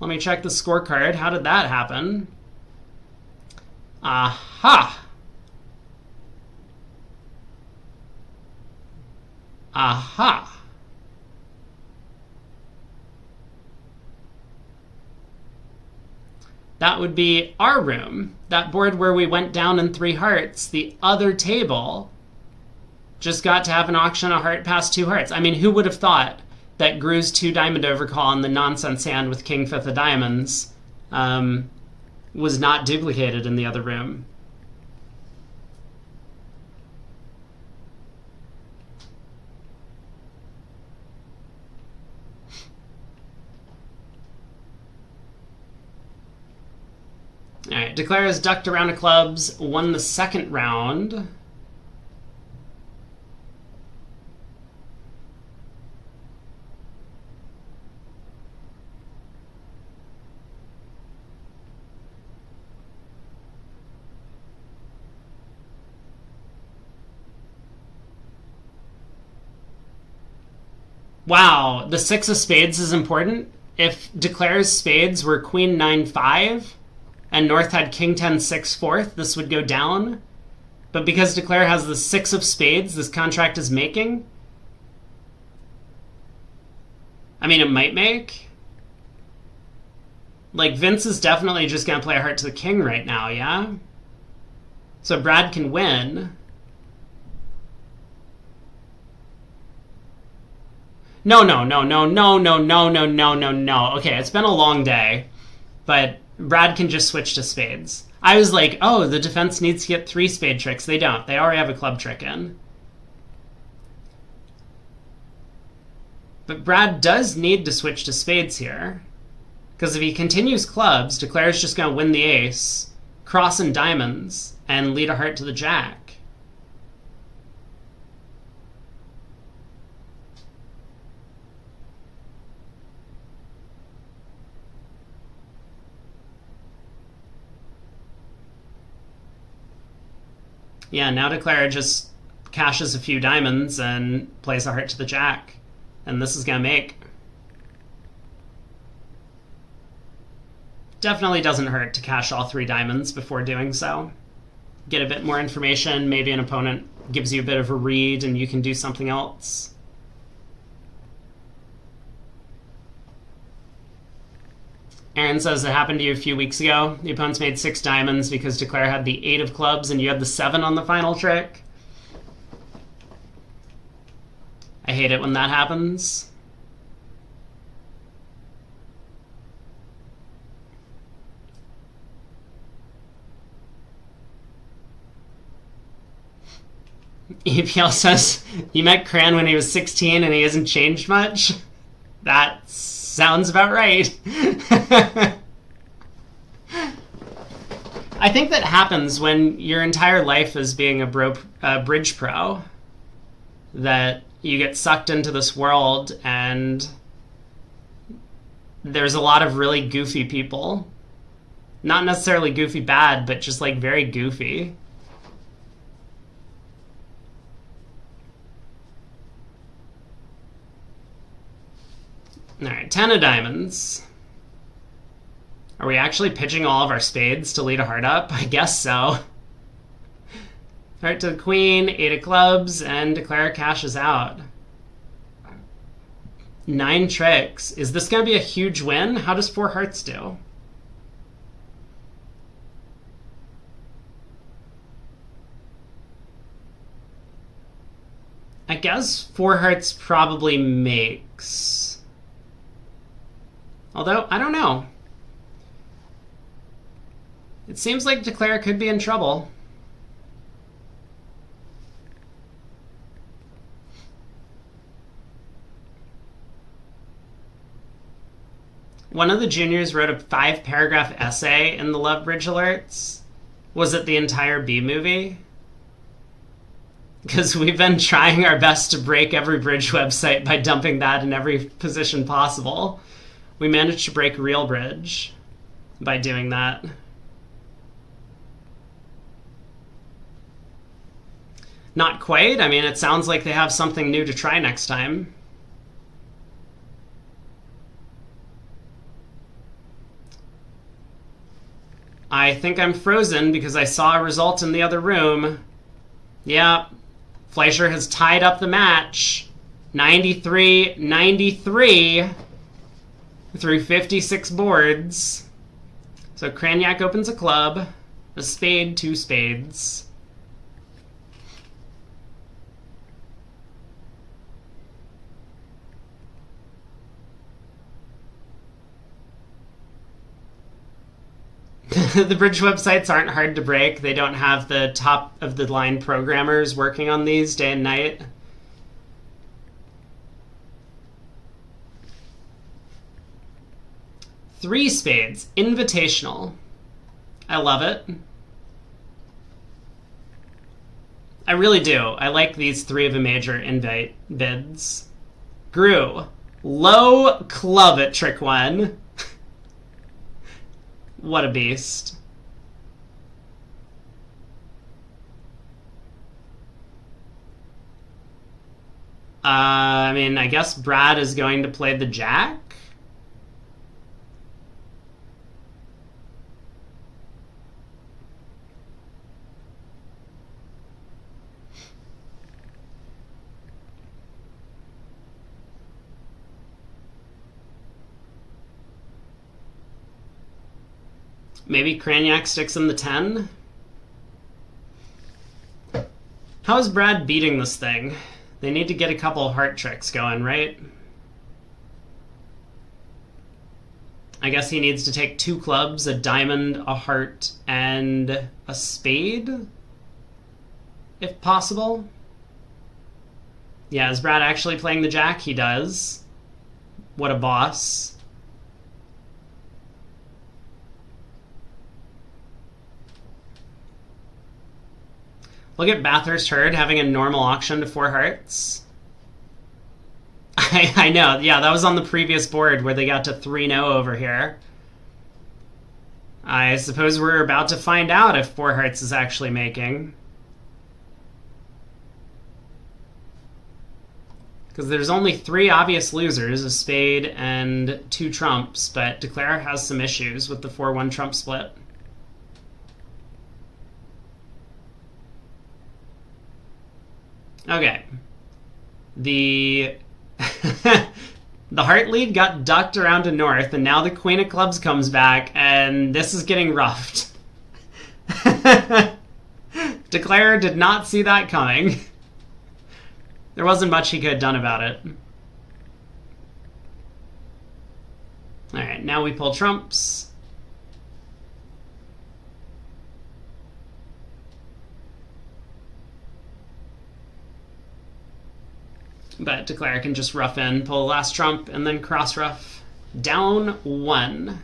Let me check the scorecard. How did that happen? Aha! Aha! That would be our room. That board where we went down in 3 hearts. The other table just got to have an auction a heart past 2 hearts. I mean, who would have thought that Gru's 2 diamond overcall and the nonsense hand with king 5th of diamonds was not duplicated in the other room? All right, Declare has ducked a round of clubs, won the second round. Wow, the 6 of spades is important. If Declare's spades were queen 9-5 and North had king 10-6 fourth, this would go down. But because Declare has the 6 of spades this contract is making, I mean, it might make. Like, Vince is definitely just going to play a heart to the king right now, yeah? So Brad can win. No. Okay, it's been a long day, but Brad can just switch to spades. I was like, oh, the defense needs to get 3 spade tricks. They don't. They already have a club trick in. But Brad does need to switch to spades here, because if he continues clubs, Declare's just going to win the ace, cross in diamonds, and lead a heart to the jack. Yeah, now Declare just cashes a few diamonds and plays a heart to the jack. And this is going to make. Definitely doesn't hurt to cash all 3 diamonds before doing so. Get a bit more information. Maybe an opponent gives you a bit of a read and you can do something else. Aaron says it happened to you a few weeks ago. The opponents made 6 diamonds because Declare had the 8 of clubs and you had the 7 on the final trick. I hate it when that happens. EPL says he met Cran when he was 16 and he hasn't changed much. That sounds about right. I think that happens when your entire life is being a bridge pro, that you get sucked into this world and there's a lot of really goofy people. Not necessarily goofy bad, but just like very goofy. All right, 10 of diamonds. Are we actually pitching all of our spades to lead a heart up? I guess so. Heart to the queen, 8 of clubs, and Declare cashes out. 9 tricks. Is this going to be a huge win? How does 4 hearts do? I guess 4 hearts probably makes. Although, I don't know. It seems like Declare could be in trouble. One of the juniors wrote a 5-paragraph essay in the Love Bridge alerts. Was it the entire B movie? Because we've been trying our best to break every bridge website by dumping that in every position possible. We managed to break Real Bridge by doing that. Not quite. I mean, it sounds like they have something new to try next time. I think I'm frozen because I saw a result in the other room. Yeah, Fleischer has tied up the match. 93-93 through 56 boards. So Craniac opens a club, a spade, 2 spades. The bridge websites aren't hard to break. They don't have the top of the line programmers working on these day and night. Three spades, invitational. I love it. I really do. I like these 3 of a major invite bids. Grew. Low club at trick 1. What a beast. I mean, I guess Brad is going to play the jack. Maybe Craniac sticks in the 10. How is Brad beating this thing? They need to get a couple heart tricks going, right? I guess he needs to take 2 clubs, a diamond, a heart, and a spade, if possible. Yeah, is Brad actually playing the jack? He does. What a boss. Look at Bathurst Herd having a normal auction to 4 hearts. I know. Yeah, that was on the previous board where they got to 3-0 over here. I suppose we're about to find out if 4 hearts is actually making. Because there's only 3 obvious losers, a spade and 2 trumps, but Declare has some issues with the 4-1 trump split. Okay. The the heart lead got ducked around to north, and now the Queen of Clubs comes back, and this is getting roughed. Declare did not see that coming. There wasn't much he could have done about it. Alright, now we pull trumps. But Declare can just rough in, pull the last trump, and then cross rough. Down 1.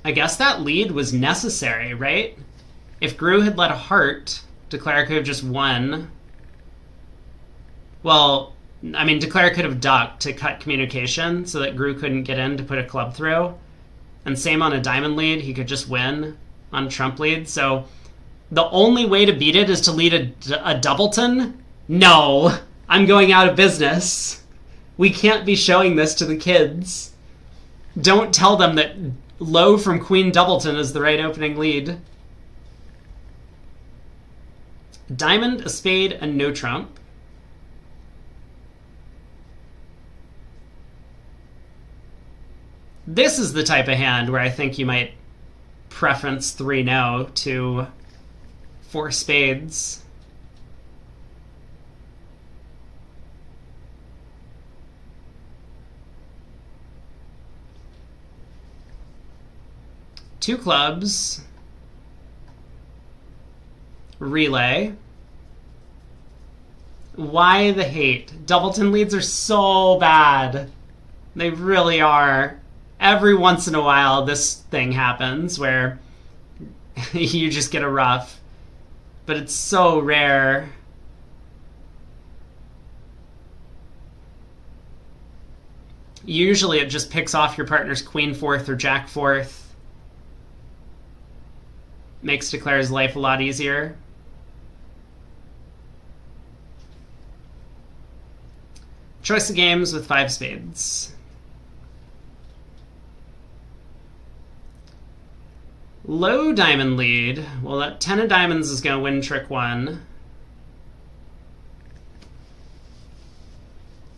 I guess that lead was necessary, right? If Gru had let a heart, Declare could have just won. Well, I mean, Declare could have ducked to cut communication so that Gru couldn't get in to put a club through. And same on a diamond lead, he could just win on a trump lead. So the only way to beat it is to lead a doubleton? No, I'm going out of business. We can't be showing this to the kids. Don't tell them that low from Queen Doubleton is the right opening lead. Diamond, a spade, and no trump. This is the type of hand where I think you might preference 3-0 to 4 spades. 2 clubs, relay. Why the hate? Doubleton leads are so bad. They really are. Every once in a while, this thing happens where you just get a ruff. But it's so rare. Usually it just picks off your partner's queen fourth or jack fourth. Makes declare's life a lot easier. Choice of games with 5 spades. Low diamond lead. Well, that 10 of diamonds is going to win trick 1.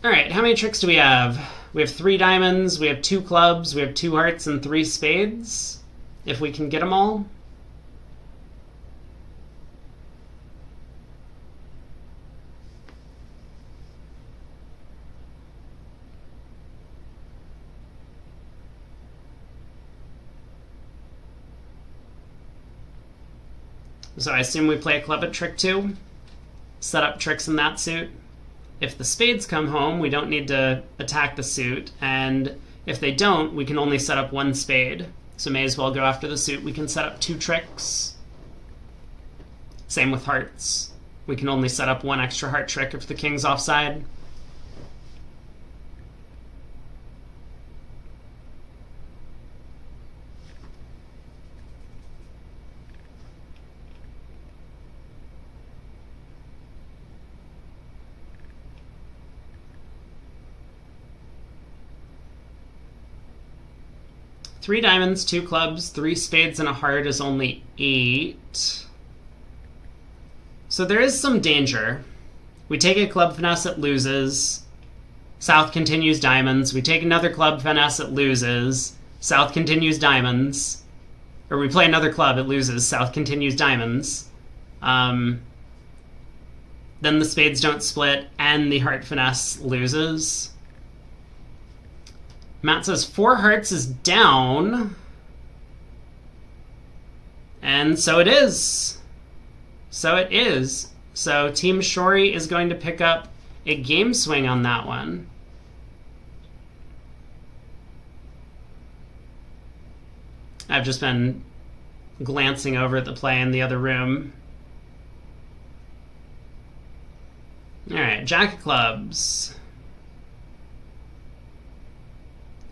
All right, how many tricks do we have? We have 3 diamonds, we have 2 clubs, we have 2 hearts, and 3 spades. If we can get them all. So I assume we play a club at trick 2. Set up tricks in that suit. If the spades come home, we don't need to attack the suit. And if they don't, we can only set up 1 spade. So may as well go after the suit. We can set up 2 tricks. Same with hearts. We can only set up 1 extra heart trick if the king's offside. Three diamonds, 2 clubs, 3 spades, and a heart is only 8. So there is some danger. We take a club finesse, it loses. South continues diamonds. We take another club finesse, it loses. South continues diamonds. Or we play another club, it loses. South continues diamonds. Then the spades don't split, and the heart finesse loses. Matt says 4 hearts is down. And so it is. So it is. So Team Shori is going to pick up a game swing on that one. I've just been glancing over at the play in the other room. All right, Jack of clubs.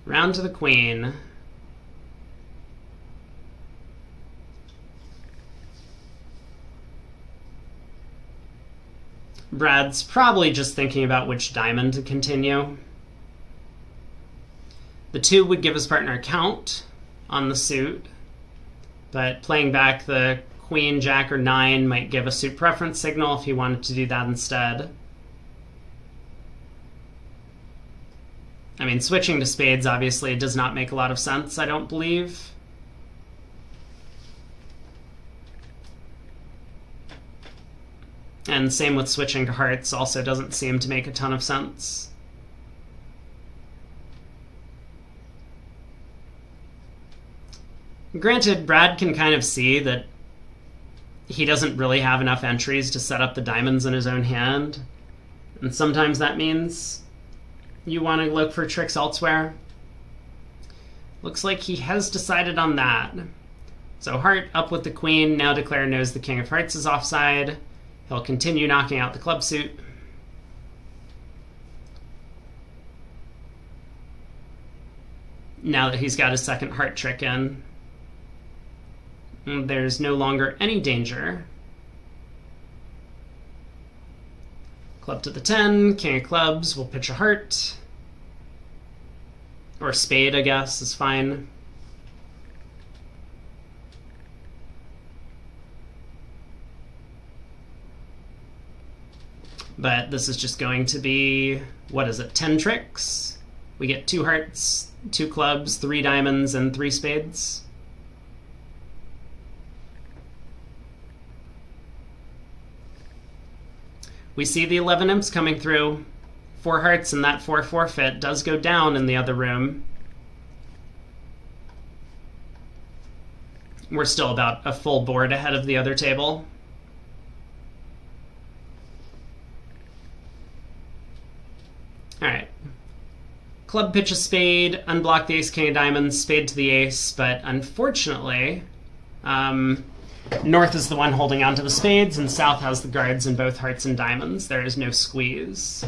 Round to the queen. Brad's probably just thinking about which diamond to continue. The 2 would give his partner a count on the suit, but playing back the queen, jack, or 9 might give a suit preference signal if he wanted to do that instead. I mean, switching to spades obviously does not make a lot of sense, I don't believe. And same with switching to hearts, also doesn't seem to make a ton of sense. Granted, Brad can kind of see that he doesn't really have enough entries to set up the diamonds in his own hand. And sometimes that means you want to look for tricks elsewhere. Looks like he has decided on that. So heart up with the queen. Now declare knows the king of hearts is offside. He'll continue knocking out the club suit. Now that he's got his second heart trick in, there's no longer any danger. Club to the 10, king of clubs, we'll pitch a heart. Or a spade, I guess, is fine. But this is just going to be, what is it, 10 tricks? We get 2 hearts, 2 clubs, 3 diamonds, and 3 spades. We see the 11 imps coming through. 4 hearts, and that 4 forfeit does go down in the other room. We're still about a full board ahead of the other table. All right. Club pitch a spade, unblock the ace, king of diamonds, spade to the ace, but unfortunately, North is the one holding on to the spades, and South has the guards in both hearts and diamonds. There is no squeeze.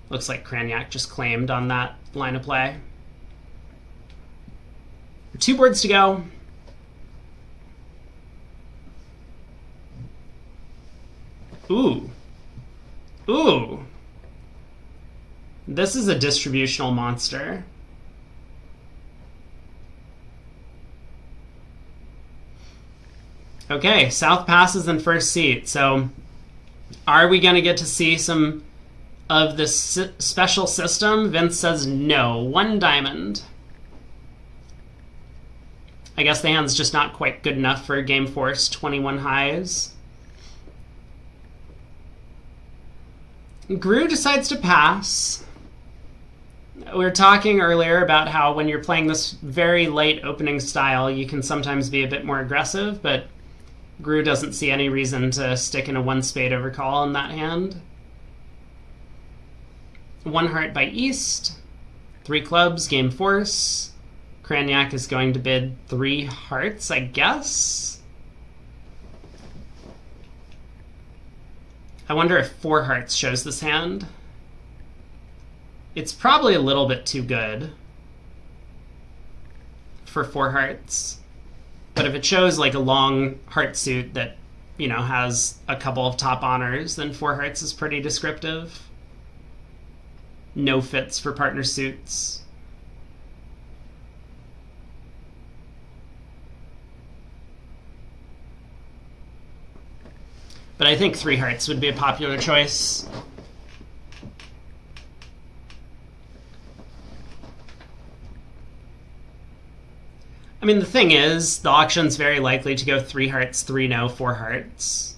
Looks like Cranyak just claimed on that line of play. 2 boards to go. Ooh. Ooh. This is a distributional monster. Okay, South passes in first seat. So are we going to get to see some of this special system? Vince says no. 1 diamond. I guess the hand's just not quite good enough for game force 21 highs. Gru decides to pass. We were talking earlier about how when you're playing this very late opening style, you can sometimes be a bit more aggressive, but Gru doesn't see any reason to stick in a 1 spade overcall in that hand. 1 heart by East, 3 clubs, game force. Cranyak is going to bid 3 hearts, I guess. I wonder if 4 hearts shows this hand. It's probably a little bit too good for 4 hearts. But if it shows like a long heart suit that, you know, has a couple of top honors, then 4 hearts is pretty descriptive. No fits for partner suits. But I think 3 hearts would be a popular choice. I mean, the thing is, the auction's very likely to go 3 hearts, 3 no, 4 hearts.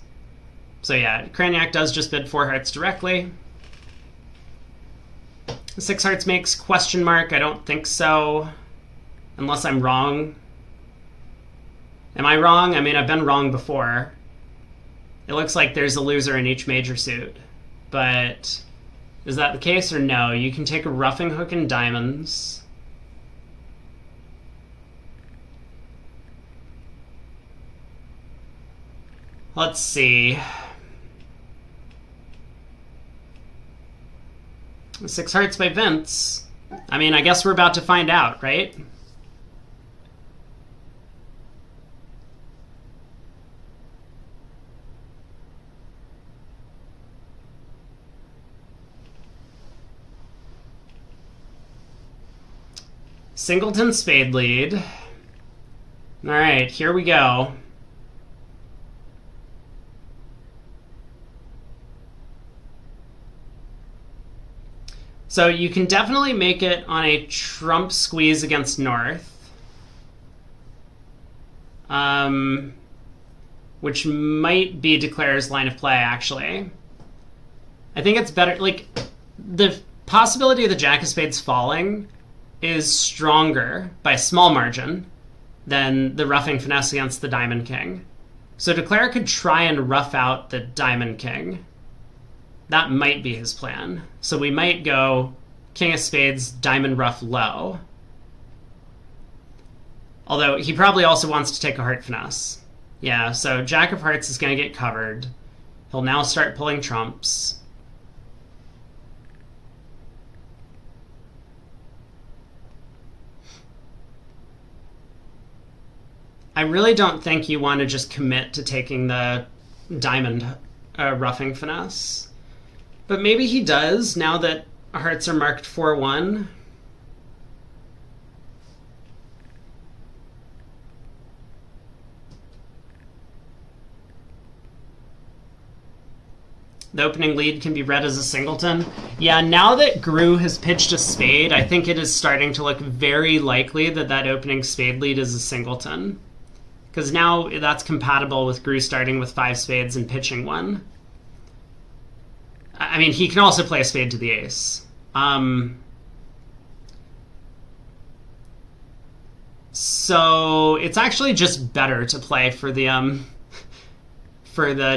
So yeah, Cranyak does just bid 4 hearts directly. 6 hearts makes question mark. I don't think so. Unless I'm wrong. Am I wrong? I mean, I've been wrong before. It looks like there's a loser in each major suit. But is that the case or no? You can take a roughing hook and diamonds. Let's see. 6 hearts by Vince. I mean, I guess we're about to find out, right? Singleton spade lead. All right, here we go. So you can definitely make it on a trump squeeze against North. Which might be Declare's line of play, actually. I think it's better, like, the possibility of the Jack of Spades falling is stronger by a small margin than the roughing finesse against the Diamond King. So Declare could try and rough out the Diamond King. That might be his plan. So we might go King of Spades, Diamond Rough low. Although he probably also wants to take a heart finesse. Yeah, so Jack of Hearts is going to get covered. He'll now start pulling trumps. I really don't think you want to just commit to taking the Diamond roughing finesse. But maybe he does, now that hearts are marked 4-1. The opening lead can be read as a singleton. Yeah, now that Gru has pitched a spade, I think it is starting to look very likely that that opening spade lead is a singleton. Because now that's compatible with Gru starting with 5 spades and pitching 1. I mean, he can also play a spade to the ace. So it's actually just better to play for the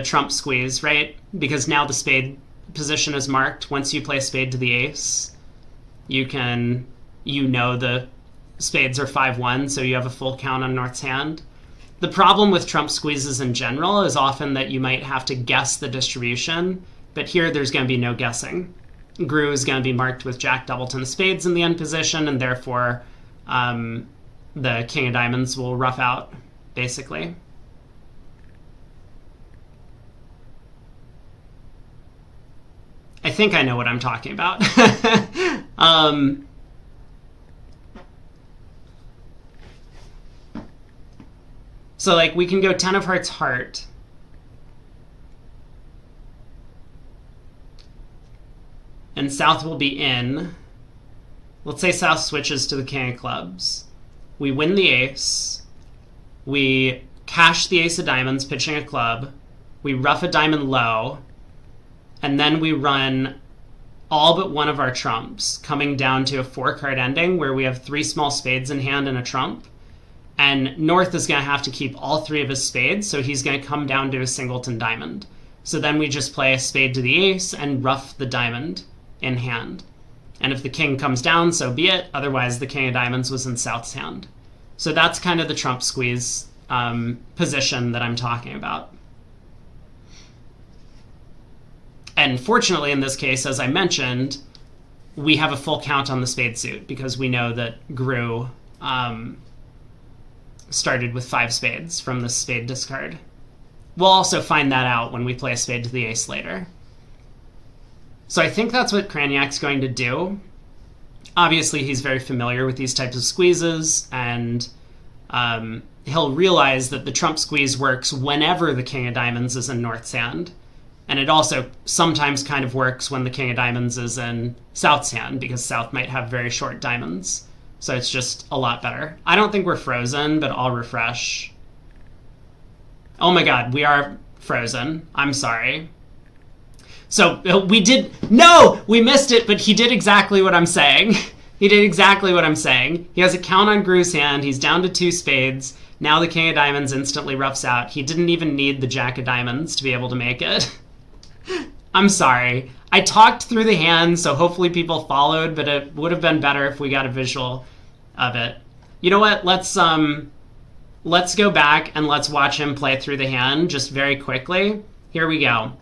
trump squeeze, right? Because now the spade position is marked. Once you play spade to the ace, the spades are 5-1, so you have a full count on North's hand. The problem with trump squeezes in general is often that you might have to guess the distribution, but here there's going to be no guessing. Gru is going to be marked with Jack Doubleton of spades in the end position, and therefore the king of diamonds will rough out, basically. I think I know what I'm talking about. So, like, we can go 10 of hearts, heart. And South will be in. Let's say South switches to the king of clubs. We win the ace. We cash the ace of diamonds, pitching a club. We rough a diamond low. And then we run all but one of our trumps, coming down to a 4-card ending where we have 3 small spades in hand and a trump. And North is going to have to keep all 3 of his spades, so he's going to come down to a singleton diamond. So then we just play a spade to the ace and rough the diamond in hand. And if the king comes down, so be it. Otherwise, the king of diamonds was in South's hand. So that's kind of the trump squeeze position that I'm talking about. And fortunately, in this case, as I mentioned, we have a full count on the spade suit because we know that Gru started with 5 spades from the spade discard. We'll also find that out when we play a spade to the ace later. So I think that's what Kraniak's going to do. Obviously, he's very familiar with these types of squeezes, and he'll realize that the trump squeeze works whenever the king of diamonds is in North's hand. And it also sometimes kind of works when the king of diamonds is in South's hand, because South might have very short diamonds. So it's just a lot better. I don't think we're frozen, but I'll refresh. Oh my god, we are frozen. I'm sorry. So we missed it, but he did exactly what I'm saying. He did exactly what I'm saying. He has a count on Gru's hand. He's down to 2 spades. Now the king of diamonds instantly roughs out. He didn't even need the jack of diamonds to be able to make it. I'm sorry. I talked through the hand, so hopefully people followed, but it would have been better if we got a visual of it. You know what? Let's go back and let's watch him play through the hand just very quickly. Here we go.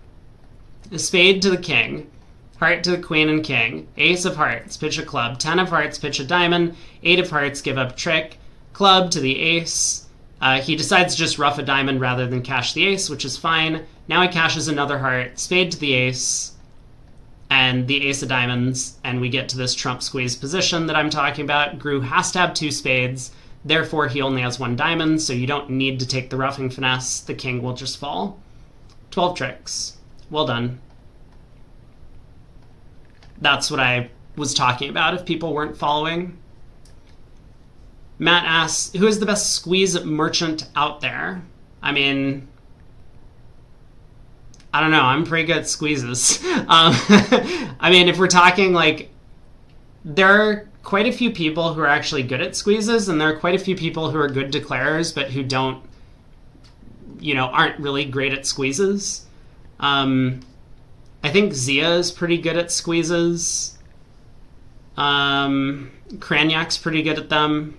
A spade to the king. Heart to the queen and king. Ace of hearts, pitch a club. 10 of hearts, pitch a diamond. 8 of hearts, give up trick. Club to the ace. He decides to just rough a diamond rather than cash the ace, which is fine. Now he cashes another heart. Spade to the ace. And the ace of diamonds. And we get to this trump squeeze position that I'm talking about. Gru has to have 2 spades. Therefore, he only has 1 diamond, so you don't need to take the roughing finesse. The king will just fall. 12 tricks. Well done. That's what I was talking about if people weren't following. Matt asks, who is the best squeeze merchant out there? I mean, I don't know. I'm pretty good at squeezes. I mean, if we're talking like, there are quite a few people who are actually good at squeezes, and there are quite a few people who are good declarers, but who don't, aren't really great at squeezes. I think Zia is pretty good at squeezes. Kraniak's pretty good at them.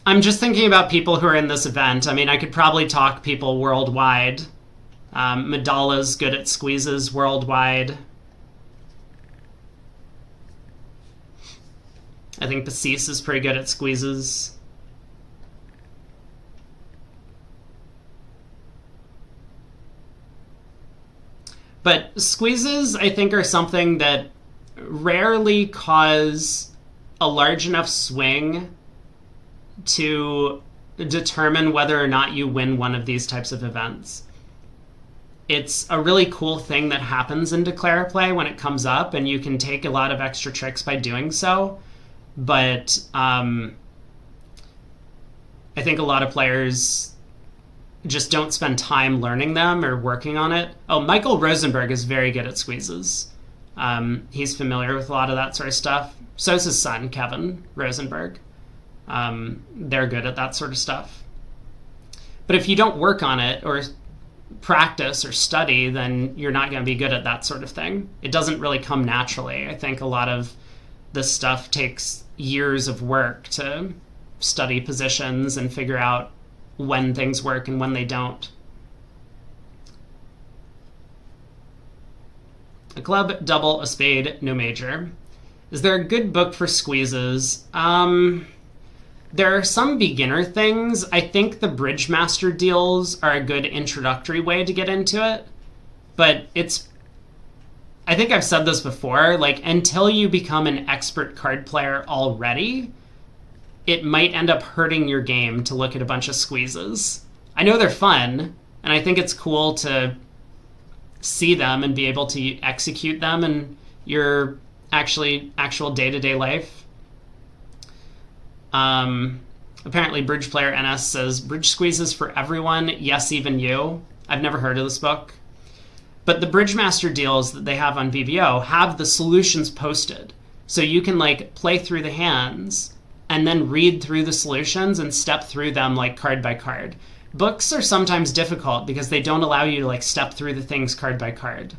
I'm just thinking about people who are in this event. I mean, I could probably talk people worldwide. Madala's good at squeezes worldwide. I think Basis is pretty good at squeezes. But squeezes, I think, are something that rarely cause a large enough swing to determine whether or not you win one of these types of events. It's a really cool thing that happens in declare play when it comes up, and you can take a lot of extra tricks by doing so. But I think a lot of players just don't spend time learning them or working on it. Oh, Michael Rosenberg is very good at squeezes. He's familiar with a lot of that sort of stuff. So's his son, Kevin Rosenberg. They're good at that sort of stuff. But if you don't work on it or practice or study, then you're not going to be good at that sort of thing. It doesn't really come naturally. I think a lot of this stuff takes years of work to study positions and figure out when things work and when they don't. A club, double, a spade, no major. Is there a good book for squeezes? There are some beginner things. I think the Bridge Master deals are a good introductory way to get into it. But I think I've said this before, like, until you become an expert card player already, it might end up hurting your game to look at a bunch of squeezes. I know they're fun, and I think it's cool to see them and be able to execute them in your actual day-to-day life. Apparently Bridge Player NS says, Bridge Squeezes for everyone, yes, even you. I've never heard of this book. But the Bridge Master deals that they have on VBO have the solutions posted. So you can, like, play through the hands and then read through the solutions and step through them, like, card by card. Books are sometimes difficult because they don't allow you to, like, step through the things card by card.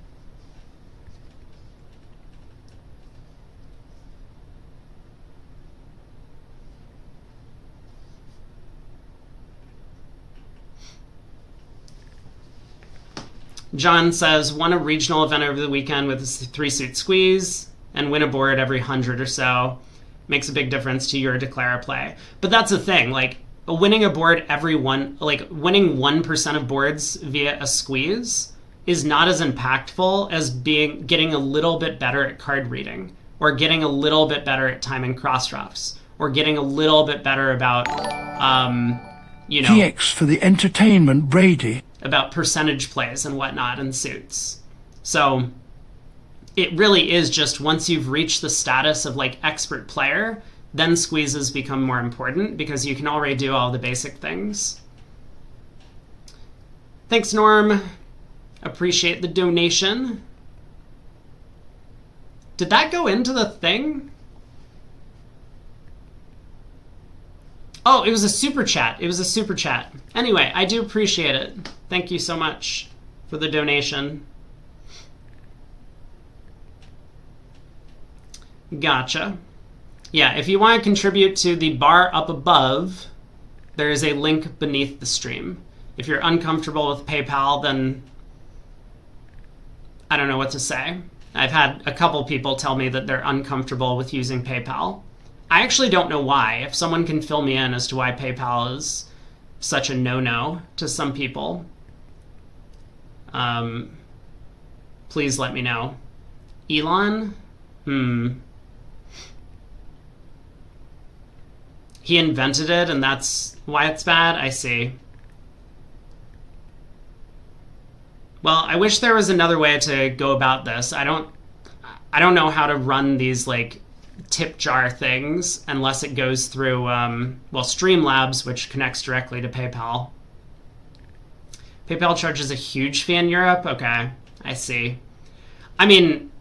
John says, won a regional event over the weekend with a 3-suit squeeze and win a board every 100 or so. Makes a big difference to your declare play. But that's the thing, like, winning a board winning 1% of boards via a squeeze is not as impactful as getting a little bit better at card reading, or getting a little bit better at timing cross drafts, or getting a little bit better about, TX for the entertainment, Brady. About percentage plays and whatnot in suits. So it really is just once you've reached the status of, like, expert player, then squeezes become more important because you can already do all the basic things. Thanks, Norm. Appreciate the donation. Did that go into the thing? Oh, it was a super chat. It was a super chat. Anyway, I do appreciate it. Thank you so much for the donation. Gotcha. Yeah, if you want to contribute to the bar up above, there is a link beneath the stream. If you're uncomfortable with PayPal, then I don't know what to say. I've had a couple people tell me that they're uncomfortable with using PayPal. I actually don't know why. If someone can fill me in as to why PayPal is such a no-no to some people, please let me know. Elon? He invented it and that's why it's bad? I see. Well, I wish there was another way to go about this. I don't know how to run these, like, tip jar things unless it goes through, Streamlabs, which connects directly to PayPal. PayPal charges a huge fee in Europe? Okay, I see. I mean,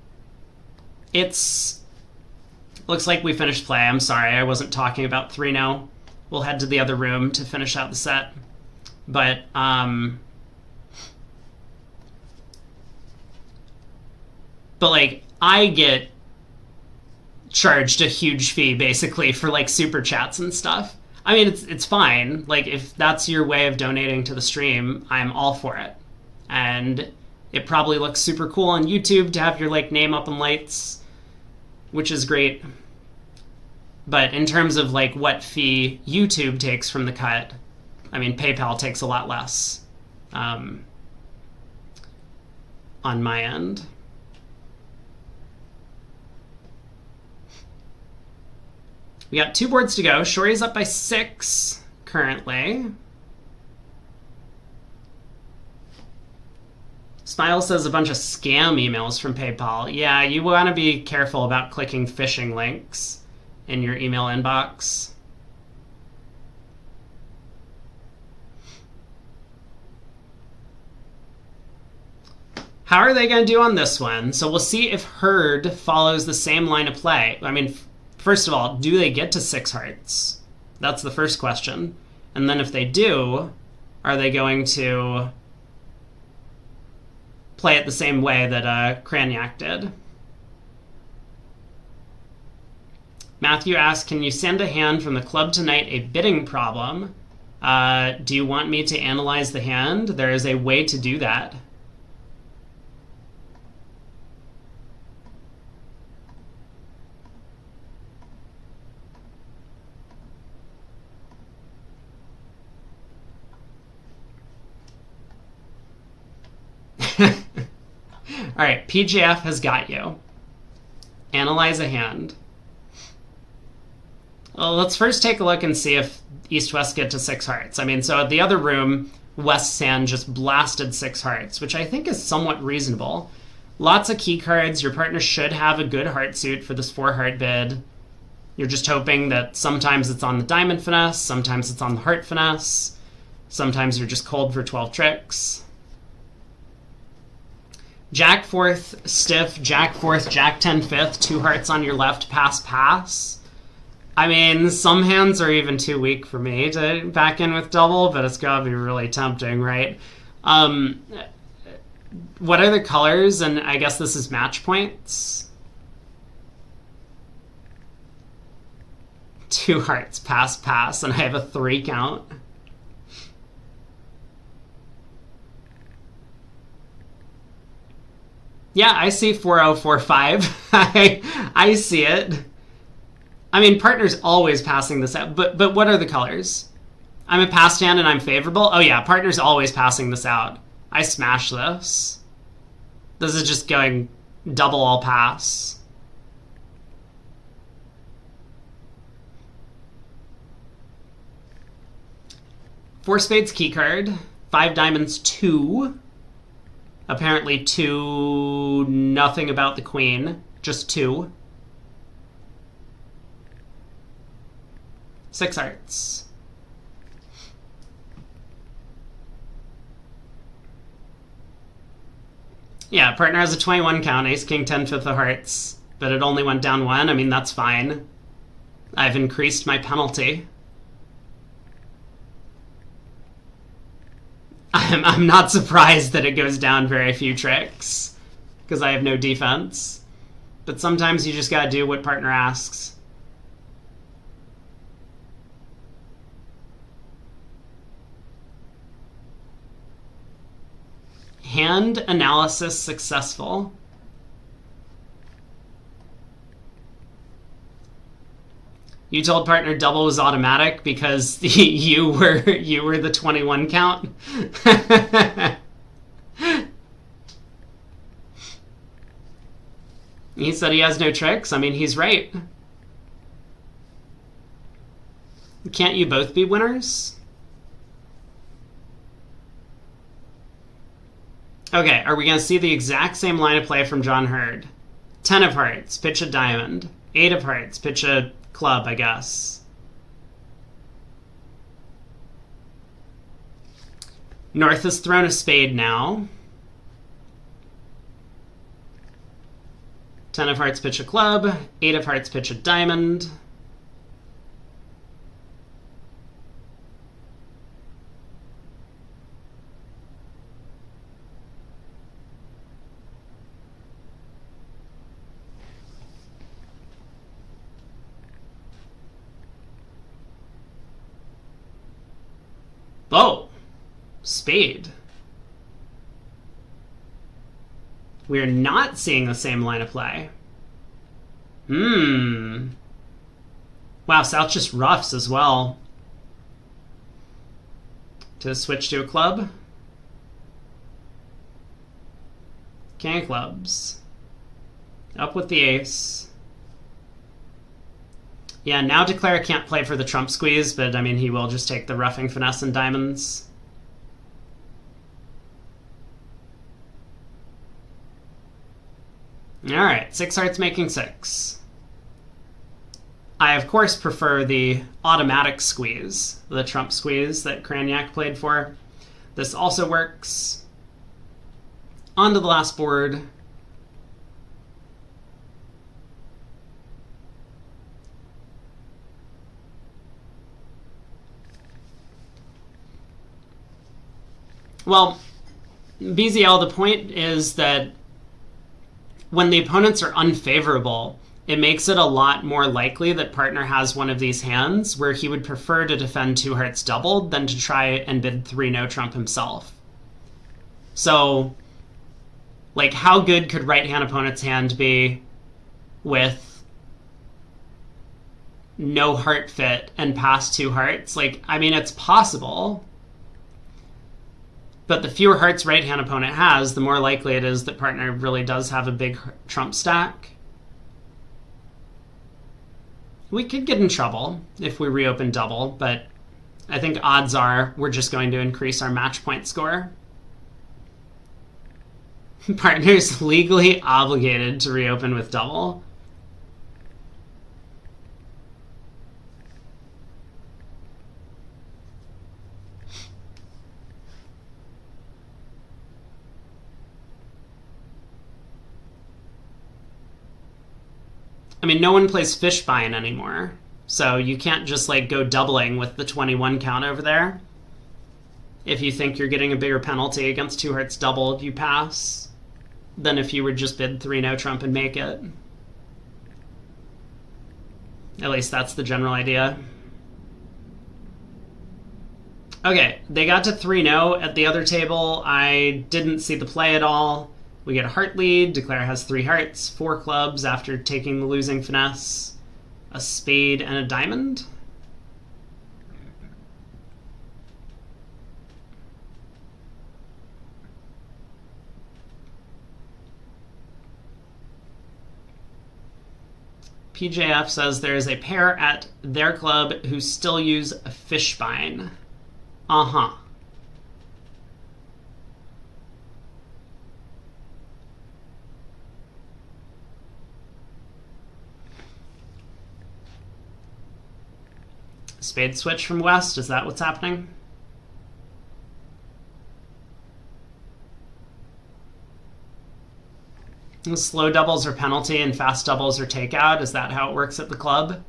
looks like we finished play. I'm sorry, I wasn't talking about 3-0. We'll head to the other room to finish out the set. But, like, I get charged a huge fee basically for, like, super chats and stuff. I mean, it's fine. Like, if that's your way of donating to the stream, I'm all for it. And it probably looks super cool on YouTube to have your, like, name up in lights, which is great. But in terms of, like, what fee YouTube takes from the cut, I mean, PayPal takes a lot less on my end. We got 2 boards to go. Shori's up by 6 currently. Smile says a bunch of scam emails from PayPal. Yeah, you want to be careful about clicking phishing links in your email inbox. How are they going to do on this one? So we'll see if Herd follows the same line of play. I mean, first of all, do they get to 6 hearts? That's the first question. And then if they do, are they going to play it the same way that Cranyak did? Matthew asks, can you send a hand from the club tonight a bidding problem? Do you want me to analyze the hand? There is a way to do that. All right, PGF has got you. Analyze a hand. Well, let's first take a look and see if East-West get to 6 hearts. I mean, so at the other room, West's hand just blasted 6 hearts, which I think is somewhat reasonable. Lots of key cards. Your partner should have a good heart suit for this 4-heart bid. You're just hoping that sometimes it's on the diamond finesse, sometimes it's on the heart finesse, sometimes you're just cold for 12 tricks. Jack 4th, stiff, Jack 4th, Jack 10 5th, 2 hearts on your left, pass, pass. I mean, some hands are even too weak for me to back in with double, but it's gotta be really tempting, right? What are the colors? And I guess this is match points. 2 hearts, pass, pass, and I have a 3 count. Yeah, I see 4045. I see it. I mean, partner's always passing this out, but what are the colors? I'm a passed hand and I'm favorable? Oh yeah, partner's always passing this out. I smash this. This is just going double all pass. Four spades key card. 5 diamonds 2. Apparently 2, nothing about the queen. Just 2. 6 hearts. Yeah, partner has a 21 count, ace, king, 10, 5th of hearts, but it only went down 1. I mean, that's fine. I've increased my penalty. I'm not surprised that it goes down very few tricks, because I have no defense. But sometimes you just gotta do what partner asks. Hand analysis successful. You told partner double was automatic because you were the 21 count. He said he has no tricks. I mean, he's right. Can't you both be winners? Okay, are we going to see the exact same line of play from John Hurd? 10 of hearts, pitch a diamond. 8 of hearts, pitch a club, I guess. North has thrown a spade now. 10 of hearts, pitch a club. 8 of hearts, pitch a diamond. Oh, spade. We're not seeing the same line of play. Wow, South just roughs as well. To switch to a club. King of clubs. Up with the ace. Yeah, now Declare can't play for the trump squeeze, but I mean, he will just take the roughing finesse and diamonds. Alright, 6 hearts making 6. I, of course, prefer the automatic squeeze, the trump squeeze that Cranyak played for. This also works. On to the last board. Well, BZL, the point is that when the opponents are unfavorable, it makes it a lot more likely that partner has one of these hands where he would prefer to defend two hearts doubled than to try and bid 3 no trump himself. So, like, how good could right-hand opponent's hand be with no heart fit and pass 2 hearts? Like, I mean, it's possible. But the fewer hearts right-hand opponent has, the more likely it is that partner really does have a big trump stack. We could get in trouble if we reopen double, but I think odds are we're just going to increase our match point score. Partner's legally obligated to reopen with double. I mean, no one plays Fishbine anymore, so you can't just, like, go doubling with the 21 count over there. If you think you're getting a bigger penalty against 2 hearts doubled, you pass, than if you would just bid 3 no trump and make it. At least that's the general idea. Okay, they got to 3 no at the other table. I didn't see the play at all. We get a heart lead. Declare has 3 hearts, 4 clubs after taking the losing finesse, a spade, and a diamond. PJF says there is a pair at their club who still use a Fishbine. Uh-huh. Spade switch from West, is that what's happening? Slow doubles are penalty and fast doubles are takeout, is that how it works at the club?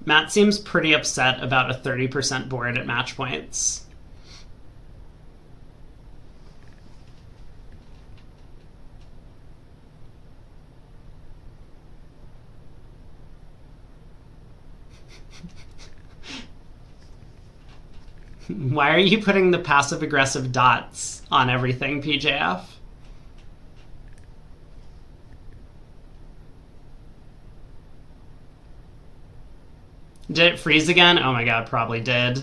Matt seems pretty upset about a 30% board at match points. Why are you putting the passive-aggressive dots on everything, PJF? Did it freeze again? Oh my god, probably did.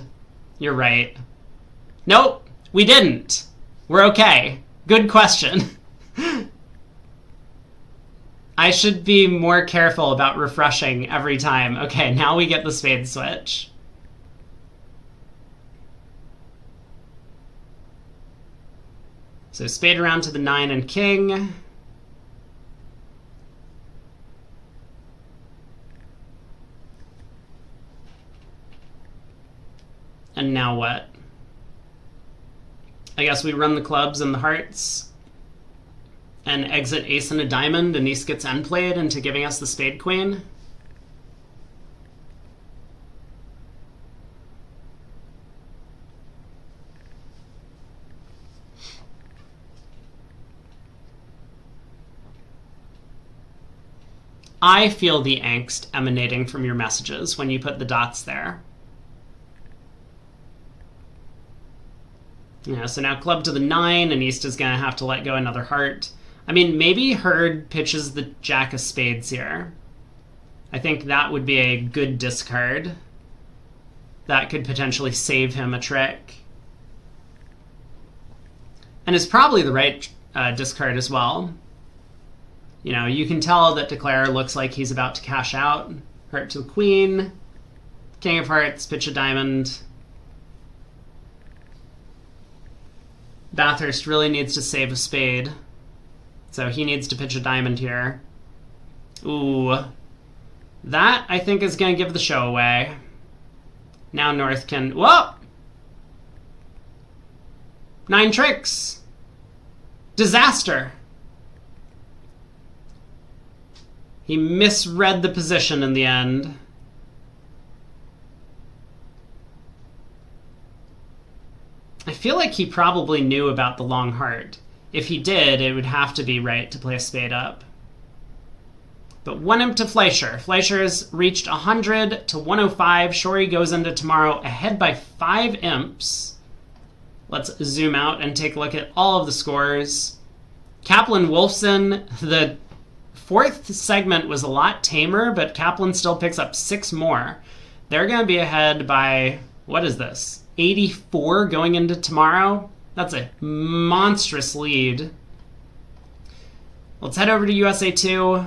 You're right. Nope, we didn't. We're okay. Good question. I should be more careful about refreshing every time. Okay, now we get the spade switch. So spade around to the 9 and king. And now what? I guess we run the clubs and the hearts and exit ace and a diamond, and East gets end played into giving us the spade queen. I feel the angst emanating from your messages when you put the dots there. Yeah, so now club to the 9, and East is going to have to let go another heart. I mean, maybe Hurd pitches the jack of spades here. I think that would be a good discard. That could potentially save him a trick. And is probably the right discard as well. You know, you can tell that Declare looks like he's about to cash out. Heart to the queen. King of hearts, pitch a diamond. Bathurst really needs to save a spade. So he needs to pitch a diamond here. Ooh. That, I think, is going to give the show away. Now North can... Whoa! 9 tricks. Disaster. He misread the position in the end. I feel like he probably knew about the long heart. If he did, it would have to be right to play a spade up. But 1 imp to Fleischer. Fleischer has reached 100 to 105. Shorey goes into tomorrow ahead by 5 imps. Let's zoom out and take a look at all of the scores. Kaplan-Wolfson, the 4th segment was a lot tamer, but Kaplan still picks up 6 more. They're going to be ahead by, what is this? 84 going into tomorrow. That's a monstrous lead. Let's head over to USA 2.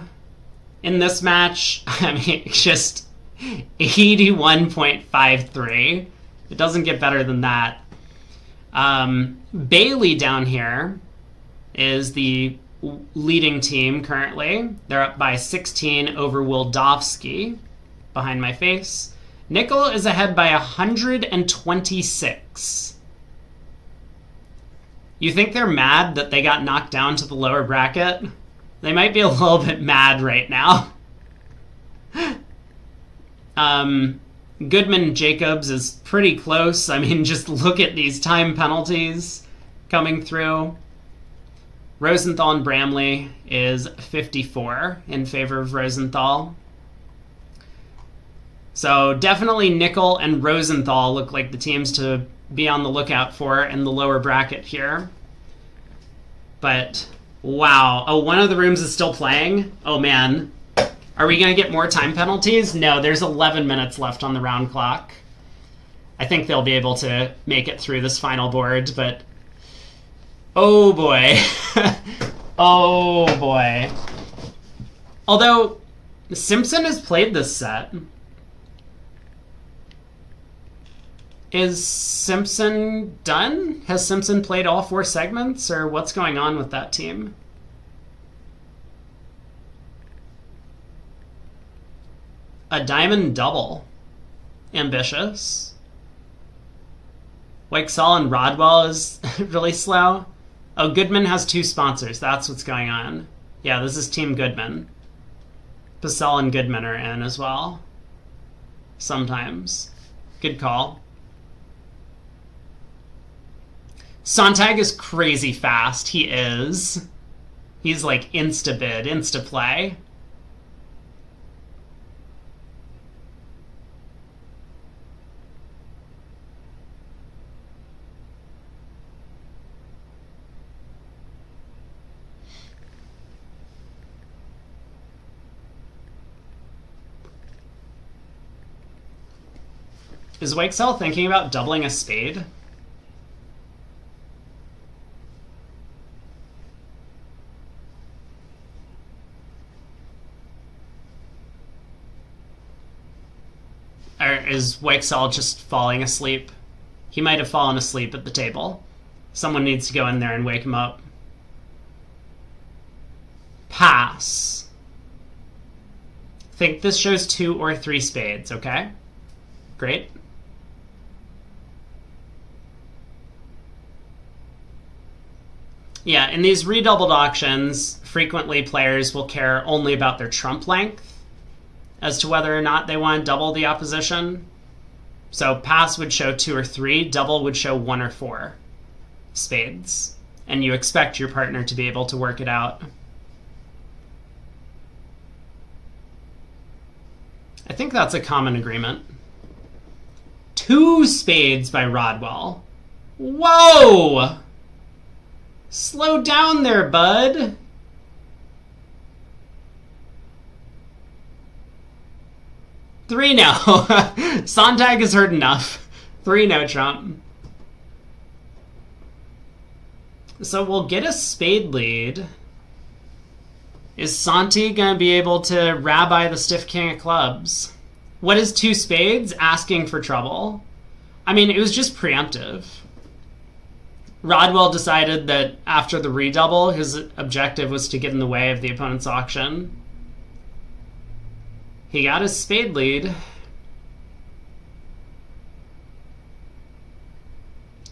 In this match, I mean, just 81.53. It doesn't get better than that. Bailey down here is the leading team currently. They're up by 16 over Wildowski behind my face. Nickel is ahead by 126. You think they're mad that they got knocked down to the lower bracket? They might be a little bit mad right now. Goodman Jacobs is pretty close. I mean, just look at these time penalties coming through. Rosenthal and Bramley is 54 in favor of Rosenthal. So definitely Nickel and Rosenthal look like the teams to be on the lookout for in the lower bracket here. But, wow. Oh, one of the rooms is still playing? Oh, man. Are we going to get more time penalties? No, there's 11 minutes left on the round clock. I think they'll be able to make it through this final board, but... Oh, boy. Oh, boy. Although, Simpson has played this set. Is Simpson done? Has Simpson played all 4 segments, or what's going on with that team? A diamond double. Ambitious. Weixall and Rodwell is really slow. Oh, Goodman has 2 sponsors. That's what's going on. Yeah, this is Team Goodman. Pacell and Goodman are in as well. Sometimes. Good call. Sontag is crazy fast. He is. He's like insta-bid, insta-play. Is Weixell thinking about doubling a spade? Or is Weixell just falling asleep? He might have fallen asleep at the table. Someone needs to go in there and wake him up. Pass. Think this shows 2 or 3 spades, okay? Great. Yeah, in these redoubled auctions, frequently players will care only about their trump length as to whether or not they want to double the opposition. So pass would show 2 or 3, double would show 1 or 4 spades. And you expect your partner to be able to work it out. I think that's a common agreement. 2 spades by Rodwell. Whoa! Slow down there, bud. Three no. Sontag has heard enough. 3 no trump. So we'll get a spade lead. Is Santi going to be able to rabbi the stiff king of clubs? What is 2 spades? Asking for trouble. I mean, it was just preemptive. Rodwell decided that after the redouble, his objective was to get in the way of the opponent's auction. He got his spade lead.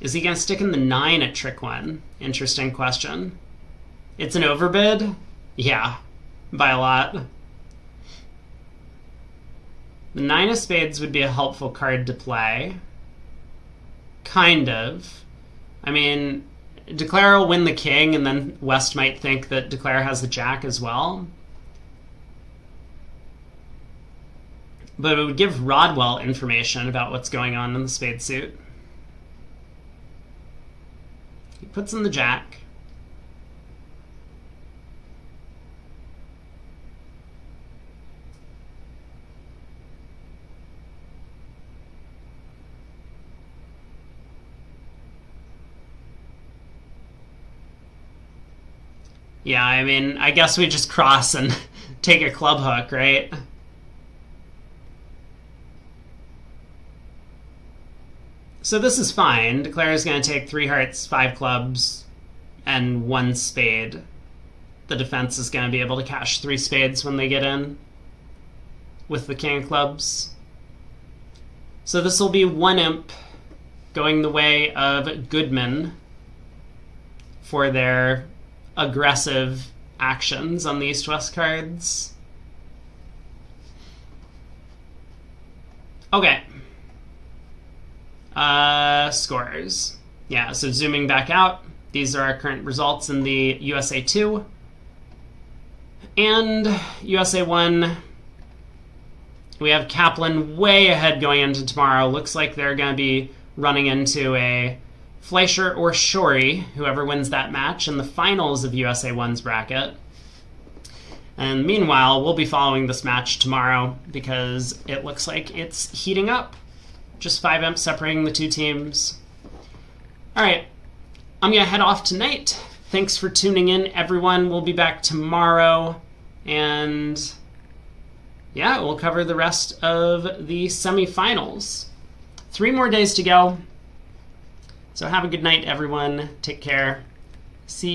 Is he going to stick in the 9 at trick 1? Interesting question. It's an overbid? Yeah, by a lot. The 9 of spades would be a helpful card to play. Kind of. I mean, Declare will win the king, and then West might think that Declare has the jack as well. But it would give Rodwell information about what's going on in the spade suit. He puts in the jack. Yeah, I mean, I guess we just cross and take a club hook, right? So this is fine. Declare is going to take 3 hearts, 5 clubs, and 1 spade. The defense is going to be able to cash 3 spades when they get in with the king of clubs. So this will be 1 imp going the way of Goodman for their aggressive actions on the East-West cards. Okay. Scores. Yeah, so zooming back out, these are our current results in the USA 2. And USA 1, we have Kaplan way ahead going into tomorrow. Looks like they're going to be running into a Fleischer or Shorey, whoever wins that match, in the finals of USA 1's bracket. And meanwhile, we'll be following this match tomorrow because it looks like it's heating up. Just 5 imps separating the 2 teams. All right, I'm going to head off tonight. Thanks for tuning in, everyone. We'll be back tomorrow. And yeah, we'll cover the rest of the semifinals. 3 more days to go. So have a good night, everyone. Take care. See you.